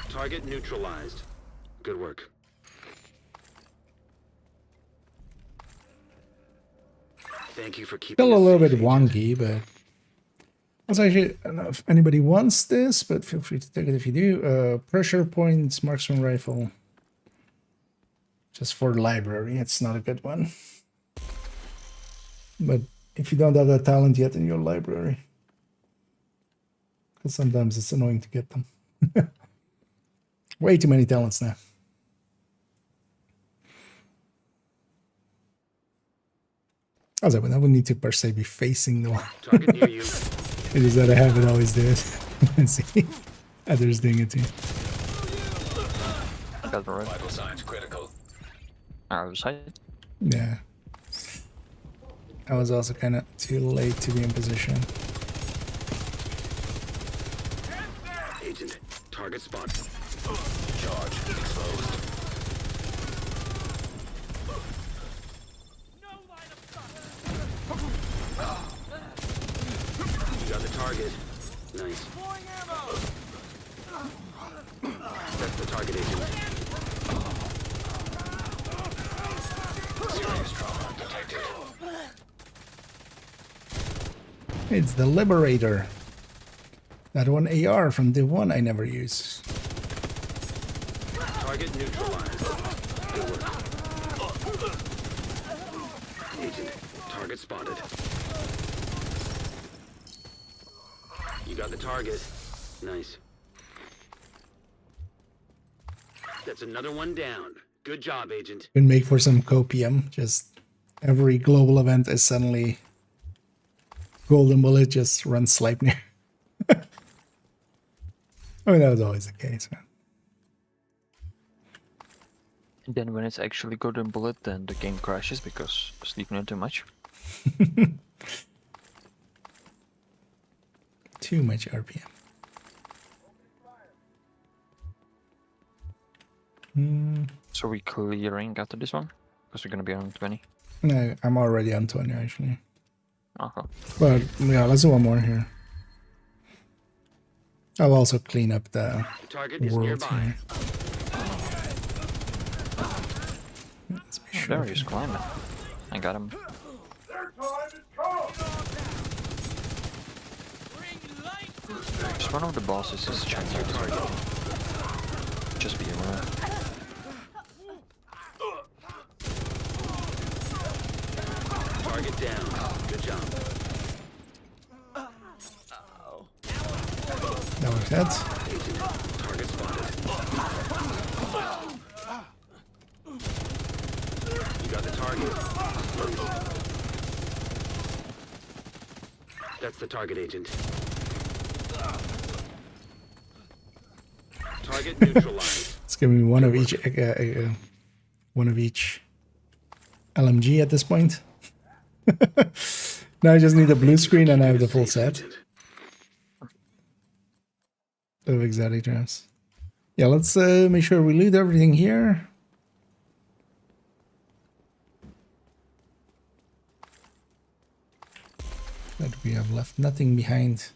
Speaker 10: Target neutralized. Good work. Thank you for keeping
Speaker 1: Still a
Speaker 10: us
Speaker 1: little
Speaker 10: safe,
Speaker 1: bit
Speaker 10: Agent.
Speaker 1: wonky, but that's actually, I don't know if anybody wants this, but feel free to take it if you do. Pressure points, marksman rifle. just for the library. It's not a good one. But if you don't have that talent yet in your library, because sometimes it's annoying to get them. Way too many talents now. Also, I would need to per se be facing the one.
Speaker 10: Target near you.
Speaker 1: It is that I have it always do it. And see others doing it too.
Speaker 13: Got the right.
Speaker 5: Vital signs critical.
Speaker 13: Outside.
Speaker 1: Yeah. I was also kind of too late to be in position.
Speaker 10: Agent, target spot.
Speaker 5: Charge exposed.
Speaker 10: You got the target. Nice. That's the target, agent.
Speaker 5: Serious trauma detected.
Speaker 1: It's the Liberator. That one AR from the one I never use.
Speaker 10: Target neutralized. Good work. Agent, target spotted. You got the target. Nice. That's another one down. Good job, Agent.
Speaker 1: Can make for some copium. Just every global event is suddenly golden bullet just run Sleipnir. I mean, that was always the case, man.
Speaker 13: And then when it's actually golden bullet, then the game crashes because sleeping too much.
Speaker 1: Too much RPM.
Speaker 13: So we clearing after this one? Because we're gonna be on 20.
Speaker 1: No, I'm already on 20 actually.
Speaker 13: Uh-huh.
Speaker 1: But yeah, let's do one more here. I'll also clean up the
Speaker 10: Target is
Speaker 1: world
Speaker 10: nearby.
Speaker 1: here.
Speaker 13: There he's climbing. I got him. Just one of the bosses is checking your target. Just be aware.
Speaker 10: Target down. Good job.
Speaker 1: That was that.
Speaker 10: Agent, target spotted. You got the target. That's the target, Agent. Target neutralized.
Speaker 1: It's giving me one of each LMG at this point. Now I just need a blue screen and I have the full set of exotic gems. Yeah, let's make sure we loot everything here. That we have left nothing behind.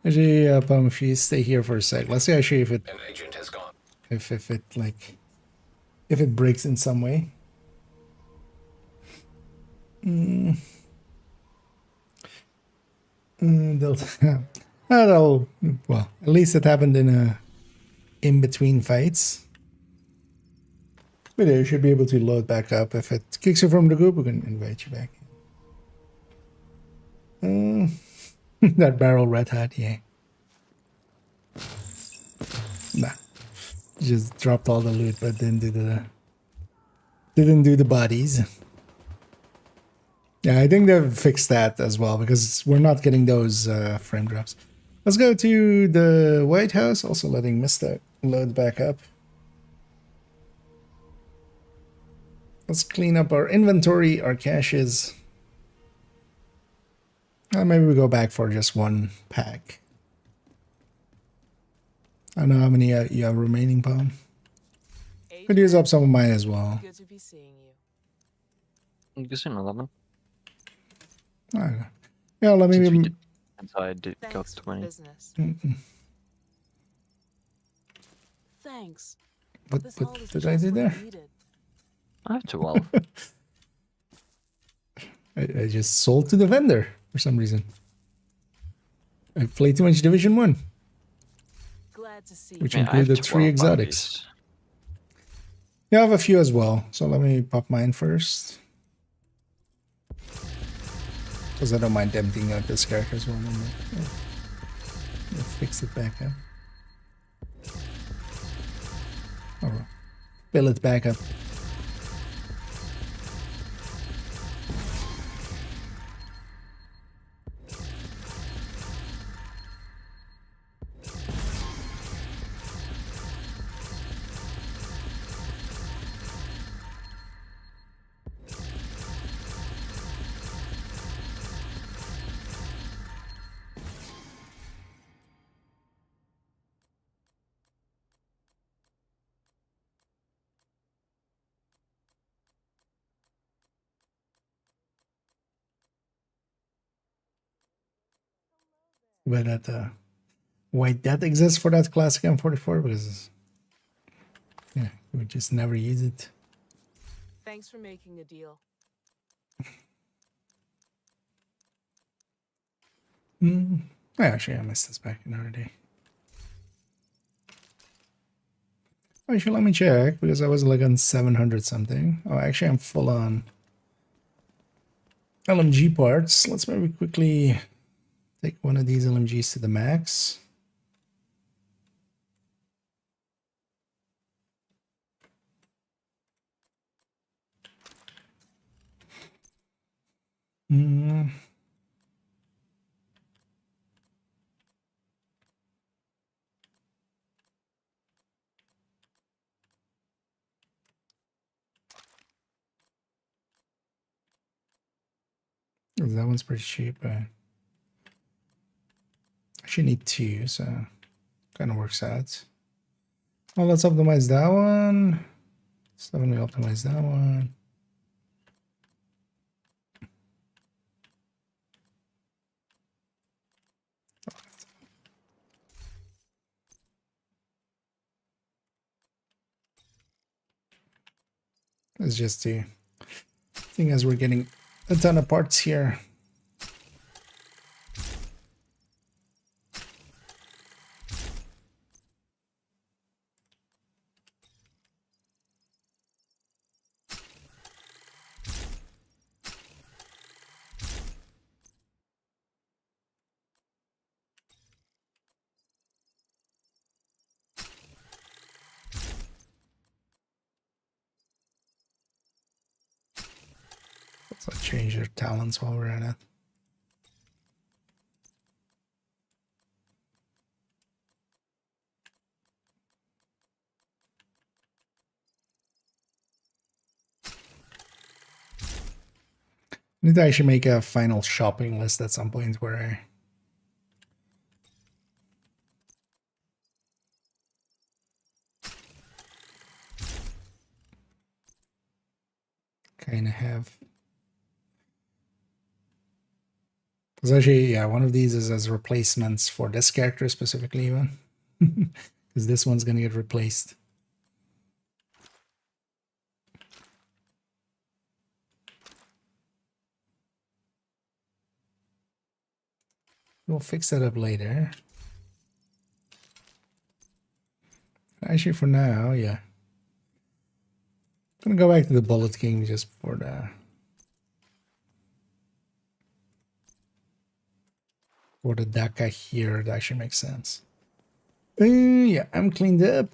Speaker 1: Actually, if you stay here for a sec, let's see actually if it
Speaker 5: An agent has gone.
Speaker 1: if it like if it breaks in some way. That'll, well, at least it happened in between fights. But yeah, you should be able to load back up. If it kicks you from the group, we can invite you back. That barrel red hat, yeah. Nah. Just dropped all the loot but didn't do the bodies. Yeah, I think they've fixed that as well because we're not getting those frame drops. Let's go to the White House, also letting Mista load back up. Let's clean up our inventory, our caches. Maybe we go back for just one pack. I don't know how many you have remaining, Palm. Could use up some of mine as well.
Speaker 4: Good to be seeing you.
Speaker 13: I'm guessing 11.
Speaker 1: I don't know. Yeah, let me.
Speaker 13: I did got 20.
Speaker 4: Thanks.
Speaker 1: What did I do there?
Speaker 13: I have 12.
Speaker 1: I just sold to the vendor for some reason. I played too much Division 1.
Speaker 4: Glad to see
Speaker 1: Which
Speaker 4: you.
Speaker 1: included 3 exotics. Yeah, I have a few as well. So let me pop mine first. Because I don't mind emptying out this character as well. Let's fix it back up. Oh well. Fill it back up. But that why that exists for that classic M44 because yeah, we just never use it.
Speaker 4: Thanks for making a deal.
Speaker 1: Actually, I missed this back another day. Actually, let me check because I was like on 700 something. Oh, actually, I'm full on LMG parts. Let's maybe quickly take one of these LMGs to the max. That one's pretty cheap. I actually need 2, so kind of works out. Well, let's optimize that one. Let's definitely optimize that one. It's just the thing as we're getting a ton of parts here. Let's change their talents while we're at it. I need to actually make a final shopping list at some point where I kind of have. Because actually, yeah, one of these is as replacements for this character specifically, even. Because this one's going to get replaced. We'll fix that up later. Actually, for now, yeah. I'm going to go back to the Bullet King just for the... For the DACA here, that actually makes sense. Yeah, I'm cleaned up.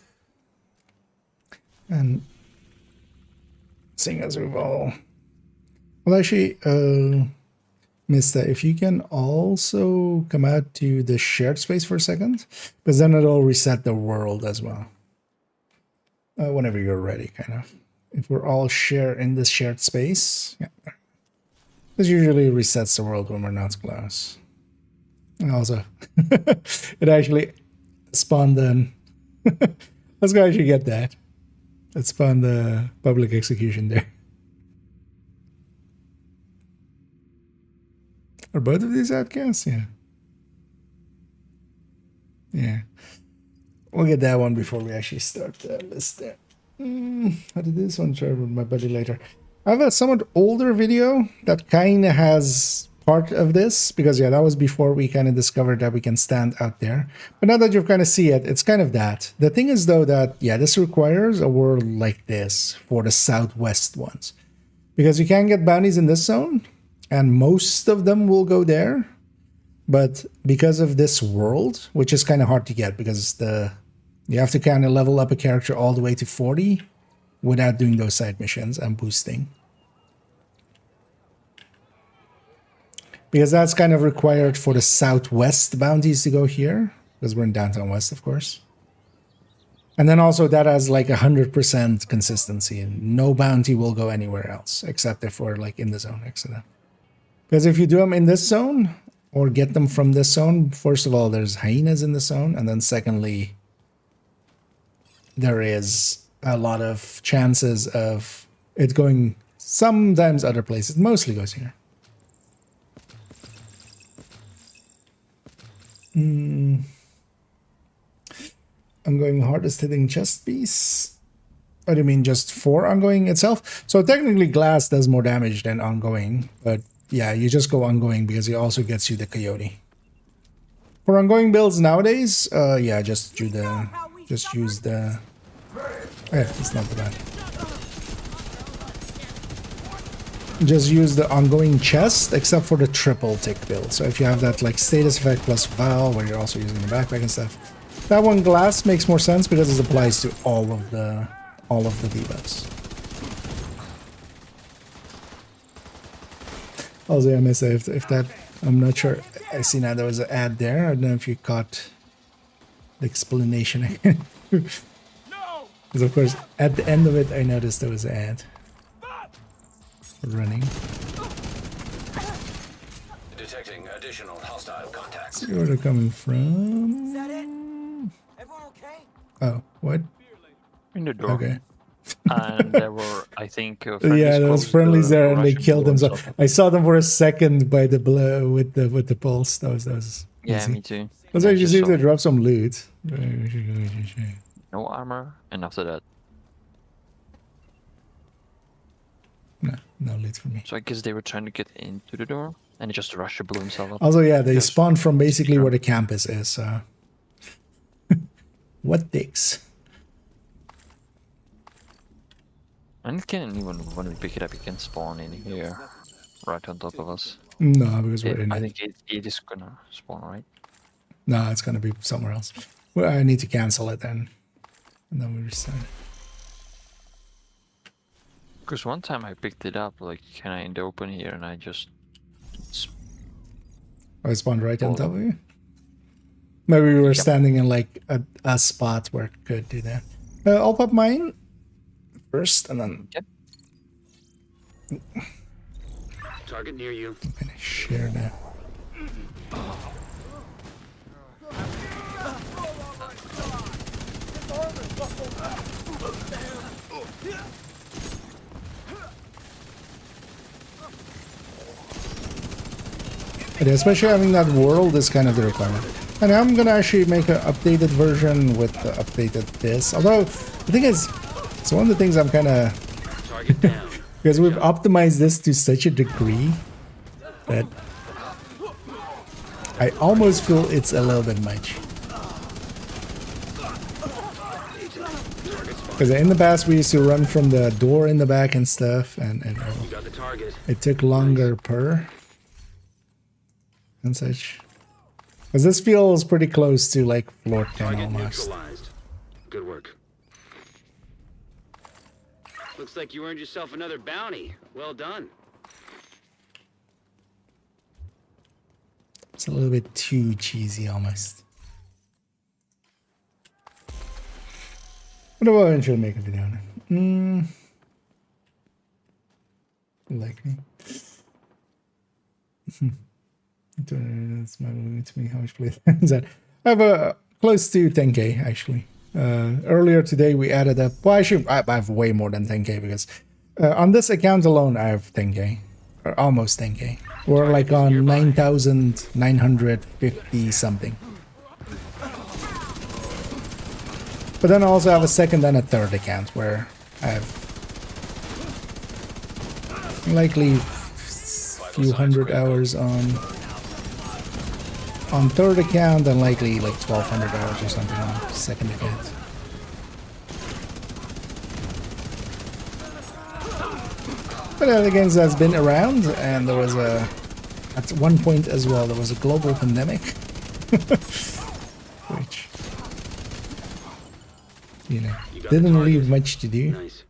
Speaker 1: And seeing as we've all... Well, actually, Mista, if you can also come out to the shared space for a second, because then it'll reset the world as well. Whenever you're ready, kind of. If we're all in this shared space, yeah. This usually resets the world when we're not close. And also, it actually spawned then. Let's go actually get that. It spawned the public execution there. Are both of these outcasts? Yeah. Yeah. We'll get that one before we actually start the list there. How did this one share with my buddy later? I have a somewhat older video that kind of has part of this, because yeah, that was before we kind of discovered that we can stand out there. But now that you've kind of see it, it's kind of that. The thing is though that, yeah, this requires a world like this for the southwest ones. Because you can get bounties in this zone, and most of them will go there. But because of this world, which is kind of hard to get, because you have to kind of level up a character all the way to 40 without doing those side missions and boosting. Because that's kind of required for the southwest bounties to go here, because we're in downtown west, of course. And then also that has like 100% consistency, and no bounty will go anywhere else except if we're like in the zone next to them. Because if you do them in this zone or get them from this zone, first of all, there's hyenas in the zone, and then secondly, there is a lot of chances of it going sometimes other places. It mostly goes here. Ongoing hardest hitting chest piece. What do you mean, just for ongoing itself? So technically glass does more damage than ongoing, but yeah, you just go ongoing because it also gets you the coyote. For ongoing builds nowadays, yeah, just use the yeah, it's not bad. Just use the ongoing chest, except for the triple tick build. So if you have that like status effect plus Val, where you're also using the backpack and stuff, that one glass makes more sense because it applies to all of the debuffs. Also, I must say if that, I'm not sure. I see now there was an ad there. I don't know if you caught the explanation. Because of course, at the end of it, I noticed there was an ad running.
Speaker 5: Detecting additional hostile contacts.
Speaker 1: See where they're coming from.
Speaker 3: Is that it? Everyone okay?
Speaker 1: Oh, what?
Speaker 13: In the door.
Speaker 1: Okay.
Speaker 13: And there were, I think,
Speaker 1: yeah, there was friendlies there, and they killed them. So I saw them for a second by the blow with the pulse. That was
Speaker 13: yeah,
Speaker 1: easy.
Speaker 13: me too.
Speaker 1: Let's actually see if they drop some loot.
Speaker 13: No armor, and after that,
Speaker 1: no loot for me.
Speaker 13: so I guess they were trying to get into the door, and he just rushed blew himself up.
Speaker 1: Also, yeah, they spawned from basically where the campus is. So what dicks?
Speaker 13: And it can't even, when we pick it up, it can spawn in here, right on top of us.
Speaker 1: No, because we're in
Speaker 13: I
Speaker 1: it.
Speaker 13: think it is gonna spawn, right?
Speaker 1: No, it's gonna be somewhere else. Well, I need to cancel it then, and then we restart.
Speaker 13: Because one time I picked it up, like, kind of in the open here, and I just...
Speaker 1: I spawned right on top of you? Maybe we were standing in like a spot where it could do that. I'll pop mine first, and then...
Speaker 10: Yep. Target near you.
Speaker 1: I'm gonna share that. But especially having that world is kind of the requirement. And I'm gonna actually make an updated version with the updated this. Although the thing is, it's one of the things I'm kind of
Speaker 10: Target down.
Speaker 1: because we've optimized this to such a degree that I almost feel it's a little bit much. Because in the past we used to run from the door in the back and stuff, and
Speaker 10: You got the target.
Speaker 1: it took longer per and such. Because this feels pretty close to like floor 10
Speaker 10: Target
Speaker 1: almost.
Speaker 10: neutralized. Good work. Looks like you earned yourself another bounty. Well done.
Speaker 1: It's a little bit too cheesy almost. But I will eventually make a video on it. Like me. It's my movie to me how much play is that. I have a close to 10k actually. Earlier today we added up. Well, actually I have way more than 10k because on this account alone I have 10k or almost 10k. We're like on 9,950 something. But then I also have a second and a third account where I have likely few hundred hours on third account, and likely like 1,200 hours or something on second account. But other games that's been around, and there was at one point as well, there was a global pandemic, which, you know, didn't leave much to do.
Speaker 10: Nice.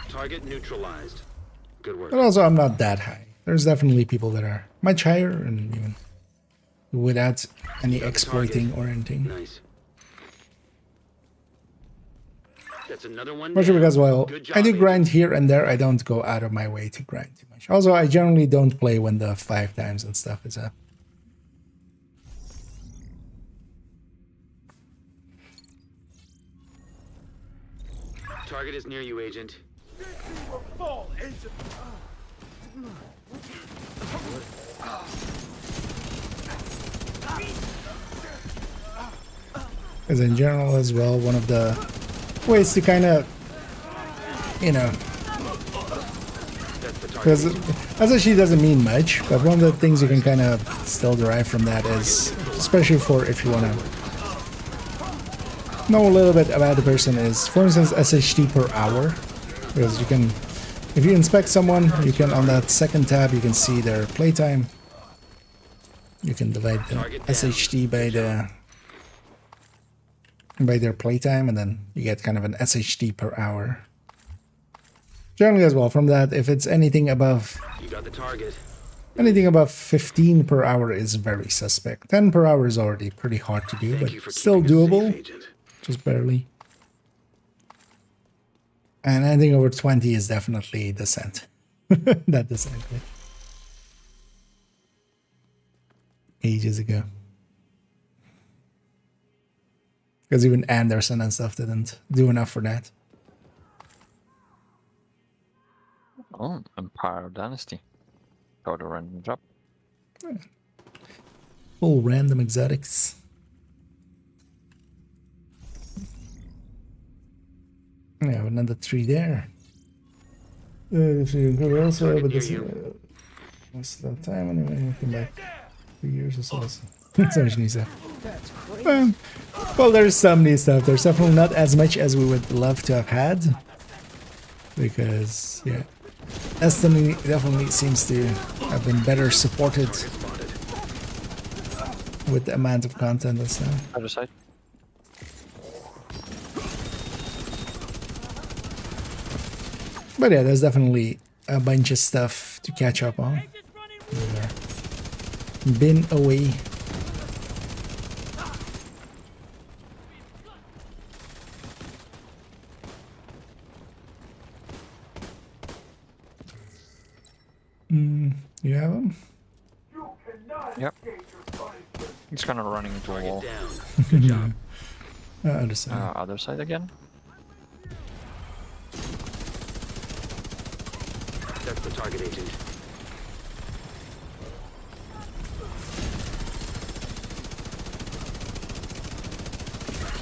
Speaker 10: Target neutralized. Good work.
Speaker 1: But also, I'm not that high. There's definitely people that are much higher, and even without any exploiting or anything.
Speaker 10: Nice. That's another one.
Speaker 1: Mostly because, well,
Speaker 10: Good job,
Speaker 1: I do
Speaker 10: Agent.
Speaker 1: grind here and there. I don't go out of my way to grind too much. Also, I generally don't play when the 5 times and stuff is up.
Speaker 10: Target is near you, Agent.
Speaker 3: Fall, Agent.
Speaker 1: Because in general as well, one of the ways to kind of, you know, because SHD doesn't mean much, but one of the things you can kind of still derive from that is, especially for if you want to know a little bit about the person, is, for instance, SHD per hour. Because you can, if you inspect someone, you can, on that second tab, you can see their playtime. You can divide the SHD by their playtime, and then you get kind of an SHD per hour. Generally as well, from that, if it's anything above,
Speaker 10: You got the target.
Speaker 1: anything above 15 per hour is very suspect. 10 per hour is already pretty hard to do,
Speaker 10: Thank you for
Speaker 1: but still
Speaker 10: keeping us
Speaker 1: doable,
Speaker 10: safe, Agent.
Speaker 1: just barely. And anything over 20 is definitely descent. That descent, yeah. Ages ago. Because even Anderson and stuff didn't do enough for that.
Speaker 13: Oh, Empire Dynasty. Got a random drop.
Speaker 1: Full random exotics. Yeah, another 3 there. If you could also, but this most of the time anyway. Come back 2 years or so. So much new stuff. Well, there's some new stuff. There's definitely not as much as we would love to have had, because yeah, Destiny definitely seems to have been better supported with the amount of content and stuff.
Speaker 13: Other side.
Speaker 1: But yeah, there's definitely a bunch of stuff to catch up on. We've been away. You have him?
Speaker 13: Yep. He's kind of running into a wall.
Speaker 10: Good job.
Speaker 1: Other side.
Speaker 13: Other side again.
Speaker 10: That's the target, Agent.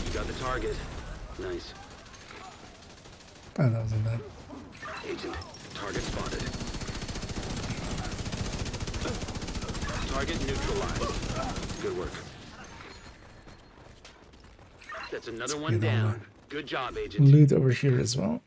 Speaker 10: You got the target. Nice.
Speaker 1: Oh, that wasn't bad.
Speaker 10: Agent, target spotted. Target neutralized. Good work. That's another one down. Good job, Agent.
Speaker 1: Loot over here as well.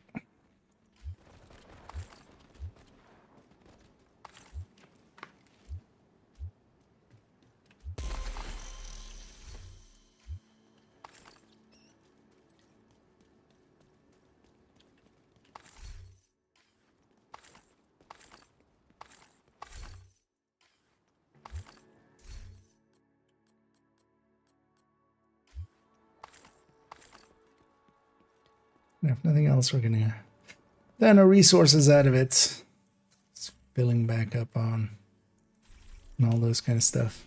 Speaker 1: If nothing else, we're gonna then our resources out of it. It's filling back up on and all those kind of stuff.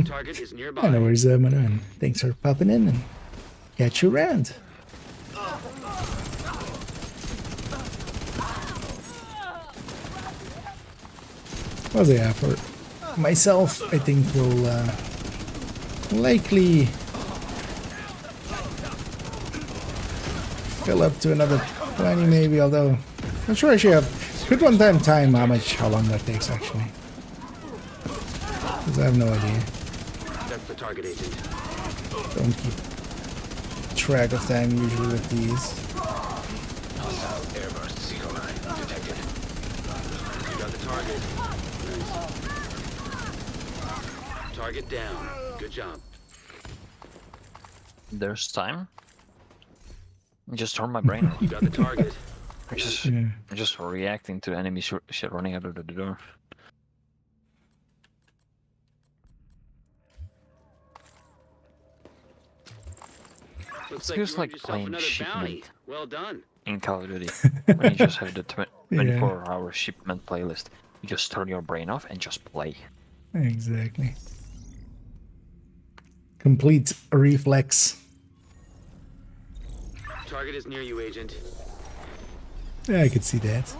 Speaker 10: Target is nearby.
Speaker 1: I know where's Manu, and thanks for popping in and catch you around. Well, yeah, for myself, I think we'll likely fill up to another 20 maybe, although I'm sure I should have could one time how long that takes actually. Because I have no idea.
Speaker 10: That's the target agent.
Speaker 1: Don't keep track of time usually with these.
Speaker 5: Hostile airburst seeker mine detected.
Speaker 10: You got the target. Nice. Target down. Good job.
Speaker 13: There's time. Just turn my brain off.
Speaker 10: You got the target.
Speaker 13: I'm just reacting to enemy shit running out of the door.
Speaker 10: Looks
Speaker 13: It feels
Speaker 10: like
Speaker 13: like playing
Speaker 10: bounty.
Speaker 13: shipment
Speaker 10: Well done.
Speaker 13: in Call of Duty. When you just have the 24-hour shipment playlist. You just turn your brain off and just play.
Speaker 1: Exactly. Complete reflex.
Speaker 10: Target is near you, Agent.
Speaker 1: Yeah, I could see that.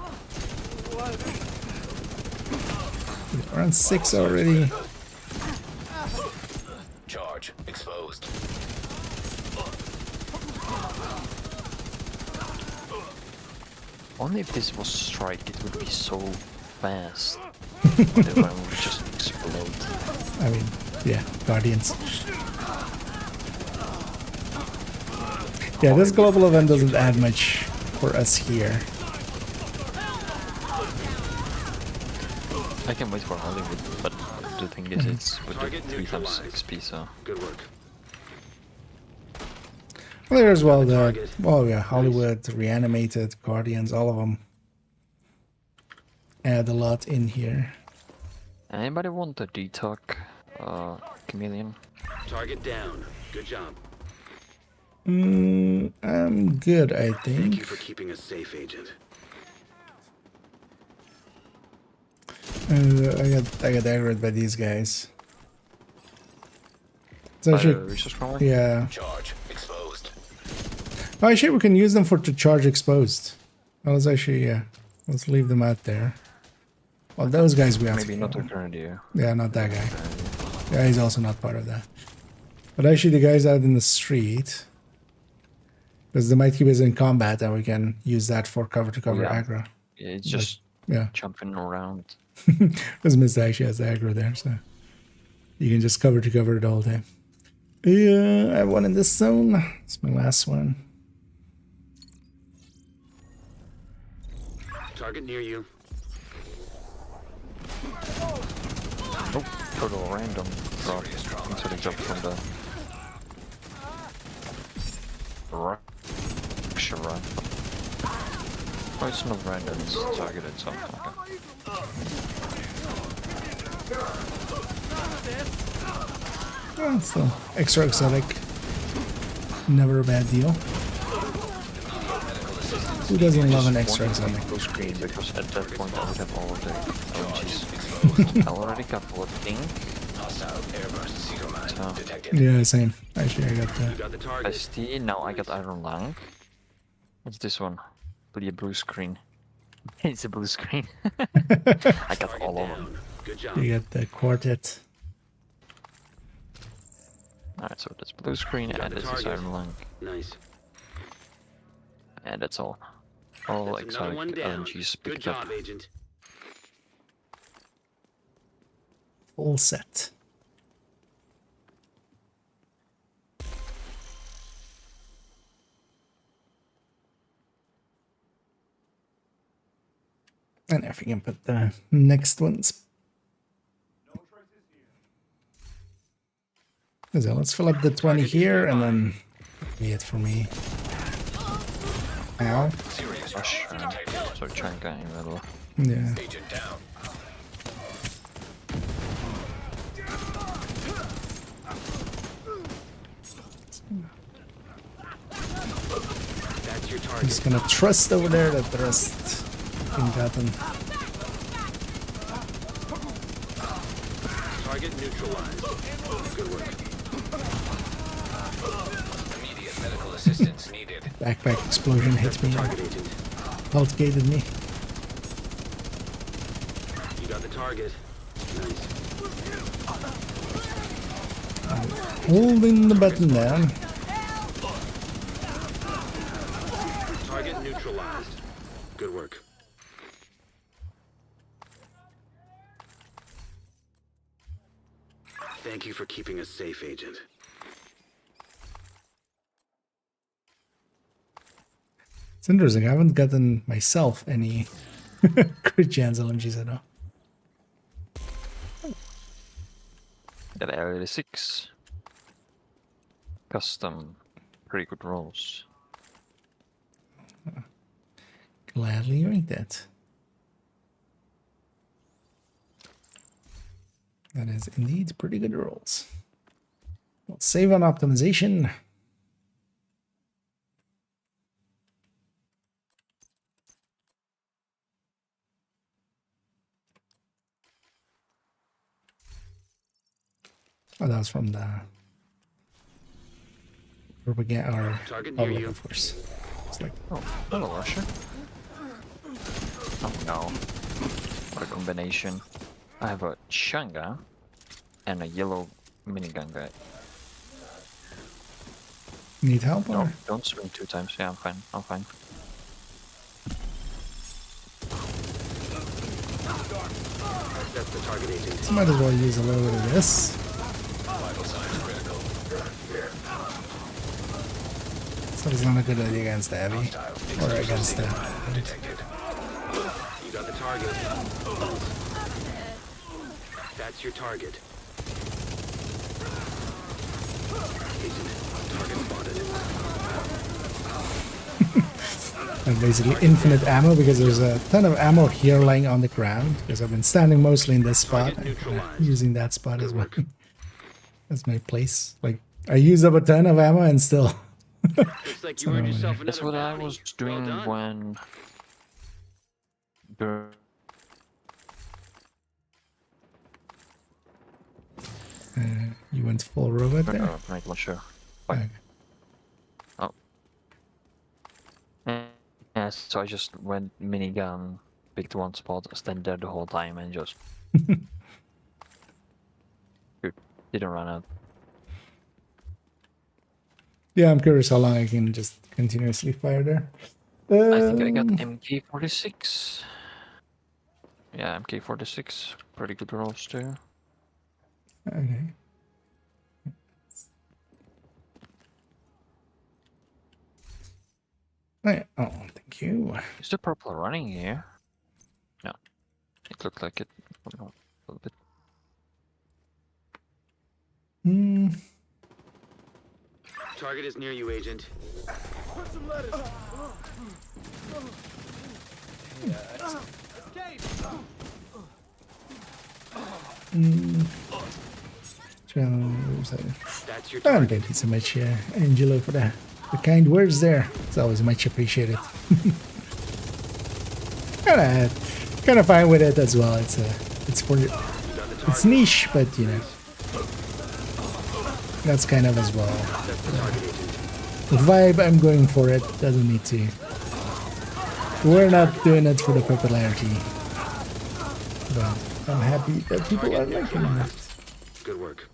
Speaker 1: We're on 6 already.
Speaker 5: Charge exposed.
Speaker 13: Only if this was Strike, it would be so fast. The one would just explode.
Speaker 1: I mean, yeah, Guardians. Yeah, this global event doesn't add much for us here.
Speaker 13: I can wait for Hollywood, but the thing is, it's with the 3 times XP, so...
Speaker 10: Good work.
Speaker 1: Well, there's well the Hollywood, Reanimated, Guardians, all of them add a lot in here.
Speaker 13: Anybody want a detox, Chameleon?
Speaker 10: Target down. Good job.
Speaker 1: I'm good, I think.
Speaker 10: Thank you for keeping us safe, Agent.
Speaker 1: I got aggroed by these guys. So yeah.
Speaker 5: Charge exposed.
Speaker 1: Oh, actually, we can use them to charge exposed. Well, let's actually, let's leave them out there. Well, those guys we have
Speaker 13: Maybe not a current idea.
Speaker 1: Yeah, not that guy. Yeah, he's also not part of that. But actually, the guys out in the street, because the might keep us in combat, and we can use that for cover-to-cover aggro.
Speaker 13: Yeah, it's just jumping around.
Speaker 1: Because Mr. actually has the aggro there, so you can just cover-to-cover it all the time. Yeah, I have one in this zone. It's my last one.
Speaker 10: Target near you.
Speaker 13: Oh, total random drop until they jump from the rush run. Oh, it's not random, it's targeted, so okay.
Speaker 1: Well, so extra exotic. Never a bad deal. Who doesn't love an extra exotic?
Speaker 13: Blue screen because at that point I would have all of the LGs. I already got blood pink. So.
Speaker 1: Yeah, same. Actually, I got that.
Speaker 13: I see, now I got Iron Lung. What's this one? Blue screen. It's a blue screen. I got all of them.
Speaker 1: You got the quartet.
Speaker 13: Alright, so that's blue screen and this is Iron Lung.
Speaker 10: Nice.
Speaker 13: And that's all. All exotic LNGs picked up.
Speaker 10: Good job, Agent.
Speaker 1: All set. And if we can put the next ones. So let's fill up the 20 here and then be it for me. Ow.
Speaker 13: Rush, so Chanka in the middle.
Speaker 1: Yeah.
Speaker 5: Agent down.
Speaker 10: That's your target.
Speaker 1: I'm just gonna trust over there that the rest can happen.
Speaker 10: Target neutralized. Good work.
Speaker 5: Immediate medical assistance needed.
Speaker 1: Backpack explosion hit me.
Speaker 10: Target agent.
Speaker 1: Outgated me.
Speaker 10: You got the target. Nice.
Speaker 1: Holding the button down.
Speaker 10: Target neutralized. Good work. Thank you for keeping us safe, Agent.
Speaker 1: It's interesting. I haven't gotten myself any crit chance LMGs at all.
Speaker 13: Got area 6. Custom. Pretty good rolls.
Speaker 1: Gladly hearing that. That is indeed pretty good rolls. We'll save on optimization. Oh, that was from the propaganda or
Speaker 10: Target near
Speaker 1: public,
Speaker 10: you.
Speaker 1: of course. It's like,
Speaker 13: Oh, hello, Russia. Oh no. What a combination. I have a Shanga and a yellow minigun guy.
Speaker 1: need help?
Speaker 13: No,
Speaker 1: Or?
Speaker 13: don't swing 2 times. Yeah, I'm fine. I'm fine.
Speaker 10: That's the target, Agent.
Speaker 1: So might as well use a little bit of this.
Speaker 5: Vital signs critical.
Speaker 1: So it's not a good idea against the heavy or against the.
Speaker 5: Detected.
Speaker 10: You got the target. That's your target. Agent, target spotted.
Speaker 1: And basically infinite ammo because there's a ton of ammo here lying on the ground because I've been standing mostly in this spot and using that spot as well as my place. Like I use up a ton of ammo and still.
Speaker 10: Looks like you earned yourself another
Speaker 13: That's what I
Speaker 10: bounty.
Speaker 13: was doing
Speaker 10: Well done.
Speaker 13: when...
Speaker 1: You went full robot there?
Speaker 13: No, right, not sure.
Speaker 1: Okay.
Speaker 13: Oh. Yeah, so I just went minigun, picked one spot, stand there the whole time and just... Good. Didn't run out.
Speaker 1: Yeah, I'm curious how long I can just continuously fire there.
Speaker 13: I think I got MK46. Yeah, MK46. Pretty good rolls too.
Speaker 1: Okay. Right. Oh, thank you.
Speaker 13: Is the purple running here? No. It looked like it. A little bit.
Speaker 1: Hmm.
Speaker 10: Target is near you, Agent.
Speaker 3: Put some lettuce. Escape.
Speaker 10: That's your
Speaker 1: Oh,
Speaker 10: target.
Speaker 1: thank you so much, Angelo, for the kind words there. It's always much appreciated. kind of fine with it as well. It's for it's niche, but you know that's kind of as well. The vibe I'm going for it doesn't need to. We're not doing it for the popularity, but I'm happy that people are liking it.
Speaker 10: Good work.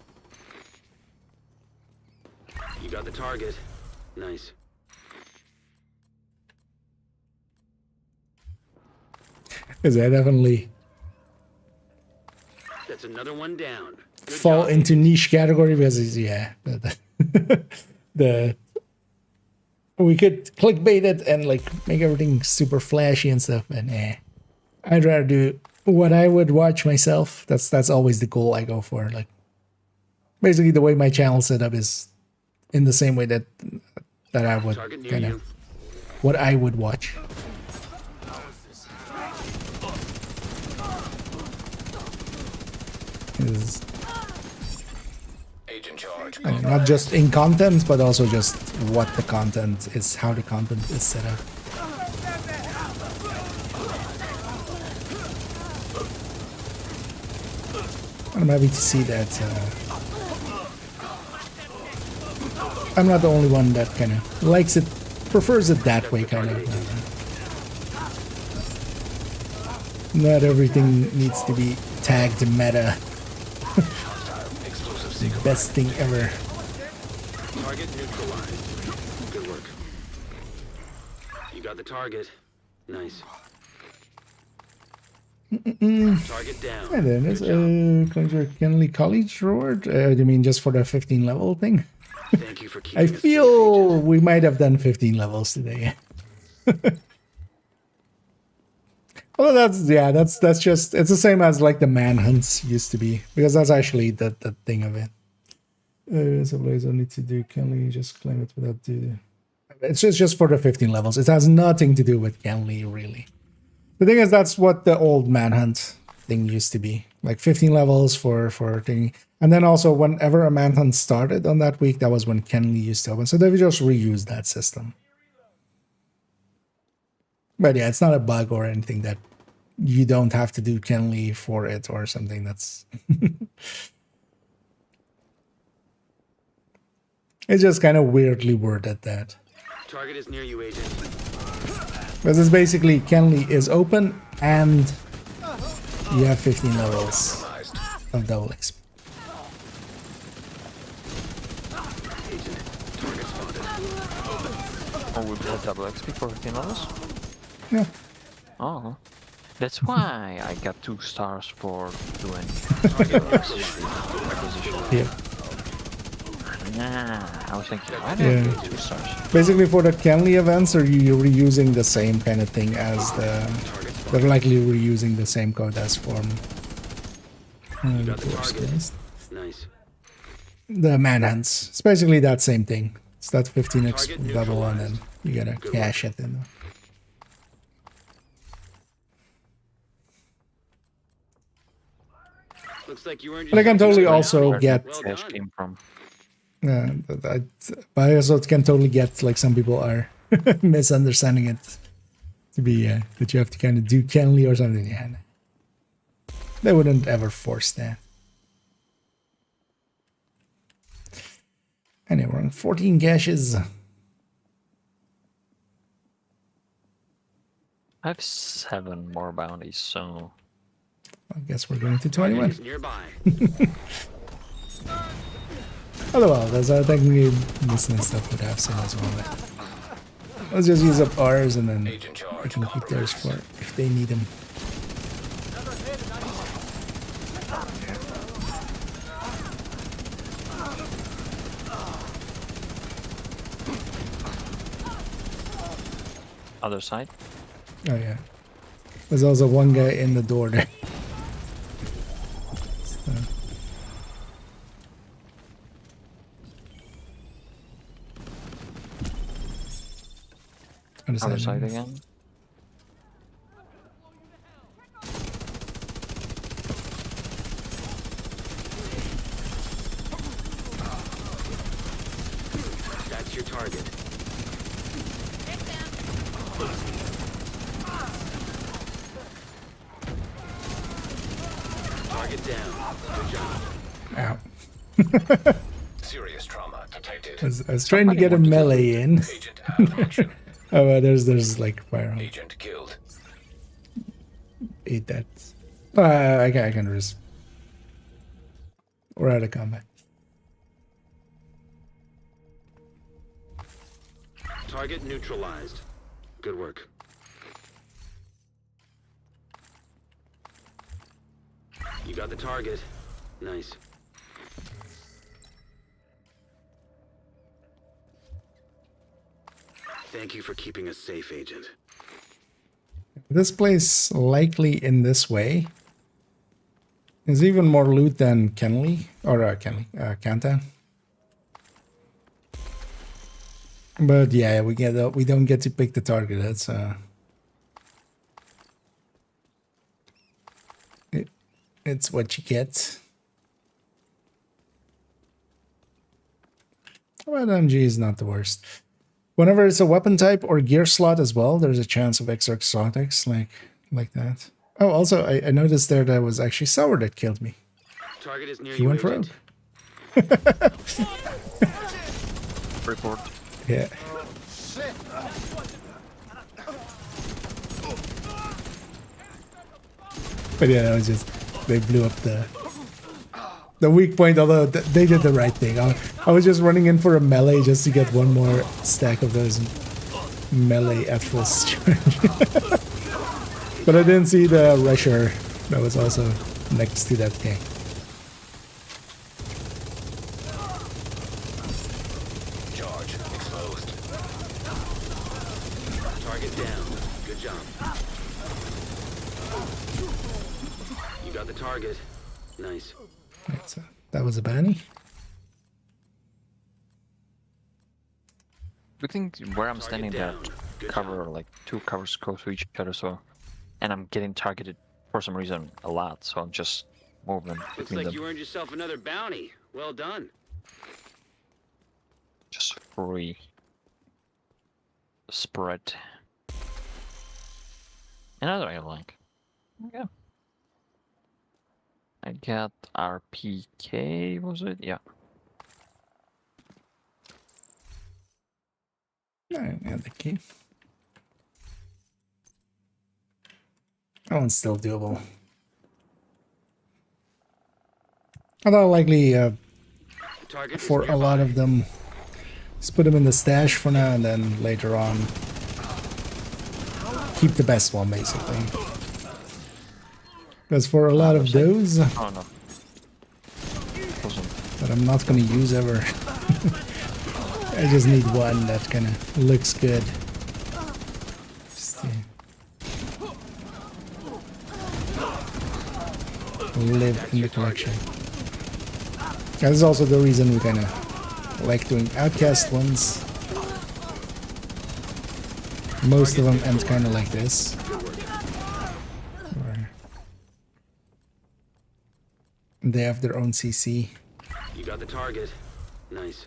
Speaker 10: You got the target. Nice.
Speaker 1: Because I definitely
Speaker 10: That's another one down. Good
Speaker 1: fall
Speaker 10: job,
Speaker 1: into
Speaker 10: Agent.
Speaker 1: niche category because it's, yeah, the we could clickbait it and like make everything super flashy and stuff, and I'd rather do what I would watch myself. That's always the goal I go for. Like basically the way my channel set up is in the same way that I would
Speaker 10: Target near
Speaker 1: kind
Speaker 10: you.
Speaker 1: of what I would watch. Is
Speaker 5: Agent charge.
Speaker 1: not just in content, but also just what the content is, how the content is set up. I'm happy to see that I'm not the only one that kind of likes it, prefers it that way, kind of. Not everything needs to be tagged meta. Best thing ever.
Speaker 10: Target neutralized. Good work. You got the target. Nice. Target down.
Speaker 1: And then there's a Kenley College reward. You mean just for the 15 level thing?
Speaker 10: Thank you for keeping
Speaker 1: I
Speaker 10: us safe,
Speaker 1: feel
Speaker 10: Agent.
Speaker 1: we might have done 15 levels today. Well, that's just, it's the same as like the manhunts used to be, because that's actually the thing of it. So Blaze don't need to do Kenley, just claim it without do. It's just for the 15 levels. It has nothing to do with Kenley, really. The thing is, that's what the old manhunt thing used to be, like 15 levels for thing. And then also, whenever a manhunt started on that week, that was when Kenley used to open. So they just reused that system. But yeah, it's not a bug or anything that you don't have to do Kenley for it or something. That's it's just kind of weirdly worded that.
Speaker 10: Target is near you, Agent.
Speaker 1: Because it's basically Kenley is open and you have 15 levels of double XP.
Speaker 10: Agent, target spotted.
Speaker 13: Oh, we have double XP for 15 levels?
Speaker 1: Yeah.
Speaker 13: Oh. That's why I got 2 stars for doing requisition.
Speaker 1: Yeah.
Speaker 13: Nah, I was thinking, why did I get 2 stars?
Speaker 1: Basically, for the Kenley events, are you reusing the same kind of thing as they're likely reusing the same code as for
Speaker 10: Nice.
Speaker 1: the manhunts. It's basically that same thing. It's that 15x double and then you gotta cash it in.
Speaker 10: Looks like you earned
Speaker 1: But I can totally also get.
Speaker 13: Cash came from.
Speaker 1: But I also can totally get, like, some people are misunderstanding it to be that you have to kind of do Kenley or something. Yeah, they wouldn't ever force that. Anyway, we're on 14 caches.
Speaker 13: I have 7 more bounties, so
Speaker 1: I guess we're going to 21.
Speaker 10: Nearby.
Speaker 1: Oh well, there's technically missing stuff would have some as well. But let's just use up ours and then we can keep theirs for if they need them.
Speaker 13: other side.
Speaker 1: Oh yeah. There's also one guy in the door there. So.
Speaker 13: Other side again.
Speaker 10: That's your target. Target down. Good job.
Speaker 1: Ow.
Speaker 5: Serious trauma detected.
Speaker 1: I was trying to get a melee in. Oh, there's like firearm.
Speaker 5: Agent killed.
Speaker 1: Eat that. I can risk. We're out of combat.
Speaker 10: Target neutralized. Good work. You got the target. Nice. Thank you for keeping us safe, Agent.
Speaker 1: This place likely in this way is even more loot than Kenley or Kantan. But yeah, we don't get to pick the target. That's it's what you get. But MG is not the worst. Whenever it's a weapon type or gear slot as well, there's a chance of extra exotics like that. Oh, also, I noticed there that was actually Sour that killed me.
Speaker 10: Target is near
Speaker 1: He
Speaker 10: you,
Speaker 1: went rogue.
Speaker 13: Report.
Speaker 1: Yeah. But yeah, that was just, they blew up the weak point, although they did the right thing. I was just running in for a melee just to get one more stack of those melee at full charge. But I didn't see the rusher that was also next to that thing.
Speaker 5: Charge exposed.
Speaker 10: Target down. Good job. You got the target. Nice.
Speaker 1: Right, so that was a Banny.
Speaker 13: Good thing where I'm standing there, cover like 2 covers close to each other, so and I'm getting targeted for some reason a lot, so I'm just moving
Speaker 10: Looks
Speaker 13: between
Speaker 10: like
Speaker 13: them.
Speaker 10: you earned yourself another bounty. Well done.
Speaker 13: Just free spread. Another I like. Okay. I got RPK, was it? Yeah.
Speaker 1: Yeah, the key. That one's still doable. Although likely for a lot of them, just put them in the stash for now and then later on keep the best one basically. Because for a lot of those
Speaker 13: Oh no.
Speaker 1: that I'm not going to use ever, I just need one that kind of looks good. Just to live in the collection. That is also the reason we kind of like doing outcast ones. Most of them end kind of like this. Where they have their own CC.
Speaker 10: You got the target. Nice.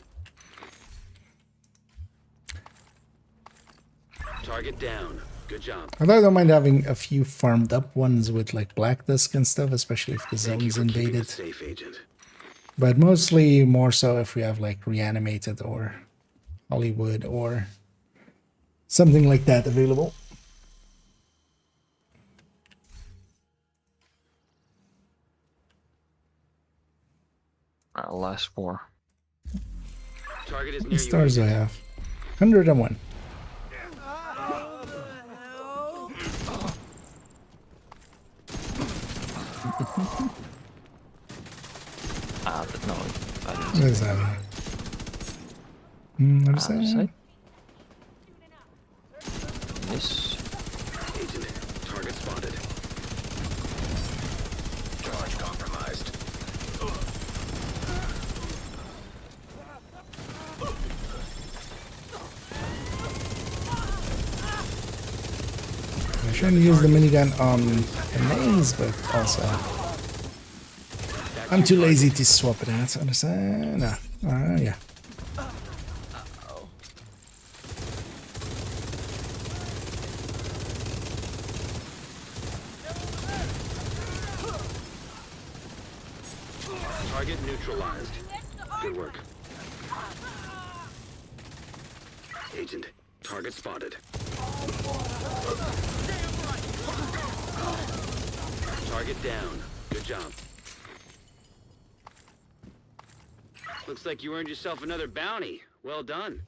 Speaker 10: Target down. Good job.
Speaker 1: Although I don't mind having a few farmed up ones with like black disk and stuff, especially if the zone's invaded.
Speaker 10: Safe, Agent.
Speaker 1: But mostly more so if we have like reanimated or Hollywood or something like that available.
Speaker 13: Last 4.
Speaker 10: Target is
Speaker 1: How
Speaker 10: near
Speaker 1: many stars do
Speaker 10: you.
Speaker 1: I have? 101.
Speaker 13: But no, I didn't
Speaker 1: What is that? What is that?
Speaker 13: Yes.
Speaker 10: Agent, target spotted.
Speaker 5: Charge compromised.
Speaker 1: I'm trying to use the minigun on the maze, but also I'm too lazy to swap it out. Understand? No. Yeah.
Speaker 10: Target neutralized. Good work. Agent, target spotted. Target down. Good job. Looks like you earned yourself another bounty. Well done.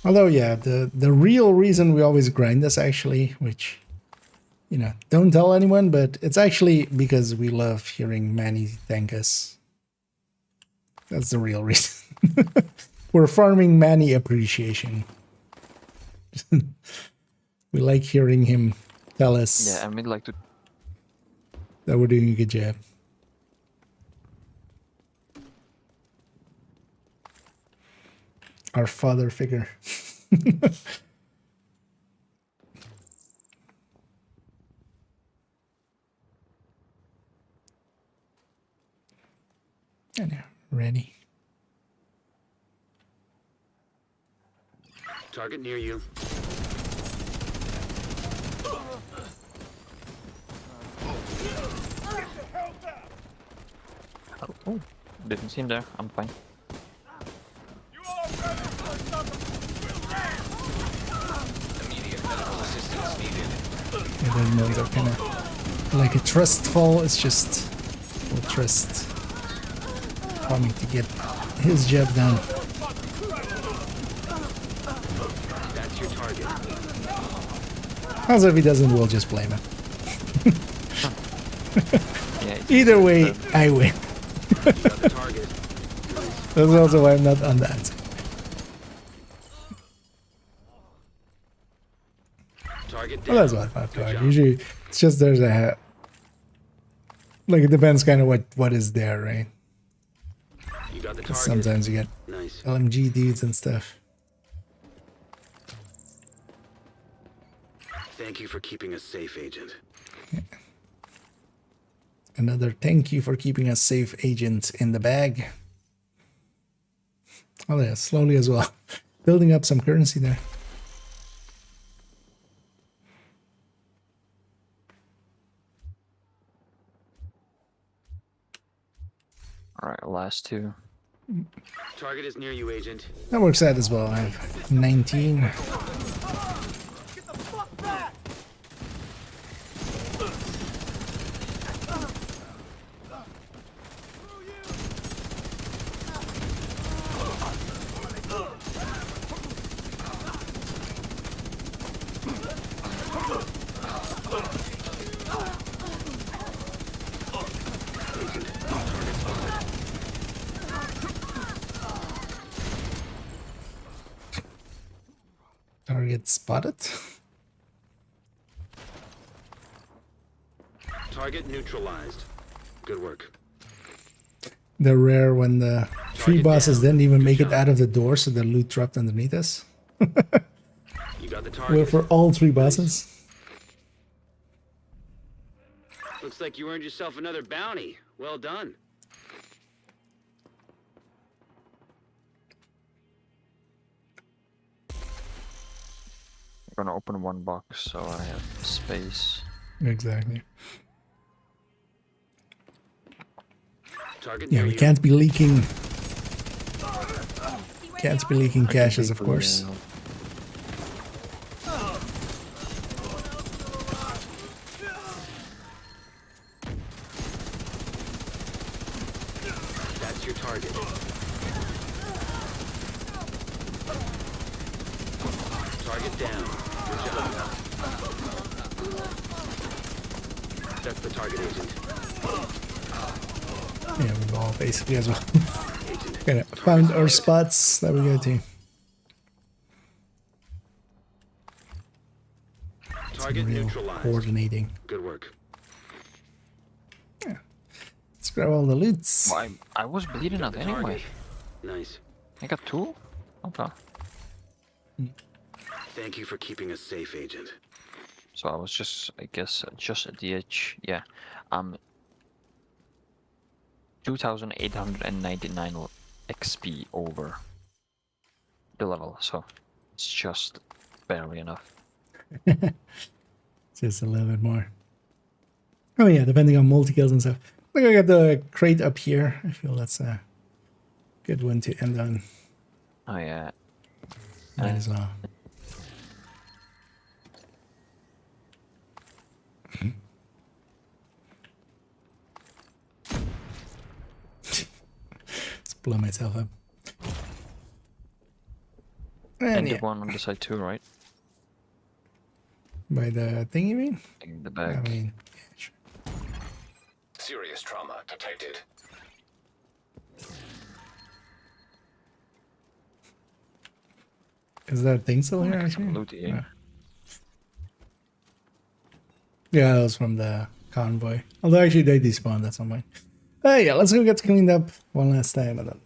Speaker 1: Although, yeah, the real reason we always grind this actually, which, you know, don't tell anyone, but it's actually because we love hearing Manny thank us. That's the real reason. We're farming Manny appreciation. We like hearing him tell us
Speaker 13: Yeah, I mean, like to.
Speaker 1: that we're doing a good job. Our father figure. And ready.
Speaker 10: Target near you.
Speaker 13: Oh, didn't see him there. I'm fine.
Speaker 5: Immediate medical assistance needed.
Speaker 1: Yeah, the nodes are kind of like a trust fall. It's just we'll trust Tommy to get his job done.
Speaker 10: That's your target.
Speaker 1: Also, if he doesn't, we'll just blame him.
Speaker 13: Yeah,
Speaker 1: Either way, I win.
Speaker 10: You got the target.
Speaker 1: That's also why I'm not on that.
Speaker 10: Target
Speaker 1: Well, that's
Speaker 10: down.
Speaker 1: what I
Speaker 10: Good
Speaker 1: thought.
Speaker 10: job.
Speaker 1: Usually, it's just there's a like it depends kind of what is there, right?
Speaker 10: You got the
Speaker 1: 'Cause
Speaker 10: target.
Speaker 1: sometimes you get
Speaker 10: Nice.
Speaker 1: LMG dudes and stuff.
Speaker 10: Thank you for keeping us safe, Agent.
Speaker 1: Another thank you for keeping us safe, agent, in the bag. Oh yeah, slowly as well. Building up some currency there.
Speaker 13: Alright, last two.
Speaker 10: Target is near you, Agent.
Speaker 1: That works out as well. I have 19. Target spotted.
Speaker 10: Target neutralized. Good work.
Speaker 1: They're rare when the three
Speaker 10: Target
Speaker 1: bosses
Speaker 10: down.
Speaker 1: didn't even
Speaker 10: Good
Speaker 1: make it
Speaker 10: job.
Speaker 1: out of the door, so the loot dropped underneath us.
Speaker 10: You got the
Speaker 1: Well,
Speaker 10: target.
Speaker 1: for all three bosses.
Speaker 10: Looks like you earned yourself another bounty. Well done.
Speaker 13: I'm gonna open one box so I have space.
Speaker 1: Exactly.
Speaker 10: Target
Speaker 1: Yeah,
Speaker 10: near
Speaker 1: we
Speaker 10: you.
Speaker 1: can't be leaking. Can't be leaking caches, of course.
Speaker 10: That's your target. Target down. Good job. That's the target, Agent.
Speaker 1: Yeah, we've all basically as well.
Speaker 10: Agent.
Speaker 1: Kind of found our spots that we go to.
Speaker 10: Target
Speaker 1: Real
Speaker 10: neutralized.
Speaker 1: coordinating.
Speaker 10: Good work.
Speaker 1: Let's grab all the loots.
Speaker 13: Well, I was bleeding out
Speaker 10: The
Speaker 13: anyway.
Speaker 10: target. Nice.
Speaker 13: I got two? Okay.
Speaker 10: Thank you for keeping us safe, Agent.
Speaker 13: So I was just, I guess, just at the edge. Yeah. 2,899 XP over the level, so it's just barely enough.
Speaker 1: Just a little bit more. Oh yeah, depending on multi-kills and stuff. I think I got the crate up here. I feel that's a good one to end on.
Speaker 13: Oh yeah.
Speaker 1: Might as well. Just blow myself up.
Speaker 13: And
Speaker 1: yeah,
Speaker 13: the one on the side too, right?
Speaker 1: by the thing you mean?
Speaker 13: In the
Speaker 1: I
Speaker 13: back.
Speaker 1: mean, yeah, sure.
Speaker 5: Serious trauma detected.
Speaker 1: Is that thing still here
Speaker 13: Got
Speaker 1: actually?
Speaker 13: some loot here.
Speaker 1: Yeah, that was from the convoy. Although actually they despawned at some point. Yeah, let's go get cleaned up one last time. And then...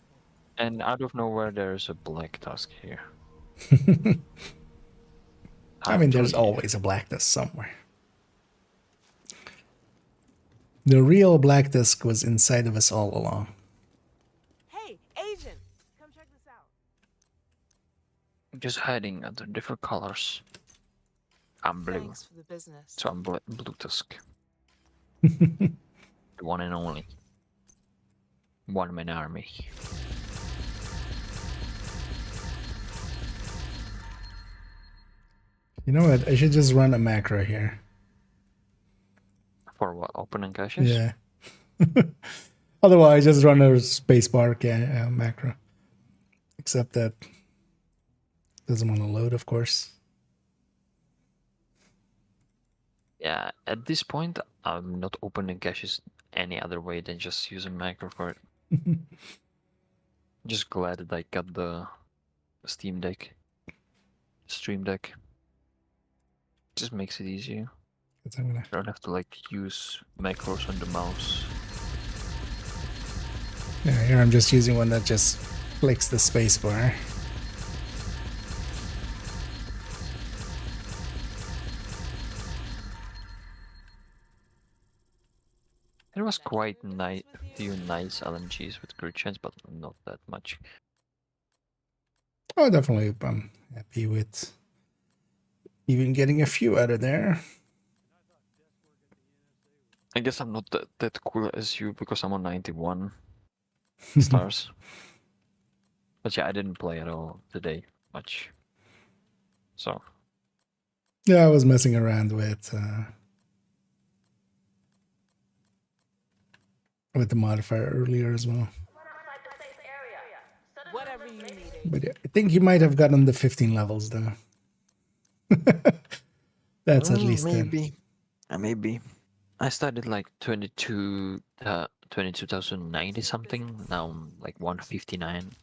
Speaker 13: And out of nowhere, there's a black tusk here.
Speaker 1: I mean, there's always a black disc somewhere. The real black disc was inside of us all along.
Speaker 4: Hey, Agent! Come check this out.
Speaker 13: Just hiding under different colors. I'm blue,
Speaker 4: Thanks for the business.
Speaker 13: so I'm blue tusk. The one and only. One man army.
Speaker 1: You know what? I should just run a macro here.
Speaker 13: For what? Opening caches?
Speaker 1: Yeah. Otherwise, just run a spacebar macro. Except that doesn't want to load, of course.
Speaker 13: Yeah, at this point, I'm not opening caches any other way than just using macro for it. Just glad that I got the Steam Deck, Stream Deck. Just makes it easier. I don't have to like use macros on the mouse.
Speaker 1: Yeah, here I'm just using one that just clicks the spacebar.
Speaker 13: There was quite nice, few nice LMGs with crit chance, but not that much.
Speaker 1: Oh, definitely. I'm happy with even getting a few out of there.
Speaker 13: I guess I'm not that cool as you because I'm on 91 stars. But yeah, I didn't play at all today much. So.
Speaker 1: Yeah, I was messing around with the modifier earlier as well.
Speaker 4: Whatever you need.
Speaker 1: But yeah, I think you might have gotten the 15 levels though. That's at least
Speaker 13: maybe. Maybe. I started like 22,090 something. Now I'm like 159.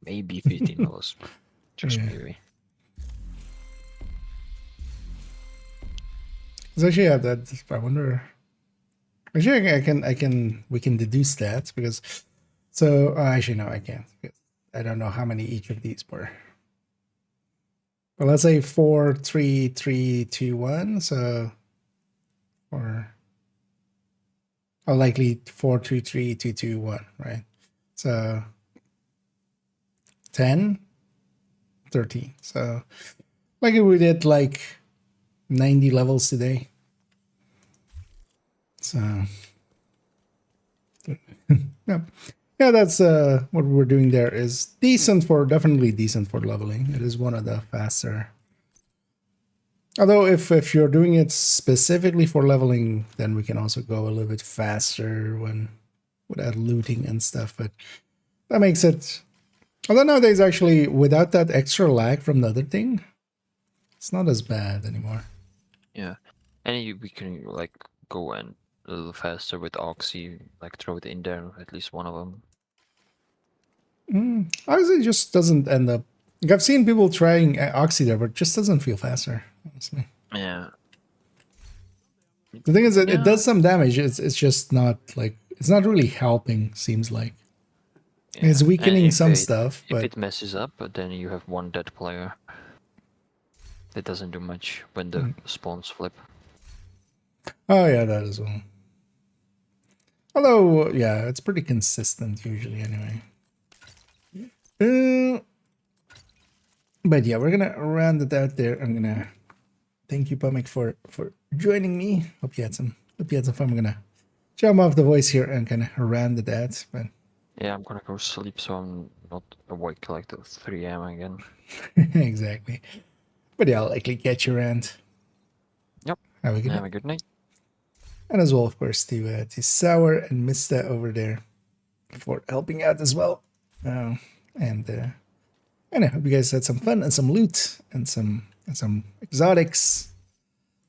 Speaker 13: Maybe 15 levels. Just maybe.
Speaker 1: So actually, yeah, that I wonder. Actually, we can deduce that because. So actually, no, I can't. I don't know how many each of these were. Well, let's say 4, 3, 3, 2, 1. So, or likely 4, 2, 3, 2, 2, 1, right? So 10, 13. So, like we did like 90 levels today. So, yeah. Yeah, that's what we're doing there is definitely decent for leveling. It is one of the faster. Although if you're doing it specifically for leveling, then we can also go a little bit faster without looting and stuff. But that makes it. Although nowadays actually without that extra lag from the other thing, it's not as bad anymore.
Speaker 13: Yeah, and we can like go and a little faster with Oxy, like throw it in there, at least one of them.
Speaker 1: Honestly, it just doesn't end up. Like I've seen people trying Oxy there, but it just doesn't feel faster, honestly.
Speaker 13: Yeah.
Speaker 1: The thing is that it does some damage. It's just not like it's not really helping. Seems like it's weakening some stuff. But
Speaker 13: if it messes up, then you have one dead player. It doesn't do much when the spawns flip.
Speaker 1: Oh yeah, that as well. Although yeah, it's pretty consistent usually anyway. But yeah, we're gonna round it out there. I'm gonna thank you, Pumic, for joining me. Hope you had some fun. I'm gonna jump off the voice here and kind of round it out. But
Speaker 13: yeah, I'm gonna go sleep so I'm not awake like till 3 a.m. again.
Speaker 1: Exactly. But yeah, I'll likely catch you around.
Speaker 13: Yep.
Speaker 1: Have a good night.
Speaker 13: Have a good night.
Speaker 1: And as well, of course, to Sour and Mista over there for helping out as well. And I hope you guys had some fun and some loot and some exotics.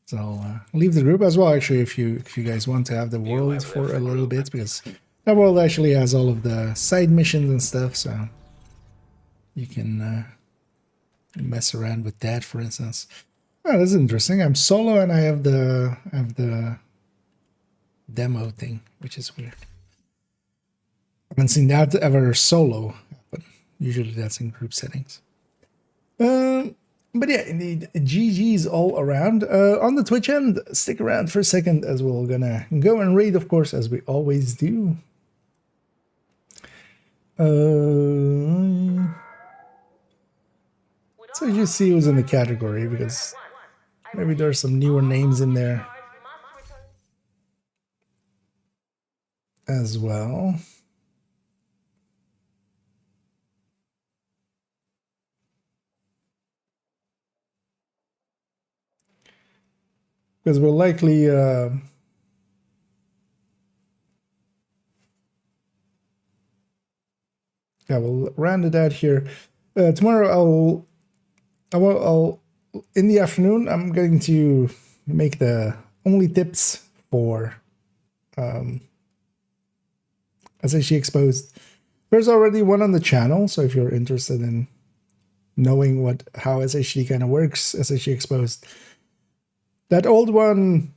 Speaker 1: So I'll leave the group as well. Actually, if you guys want to have the world for a little bit, because that world actually has all of the side missions and stuff, so you can mess around with that. For instance, oh, that's interesting. I'm solo and I have the demo thing, which is weird. I haven't seen that ever solo, but usually that's in group settings. But yeah, indeed, GG's all around. On the Twitch end, stick around for a second as we're gonna go and raid, of course, as we always do. So you see who's in the category, because maybe there's some newer names in there as well. because we'll likely yeah, we'll round it out here. Tomorrow I'll in the afternoon I'm going to make the only tips for SHD Exposed. There's already one on the channel, so if you're interested in knowing how SHD kind of works, SHD Exposed. That old one,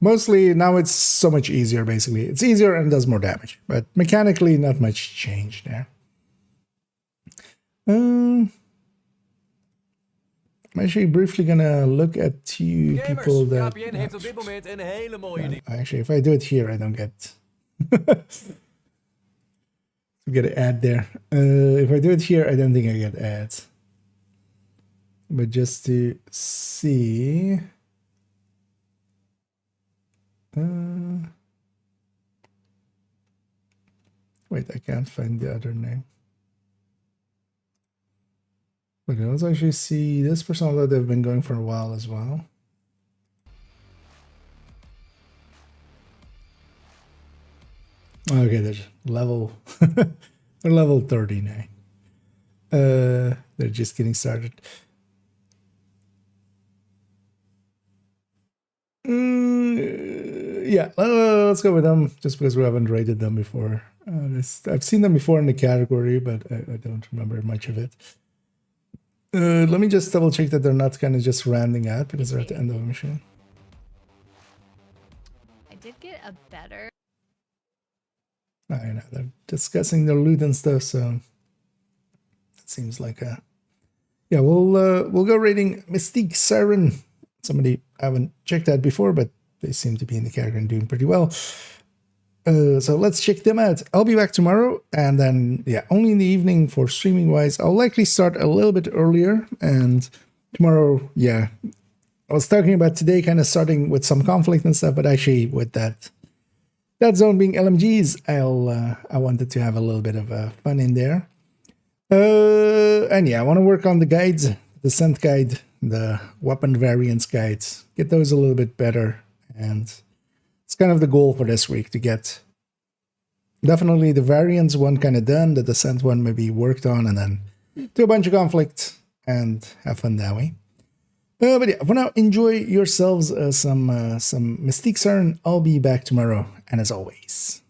Speaker 1: mostly now it's so much easier, basically. It's easier and does more damage, but mechanically not much change there. I'm actually briefly gonna look at two people that...
Speaker 3: KPN heeft op dit moment een hele mooie...
Speaker 1: Actually, if I do it here, I don't get... get an ad there. If I do it here, I don't think I get ads. But just to see... wait, I can't find the other name. Okay, let's actually see this person, although they've been going for a while as well. Okay, there's level they're level 30 now. They're just getting started. Yeah, let's go with them just because we haven't rated them before. I've seen them before in the category, but I don't remember much of it. Let me just double check that they're not kind of just rounding out because they're at the end of a mission.
Speaker 6: I did get a better.
Speaker 1: I know they're discussing their loot and stuff, so it seems like a... Yeah, we'll go rating Mystique Siren. Somebody I haven't checked that before, but they seem to be in the category and doing pretty well. So let's check them out. I'll be back tomorrow, and then, yeah, only in the evening for streaming-wise. I'll likely start a little bit earlier, and tomorrow, yeah. I was talking about today kind of starting with some conflict and stuff, but actually with that zone being LMGs, I wanted to have a little bit of fun in there. And yeah, I want to work on the guides, the scent guide, the weapon variants guides, get those a little bit better, and it's kind of the goal for this week to get definitely the variants one kind of done, the descent one maybe worked on, and then do a bunch of conflict and have fun that way. But yeah, for now, enjoy yourselves some Mystique Siren. I'll be back tomorrow, and as always,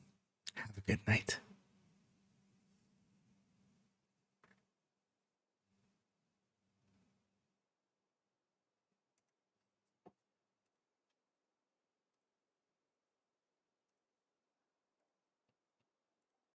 Speaker 1: have a good night.